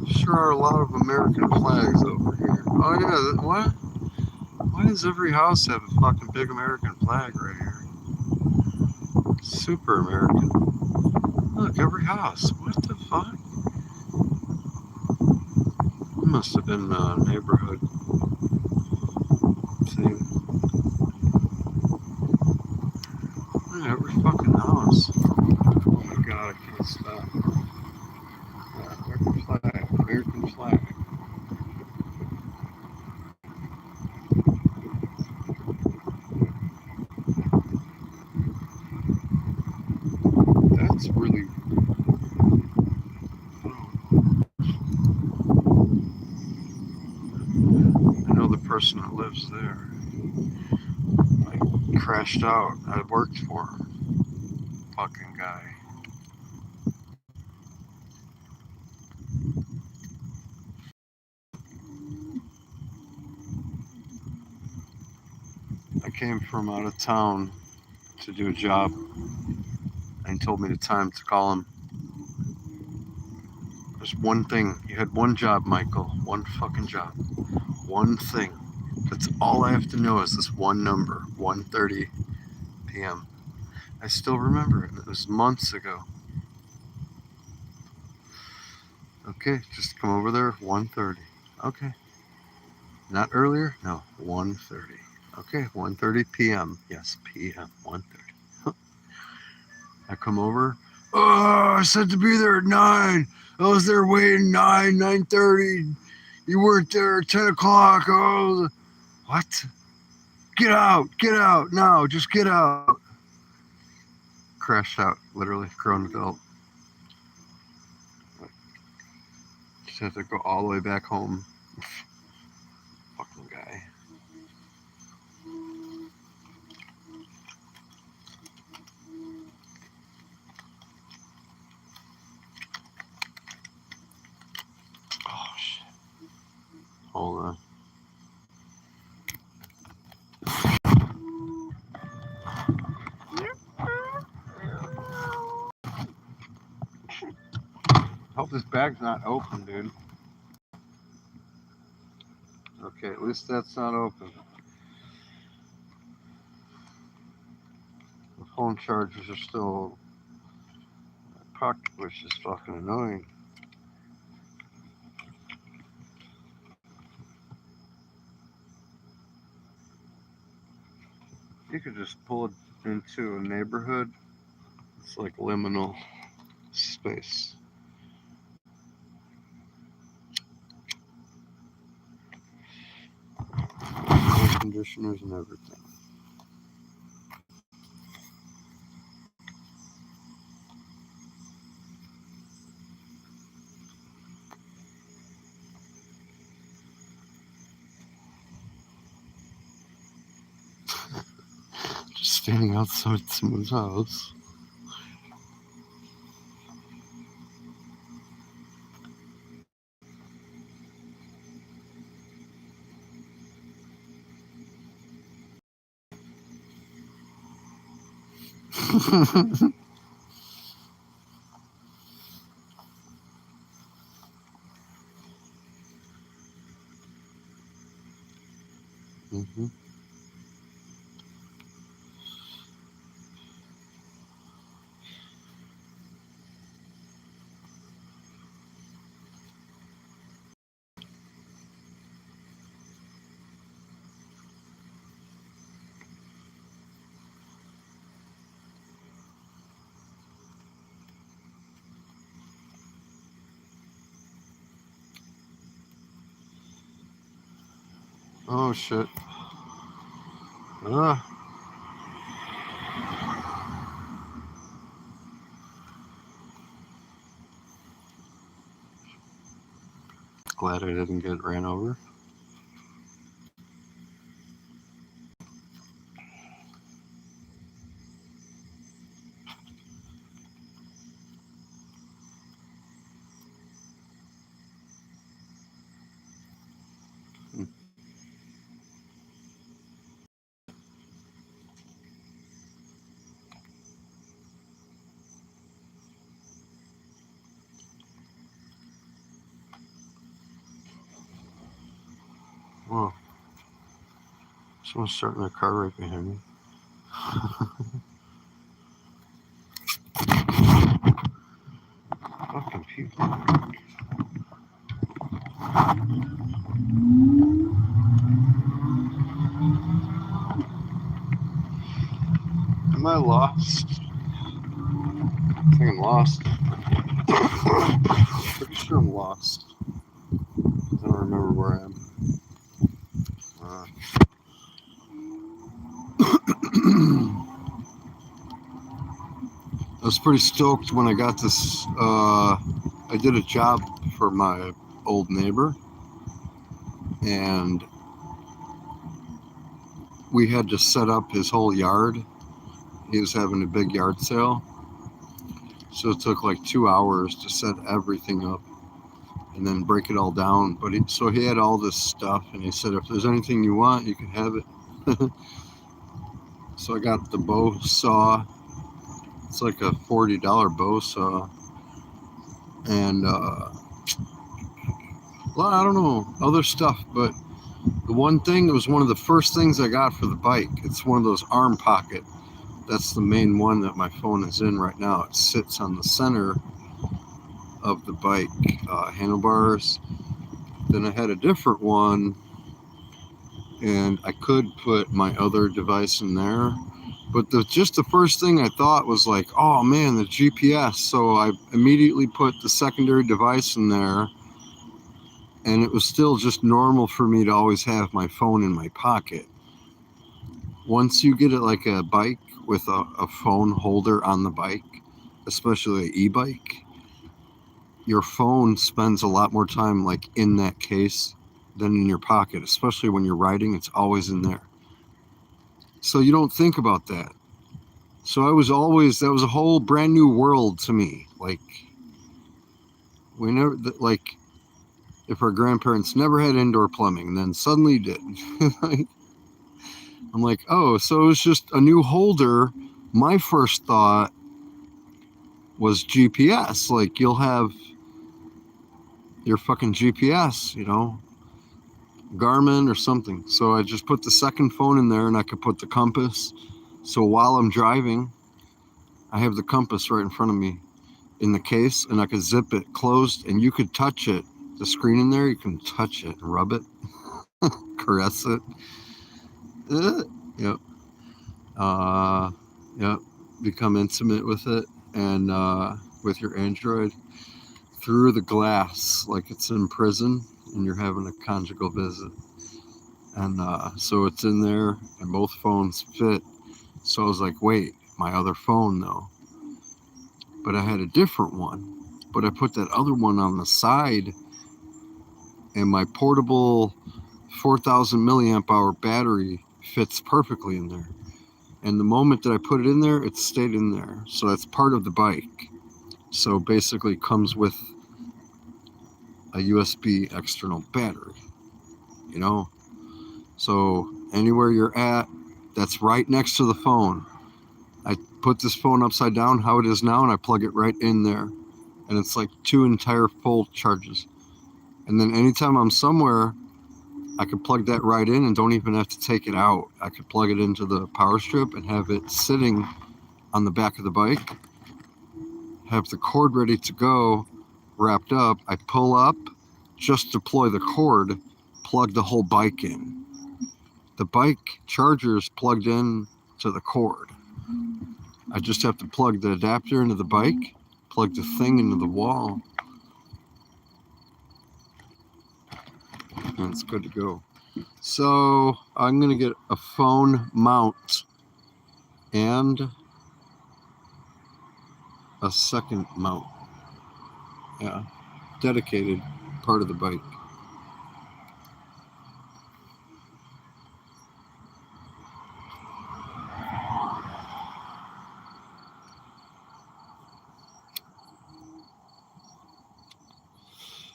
Sure are a lot of American flags over here. Oh yeah, what? Why does every house have a fucking big American flag right here? Super American. Look, every house. What the fuck? It must have been a neighborhood thing. Yeah, every fucking house. Oh my god, I can't stop. American flag. American flag. That's really. I know the person that lives there. I crashed out. I worked for him. Fucking guy. I came from out of town to do a job, and he told me the time to call him. There's one thing. You had one job, Michael. One fucking job. One thing. That's all I have to know is this one number. 1:30 p.m. I still remember it. It was months ago. Okay, just come over there. 1:30. Okay. Not earlier? No. 1:30. Okay. 1:30 p.m. Yes, p.m. 1:30. I come over. Oh, I said to be there at 9. I was there waiting 9:30. You weren't there at 10 o'clock. Oh, what? Get out now, just get out. Crashed out, literally, grown adult. Just had to go all the way back home. Fucking guy. Oh shit. Hold on. Hope this bag's not open, dude. Okay, at least that's not open. The phone chargers are still in my pocket, which is fucking annoying. You could just pull it into a neighborhood. It's like liminal space. Air conditioners and everything. standing outside someone's house. Mm-hmm. Oh shit. Ah. Glad I didn't get ran over. Whoa. Someone's starting their car right behind me. Fucking people. Am I lost? I think I'm lost. Pretty sure I'm lost. I don't remember where I am. I was pretty stoked when I got this. I did a job for my old neighbor, and we had to set up his whole yard. He was having a big yard sale, so it took like 2 hours to set everything up and then break it all down. But he had all this stuff, and he said, if there's anything you want, you can have it. So I got the bow saw. It's like a $40 bow saw, and well, I don't know, other stuff. But the one thing, it was one of the first things I got for the bike. It's one of those arm pocket. That's the main one that my phone is in right now. It sits on the center of the bike handlebars. Then I had a different one, and I could put my other device in there. But just the first thing I thought was like, oh man, the GPS. So I immediately put the secondary device in there, and it was still just normal for me to always have my phone in my pocket. Once you get it like a bike with a phone holder on the bike, especially an e-bike, your phone spends a lot more time like in that case than in your pocket, especially when you're riding. It's always in there. So you don't think about that. So that was a whole brand new world to me. Like, we never, like, if our grandparents never had indoor plumbing, then suddenly did. I'm like, oh, so it was just a new holder. My first thought was GPS. Like, you'll have your fucking GPS, Garmin or something. So I just put the second phone in there, and I could put the compass. So while I'm driving, I have the compass right in front of me in the case, and I could zip it closed, and you could touch it. The screen in there, you can touch it and rub it, caress it. Yep. Yep. Become intimate with it, and with your Android through the glass, like it's in prison and you're having a conjugal visit. And so it's in there, and both phones fit. So I was like, wait, my other phone though. But I had a different one. But I put that other one on the side, and my portable 4,000 milliamp hour battery fits perfectly in there. And the moment that I put it in there, it stayed in there. So that's part of the bike. So basically it comes with a USB external battery, you know? So anywhere you're at, that's right next to the phone. I put this phone upside down, how it is now, and I plug it right in there. And it's like 2 entire full charges. And then anytime I'm somewhere, I could plug that right in and don't even have to take it out. I could plug it into the power strip and have it sitting on the back of the bike, have the cord ready to go, wrapped up. I pull up, just deploy the cord, plug the whole bike in. The bike charger is plugged in to the cord. I just have to plug the adapter into the bike, plug the thing into the wall, and it's good to go. So I'm gonna get a phone mount and a second mount. Yeah, dedicated part of the bike.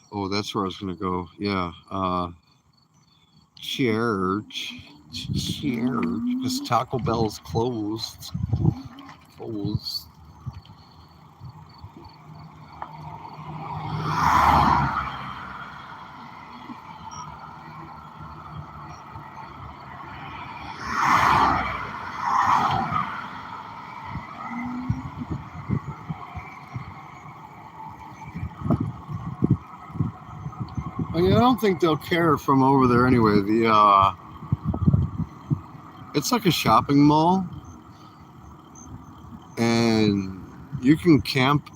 Oh, that's where I was gonna go. Yeah, church, because Taco Bell's closed. Closed. I mean, I don't think they'll care from over there anyway. It's like a shopping mall, and you can camp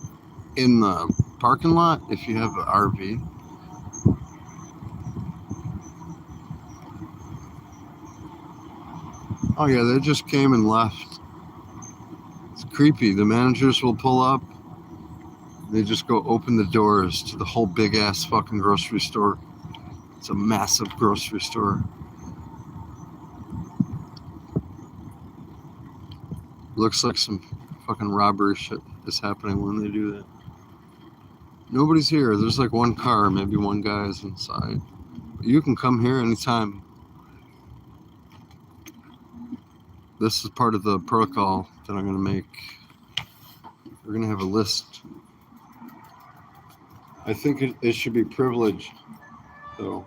in the parking lot if you have an RV. Oh yeah, they just came and left. It's creepy. The managers will pull up. They just go open the doors to the whole big ass fucking grocery store. It's a massive grocery store. Looks like some fucking robbery shit is happening when they do that. Nobody's here. There's like one car, maybe one guy is inside. You can come here anytime. This is part of the protocol that I'm gonna make. We're gonna have a list. I think it should be privileged, though.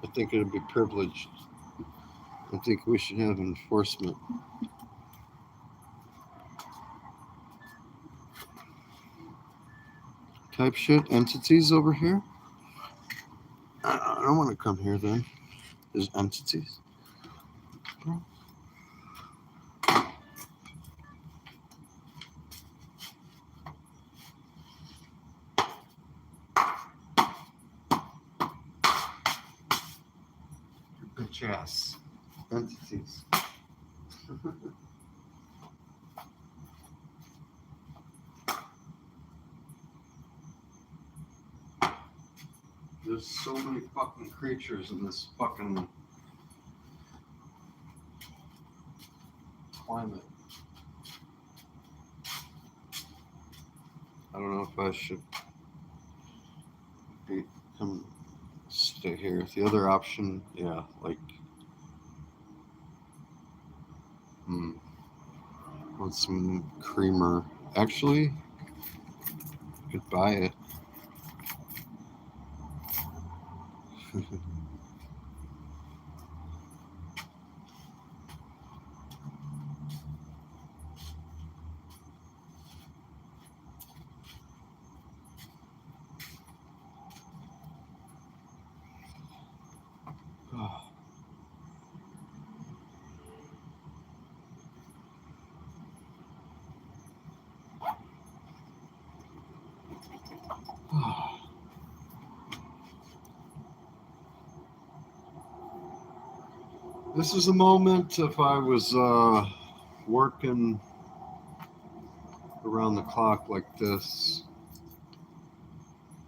I think it'd be privileged. I think we should have enforcement. Type shit entities over here? I don't want to come here then. There's entities. Bitch ass. Entities. There's so many fucking creatures in this fucking climate. I don't know if I should come stay here. The other option, yeah, like want some creamer. Actually, I could buy it. This is a moment if I was working around the clock like this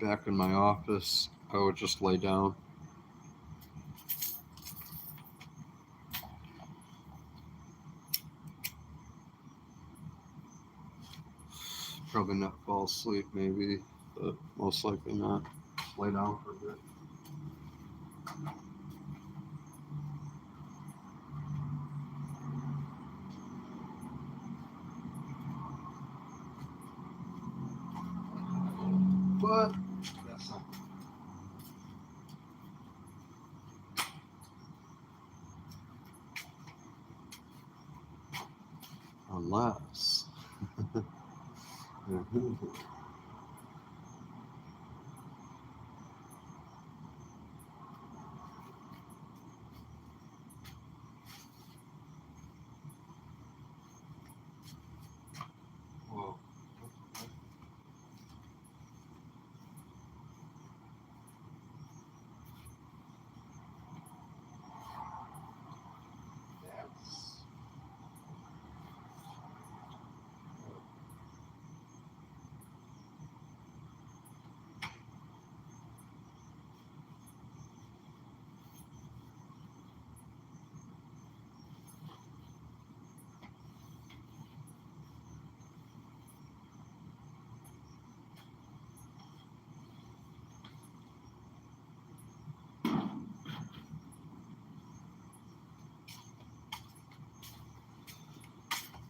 back in my office, I would just lay down. probably not fall asleep, maybe, but most likely not. Just lay down for a bit. But that's not. Unless. Whoa. That's.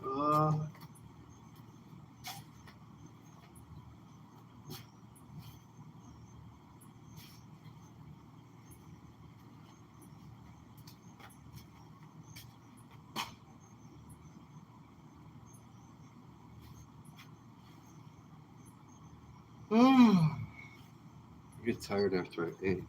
Uh. I get tired after I ate.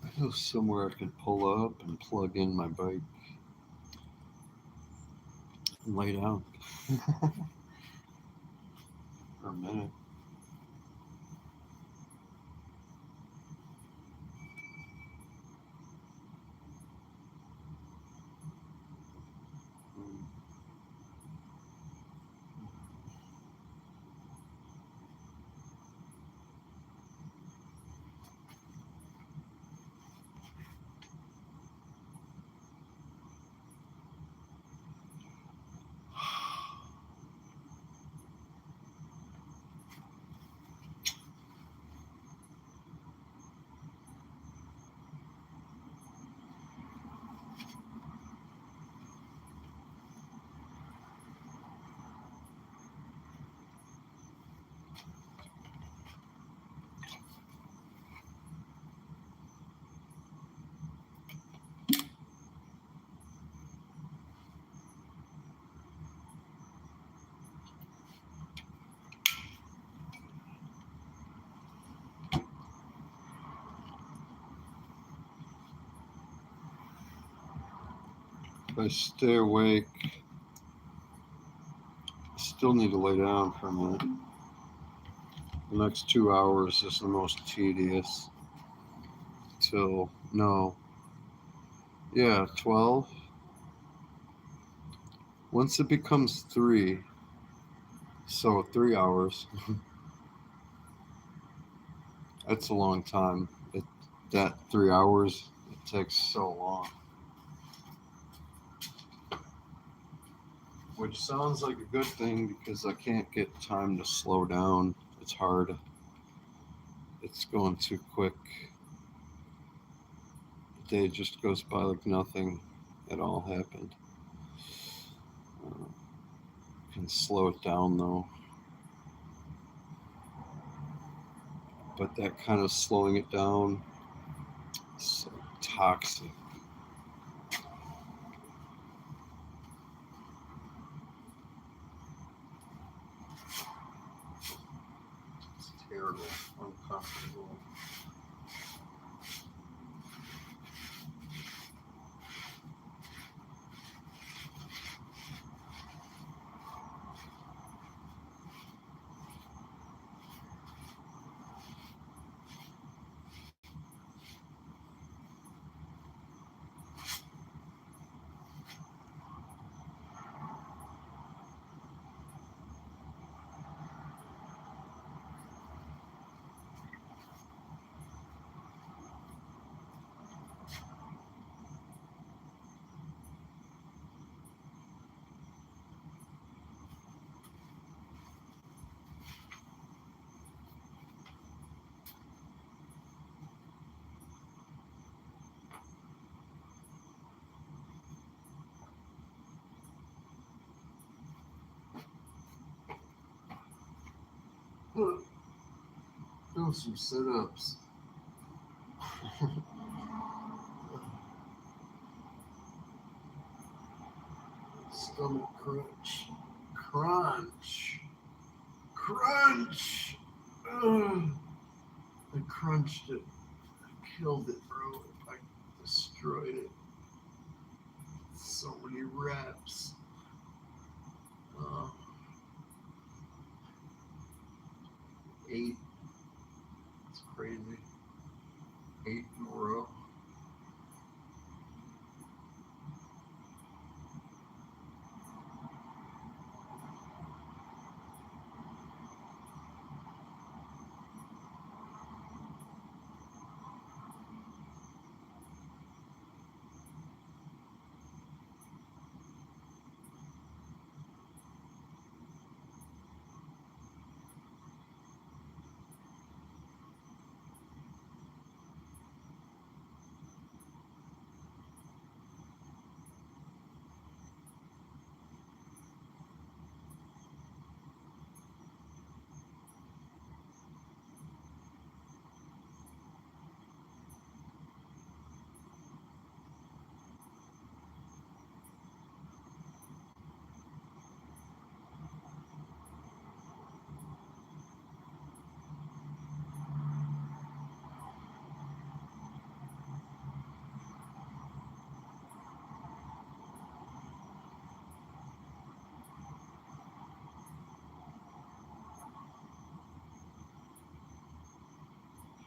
I know somewhere I can pull up and plug in my bike and lay down for a minute. If I stay awake, I still need to lay down for a minute. The next 2 hours is the most tedious. Till, no, yeah, 12. Once it becomes 3, so 3 hours, that's a long time. That 3 hours, it takes so long. Which sounds like a good thing because I can't get time to slow down. It's hard. It's going too quick. The day just goes by like nothing at all happened. Can slow it down though. but that kind of slowing it down. So toxic. It's terrible, uncomfortable. Do some sit-ups. Stomach crunch. Crunch. Crunch. Ugh. I crunched it. I killed it, bro. I destroyed it. So many reps. Uh, 8. It's crazy. 8 in a row.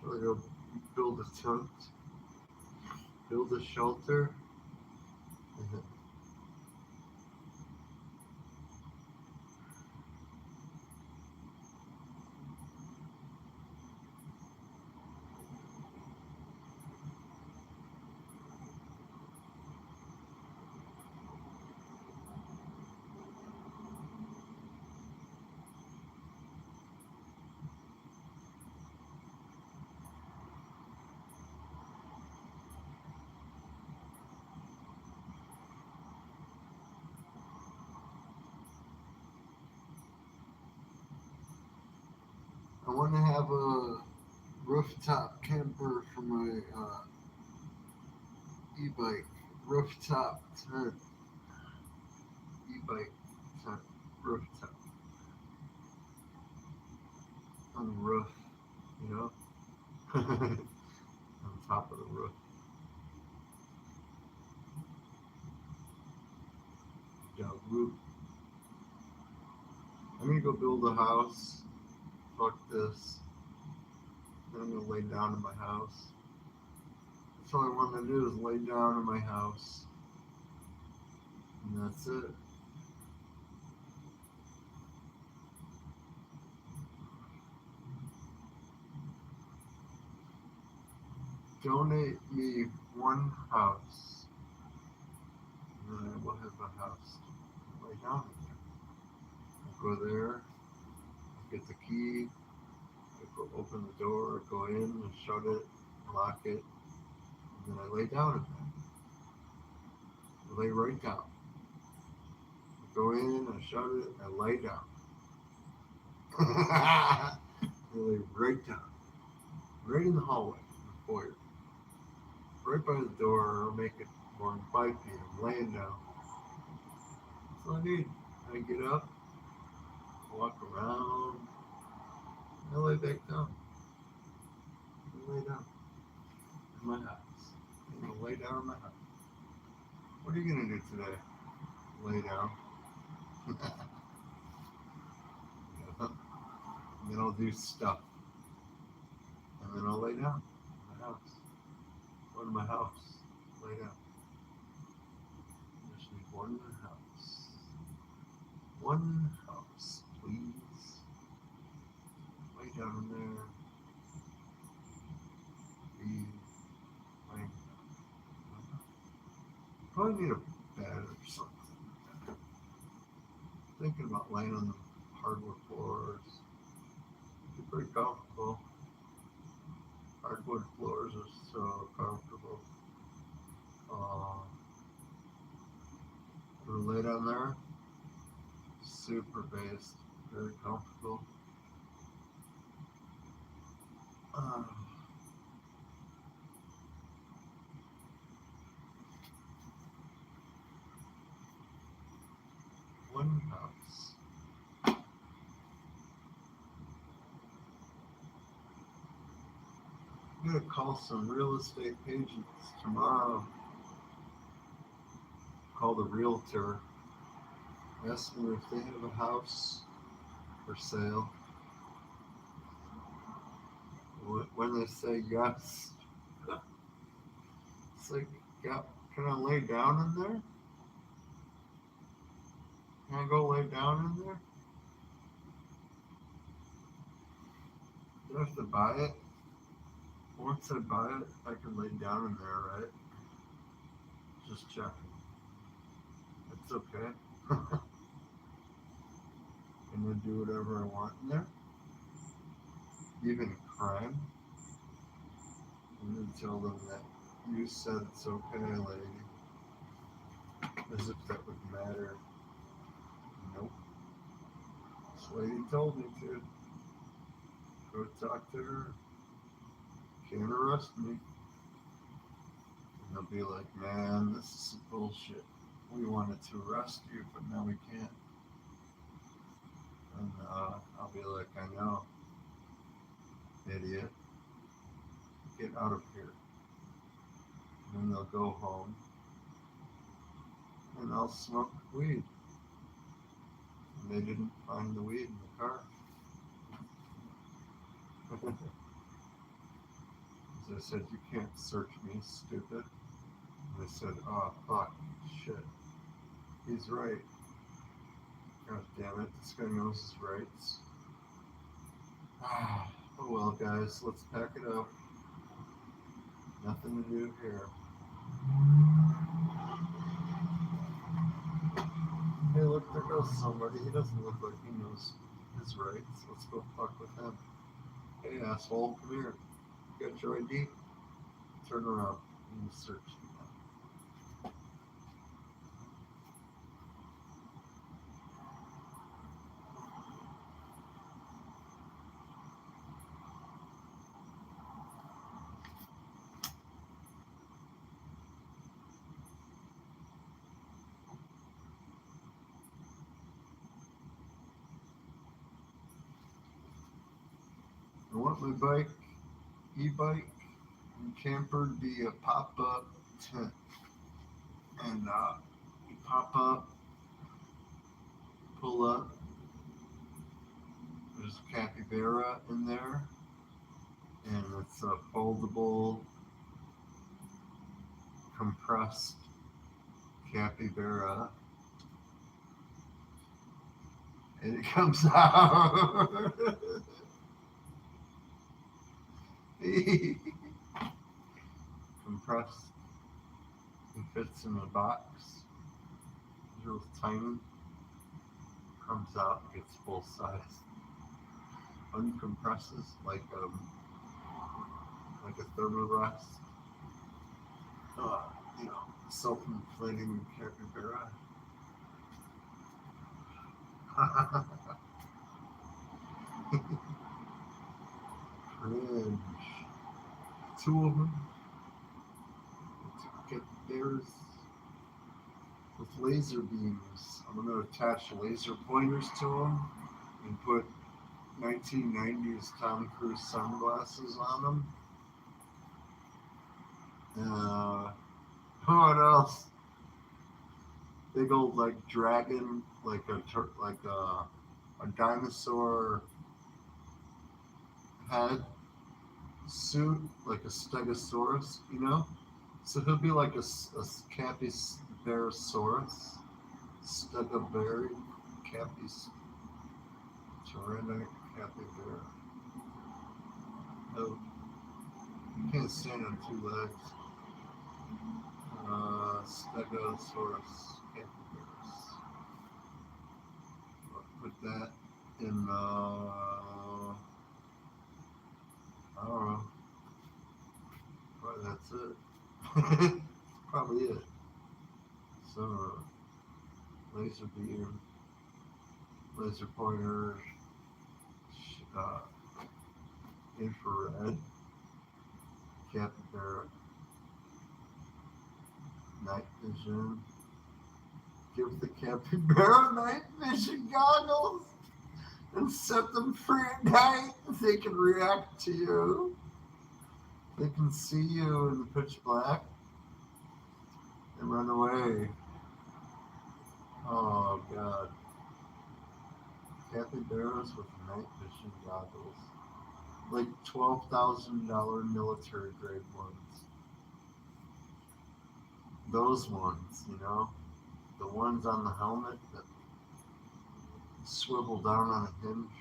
So I go build a tent, build a shelter. I want to have a rooftop camper for my e-bike. Rooftop tent. E-bike tent. Rooftop. On the roof, you know? On top of the roof. Yeah, roof. I'm gonna go build a house. Fuck this. Then I'm gonna lay down in my house. That's all I want to do is lay down in my house. And that's it. Donate me one house. And then I will have a house to lay down in. I'll go there, I'll get the key, I'll go open the door, go in and shut it, lock it, and then I lay down in there. I lay right down. I go in, I shut it, I lay down. I lay right down. right in the hallway, in the foyer, right by the door. I'll make it more than 5 feet. I'm laying down. That's all I need. I get up, walk around, and I lay back down. I lay down in my house. I'm gonna lay down in my house. What are you gonna do today? Lay down. And then I'll do stuff. And then I'll lay down in my house. Go to my house. Lay down. I just need one house. One house, please. Lay down in there. Breathe. Lay down. Probably need a bed or something. Thinking about laying on the hardwood floors. Be pretty comfortable. Hardwood floors are so comfortable. Lay down there. Super based. Very comfortable. One house. I'm gonna call some real estate agents tomorrow. Call the realtor. Ask them if they have a house for sale. When they say yes, it's like, yeah, can I lay down in there? Can I go lay down in there? Do I have to buy it? Once I buy it, I can lay down in there, right? Just checking. It's okay. Can I do whatever I want in there? Even crime? I'm gonna tell them that you said it's okay, lady. As if that would matter. Nope. This lady told me to. Go talk to her. Can't arrest me. And they'll be like, man, this is some bullshit. We wanted to arrest you, but now we can't. And I'll be like, I know. Idiot. Get out of here. And then they'll go home. And I'll smoke weed. And they didn't find the weed in the car. As I said, you can't search me, stupid. And they said, oh, fuck, shit. He's right. God damn it, this guy knows his rights. Oh well, guys, let's pack it up. Nothing to do here. Hey, look, there goes somebody. He doesn't look like he knows his rights. Let's go fuck with him. Hey, asshole, come here. You got your ID? Turn around and search. I want my bike, e-bike, and camper to be a pop-up tent. And you pop up, pull up. There's a capybara in there, and it's a foldable, compressed capybara. And it comes out. Compressed. It fits in a box. It's real tiny. Comes out, gets full size. Uncompresses like a thermarest. Self-inflating capybara. Cringe. two of them. Get theirs with laser beams. I'm going to attach laser pointers to them and put 1990s Tom Cruise sunglasses on them. What else? Big old like dragon, like a dinosaur head suit, like a stegosaurus, you know? So he'll be like a capybarosaurus, stegoberry, tyrannic capybara. No, you can't stand on two legs. Stegosaurus capybaras. Put that in, I don't know. Probably that's it. Probably it. So, laser beam, laser pointer, uh, infrared, capybara, night vision. Give the capybara night vision goggles and set them free at night. They can react to you. They can see you in the pitch black and run away. Oh God. Capybaras with night vision goggles. Like $12,000 military grade ones. Those ones, you know? The ones on the helmet that swivel down on a hinge.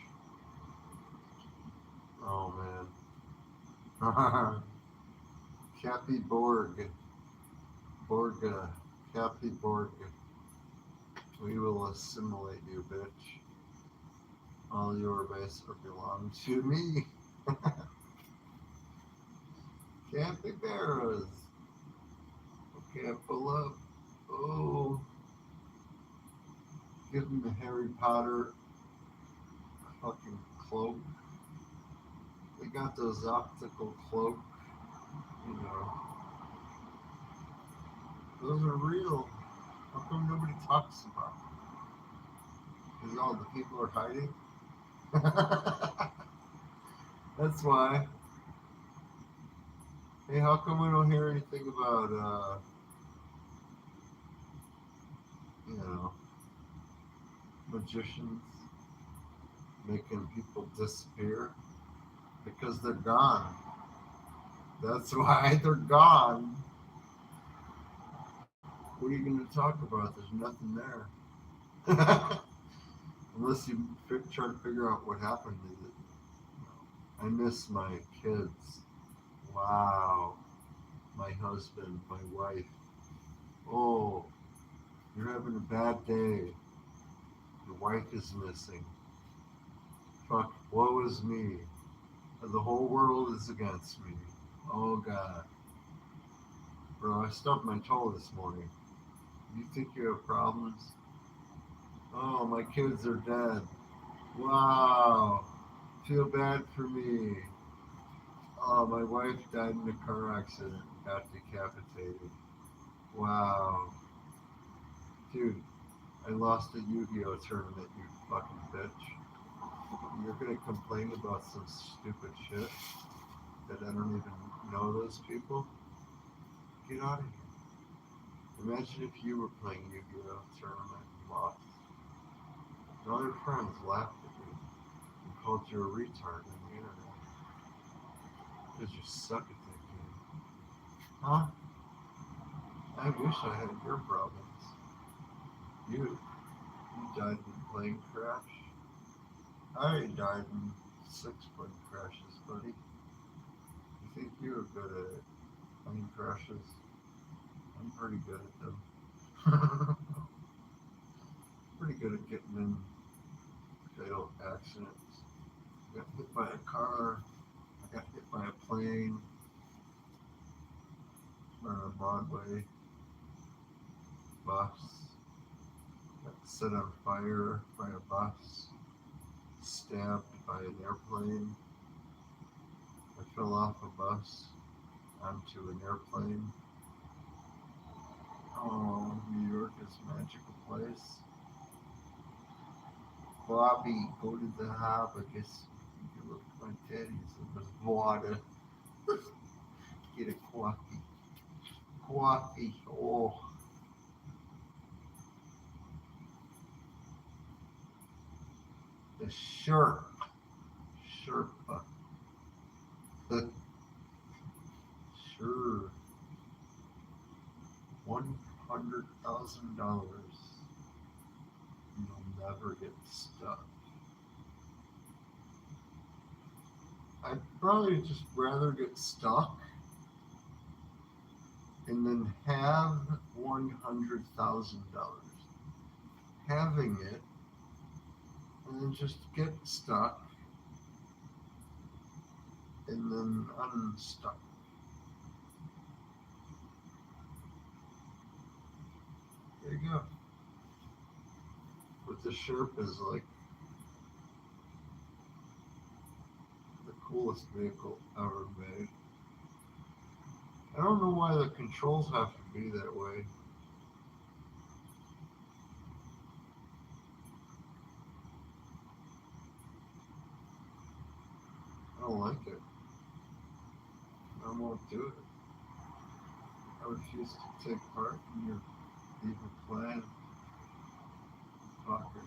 Oh man. Cappy Borg. Borga. Cappy Borg. We will assimilate you, bitch. All your base belong to me. Capybaras. Okay, pull up. Oh. Give him the Harry Potter fucking cloak. They got those optical cloak, you know. Those are real. How come nobody talks about them? Because all the people are hiding? That's why. Hey, how come we don't hear anything about, you know, magicians making people disappear? Because they're gone. That's why they're gone. What are you going to talk about? There's nothing there. Unless you try to figure out what happened to it. I miss my kids. Wow. My husband, my wife. Oh, you're having a bad day. Your wife is missing. Fuck, woe is me. The whole world is against me. Oh God. Bro, I stubbed my toe this morning. You think you have problems? Oh, my kids are dead. Wow. Feel bad for me. Oh, my wife died in a car accident and got decapitated. Wow. Dude, I lost a Yu-Gi-Oh tournament, you fucking bitch. You're gonna complain about some stupid shit that I don't even know those people? Get out of here. Imagine if you were playing Yu-Gi-Oh tournament and lost. And all your friends laughed at you and called you a retard on the internet. Because you suck at that game. Huh? I wish I had your problems. You died in a plane crash. I died in 6 plane crashes, buddy. You think you were good at plane crashes? I'm pretty good at them. Pretty good at getting in fatal accidents. I got hit by a car. I got hit by a plane. On a Broadway bus. Got set on fire by a bus. Stabbed by an airplane. I fell off a bus. onto an airplane. Oh, New York is a magical place. Bobby, go to the hub. I guess you can look at my teddies and there's water. Get a coffee. Coffee. Oh, the Sherpa. Sure. $100,000. You'll never get stuck. I'd probably just rather get stuck and then have $100,000. Having it and then just get stuck and then unstuck. There you go. But the Sherp is like the coolest vehicle ever made. I don't know why the controls have to be that way. I don't like it. I won't do it. I refuse to take part in your evil plan, fucker.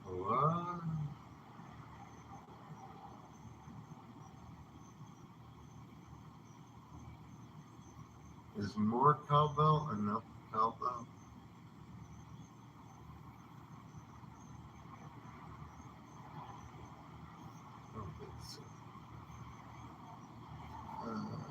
What? Is more cowbell enough cowbell? I don't think so. Uh,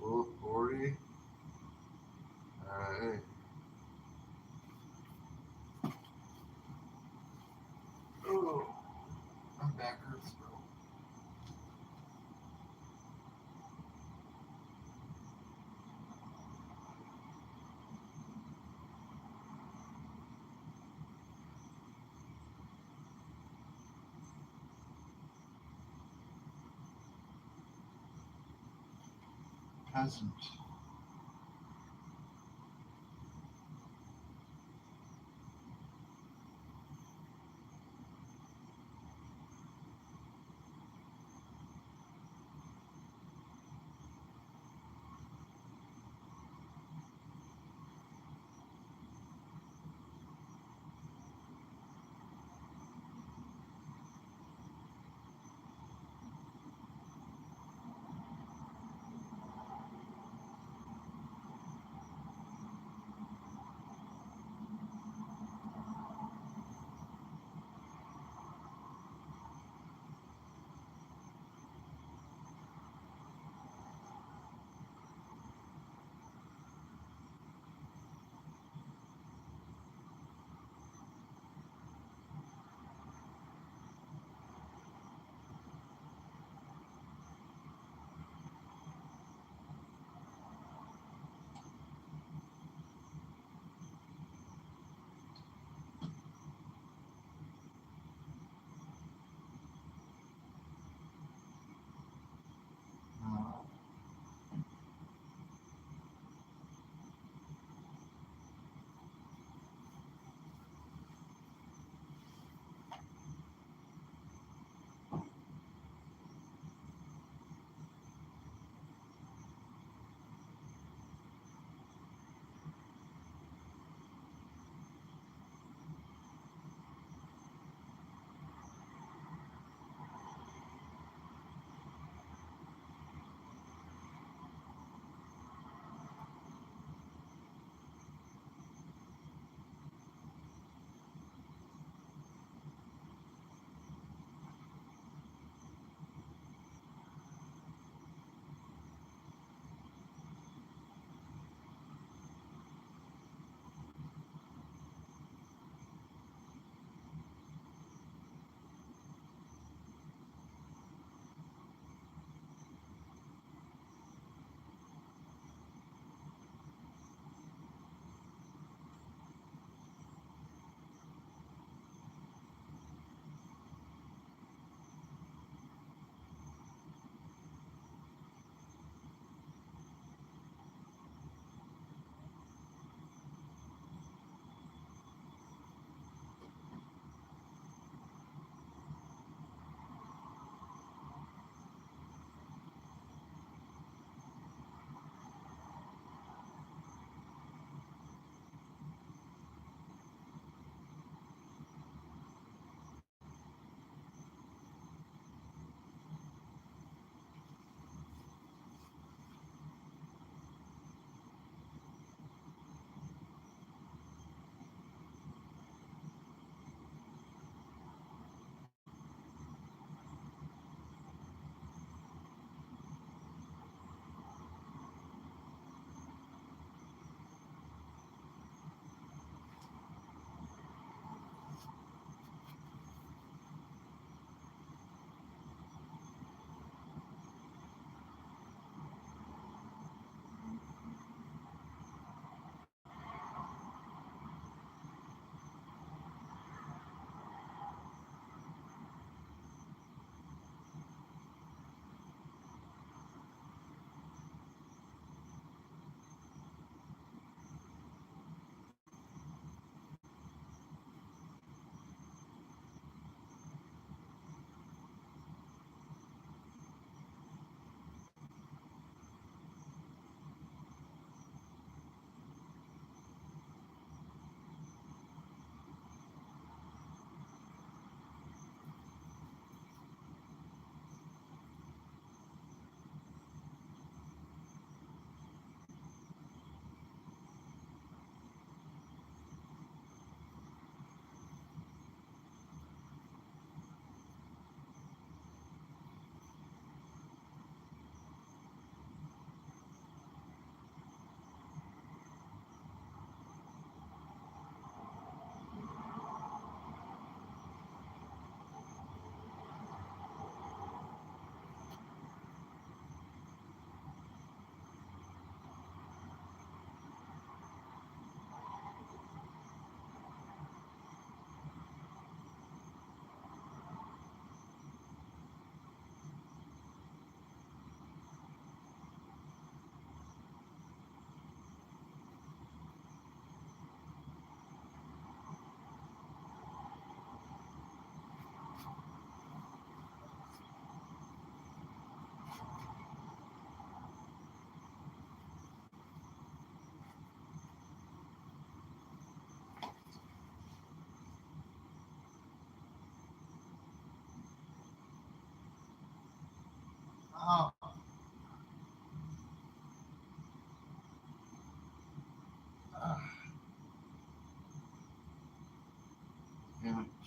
$12.40. Alright. Oh, I'm back hurts though. Peasant.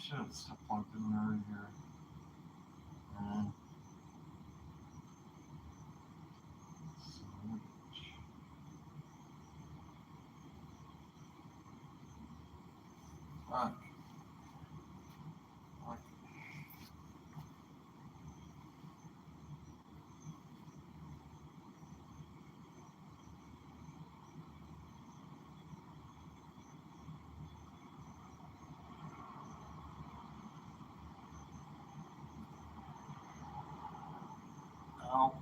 Shit, stuff plugged in there right here. Fuck. Fuck. Ow.